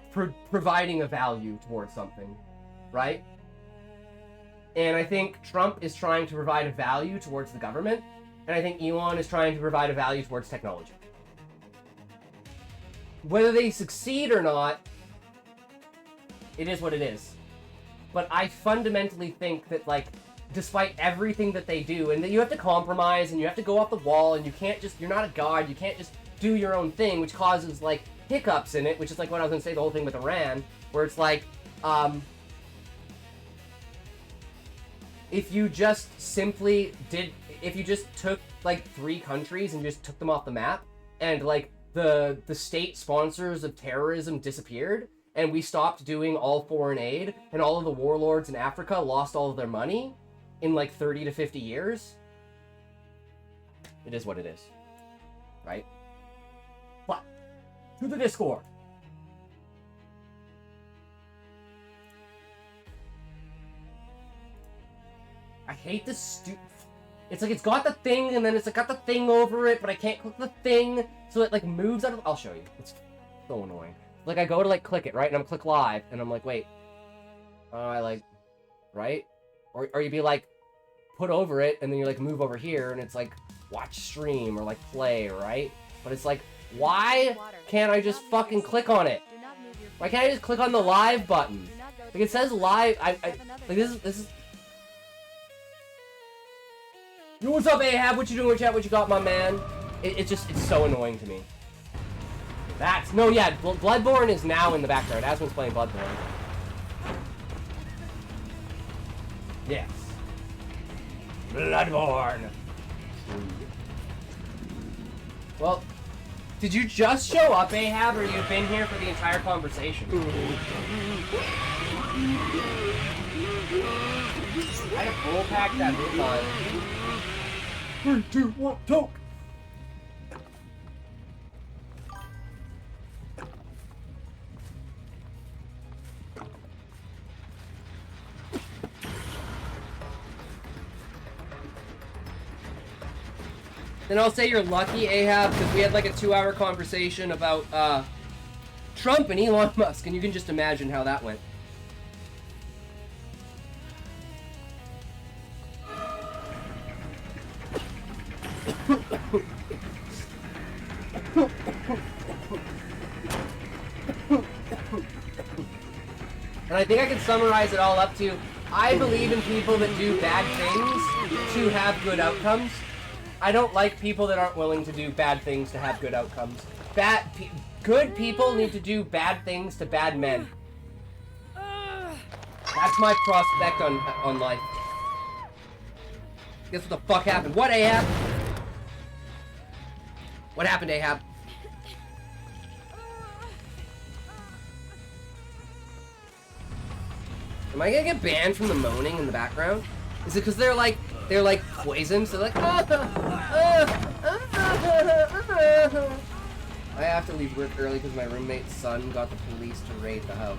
providing a value towards something, right? And I think Trump is trying to provide a value towards the government, and I think Elon is trying to provide a value towards technology. Whether they succeed or not, it is what it is. But I fundamentally think that, like, despite everything that they do, and that you have to compromise, and you have to go off the wall, and you can't just, you're not a god, you can't just do your own thing, which causes, like, hiccups in it, which is, like, what I was gonna say, the whole thing with Iran, where it's like, if you just took, like, 3 countries and just took them off the map, and like the state sponsors of terrorism disappeared, and we stopped doing all foreign aid, and all of the warlords in Africa lost all of their money in like 30 to 50 years. It is what it is, right? But to the Discord. I hate this stupid. It's like it's got the thing, and then it's like got the thing over it, but I can't click the thing, so it like moves out of. I'll show you. It's so annoying. Like I go to like click it, right, and I'm click live, and I'm like, wait, I like, right, or you'd be like, put over it, and then you like move over here, and it's like watch stream or like play, right? But it's like, why can't I just fucking click on it? Why can't I just click on the live button? Like it says live. I like this is. Yo, what's up, Ahab? What you doing, chat? What you got, my man? It's so annoying to me. That's, no, yeah, Bloodborne is now in the background. Asmon's playing Bloodborne. Yes. Bloodborne. Well, did you just show up, Ahab, or you've been here for the entire conversation? I had to full pack that move on. 3, 2, 1, talk! Then I'll say you're lucky, Ahab, because we had like a 2-hour conversation about Trump and Elon Musk, and you can just imagine how that went. And I think I can summarize it all up to, I believe in people that do bad things to have good outcomes. I don't like people that aren't willing to do bad things to have good outcomes. Good people need to do bad things to bad men. That's my prospect on life. Guess what the fuck happened? What, Ahab? What happened, Ahab? Am I gonna get banned from the moaning in the background? Is it because they're like poisoned? So they're like, I have to leave work early because my roommate's son got the police to raid the house.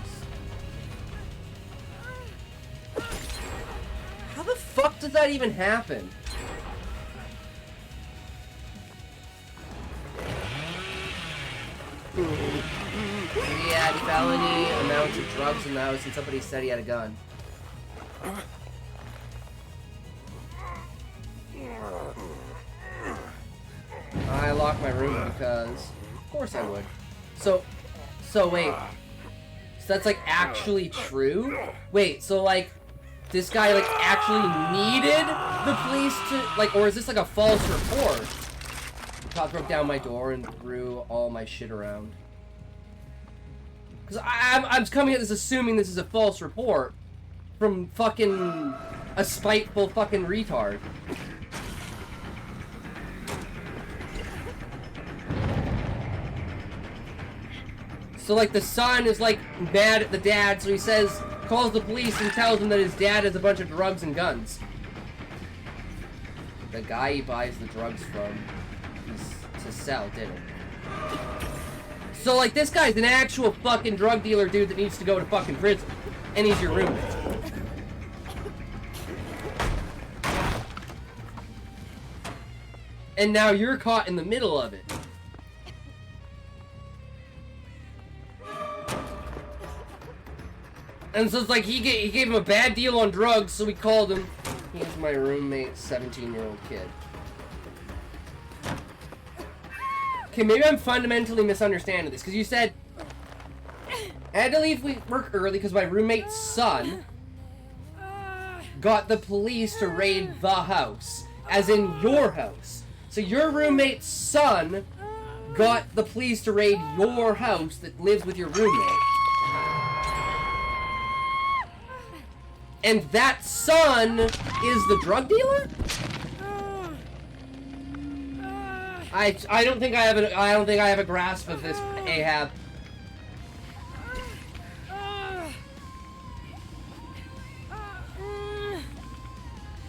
How the fuck does that even happen? He had felony amounts of drugs in the house, and somebody said he had a gun. I locked my room because, of course I would. So wait. So that's like actually true? Wait, so like, this guy like actually needed the police to, like, or is this like a false report? Cop broke down my door and threw all my shit around. Because I'm coming at this assuming this is a false report from fucking a spiteful fucking retard. So like the son is like mad at the dad, so he calls the police and tells him that his dad has a bunch of drugs and guns. The guy he buys the drugs from to sell didn't. So like this guy's an actual fucking drug dealer dude that needs to go to fucking prison. And he's your roommate. And now you're caught in the middle of it. And so it's like he gave him a bad deal on drugs, so we called him. He's my roommate's 17-year-old kid. Okay, maybe I'm fundamentally misunderstanding this, because you said I had to leave work early because my roommate's son got the police to raid the house, as in your house. So your roommate's son got the police to raid your house that lives with your roommate. And that son is the drug dealer? I don't think I have a grasp of this, Ahab.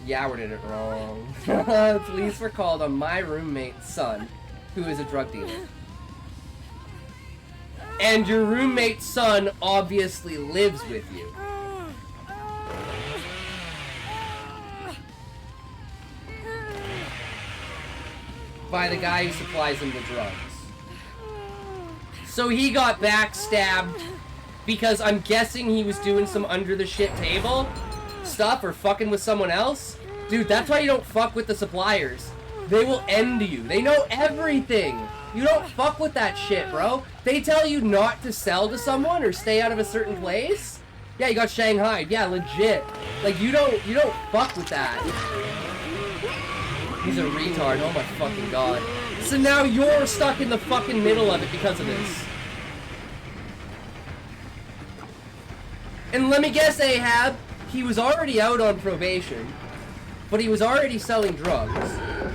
Yoward did it wrong. Police were called on my roommate's son, who is a drug dealer. And your roommate's son obviously lives with you. By the guy who supplies him the drugs. So he got backstabbed because I'm guessing he was doing some under the shit table stuff or fucking with someone else. Dude, that's why you don't fuck with the suppliers. They will end you. They know everything. You don't fuck with that shit, bro. They tell you not to sell to someone or stay out of a certain place. Yeah, you got shanghaied. Yeah, legit. Like, you don't fuck with that. He's a retard. Oh my fucking god. So now you're stuck in the fucking middle of it because of this. And let me guess, Ahab, he was already out on probation, but he was already selling drugs.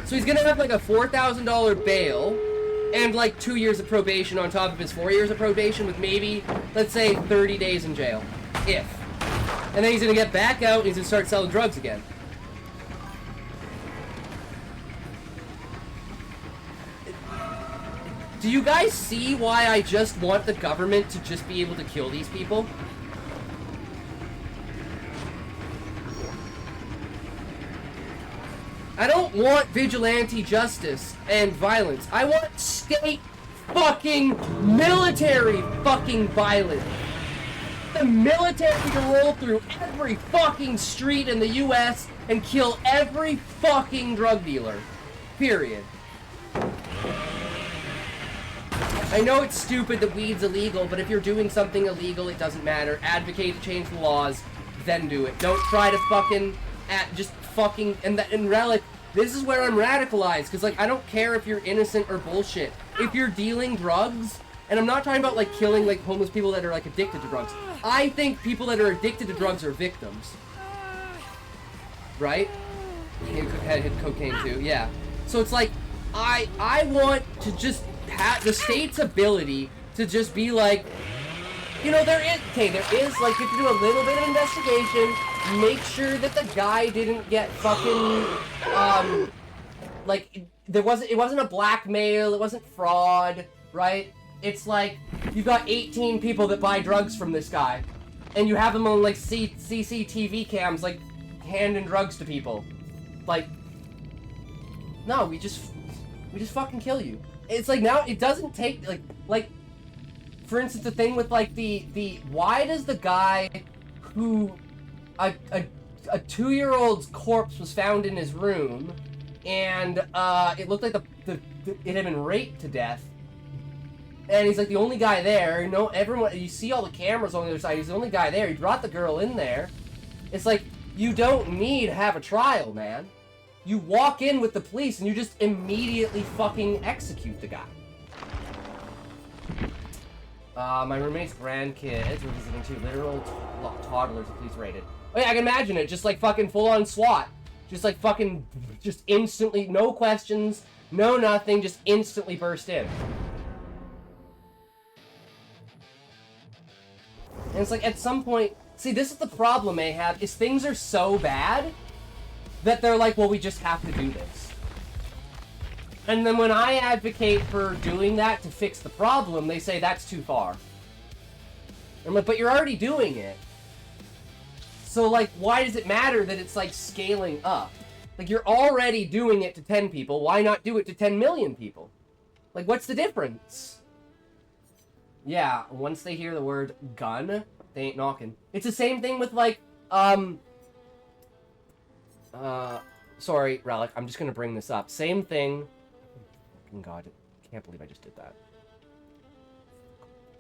So he's gonna have like a $4,000 bail and like 2 years of probation on top of his 4 years of probation with maybe, let's say, 30 days in jail. If. And then he's gonna get back out and he's gonna start selling drugs again. Do you guys see why I just want the government to just be able to kill these people? I don't want vigilante justice and violence. I want state fucking military fucking violence. The military to roll through every fucking street in the US and kill every fucking drug dealer. Period. I know it's stupid that weed's illegal, but if you're doing something illegal, it doesn't matter. Advocate to change the laws, then do it. Don't try to fucking just fucking and Relic. This is where I'm radicalized, because like I don't care if you're innocent or bullshit. If you're dealing drugs, and I'm not talking about like killing like homeless people that are like addicted to drugs. I think people that are addicted to drugs are victims. Right? He had cocaine too, yeah. So it's like I want to just have the state's ability to just be like, you know, there is like you have to do a little bit of investigation, make sure that the guy didn't get fucking like it wasn't a blackmail, it wasn't fraud, right? It's like you've got 18 people that buy drugs from this guy, and you have them on like CCTV cams like handing drugs to people. Like, no, we just fucking kill you. It's like now it doesn't take like for instance the thing with like the why does the guy who a 2-year-old's corpse was found in his room and it looked like it had been raped to death, and he's like the only guy there, you know, everyone, you see all the cameras on the other side, he's the only guy there, he brought the girl in there. It's like, you don't need to have a trial, man. You walk in with the police and you just immediately fucking execute the guy. My roommate's grandkids were visiting 2 literal toddlers the police raided. Oh yeah, I can imagine it. Just like fucking full-on SWAT. Just like fucking, just instantly, no questions, no nothing, just instantly burst in. And it's like, at some point, see, this is the problem, Ahab, is things are so bad that they're like, well, we just have to do this. And then when I advocate for doing that to fix the problem, they say that's too far. I'm like, but you're already doing it. So, like, why does it matter that it's, like, scaling up? Like, you're already doing it to 10 people. Why not do it to 10 million people? Like, what's the difference? Yeah, once they hear the word gun, they ain't knocking. It's the same thing with, like, sorry, Relic, I'm just gonna bring this up. Same thing. Oh god, I can't believe I just did that.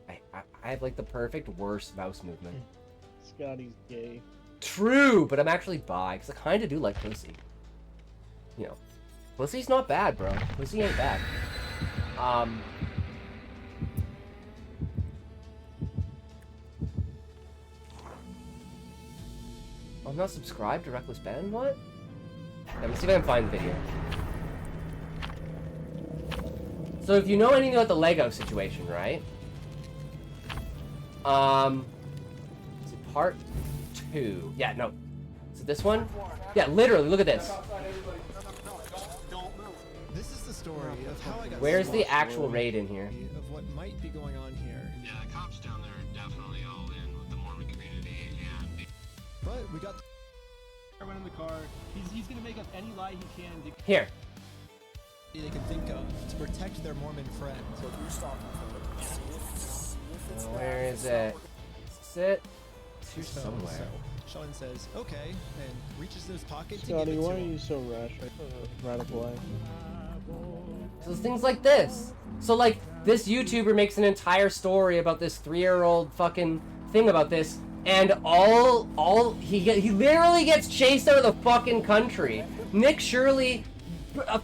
I have, like, the perfect worst mouse movement. Scotty's gay. True, but I'm actually bi, because I kind of do like pussy. You know, pussy's not bad, bro. Pussy ain't bad. I'm not subscribed to Reckless Ben? What? Let me see if I can find the video. So if you know anything about the Lego situation, right? Is it part 2? Yeah, no. Is it this one? Yeah, literally, look at this. This is the story of how I got. Where's the actual raid in here? Of what might be going on here. Yeah, the cops down there are definitely all in with the Mormon community, and but we got. I went in the car. He's gonna make up any lie he can to. Here. They can think of to protect their Mormon friends. Where is it? Is it? It's here somewhere. So Sean says, okay, and reaches in his pocket to Scotty, give it why to are him. you so rash? Radical way. So it's things like this. So like, this YouTuber makes an entire story about this 3-year-old fucking thing about this, and he literally gets chased out of the fucking country. Nick Shirley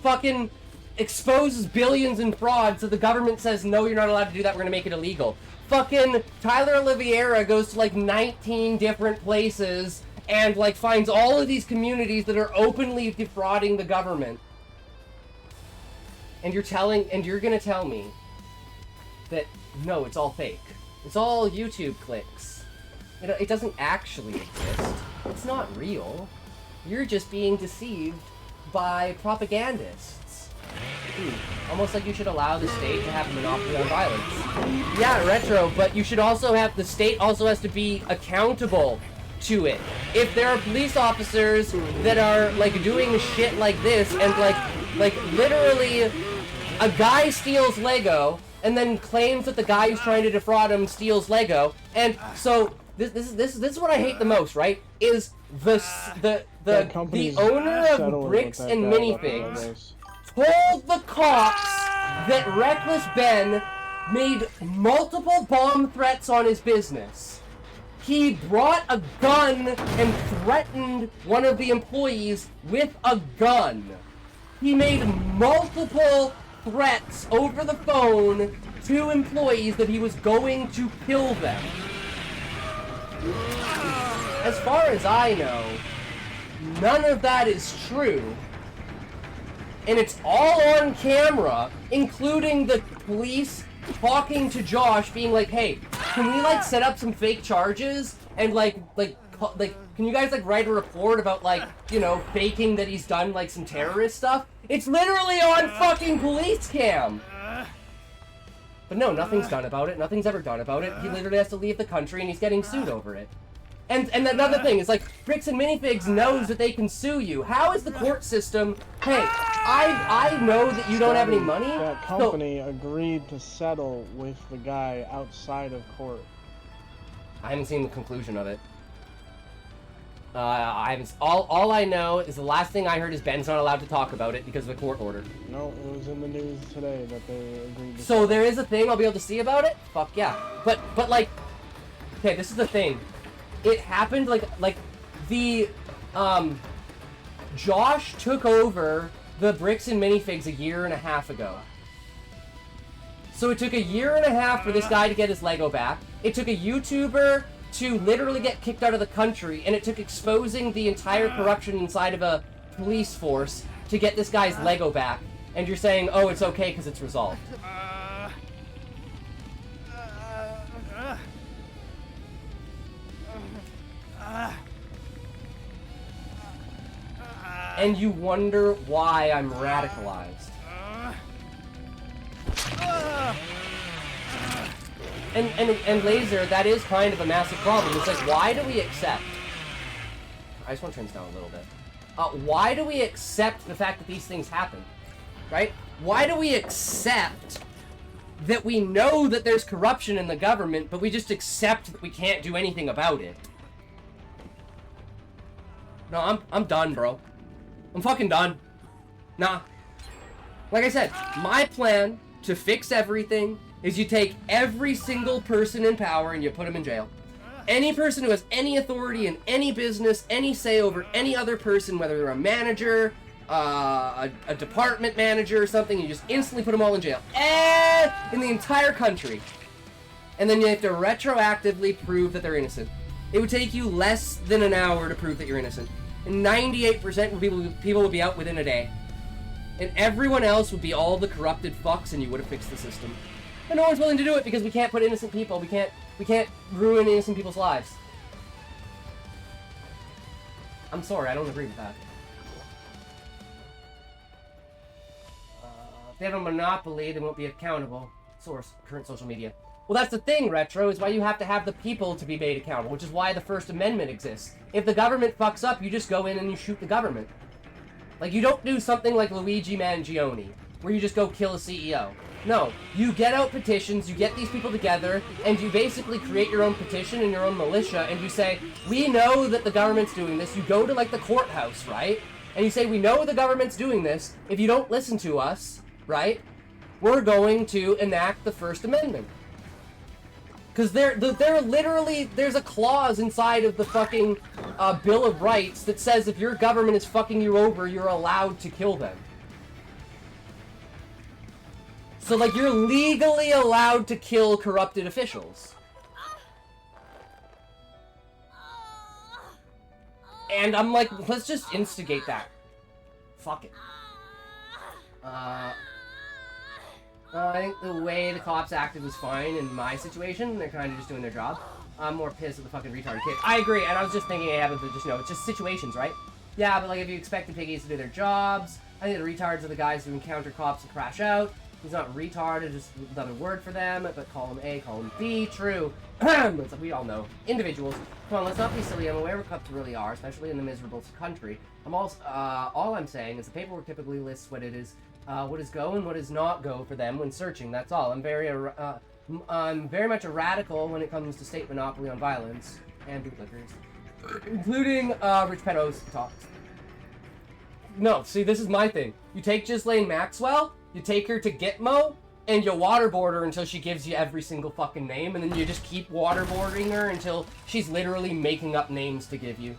fucking exposes billions in fraud, so the government says, no, you're not allowed to do that, we're gonna make it illegal. Fucking Tyler Oliveira goes to like 19 different places and like finds all of these communities that are openly defrauding the government. And you're gonna tell me that, no, it's all fake. It's all YouTube clicks. It doesn't actually exist. It's not real. You're just being deceived by propagandists. Almost like you should allow the state to have a monopoly on violence. Yeah, Retro, but you should also have, the state also has to be accountable to it. If there are police officers that are like doing shit like this, and like literally a guy steals Lego and then claims that the guy who's trying to defraud him steals Lego, and so this is what I hate the most, right? Is the owner of Bricks and Minifigs told the cops that Reckless Ben made multiple bomb threats on his business. He brought a gun and threatened one of the employees with a gun. He made multiple threats over the phone to employees that he was going to kill them. As far as I know, none of that is true. And it's all on camera, including the police talking to Josh, being like, hey, can we like set up some fake charges? And like, can you guys like write a report about like, you know, faking that he's done like some terrorist stuff? It's literally on fucking police cam! But no, nothing's done about it. Nothing's ever done about it. He literally has to leave the country and he's getting sued over it. And another thing is like, Bricks and Minifigs knows that they can sue you. How is the court system, hey, I know that you don't have any money. That company agreed to settle with the guy outside of court. I haven't seen the conclusion of it. I haven't. All I know is the last thing I heard is Ben's not allowed to talk about it because of a court order. No, it was in the news today that they agreed to So settle. there is a thing I'll be able to see about it? Fuck yeah. But like, okay, this is the thing. It happened like the Josh took over the Bricks and Minifigs a year and a half ago. So it took a year and a half for this guy to get his Lego back. It took a YouTuber to literally get kicked out of the country, and it took exposing the entire corruption inside of a police force to get this guy's Lego back. And you're saying, oh, it's okay because it's resolved. And you wonder why I'm radicalized. And Laser, that is kind of a massive problem. It's like, why do we accept... I just want to turn this down a little bit. Why do we accept the fact that these things happen? Right? Why do we accept that we know that there's corruption in the government, but we just accept that we can't do anything about it? No, I'm done, bro. I'm fucking done. Nah. Like I said, my plan to fix everything is you take every single person in power and you put them in jail. Any person who has any authority in any business, any say over any other person, whether they're a manager, a department manager or something, you just instantly put them all in jail. In the entire country. And then you have to retroactively prove that they're innocent. It would take you less than an hour to prove that you're innocent. And 98% of people would be out within a day. And everyone else would be all the corrupted fucks, and you would have fixed the system. And no one's willing to do it because we can't put innocent people. We can't ruin innocent people's lives. I'm sorry, I don't agree with that. If they have a monopoly, they won't be accountable. Source, current social media. Well, that's the thing, Retro, is why you have to have the people to be made accountable, which is why the First Amendment exists. If the government fucks up, you just go in and you shoot the government. Like, you don't do something like Luigi Mangione, where you just go kill a CEO. No, you get out petitions, you get these people together, and you basically create your own petition and your own militia, and you say, we know that the government's doing this. You go to, like, the courthouse, right? And you say, we know the government's doing this. If you don't listen to us, right, we're going to enact the First Amendment. Because they're literally, there's a clause inside of the fucking Bill of Rights that says if your government is fucking you over, you're allowed to kill them. So, like, you're legally allowed to kill corrupted officials. And I'm like, let's just instigate that. Fuck it. I think the way the cops acted was fine in my situation. They're kind of just doing their job. I'm more pissed at the fucking retarded kid. I agree, and I was just thinking, yeah, but just, you know, it's just situations, right? Yeah, but like if you expect the piggies to do their jobs, I think the retards are the guys who encounter cops and crash out. He's not retarded, just another word for them, but call him A, call him B, true. It's like we all know. Individuals. Come on, let's not be silly. I'm aware what cops really are, especially in the miserable country. All I'm saying is the paperwork typically lists what is go and what is not go for them when searching. That's all. I'm very much a radical when it comes to state monopoly on violence and bootlickers, including Rich Pedo's talks. No, see, this is my thing. You take Ghislaine Maxwell, you take her to Gitmo, and you waterboard her until she gives you every single fucking name, and then you just keep waterboarding her until she's literally making up names to give you.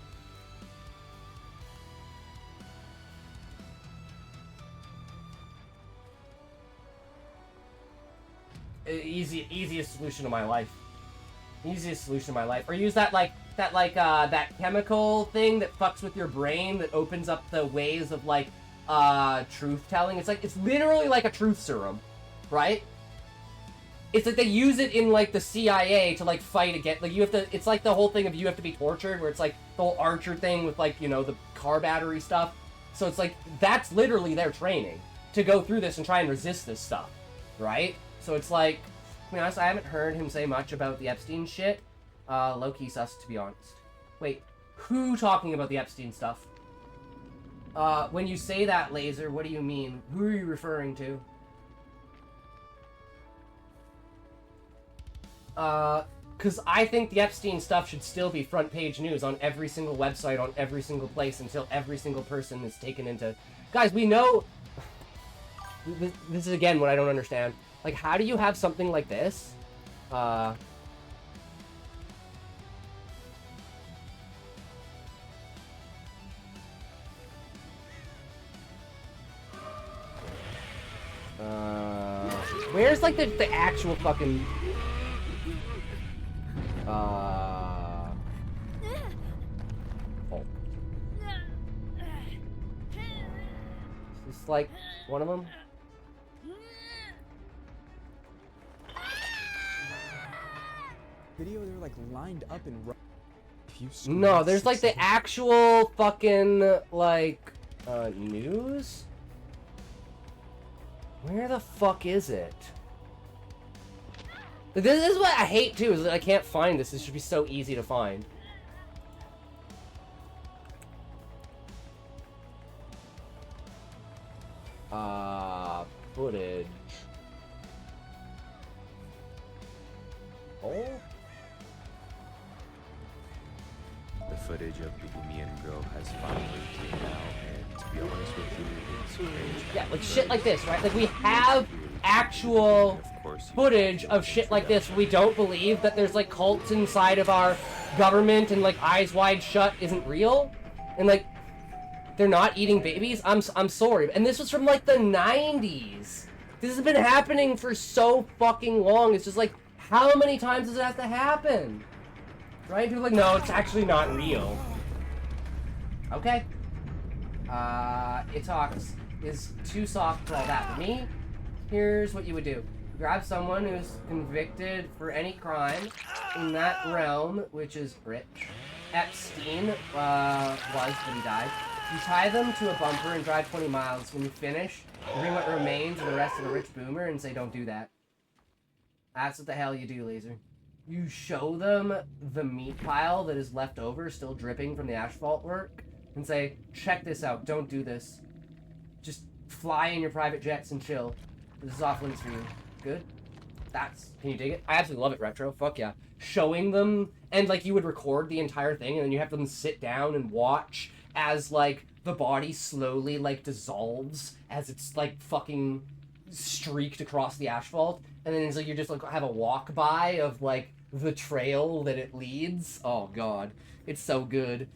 Easiest solution of my life. Easiest solution of my life. Or use that chemical thing that fucks with your brain that opens up the ways of truth telling. It's literally like a truth serum, right? It's like they use it in the CIA to fight against, it's like the whole thing of you have to be tortured, where it's like the whole Archer thing with the car battery stuff. So it's that's literally their training to go through this and try and resist this stuff, right? So it's to be honest, I haven't heard him say much about the Epstein shit. Low-key sus, to be honest. Wait, who talking about the Epstein stuff? When you say that, Laser, what do you mean? Who are you referring to? Because I think the Epstein stuff should still be front page news on every single website, on every single place, until every single person is taken into... Guys, we know... This is, again, what I don't understand. How do you have something like this? Where's, the actual fucking... Oh. Is this, one of them? Video, they're lined up in row. No, there's the actual fucking news. Where the fuck is it? This is what I hate too, is that I can't find this. This should be so easy to find. Footage. Oh. The footage of the Umian girl has finally came out, and to be honest with you, it's strange. Yeah, shit like this, right? We have actual footage of shit like this. We don't believe that there's cults inside of our government, and Eyes Wide Shut isn't real, and they're not eating babies. I'm sorry, and this was from the 90s. This has been happening for so fucking long. It's just how many times does it have to happen? Right? People are no, it's actually not real. Okay. It talks. is too soft for all that. For me, here's what you would do. Grab someone who's convicted for any crime in that realm, which is rich. Epstein was, but he died. You tie them to a bumper and drive 20 miles. When you finish, you bring what remains and the rest of the rich boomer and say, don't do that. That's what the hell you do, Laser. You show them the meat pile that is left over, still dripping from the asphalt work, and say, check this out, don't do this. Just fly in your private jets and chill. This is off limits for you. Good? Can you dig it? I absolutely love it, Retro. Fuck yeah. Showing them, and like you would record the entire thing, and then you have them sit down and watch as like the body slowly like dissolves as it's like fucking streaked across the asphalt, and then it's like you just like have a walk by of like the trail that it leads. Oh god, it's so good.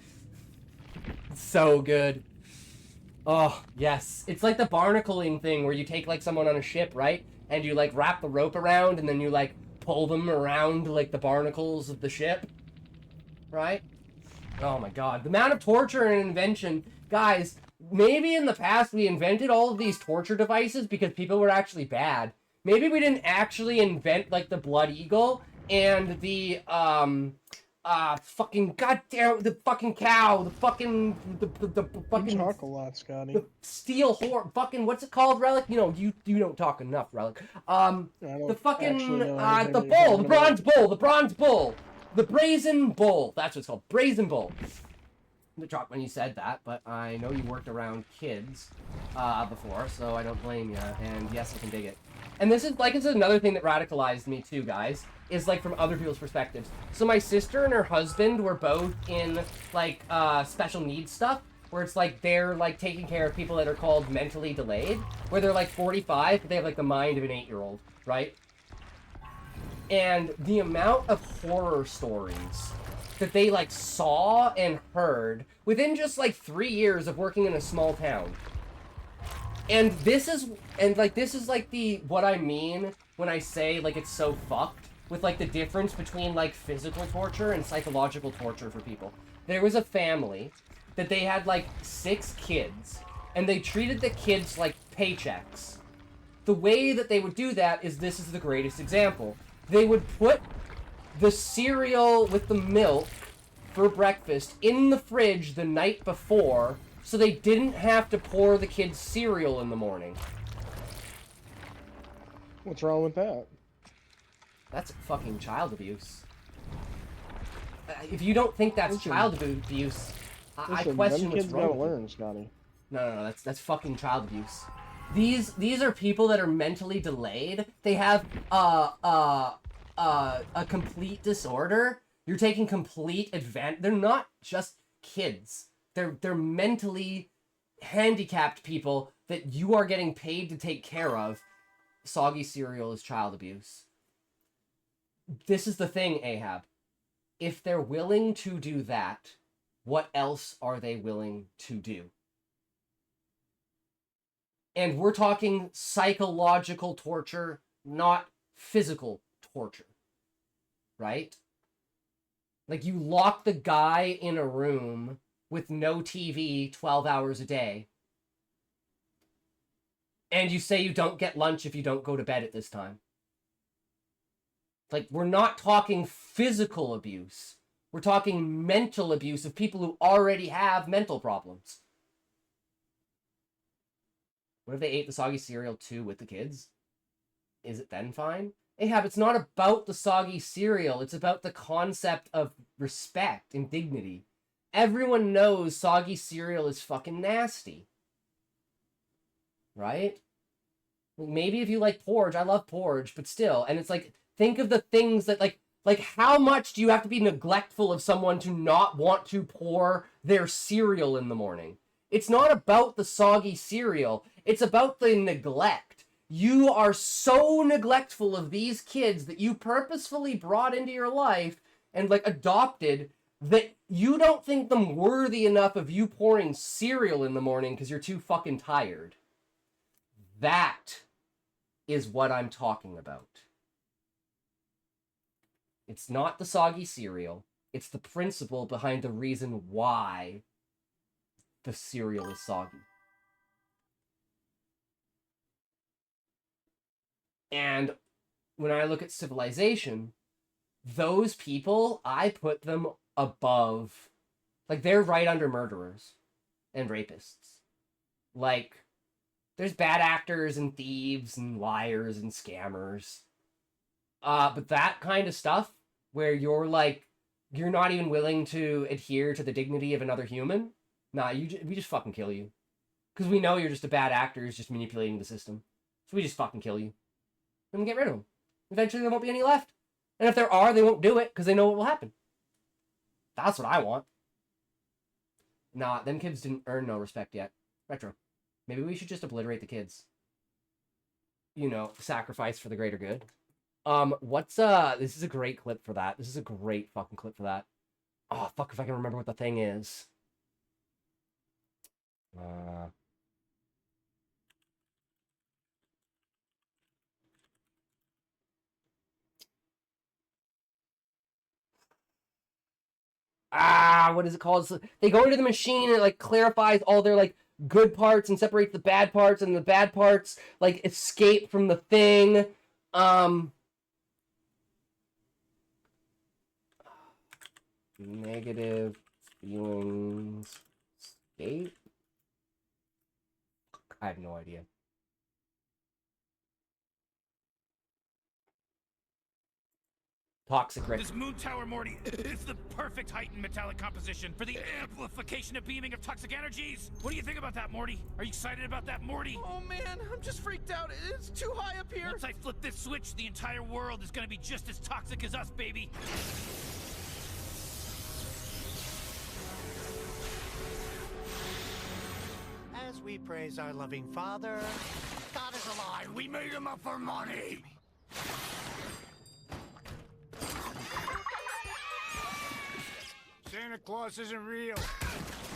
It's so good. Oh yes, it's like the barnacling thing where you take like someone on a ship, right? And you like wrap the rope around and then you like pull them around like the barnacles of the ship, right? Oh my god, the amount of torture and invention. Guys, maybe in the past we invented all of these torture devices because people were actually bad. Maybe we didn't actually invent like the blood eagle and the fucking goddamn, the fucking cow, the fucking the fucking. You talk a lot, Scotty. The steel horse, fucking what's it called, Relic? You know, you don't talk enough, Relic. The fucking the bull, the bronze bull, the bronze bull, the brazen bull. That's what it's called, brazen bull. The drop when you said that, but I know you worked around kids before, so I don't blame you. And yes, I can dig it. And this is another thing that radicalized me too, guys. Is like from other people's perspectives. So my sister and her husband were both in like special needs stuff, where it's like they're like taking care of people that are called mentally delayed, where they're like 45, but they have like the mind of an 8-year-old, right? And the amount of horror stories that they like saw and heard within just like 3 years of working in a small town. And this is like what I mean when I say like it's so fucked with like the difference between like physical torture and psychological torture for people. There was a family that they had like 6 kids and they treated the kids like paychecks. The way that they would do that is, this is the greatest example. They would put the cereal with the milk for breakfast in the fridge the night before so they didn't have to pour the kids cereal in the morning. What's wrong with that? That's fucking child abuse. If you don't think that's child abuse, I question what's wrong. Gotta learn, Scotty. No, that's fucking child abuse. These are people that are mentally delayed. They have a complete disorder. You're taking complete advantage. They're not just kids. They're mentally handicapped people that you are getting paid to take care of. Soggy cereal is child abuse. This is the thing, Ahab. If they're willing to do that, what else are they willing to do? And we're talking psychological torture, not physical torture. Right? Like, you lock the guy in a room with no TV 12 hours a day, and you say you don't get lunch if you don't go to bed at this time. Like, we're not talking physical abuse. We're talking mental abuse of people who already have mental problems. What if they ate the soggy cereal too with the kids? Is it then fine? Ahab, it's not about the soggy cereal. It's about the concept of respect and dignity. Everyone knows soggy cereal is fucking nasty. Right? Maybe if you like porridge, I love porridge, but still. And it's like, think of the things that like how much do you have to be neglectful of someone to not want to pour their cereal in the morning? It's not about the soggy cereal. It's about the neglect. You are so neglectful of these kids that you purposefully brought into your life and like adopted, that you don't think them worthy enough of you pouring cereal in the morning because you're too fucking tired. That is what I'm talking about. It's not the soggy cereal. It's the principle behind the reason why the cereal is soggy. And when I look at civilization, those people, I put them above, like, they're right under murderers and rapists. Like, there's bad actors and thieves and liars and scammers. But that kind of stuff where you're like, you're not even willing to adhere to the dignity of another human, nah, we just fucking kill you. Because we know you're just a bad actor who's just manipulating the system. So we just fucking kill you. And get rid of them. Eventually there won't be any left. And if there are, they won't do it because they know what will happen. That's what I want. Nah, them kids didn't earn no respect yet. Retro. Maybe we should just obliterate the kids. You know, sacrifice for the greater good. This is a great clip for that. This is a great fucking clip for that. Oh, fuck if I can remember what the thing is. What is it called? So they go into the machine and it like clarifies all their like good parts and separates the bad parts, and the bad parts like escape from the thing. Negative feelings escape? I have no idea. Toxic Rick. This moon tower, Morty, it's the perfect heightened metallic composition for the amplification of beaming of toxic energies. What do you think about that, Morty? Are you excited about that, Morty? Oh man, I'm just freaked out. It's too high up here. Once I flip this switch, the entire world is gonna be just as toxic as us, baby. As we praise our loving Father, God is alive. We made him up for money. Santa Claus isn't real.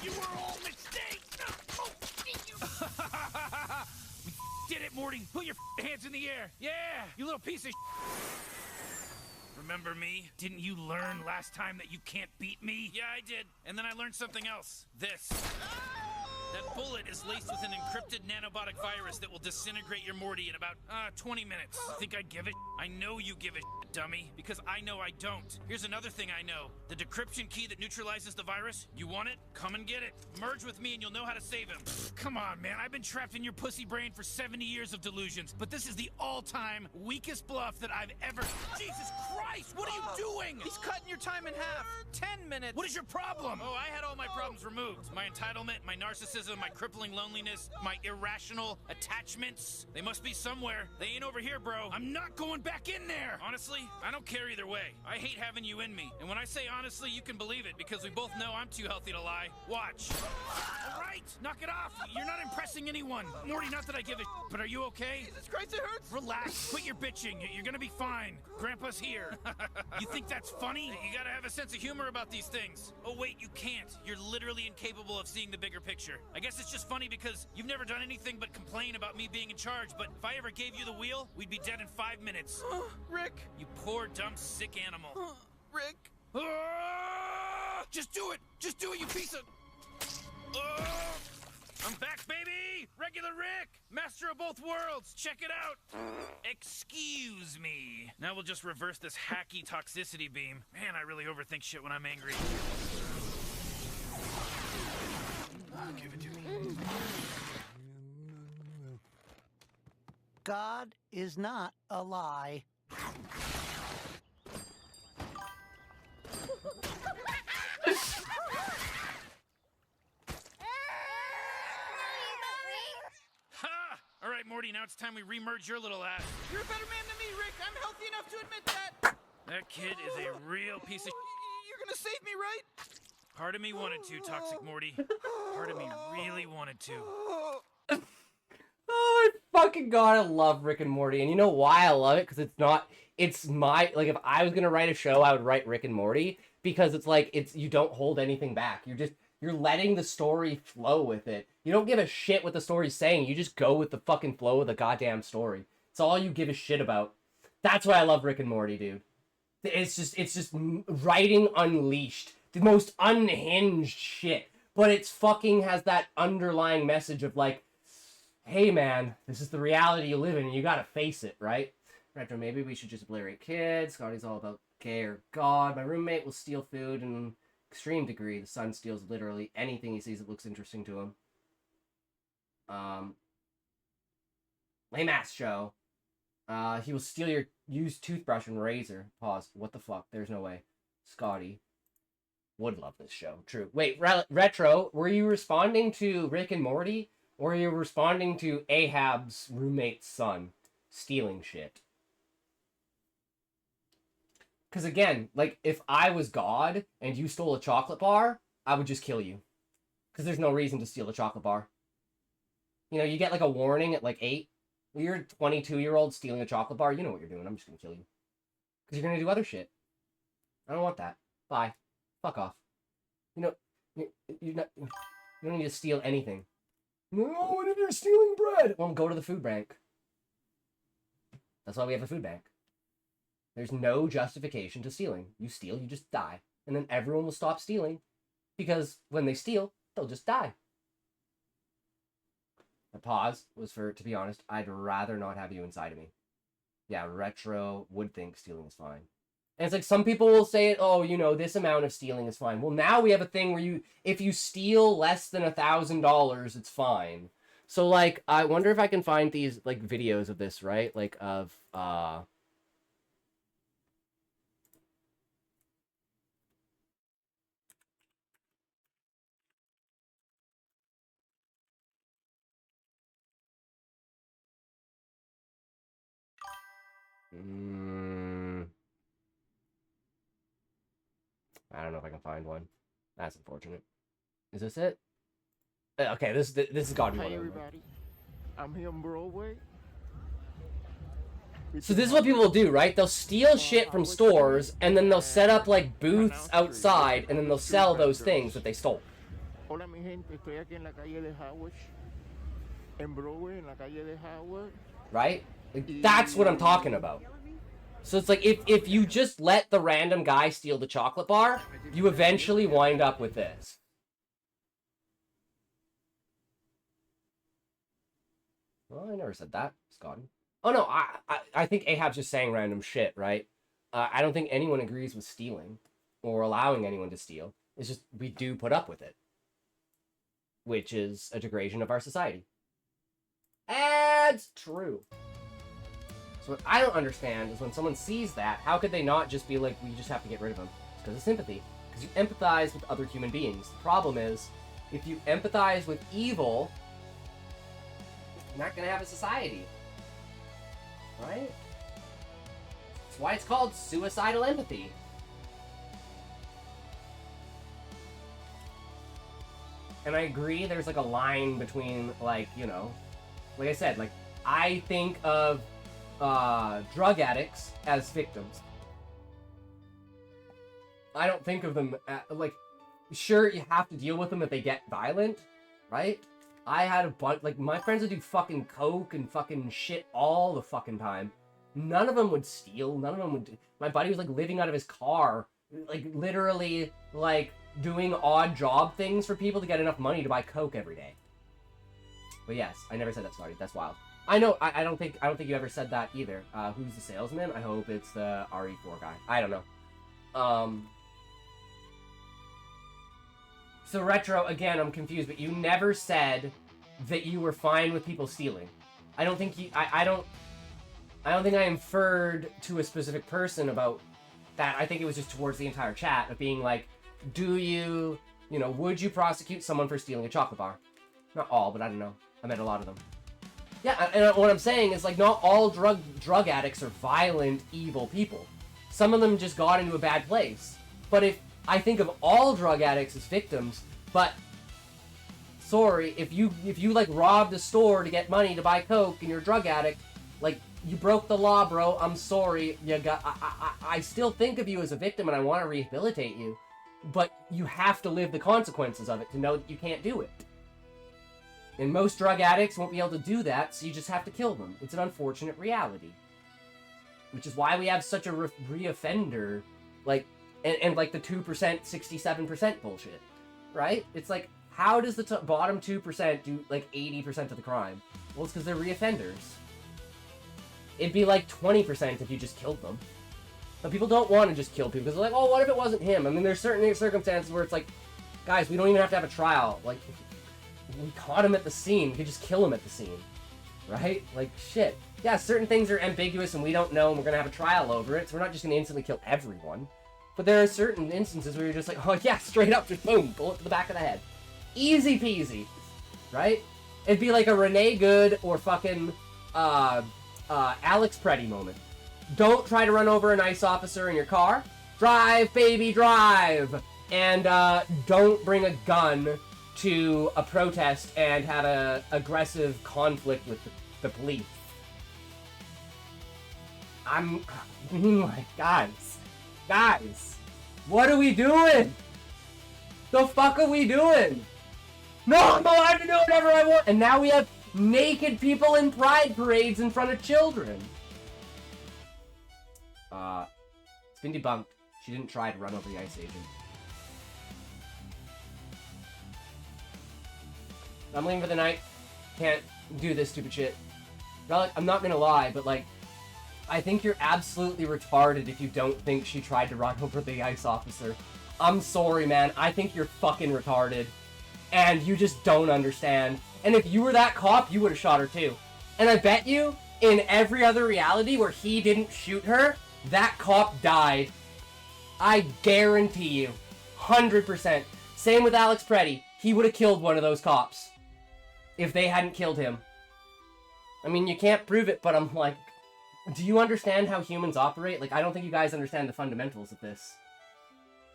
You were all mistakes. Oh, we did it, Morty. Put your hands in the air. Yeah, you little piece of. Remember me? Didn't you learn last time that you can't beat me? Yeah, I did. And then I learned something else. This. That bullet is laced with an encrypted nanobotic virus that will disintegrate your Morty in about 20 minutes. You think I'd give it? I know you give it, dummy, because I know I don't. Here's another thing I know. The decryption key that neutralizes the virus, you want it? Come and get it. Merge with me and you'll know how to save him. Pfft, come on, man. I've been trapped in your pussy brain for 70 years of delusions, but this is the all-time weakest bluff that I've ever... Jesus Christ, what are you doing? He's cutting your time in half. 10 minutes. What is your problem? Oh, I had all my problems removed. My entitlement, my narcissism, my crippling loneliness, my irrational attachments. They must be somewhere. They ain't over here, bro. I'm not going back in there. Honestly, I don't care either way. I hate having you in me. And when I say honestly, you can believe it because we both know I'm too healthy to lie. Watch. All right, knock it off. You're not impressing anyone. Morty, not that I give a but are you okay? Jesus Christ, it hurts. Relax. Quit your bitching. You're gonna be fine. Grandpa's here. You think that's funny? You gotta have a sense of humor about these things. Oh, wait, you can't. You're literally incapable of seeing the bigger picture. I guess it's just funny because you've never done anything but complain about me being in charge, but if I ever gave you the wheel, we'd be dead in 5 minutes. Rick. You poor, dumb, sick animal. Rick. Just do it! Just do it, you piece of... I'm back, baby! Regular Rick! Master of both worlds! Check it out! Excuse me. Now we'll just reverse this hacky toxicity beam. Man, I really overthink shit when I'm angry. Give it to me. God is not a lie. Ha! All right, Morty, now it's time we remerge your little ass. You're a better man than me, Rick. I'm healthy enough to admit that. That kid is a real piece of... You're gonna save me, right? Part of me wanted to, Toxic Morty. Part of me really wanted to. Oh my fucking god, I love Rick and Morty. And you know why I love it? Because it's my, like, if I was gonna write a show, I would write Rick and Morty. Because it's like, you don't hold anything back. You're letting the story flow with it. You don't give a shit what the story's saying. You just go with the fucking flow of the goddamn story. It's all you give a shit about. That's why I love Rick and Morty, dude. It's just writing unleashed. The most unhinged shit. But it's fucking has that underlying message of like, hey man, this is the reality you live in and you gotta face it, right? Retro, maybe we should just obliterate kids. Scotty's all about gay or God. My roommate will steal food in an extreme degree. The son steals literally anything he sees that looks interesting to him. Lame ass show. He will steal your used toothbrush and razor. Pause. What the fuck? There's no way. Scotty would love this show. True. Wait, Retro, were you responding to Rick and Morty? Or were you responding to Ahab's roommate's son stealing shit? Because again, like, if I was God and you stole a chocolate bar, I would just kill you. Because there's no reason to steal a chocolate bar. You know, you get like a warning at like 8. You're a 22-year-old stealing a chocolate bar, you know what you're doing. I'm just going to kill you. Because you're going to do other shit. I don't want that. Bye. Fuck off. You know, you don't need to steal anything. No, and if you're stealing bread, well, go to the food bank. That's why we have a food bank. There's no justification to stealing. You steal, you just die. And then everyone will stop stealing. Because when they steal, they'll just die. The pause was for, to be honest, I'd rather not have you inside of me. Yeah, Retro would think stealing is fine. And it's like, some people will say, oh, you know, this amount of stealing is fine. Well, now we have a thing where if you steal less than $1,000, it's fine. So, like, I wonder if I can find these, like, videos of this, right? Like, of, I don't know if I can find one. That's unfortunate. Is this it? Okay, this has got to be one of them. Hi, everybody. I'm here on Broadway. So this is what people will do, right? They'll steal shit from stores, and then they'll set up, like, booths outside, and then they'll sell those things that they stole. Hola, mi gente. Estoy aquí en la calle de Howard. En Broadway, en la calle de Howard. Right? Like, that's what I'm talking about. So it's like, if you just let the random guy steal the chocolate bar, you eventually wind up with this. Well, I never said that, Scotty. Oh, no, I think Ahab's just saying random shit, right? I don't think anyone agrees with stealing or allowing anyone to steal. It's just, we do put up with it. Which is a degradation of our society. That's true. So what I don't understand is when someone sees that, how could they not just be like, we just have to get rid of them? It's because of sympathy. Because you empathize with other human beings. The problem is, if you empathize with evil, you're not going to have a society. Right? That's why it's called suicidal empathy. And I agree there's like a line between, like, you know, like I said, like, I think of drug addicts as victims. I don't think of them like, sure, you have to deal with them if they get violent, right? I had a bunch, like, my friends would do fucking coke and fucking shit all the fucking time. None of them would steal, none of them would, my buddy was, like, living out of his car, like, literally, like, doing odd job things for people to get enough money to buy coke every day. But yes, I never said that, sorry, that's wild. I know, I don't think you ever said that either. Who's the salesman? I hope it's the RE4 guy. I don't know. So Retro, again, I'm confused, but you never said that you were fine with people stealing. I don't think you, I don't think I inferred to a specific person about that. I think it was just towards the entire chat of being like, do you know, would you prosecute someone for stealing a chocolate bar? Not all, but I don't know. I met a lot of them. Yeah, and what I'm saying is, like, not all drug addicts are violent, evil people. Some of them just got into a bad place. But if I think of all drug addicts as victims, but sorry, if you like robbed a store to get money to buy coke and you're a drug addict, like, you broke the law, bro. I'm sorry. I still think of you as a victim and I want to rehabilitate you, but you have to live the consequences of it to know that you can't do it. And most drug addicts won't be able to do that, so you just have to kill them. It's an unfortunate reality. Which is why we have such a reoffender, like, and like the 2%, 67% bullshit, right? It's like, how does the bottom 2% do like 80% of the crime? Well, it's because they're reoffenders. It'd be like 20% if you just killed them. But people don't want to just kill people because they're like, oh, what if it wasn't him? I mean, there's certain circumstances where it's like, guys, we don't even have to have a trial. Like, we caught him at the scene. We could just kill him at the scene. Right? Like, shit. Yeah, certain things are ambiguous and we don't know and we're going to have a trial over it, so we're not just going to instantly kill everyone. But there are certain instances where you're just like, oh yeah, straight up, just boom, bullet to the back of the head. Easy peasy. Right? It'd be like a Renee Good or fucking, Alex Preddy moment. Don't try to run over an ICE officer in your car. Drive, baby, drive! And, don't bring a gun to a protest and have a aggressive conflict with the police. I'm like, guys, what are we doing? The fuck are we doing? No, I'm allowed to do whatever I want! And now we have naked people in pride parades in front of children. It's been debunked. She didn't try to run over the ICE agent. I'm leaving for the night. Can't do this stupid shit. Relic, I'm not gonna lie, but like, I think you're absolutely retarded if you don't think she tried to run over the ICE officer. I'm sorry, man. I think you're fucking retarded. And you just don't understand. And if you were that cop, you would have shot her too. And I bet you, in every other reality where he didn't shoot her, that cop died. I guarantee you. 100%. Same with Alex Preddy. He would have killed one of those cops. If they hadn't killed him. I mean, you can't prove it, but I'm like, do you understand how humans operate? Like, I don't think you guys understand the fundamentals of this.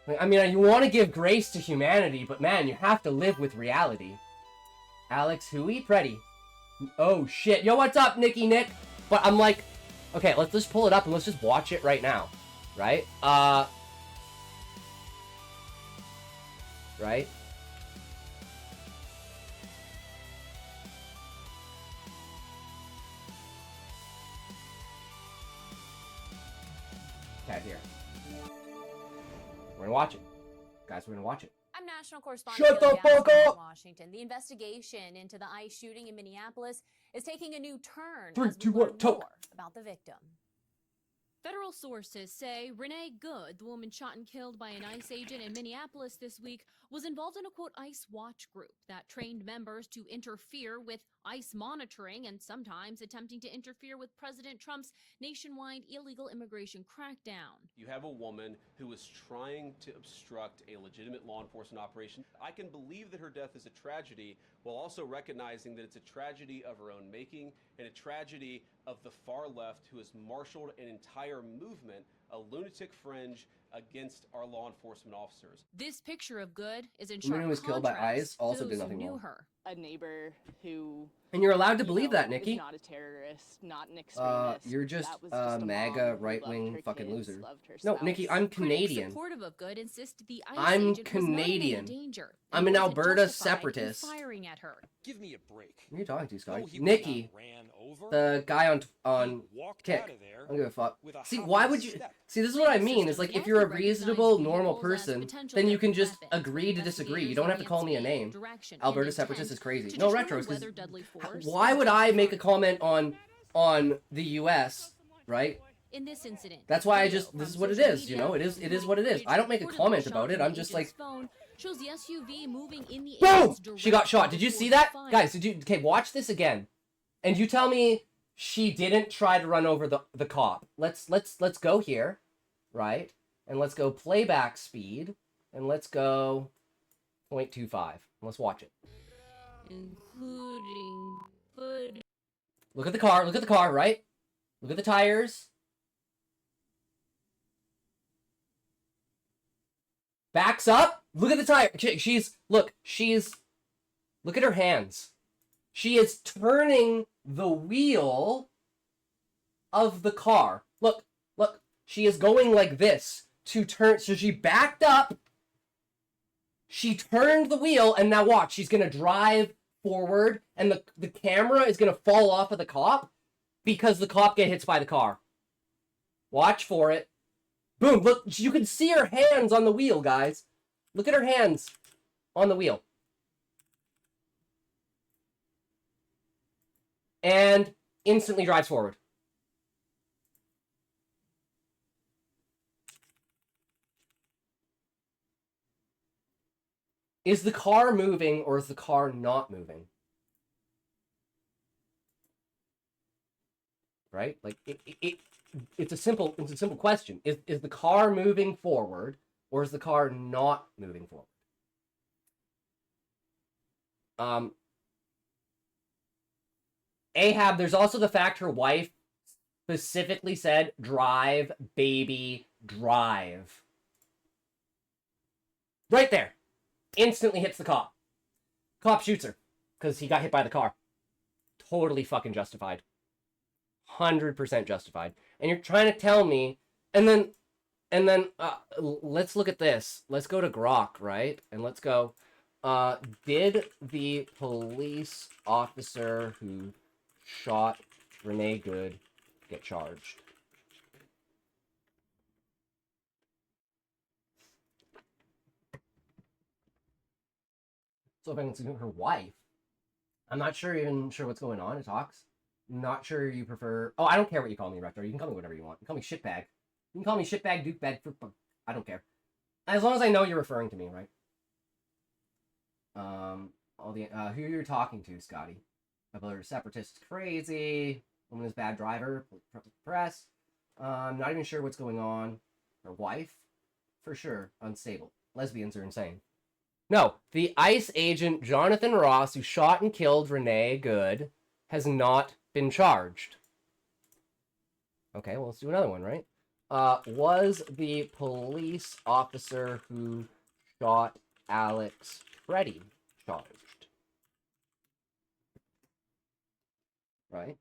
Like, I mean, you want to give grace to humanity, but man, you have to live with reality. Alex Hui? Preddy. Oh, shit. Yo, what's up, Nicky Nick? But I'm like, okay, let's just pull it up and let's just watch it right now. Right? Right? Okay, here. We're gonna watch it. Guys, we're gonna watch it. I'm national correspondent Shut the fuck up! Washington. The investigation into the ICE shooting in Minneapolis is taking a new turn. 3, 2, 1, talk. About the victim. Federal sources say Renee Good, the woman shot and killed by an ICE agent in Minneapolis this week, was involved in a, quote, ICE watch group that trained members to interfere with ICE monitoring and sometimes attempting to interfere with President Trump's nationwide illegal immigration crackdown. You have a woman who was trying to obstruct a legitimate law enforcement operation. I can believe that her death is a tragedy while also recognizing that it's a tragedy of her own making and a tragedy of the far left who has marshaled an entire movement, a lunatic fringe against our law enforcement officers. This picture of Good is in The woman sharp who was killed by contrast ICE also to did those nothing who knew wrong. her. A neighbor who, And you're allowed to believe that, is Nikki. not a terrorist, not an extremist. You're just That was a just a MAGA mom who right-wing loved her fucking kids, loser. loved her No, spouse. Nikki, I'm Critics Canadian. supportive of Good insist the ICE I'm agent was not in any Canadian. danger I'm and an wasn't Alberta justified in separatist. firing at her. Give me a break. Who are you talking to, Scott? No, he was Nikki, not ran over. the guy on walked Kick. out of there I don't give a fuck. with a See, hop why and would you... step. See, this is what I mean, is like, if you're a reasonable, normal person, then you can just agree to disagree. You don't have to call me a name. Alberta separatist is crazy. No, retros, because why would I make a comment on the U.S., right? In this incident, That's why this is what it is, you know? It is what it is. I don't make a comment about it, I'm just like... shows the SUV moving in the Boom! She got shot. Did you see that? Guys, okay, watch this again. And you tell me she didn't try to run over the cop. Let's go here, right? And let's go playback speed. And let's go 0.25. Let's watch it. Including footage. Look at the car, right? Look at the tires. Backs up. Look at the tire. Look at her hands. She is turning the wheel of the car. Look. She is going like this to turn. So she backed up. She turned the wheel, and now watch. She's going to drive forward, and the camera is going to fall off of the cop because the cop gets hit by the car. Watch for it. Boom. Look, you can see her hands on the wheel, guys. Look at her hands on the wheel. And instantly drives forward. Is the car moving or is the car not moving? Right? Like it's a simple question. Is the car moving forward or is the car not moving forward? Ahab, there's also the fact her wife specifically said, drive, baby, drive. Right there. Instantly hits the cop. Cop shoots her because he got hit by the car. Totally fucking justified. 100% justified. And you're trying to tell me, and then let's look at this. Let's go to Grok, right? And let's go, did the police officer who shot Renee Good get charged? So if I can see her wife, I'm not sure what's going on. It talks. Not sure you prefer. Oh, I don't care what you call me, Rector. You can call me whatever you want. You can call me shitbag. You can call me shitbag, Duke Bedford. I don't care. As long as I know you're referring to me, right? All the who you're talking to, Scotty? About her separatist crazy. Woman is bad driver. Press. I'm not even sure what's going on. Her wife, for sure, unstable. Lesbians are insane. No, the ICE agent Jonathan Ross, who shot and killed Renee Good, has not been charged. Okay, well, let's do another one, right? Was the police officer who shot Alex Freddy charged? Right?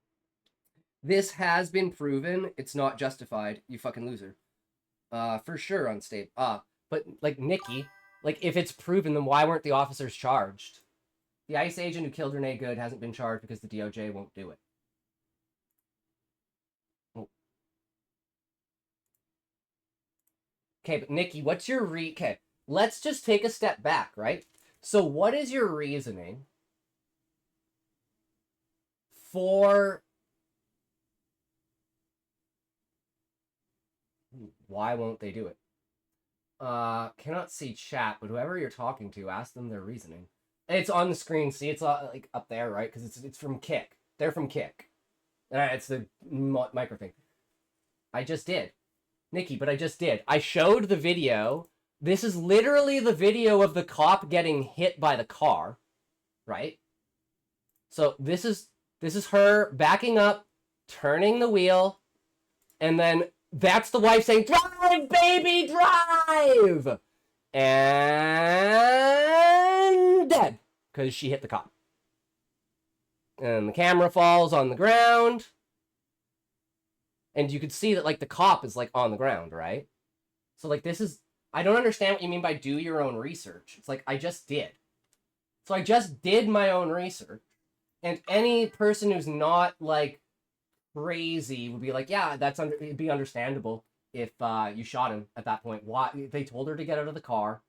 This has been proven. It's not justified. You fucking loser. For sure unstable. But, like, Nikki, like, if it's proven, then why weren't the officers charged? The ICE agent who killed Renee Good hasn't been charged because the DOJ won't do it. Okay, but Nikki, what's your okay, let's just take a step back, right? So what is your reasoning for why won't they do it? Cannot see chat, but whoever you're talking to, ask them their reasoning. It's on the screen. See, it's like up there, right? Because it's from Kick. They're from Kick. It's the micro thing. I just did. Nikki, but I just did. I showed the video. This is literally the video of the cop getting hit by the car, right? So this is her backing up, turning the wheel, and then that's the wife saying, "Drive, baby, drive!" And dead because she hit the cop. And the camera falls on the ground. And you could see that, like, the cop is, like, on the ground, right? So, like, this is... I don't understand what you mean by do your own research. It's like, I just did. So I just did my own research. And any person who's not, like, crazy would be like, yeah, it'd be understandable if you shot him at that point. Why? They told her to get out of the car.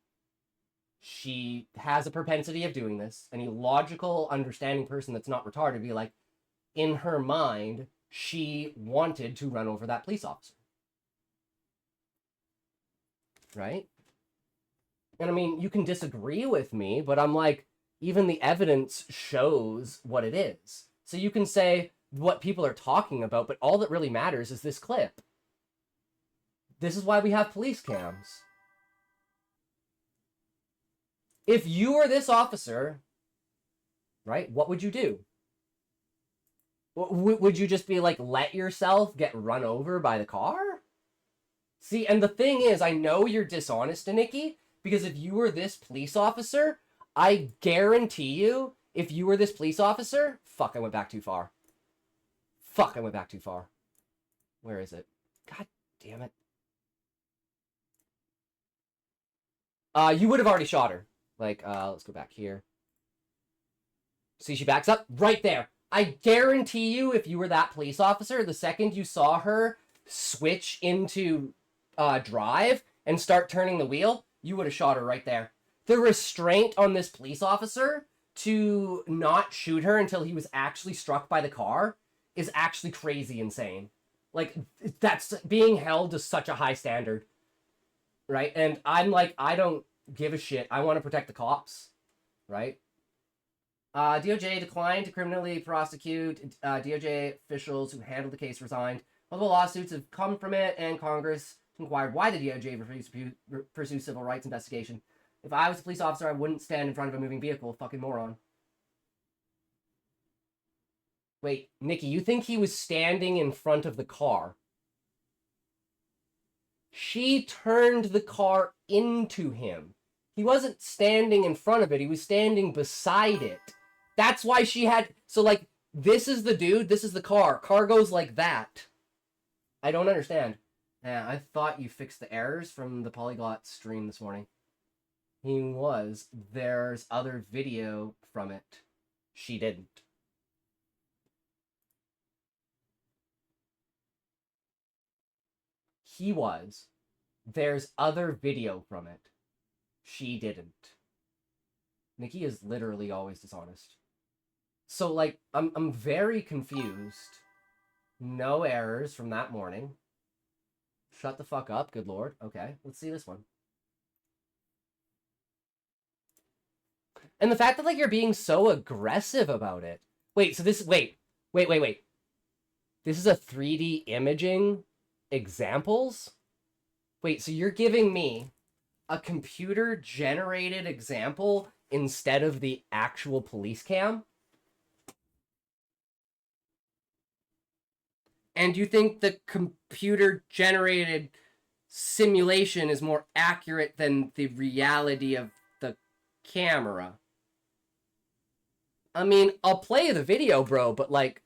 She has a propensity of doing this. Any logical, understanding person that's not retarded would be like, in her mind... she wanted to run over that police officer. Right? And I mean, you can disagree with me, but I'm like, even the evidence shows what it is. So you can say what people are talking about, but all that really matters is this clip. This is why we have police cams. If you were this officer, right, what would you do? Would you just be like, let yourself get run over by the car? See, and the thing is, I know you're dishonest, Nikki, because if you were this police officer, I guarantee you, if you were this police officer... Fuck, I went back too far. Fuck, I went back too far. Where is it? God damn it. You would have already shot her. Like, let's go back here. See, she backs up right there. I guarantee you, if you were that police officer, the second you saw her switch into drive and start turning the wheel, you would have shot her right there. The restraint on this police officer to not shoot her until he was actually struck by the car is actually crazy insane. Like, that's being held to such a high standard. Right? And I'm like, I don't give a shit. I want to protect the cops, right? DOJ declined to criminally prosecute. DOJ officials who handled the case resigned. Multiple lawsuits have come from it, and Congress inquired why the DOJ refused to pursue civil rights investigation. If I was a police officer, I wouldn't stand in front of a moving vehicle. Fucking moron. Wait, Nikki, you think he was standing in front of the car? She turned the car into him. He wasn't standing in front of it. He was standing beside it. That's why she had... So, like, this is the dude. This is the car. Car goes like that. I don't understand. Yeah, I thought you fixed the errors from the Polyglot stream this morning. He was. There's other video from it. She didn't. He was. There's other video from it. She didn't. Nikki is literally always dishonest. So, like, I'm very confused. No errors from that morning. Shut the fuck up, good lord. Okay, let's see this one. And the fact that, like, you're being so aggressive about it. Wait, so this... Wait. This is a 3D imaging examples? Wait, so you're giving me a computer-generated example instead of the actual police cam? And you think the computer-generated simulation is more accurate than the reality of the camera? I mean, I'll play the video, bro, but, like,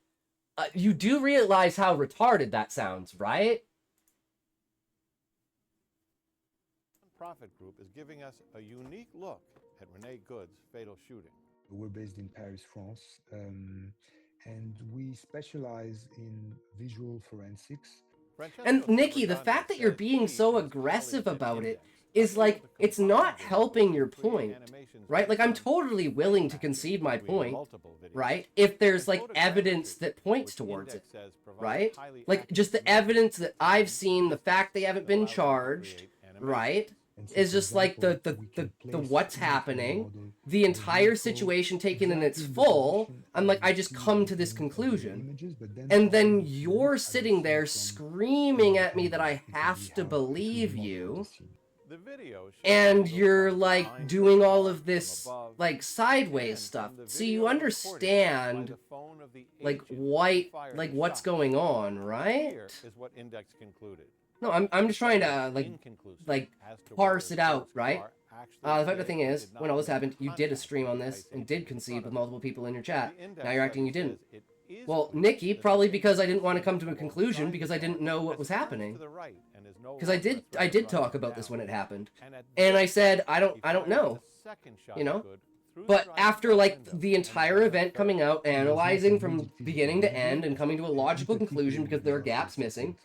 you do realize how retarded that sounds, right? Profit Group is giving us a unique look at Renee Good's fatal shooting. We're based in Paris, France, and we specialize in visual forensics. And Nikki, the fact that you're being so aggressive about it is like, it's not helping your point, right? Like, I'm totally willing to concede my point, right? If there's, like, evidence that points towards it, right? Like, just the evidence that I've seen, the fact they haven't been charged, right? Is just like the what's happening, the entire situation taken in its full. I'm like, I just come to this conclusion. And then you're sitting there screaming at me that I have to believe you. And you're like doing all of this like sideways stuff. So you understand like what's going on, right? Is what Index concluded. No, I'm just trying to like parse it out, right? The fact of the thing is, when all this happened, you did a stream on this and did concede with multiple people in your chat. Now you're acting you didn't. Well, Nikki, probably because I didn't want to come to a conclusion because I didn't know what was happening. Because I did talk about this when it happened, and I said I don't know, you know. But after, like, the entire event coming out, analyzing from beginning to end, and coming to a logical conclusion because there are gaps missing,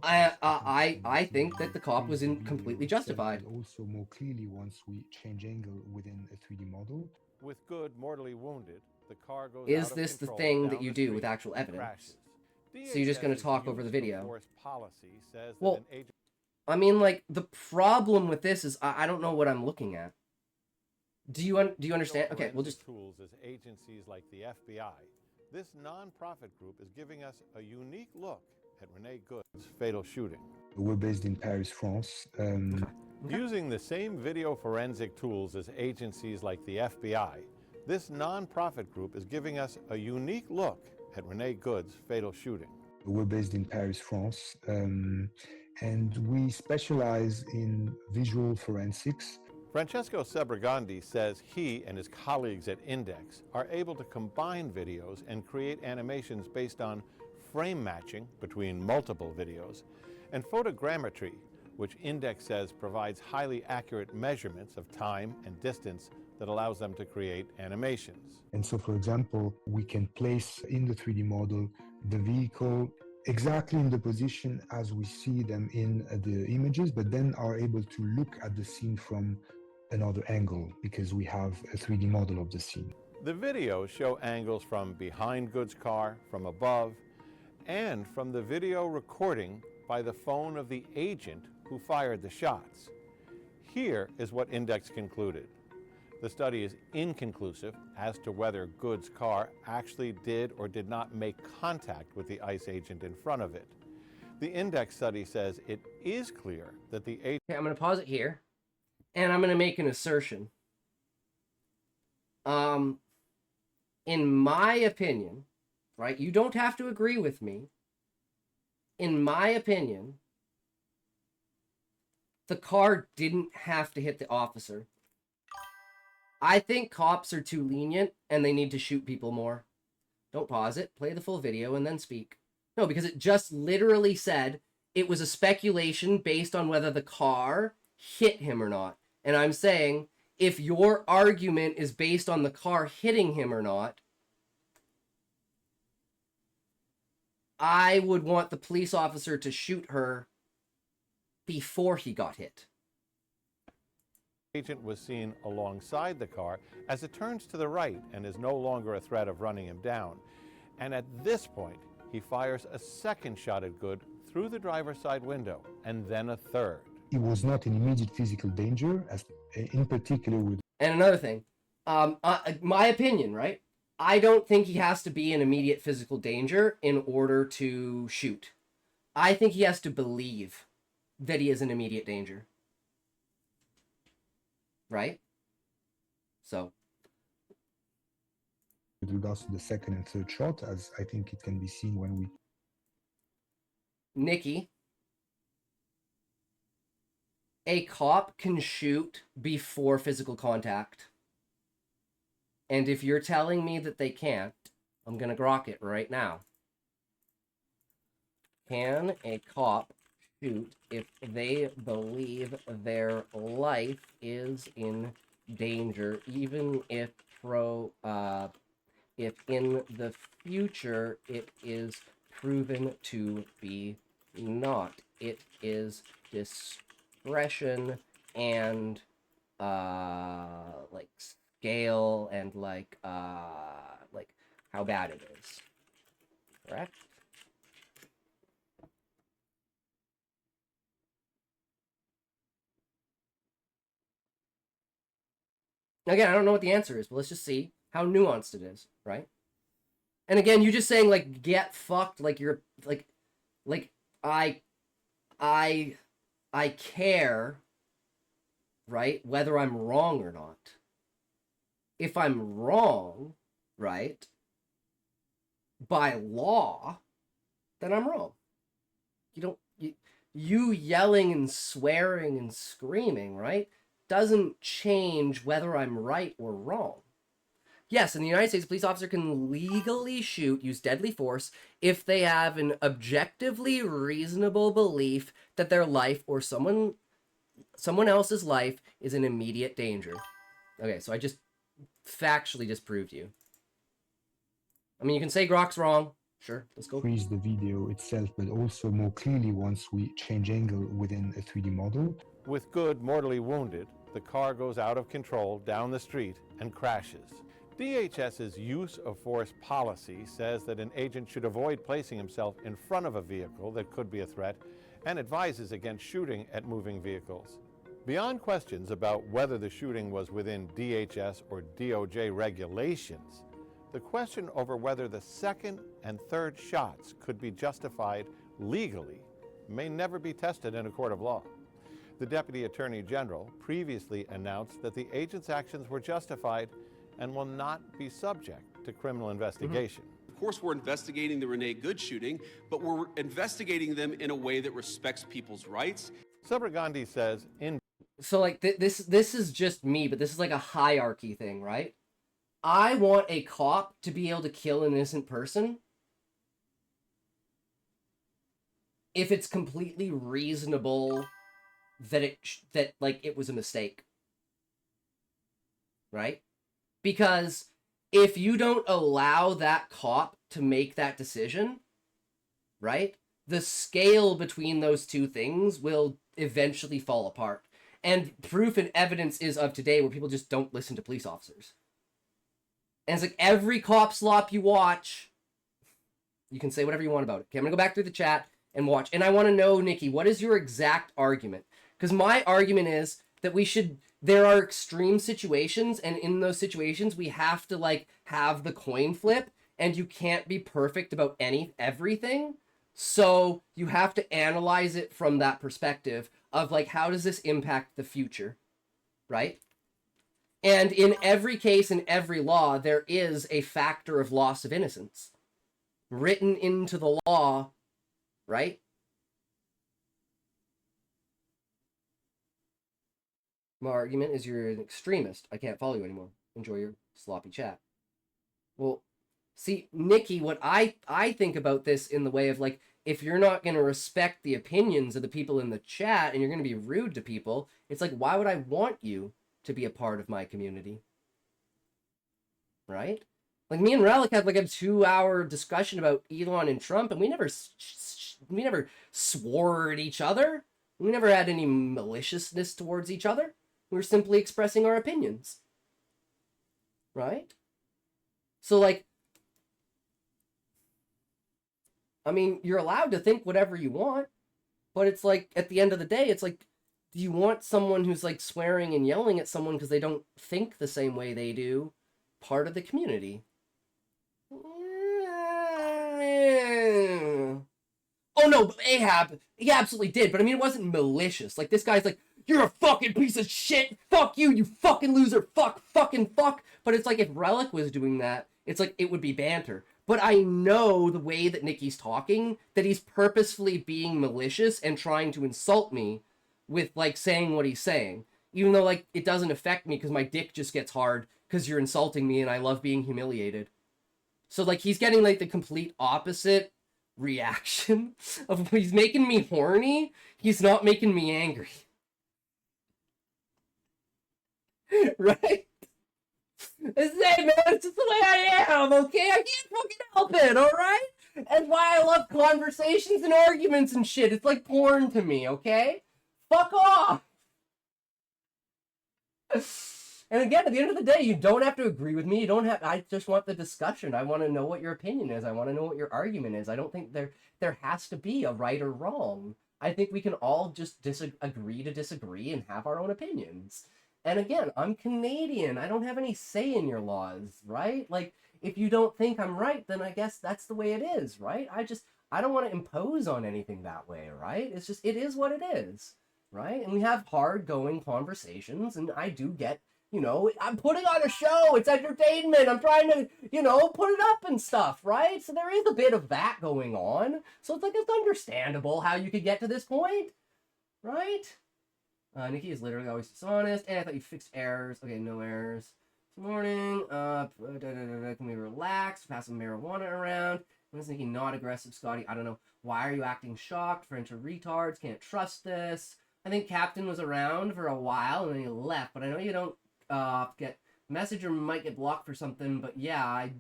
I think that the cop was completely justified. Also, more clearly once we change angle within a 3D model. With Good mortally wounded, the car goes Is this the thing that you do with actual evidence? So you're just going to talk over the video? Well, I mean, like, the problem with this is I don't know what I'm looking at. Do you understand? Okay, we'll just... Tools as agencies like the FBI. This non-profit group is giving us a unique look at Renee Good's fatal shooting. We're based in Paris, France. Using the same video forensic tools as agencies like the FBI, this non-profit group is giving us a unique look at Renee Good's fatal shooting. We're based in Paris, France, and we specialize in visual forensics. Francesco Sebregandi says he and his colleagues at Index are able to combine videos and create animations based on frame matching between multiple videos and photogrammetry, which Index says provides highly accurate measurements of time and distance that allows them to create animations. And so, for example, we can place in the 3D model the vehicle exactly in the position as we see them in the images, but then are able to look at the scene from another angle because we have a 3D model of the scene. The videos show angles from behind Good's car, from above, and from the video recording by the phone of the agent who fired the shots. Here is what Index concluded. The study is inconclusive as to whether Good's car actually did or did not make contact with the ICE agent in front of it. The Index study says it is clear that the agent... Okay, I'm going to pause it here, and I'm going to make an assertion. In my opinion, right, you don't have to agree with me. In my opinion, the car didn't have to hit the officer. I think cops are too lenient and they need to shoot people more. Don't pause it, play the full video, and then speak. No, because it just literally said it was a speculation based on whether the car hit him or not. And I'm saying, if your argument is based on the car hitting him or not, I would want the police officer to shoot her before he got hit. Agent was seen alongside the car as it turns to the right and is no longer a threat of running him down. And at this point, he fires a second shot at Good through the driver's side window, and then a third. He was not in immediate physical danger, as in particular with... And another thing, my opinion, right? I don't think he has to be in immediate physical danger in order to shoot. I think he has to believe that he is in immediate danger. Right? So. With regards to the second and third shot, as I think it can be seen when we... Nikki, a cop can shoot before physical contact. And if you're telling me that they can't, I'm going to grok it right now. Can a cop shoot if they believe their life is in danger, even if if in the future it is proven to be not? It is discretion and like scale and like how bad it is. Correct? Again, I don't know what the answer is, but let's just see how nuanced it is, right? And again, you just saying like get fucked, like you're like I care, right, whether I'm wrong or not. If I'm wrong, right, by law, then I'm wrong. You yelling and swearing and screaming, right, doesn't change whether I'm right or wrong. Yes, in the United States, a police officer can legally use deadly force if they have an objectively reasonable belief that their life or someone else's life is in immediate danger. Okay, so I just factually disproved you. I mean, you can say Grok's wrong. Sure, let's go. Freeze the video itself, but also more clearly once we change angle within a 3D model. With Good mortally wounded, the car goes out of control down the street and crashes. DHS's use of force policy says that an agent should avoid placing himself in front of a vehicle that could be a threat and advises against shooting at moving vehicles. Beyond questions about whether the shooting was within DHS or DOJ regulations, the question over whether the second and third shots could be justified legally may never be tested in a court of law. The Deputy Attorney General previously announced that the agent's actions were justified and will not be subject to criminal investigation. Of course, we're investigating the Renee Good shooting, but we're investigating them in a way that respects people's rights. Sabragandi says So like this is just me, but this is like a hierarchy thing, right? I want a cop to be able to kill an innocent person if it's completely reasonable that it was a mistake, right? Because if you don't allow that cop to make that decision, right, the scale between those two things will eventually fall apart. And proof and evidence is of today where people just don't listen to police officers. And it's like every cop slop you watch, you can say whatever you want about it. Okay, I'm going to go back through the chat and watch. And I want to know, Nikki, what is your exact argument? Because my argument is that there are extreme situations, and in those situations we have to like have the coin flip, and you can't be perfect about everything. So you have to analyze it from that perspective of like, how does this impact the future, right? And in every case, in every law, there is a factor of loss of innocence written into the law, right? My argument is you're an extremist. I can't follow you anymore. Enjoy your sloppy chat. Well, see, Nikki, what I think about this in the way of like, if you're not going to respect the opinions of the people in the chat and you're going to be rude to people, it's like, why would I want you to be a part of my community? Right? Like, me and Relic had like a 2-hour discussion about Elon and Trump, and we never swore at each other. We never had any maliciousness towards each other. We were simply expressing our opinions. Right? So, like, I mean, you're allowed to think whatever you want, but it's like, at the end of the day, it's like, do you want someone who's like swearing and yelling at someone because they don't think the same way they do part of the community? Oh no, Ahab, he absolutely did, but I mean, it wasn't malicious. Like, this guy's like, you're a fucking piece of shit, fuck you, you fucking loser, fuck, fucking fuck. But it's like, if Relic was doing that, it's like, it would be banter. But I know the way that Nikki's talking, that he's purposefully being malicious and trying to insult me with, like, saying what he's saying. Even though, like, it doesn't affect me because my dick just gets hard because you're insulting me and I love being humiliated. So, like, he's getting, like, the complete opposite reaction of, he's making me horny, he's not making me angry. Right? Hey, man, it's just the way I am, okay? I can't fucking help it, alright? That's why I love conversations and arguments and shit. It's like porn to me, okay? Fuck off! And again, at the end of the day, you don't have to agree with me. You don't have. I just want the discussion. I want to know what your opinion is. I want to know what your argument is. I don't think there has to be a right or wrong. I think we can all just agree to disagree and have our own opinions. And again, I'm Canadian. I don't have any say in your laws, right? Like, if you don't think I'm right, then I guess that's the way it is, right? I don't want to impose on anything that way, right? It's just, it is what it is, right? And we have hard-going conversations, and I do get, you know, I'm putting on a show. It's entertainment. I'm trying to, you know, put it up and stuff, right? So there is a bit of that going on. So it's like, it's understandable how you could get to this point, right? Nikki is literally always dishonest. And I thought you fixed errors. Okay, no errors. Good morning. Can we relax? Pass some marijuana around. When is Nikki not aggressive, Scotty? I don't know. Why are you acting shocked? French are retards. Can't trust this. I think Captain was around for a while and then he left. But I know you don't get messenger might get blocked for something. But yeah, I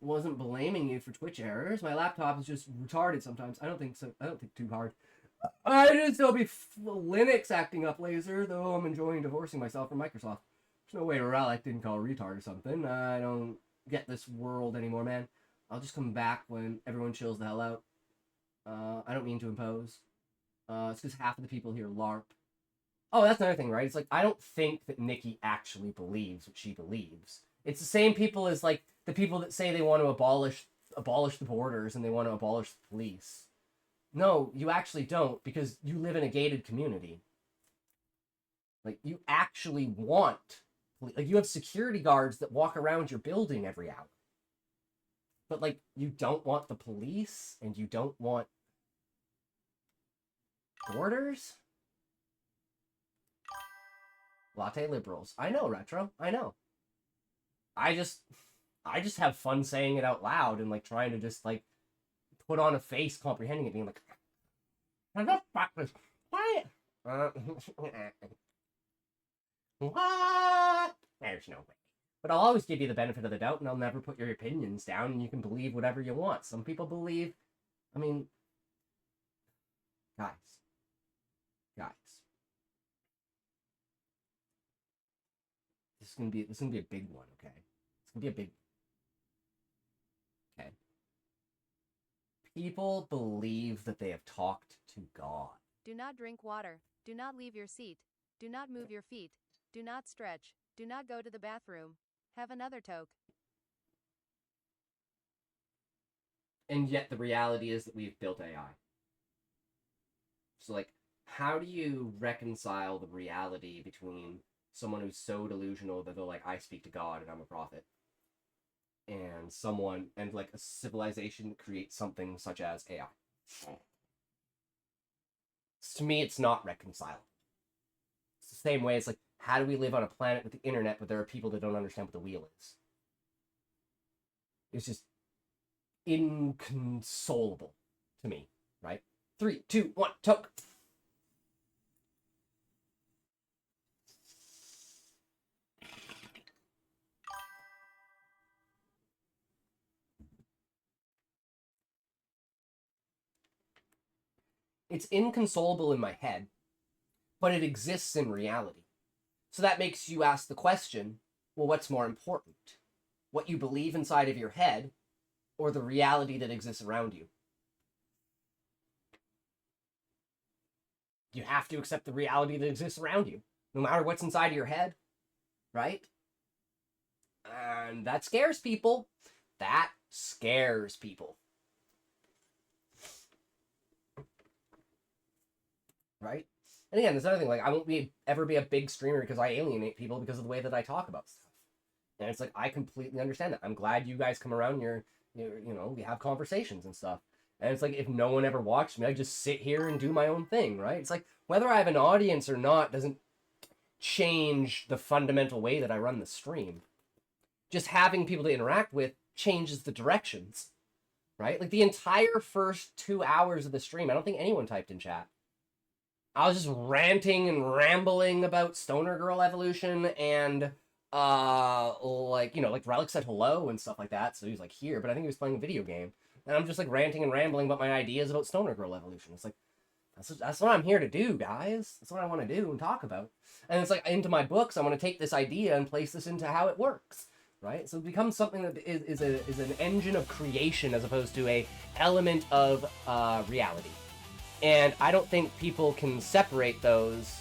wasn't blaming you for Twitch errors. My laptop is just retarded sometimes. I don't think so. I don't think too hard. I just don't be Linux acting up, Laser, though I'm enjoying divorcing myself from Microsoft. There's no way Relic didn't call retard or something. I don't get this world anymore, man. I'll just come back when everyone chills the hell out. I don't mean to impose. It's because half of the people here LARP. Oh, that's another thing, right? It's like, I don't think that Nikki actually believes what she believes. It's the same people as, like, the people that say they want to abolish the borders and they want to abolish the police. No, you actually don't, because you live in a gated community. Like, you actually want... Like, you have security guards that walk around your building every hour. But, like, you don't want the police, and you don't want... borders? Latte liberals. I know, Retro. I know. I just have fun saying it out loud and, like, trying to just, like, put on a face comprehending it, being like, I just fuck this. Quiet. What? There's no way. But I'll always give you the benefit of the doubt, and I'll never put your opinions down, and you can believe whatever you want. Some people believe, I mean, guys. This is gonna be a big one, okay? It's gonna be a big. Okay. People believe that they have talked to God. Do not drink water. Do not leave your seat. Do not move your feet. Do not stretch. Do not go to the bathroom. Have another toke. And yet the reality is that we've built AI. So, like, how do you reconcile the reality between someone who's so delusional that they're like, I speak to God and I'm a prophet, and someone, and like a civilization that creates something such as AI? To me, it's not reconcilable. It's the same way, it's like, how do we live on a planet with the internet, but there are people that don't understand what the wheel is? It's just inconsolable to me, right? 3, 2, 1, toke. It's inconsolable in my head, but it exists in reality. So that makes you ask the question, well, what's more important? What you believe inside of your head, or the reality that exists around you? You have to accept the reality that exists around you, no matter what's inside of your head, right? And that scares people. That scares people. Right? And again, there's another thing, like, I won't ever be a big streamer because I alienate people because of the way that I talk about stuff. And it's like, I completely understand that. I'm glad you guys come around and you know, we have conversations and stuff. And it's like, if no one ever watched me, I just sit here and do my own thing, right? It's like, whether I have an audience or not doesn't change the fundamental way that I run the stream. Just having people to interact with changes the directions, right? Like, the entire first 2 hours of the stream, I don't think anyone typed in chat. I was just ranting and rambling about Stoner Girl evolution and, like, you know, like Relic said hello and stuff like that, so he was like here, but I think he was playing a video game. And I'm just like ranting and rambling about my ideas about Stoner Girl evolution. It's like, that's what I'm here to do, guys. That's what I want to do and talk about. And it's like, into my books, I want to take this idea and place this into how it works, right? So it becomes something that is an engine of creation as opposed to a element of reality. And I don't think people can separate those,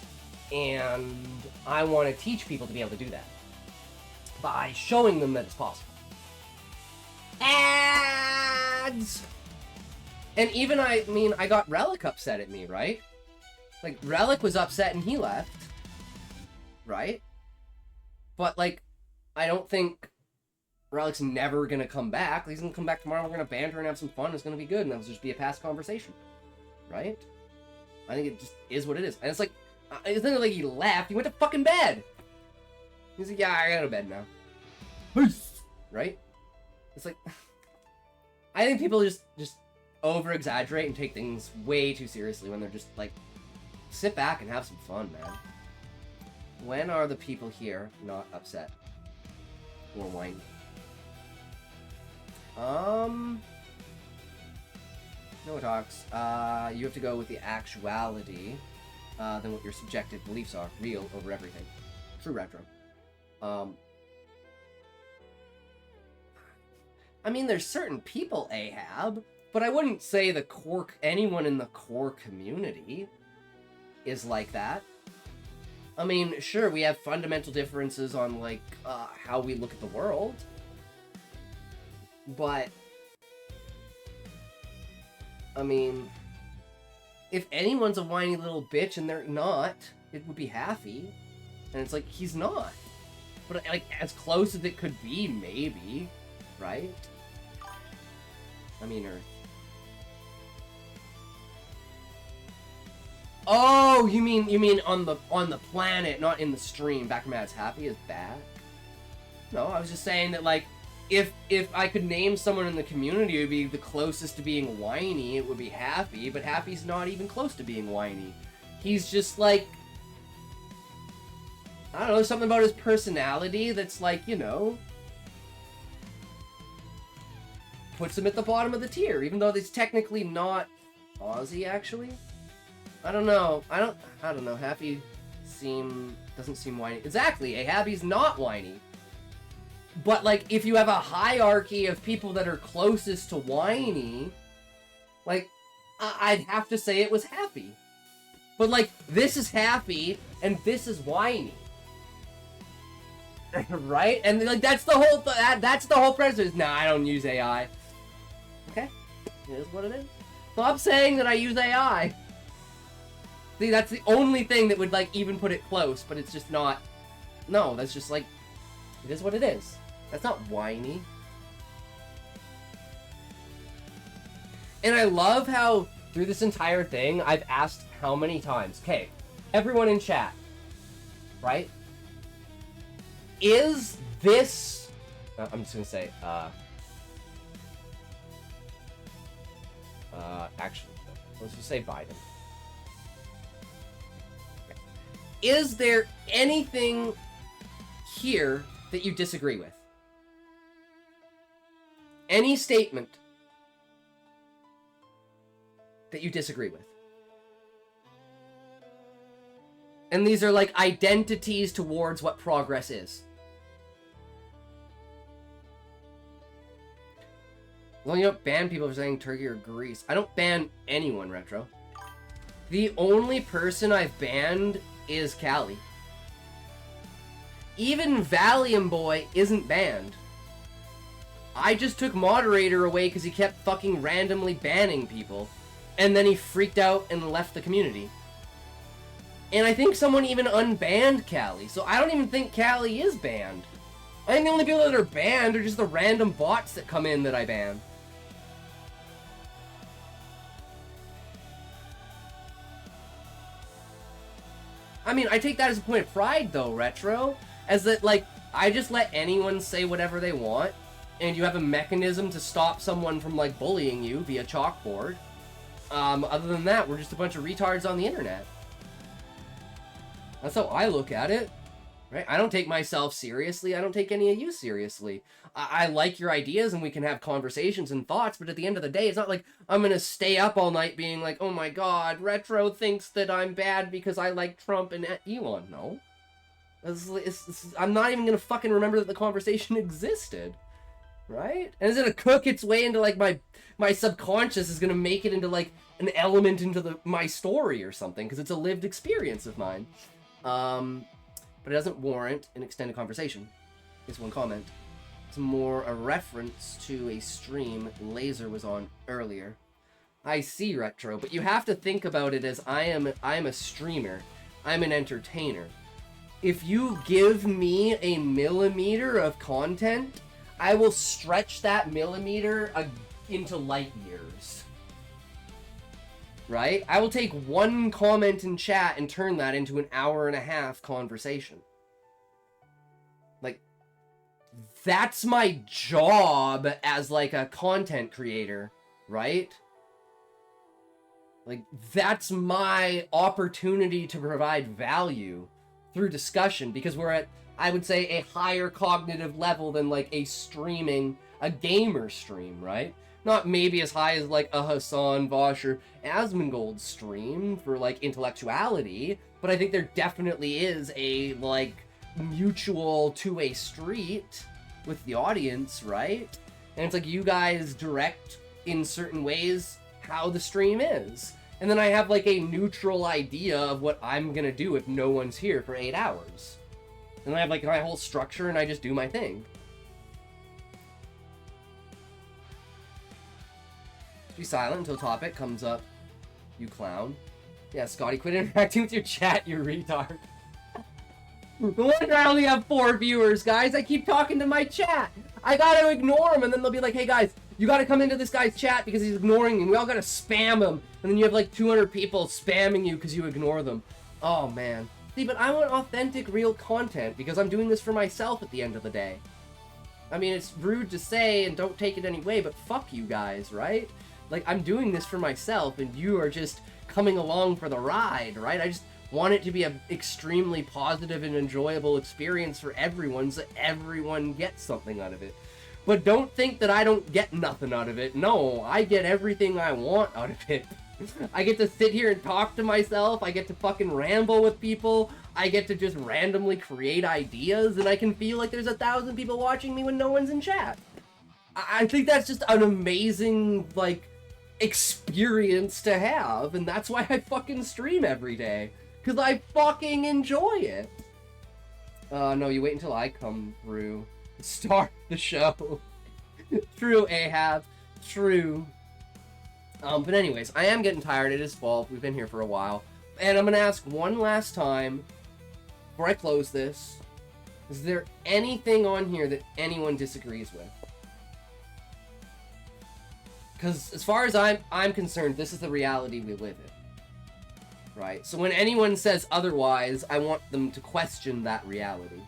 and I want to teach people to be able to do that by showing them that it's possible. Ads! And even, I mean, I got Relic upset at me, right? Like, Relic was upset and he left, right? But, like, I don't think Relic's never gonna come back. He's gonna come back tomorrow, we're gonna banter and have some fun, it's gonna be good, and that'll just be a past conversation. Right? I think it just is what it is. And it's like, it's not like he left, he went to fucking bed! He's like, yeah, I gotta go to bed now. Peace! Right? It's like, I think people just over-exaggerate and take things way too seriously when they're just like, sit back and have some fun, man. When are the people here not upset? Or whiny? No talks. You have to go with the actuality, than what your subjective beliefs are. Real over everything. True retro. I mean, there's certain people, Ahab, but I wouldn't say anyone in the core community is like that. I mean, sure, we have fundamental differences on, like, how we look at the world, but I mean, if anyone's a whiny little bitch and they're not, it would be Happy. And it's like, he's not. But, like, as close as it could be, maybe. Right? I mean, Earth. Oh, you mean on the planet, not in the stream. Back from Mad's Happy is back? No, I was just saying that, like, if I could name someone in the community who would be the closest to being whiny, it would be Happy, but Happy's not even close to being whiny. He's just, like, I don't know, there's something about his personality that's, like, you know, puts him at the bottom of the tier, even though he's technically not Aussie, actually. I don't know. I don't know. Happy doesn't seem whiny. Exactly, Happy's not whiny. But, like, if you have a hierarchy of people that are closest to whiny, like, I'd have to say it was Happy. But, like, this is happy, and this is whiny. Right? And, like, that's the whole, that's the whole premise. Nah, I don't use AI. Okay. It is what it is. Stop saying that I use AI. See, that's the only thing that would, like, even put it close, but it's just not. No, that's just, like, it is what it is. That's not whiny. And I love how, through this entire thing, I've asked how many times. Okay, everyone in chat, right? Is this... I'm just gonna say, actually, let's just say Biden. Okay. Is there anything here that you disagree with? Any statement that you disagree with? And these are like identities towards what progress is. Well, you don't ban people for saying Turkey or Greece. I don't ban anyone, Retro. The only person I've banned is Callie. Even Valium Boy isn't banned. I just took moderator away because he kept fucking randomly banning people. And then he freaked out and left the community. And I think someone even unbanned Callie. So I don't even think Callie is banned. I think the only people that are banned are just the random bots that come in that I ban. I mean, I take that as a point of pride, though, Retro. As that, like, I just let anyone say whatever they want, and you have a mechanism to stop someone from, like, bullying you via chalkboard. Other than that, we're just a bunch of retards on the internet. That's how I look at it. Right? I don't take myself seriously. I don't take any of you seriously. I like your ideas and we can have conversations and thoughts, but at the end of the day, it's not like I'm going to stay up all night being like, oh my god, Retro thinks that I'm bad because I like Trump and Elon. No. I'm not even going to fucking remember that the conversation existed. Right? And it's going to cook its way into like my subconscious is going to make it into like an element into my story or something because it's a lived experience of mine. But it doesn't warrant an extended conversation. Is one comment. It's more a reference to a stream Laser was on earlier. I see, Retro, but you have to think about it as I'm a streamer. I'm an entertainer. If you give me a millimeter of content, I will stretch that millimeter into light years. Right? I will take one comment in chat and turn that into an hour-and-a-half conversation. Like, that's my job as, like, a content creator, right? Like, that's my opportunity to provide value through discussion, because we're at, I would say, a higher cognitive level than, like, a gamer stream, right? Not maybe as high as, like, a Hassan, Vosh, or Asmongold stream for, like, intellectuality, but I think there definitely is a, like, mutual two-way street with the audience, right? And it's like you guys direct in certain ways how the stream is. And then I have, like, a neutral idea of what I'm gonna do if no one's here for 8 hours. And I have, like, my whole structure and I just do my thing. Be silent until topic comes up, you clown. Yeah, Scotty, quit interacting with your chat, you retard. No wonder I only have 4 viewers, guys. I keep talking to my chat. I gotta ignore them, and then they'll be like, hey, guys, you gotta come into this guy's chat because he's ignoring me, and we all gotta spam him. And then you have, like, 200 people spamming you because you ignore them. Oh, man. See, but I want authentic, real content because I'm doing this for myself at the end of the day. I mean, it's rude to say, and don't take it any way, but fuck you guys, right? Like, I'm doing this for myself, and you are just coming along for the ride, right? I just want it to be an extremely positive and enjoyable experience for everyone, so everyone gets something out of it. But don't think that I don't get nothing out of it. No, I get everything I want out of it. I get to sit here and talk to myself, I get to fucking ramble with people, I get to just randomly create ideas, and I can feel like there's 1,000 people watching me when no one's in chat. I think that's just an amazing, like, experience to have, and that's why I fucking stream every day. Because I fucking enjoy it. No, you wait until I come through. Start the show. True, Ahab. True. But anyways, I am getting tired. It is fall. We've been here for a while. And I'm going to ask one last time, before I close this, is there anything on here that anyone disagrees with? Because as far as I'm concerned, this is the reality we live in. Right? So when anyone says otherwise, I want them to question that reality.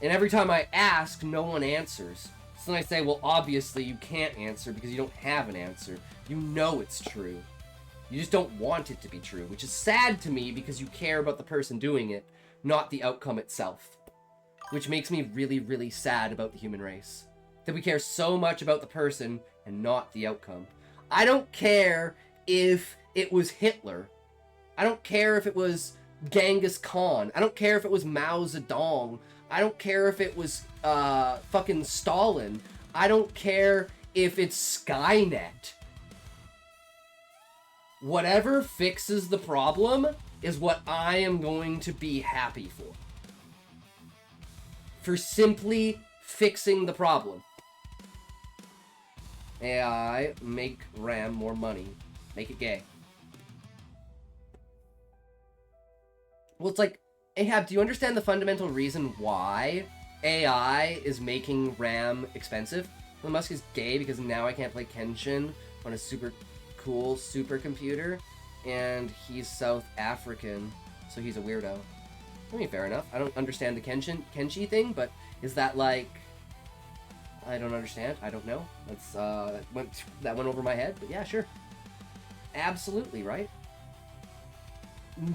And every time I ask, no one answers. So then I say, well, obviously you can't answer because you don't have an answer. You know it's true. You just don't want it to be true, which is sad to me because you care about the person doing it, not the outcome itself. Which makes me really, really sad about the human race. That we care so much about the person and not the outcome. I don't care if it was Hitler. I don't care if it was Genghis Khan. I don't care if it was Mao Zedong. I don't care if it was fucking Stalin. I don't care if it's Skynet. Whatever fixes the problem is what I am going to be happy for. For simply fixing the problem. AI, make RAM more money. Make it gay. Well, it's like, Ahab, do you understand the fundamental reason why AI is making RAM expensive? Elon Musk is gay because now I can't play Kenshin on a super cool supercomputer, and he's South African, so he's a weirdo. I mean, fair enough. I don't understand the Kenshi thing, but is that like... I don't understand. I don't know. That's that went over my head, but yeah, sure. Absolutely, right?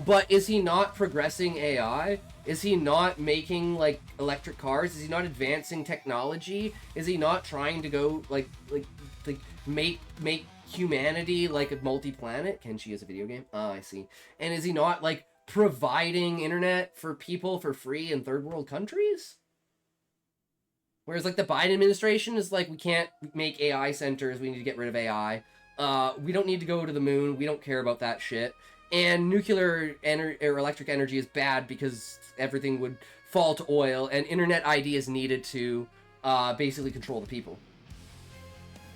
But is he not progressing AI? Is he not making, like, electric cars? Is he not advancing technology? Is he not trying to go, like make humanity, like, a multi-planet? Kenshi is a video game? Ah, I see. And is he not, like, providing internet for people for free in third world countries? Whereas, like, the Biden administration is like, we can't make AI centers, we need to get rid of AI. We don't need to go to the moon, we don't care about that shit. And nuclear or electric energy is bad because everything would fall to oil, and internet ID is needed to basically control the people.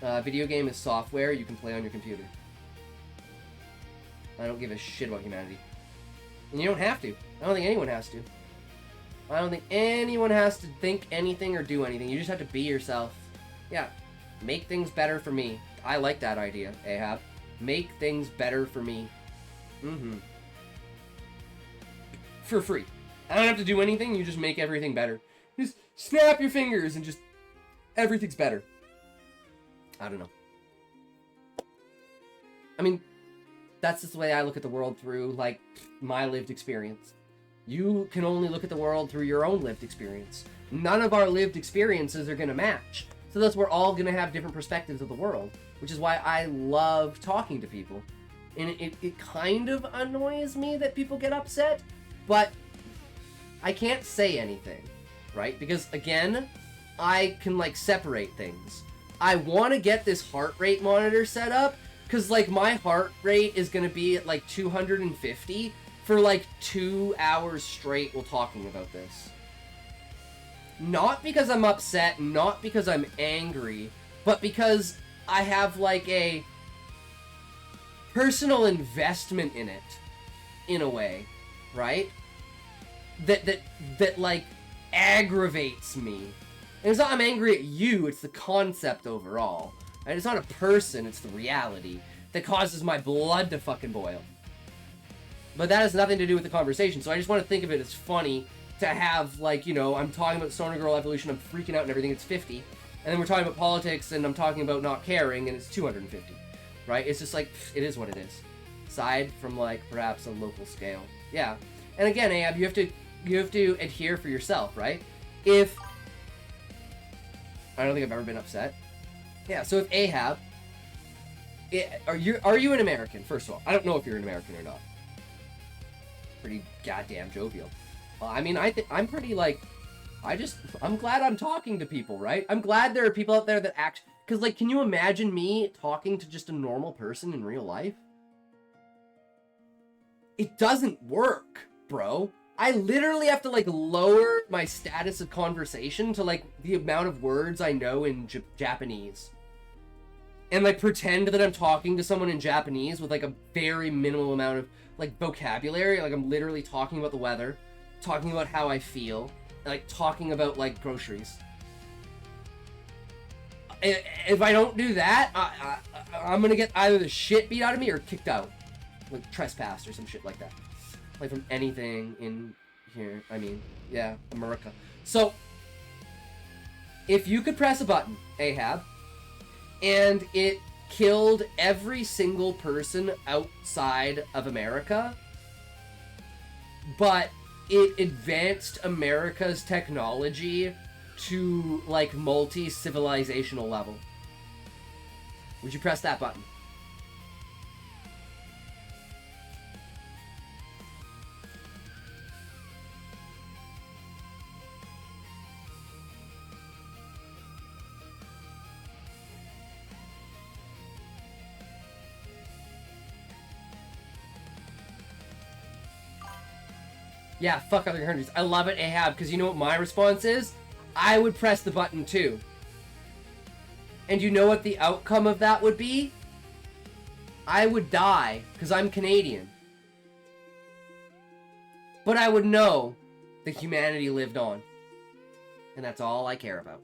Video game is software you can play on your computer. I don't give a shit about humanity. And you don't have to. I don't think anyone has to. I don't think anyone has to think anything or do anything. You just have to be yourself. Yeah. Make things better for me. I like that idea, Ahab. Make things better for me. Mm-hmm. For free. I don't have to do anything, you just make everything better. Just snap your fingers and just... everything's better. I don't know. I mean, that's just the way I look at the world through, like, my lived experience. You can only look at the world through your own lived experience. None of our lived experiences are going to match. So thus we're all going to have different perspectives of the world, which is why I love talking to people. And it kind of annoys me that people get upset, but I can't say anything, right? Because, again, I can, like, separate things. I want to get this heart rate monitor set up, because, like, my heart rate is going to be at, like, 250 for, like, 2 hours straight while talking about this. Not because I'm upset, not because I'm angry, but because I have, like, a personal investment in it, in a way, right? That like, aggravates me. And it's not I'm angry at you, it's the concept overall. And it's not a person, it's the reality that causes my blood to fucking boil. But that has nothing to do with the conversation, so I just want to think of it as funny to have, like, you know, I'm talking about Stoner Girl evolution, I'm freaking out and everything, it's 50. And then we're talking about politics, and I'm talking about not caring, and it's 250. Right? It's just like, it is what it is. Aside from, like, perhaps a local scale. Yeah. And again, Ahab, you have to adhere for yourself, right? If... I don't think I've ever been upset. Yeah, so if Ahab... are you an American, first of all? I don't know if you're an American or not. Pretty goddamn jovial. I mean, I'm pretty, like... I'm glad I'm talking to people, right? I'm glad there are people out there that Because, like, can you imagine me talking to just a normal person in real life? It doesn't work, bro. I literally have to, like, lower my status of conversation to, like, the amount of words I know in Japanese. And, like, pretend that I'm talking to someone in Japanese with, like, a very minimal amount of, like, vocabulary. Like, I'm literally talking about the weather, talking about how I feel, and, like, talking about, like, groceries. If I don't do that, I'm gonna get either the shit beat out of me or kicked out. Like, trespassed or some shit like that. Like, from anything in here. I mean, yeah, America. So, if you could press a button, Ahab, and it killed every single person outside of America, but it advanced America's technology to, like, multi-civilizational level, would you press that button? Yeah, fuck other countries. I love it, Ahab, because you know what my response is? I would press the button too. And you know what the outcome of that would be? I would die, because I'm Canadian. But I would know that humanity lived on. And that's all I care about.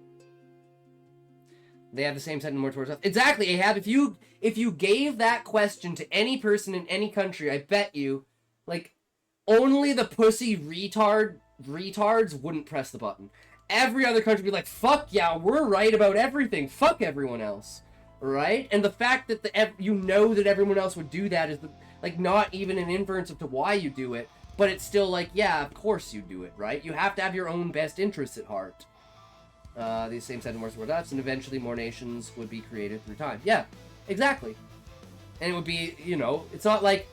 They have the same sentiment more towards us. Exactly, Ahab. If you gave that question to any person in any country, I bet you, like, only the pussy retards wouldn't press the button. Every other country would be like, fuck yeah, we're right about everything. Fuck everyone else. Right? And the fact that you know that everyone else would do that is, like, not even an inference of to why you do it, but it's still like, yeah, of course you do it, right? You have to have your own best interests at heart. These same sentiments were us, and eventually more nations would be created through time. Yeah, exactly. And it would be, you know, it's not like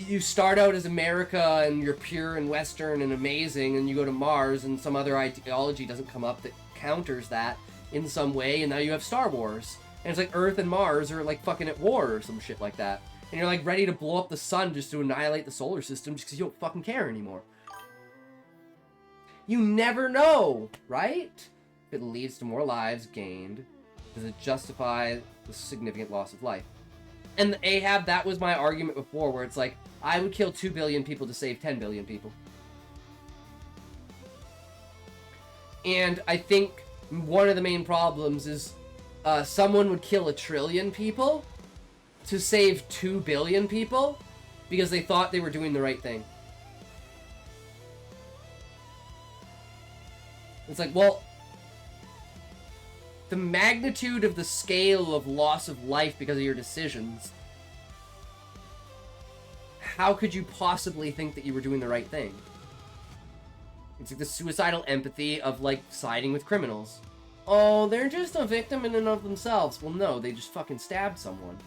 you start out as America and you're pure and Western and amazing, and you go to Mars and some other ideology doesn't come up that counters that in some way, and now you have Star Wars. And it's like Earth and Mars are like fucking at war or some shit like that. And you're like ready to blow up the sun just to annihilate the solar system just because you don't fucking care anymore. You never know, right? If it leads to more lives gained, does it justify the significant loss of life? And Ahab, that was my argument before, where it's like, I would kill 2 billion people to save 10 billion people. And I think one of the main problems is someone would kill 1 trillion people to save 2 billion people because they thought they were doing the right thing. It's like, well, the magnitude of the scale of loss of life because of your decisions, how could you possibly think that you were doing the right thing? It's like the suicidal empathy of, like, siding with criminals. Oh, they're just a victim in and of themselves. Well, no, they just fucking stabbed someone.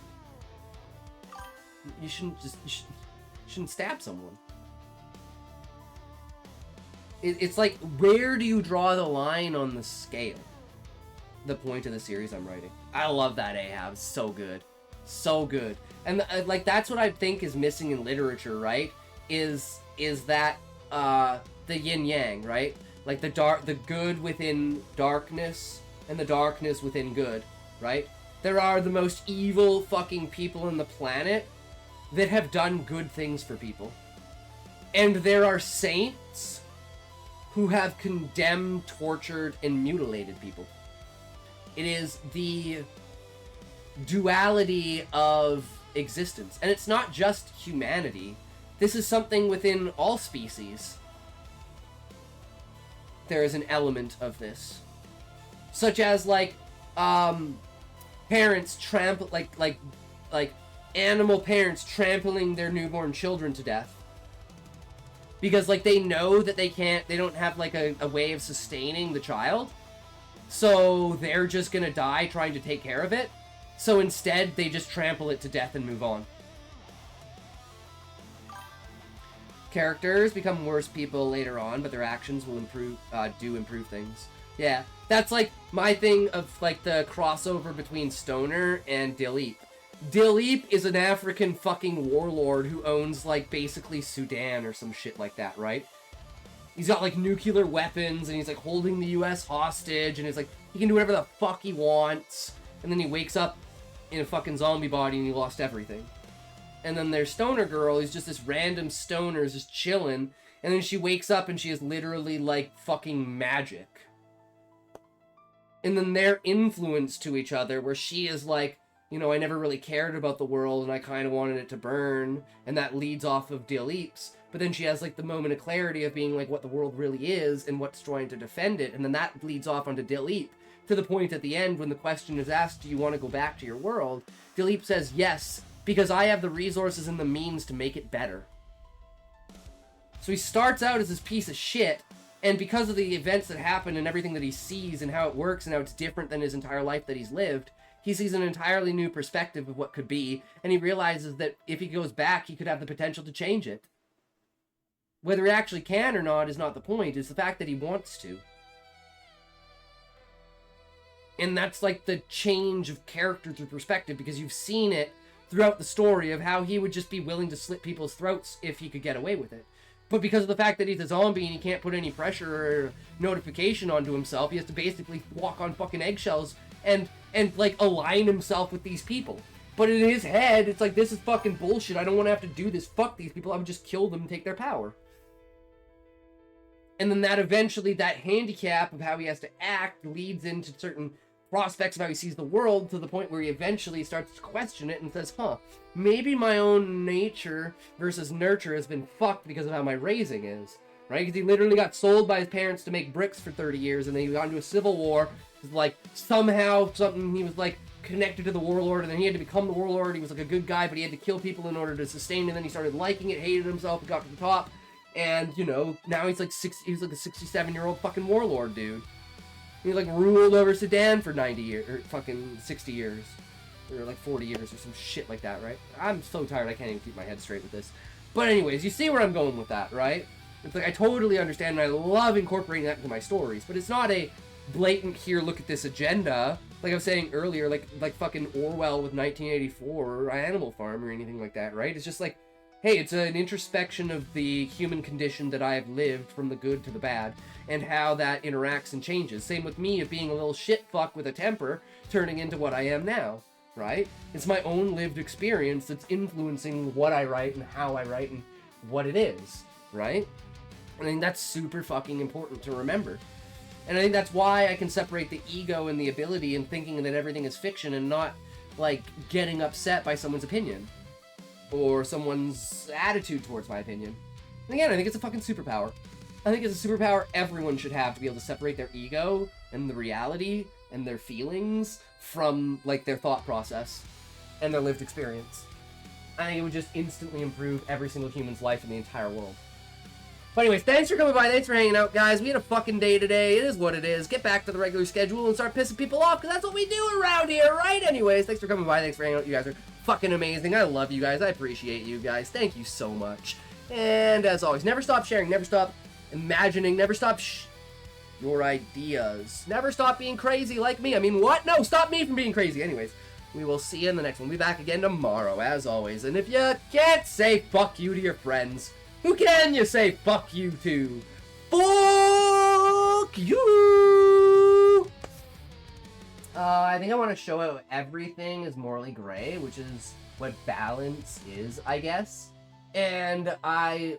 You shouldn't stab someone. It's like, where do you draw the line on the scale? The point of the series I'm writing. I love that, Ahab. It's so good. So good. And, like, that's what I think is missing in literature, right? Is that, the yin-yang, right? Like, the good within darkness, and the darkness within good, right? There are the most evil fucking people on the planet that have done good things for people. And there are saints who have condemned, tortured, and mutilated people. It is the duality of existence. And it's not just humanity. This is something within all species. There is an element of this. Such as, like, parents like animal parents trampling their newborn children to death. Because, like, they know that they don't have, like, a way of sustaining the child. So they're just gonna die trying to take care of it. So instead, they just trample it to death and move on. Characters become worse people later on, but their actions will improve things. Yeah, that's like my thing of like the crossover between Stoner and Dilip. Dilip is an African fucking warlord who owns like basically Sudan or some shit like that, right? He's got like nuclear weapons and he's like holding the US hostage and he's like, he can do whatever the fuck he wants. And then he wakes up in a fucking zombie body and he lost everything. And then there's Stoner Girl, who's just this random stoner, is just chilling. And then she wakes up and she is literally like fucking magic. And then they're influenced to each other, where she is like, you know, I never really cared about the world and I kind of wanted it to burn. And that leads off of Dilip's. But then she has like the moment of clarity of being like what the world really is and what's trying to defend it. And then that leads off onto Dilip. To the point at the end when the question is asked, do you want to go back to your world? Dilip says yes, because I have the resources and the means to make it better. So he starts out as this piece of shit, and because of the events that happen and everything that he sees and how it works and how it's different than his entire life that he's lived, he sees an entirely new perspective of what could be, and he realizes that if he goes back, he could have the potential to change it. Whether he actually can or not is not the point, it's the fact that he wants to. And that's like the change of character through perspective, because you've seen it throughout the story of how he would just be willing to slit people's throats if he could get away with it. But because of the fact that he's a zombie and he can't put any pressure or notification onto himself, he has to basically walk on fucking eggshells and like align himself with these people. But in his head, it's like, this is fucking bullshit. I don't want to have to do this. Fuck these people. I would just kill them and take their power. And then that eventually, that handicap of how he has to act leads into certain prospects of how he sees the world, to the point where he eventually starts to question it and says, maybe my own nature versus nurture has been fucked because of how my raising is, right? Because he literally got sold by his parents to make bricks for 30 years, and then he got into a civil war. It was like, somehow, he was like connected to the warlord, and then he had to become the warlord. He was like a good guy, but he had to kill people in order to sustain, and then he started liking it, hated himself, and got to the top, and, you know, now he's like he's like a 67-year-old fucking warlord, dude. He like ruled over Sudan for 90 years, or fucking 60 years, or like 40 years, or some shit like that, right? I'm so tired, I can't even keep my head straight with this. But anyways, you see where I'm going with that, right? It's like, I totally understand, and I love incorporating that into my stories, but it's not a blatant, here, look at this agenda, like I was saying earlier, like fucking Orwell with 1984, or Animal Farm, or anything like that, right? It's just like, hey, it's an introspection of the human condition that I have lived, from the good to the bad, and how that interacts and changes. Same with me of being a little shit fuck with a temper, turning into what I am now, right? It's my own lived experience that's influencing what I write and how I write and what it is, right? I think that's super fucking important to remember. And I think that's why I can separate the ego and the ability and thinking that everything is fiction and not, like, getting upset by someone's opinion. Or someone's attitude towards my opinion. And again, I think it's a fucking superpower. I think it's a superpower everyone should have, to be able to separate their ego and the reality and their feelings from, like, their thought process and their lived experience. I think it would just instantly improve every single human's life in the entire world. But anyways, thanks for coming by, thanks for hanging out, guys. We had a fucking day today, it is what it is. Get back to the regular schedule and start pissing people off, because that's what we do around here, right? Anyways, thanks for coming by, thanks for hanging out, you guys are fucking amazing. I love you guys, I appreciate you guys, thank you so much. And as always, never stop sharing, never stop imagining, never stop your ideas. Never stop being crazy like me. I mean, what? No, stop me from being crazy. Anyways, we will see you in the next one. We'll be back again tomorrow, as always. And if you can't say fuck you to your friends, who can you say fuck you to? Fuck you! I think I want to show out everything is morally gray, which is what balance is, I guess. And I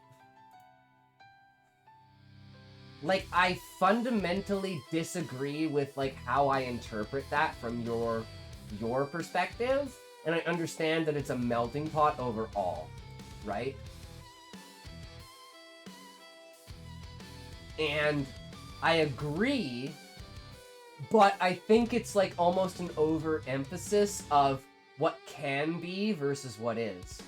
fundamentally disagree with, like, how I interpret that from your perspective. And I understand that it's a melting pot overall, right? And I agree, but I think it's like almost an overemphasis of what can be versus what is.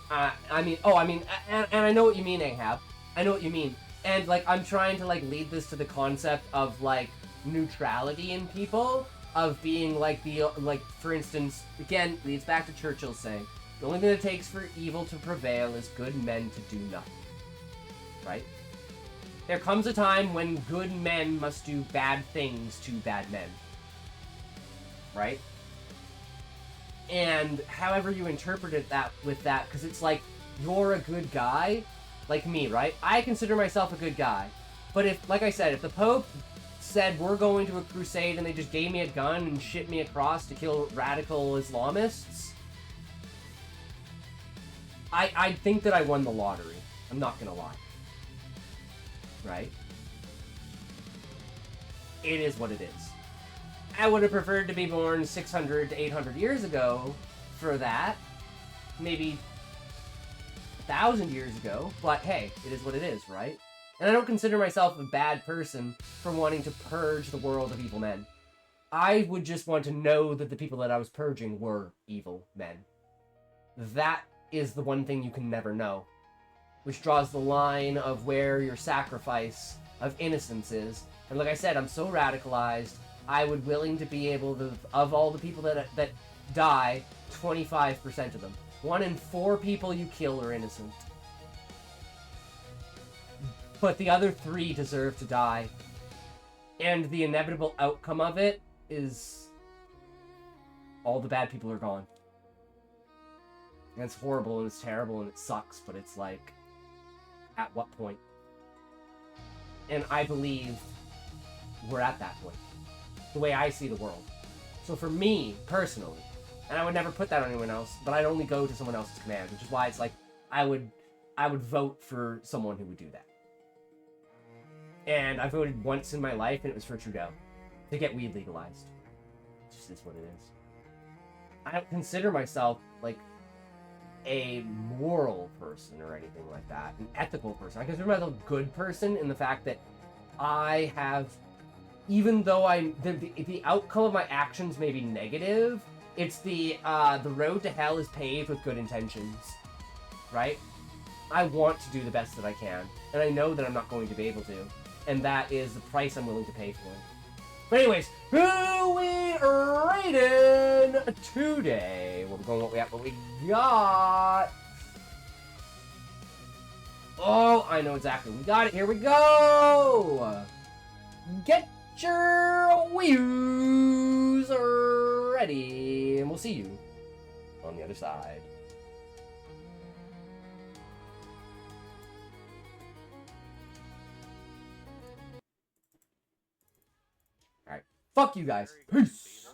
And I know what you mean, Ahab. I know what you mean. And, like, I'm trying to, like, lead this to the concept of, like, neutrality in people, of being, like, for instance, again, leads back to Churchill's saying, the only thing it takes for evil to prevail is good men to do nothing. Right? There comes a time when good men must do bad things to bad men. Right? And however you interpret it with that, because it's like, you're a good guy, like me, right? I consider myself a good guy. But if, like I said, if the Pope said we're going to a crusade and they just gave me a gun and shipped me across to kill radical Islamists, I think that I won the lottery. I'm not gonna lie. Right? It is what it is. I would have preferred to be born 600 to 800 years ago for that. Maybe 1,000 years ago. But hey, it is what it is, right? And I don't consider myself a bad person for wanting to purge the world of evil men. I would just want to know that the people that I was purging were evil men. That is the one thing you can never know. Which draws the line of where your sacrifice of innocence is. And like I said, I'm so radicalized, I would willing to be able to, of all the people that die, 25% of them. 1 in 4 people you kill are innocent. But the other 3 deserve to die. And the inevitable outcome of it is all the bad people are gone. And it's horrible and it's terrible and it sucks, but it's like, at what point? And I believe we're at that point. The way I see the world. So for me, personally, and I would never put that on anyone else, but I'd only go to someone else's command, which is why it's like, I would vote for someone who would do that. And I voted once in my life, and it was for Trudeau. To get weed legalized. It just is what it is. I don't consider myself, like, a moral person or anything like that. An ethical person. I consider myself a good person in the fact that I have... Even though the outcome of my actions may be negative, it's the road to hell is paved with good intentions. Right? I want to do the best that I can. And I know that I'm not going to be able to. And that is the price I'm willing to pay for it. But anyways, who we rating today? We're going what we got. Oh, I know exactly. We got it. Here we go. Get your wheels ready. And we'll see you on the other side. Alright. Fuck you guys. Peace.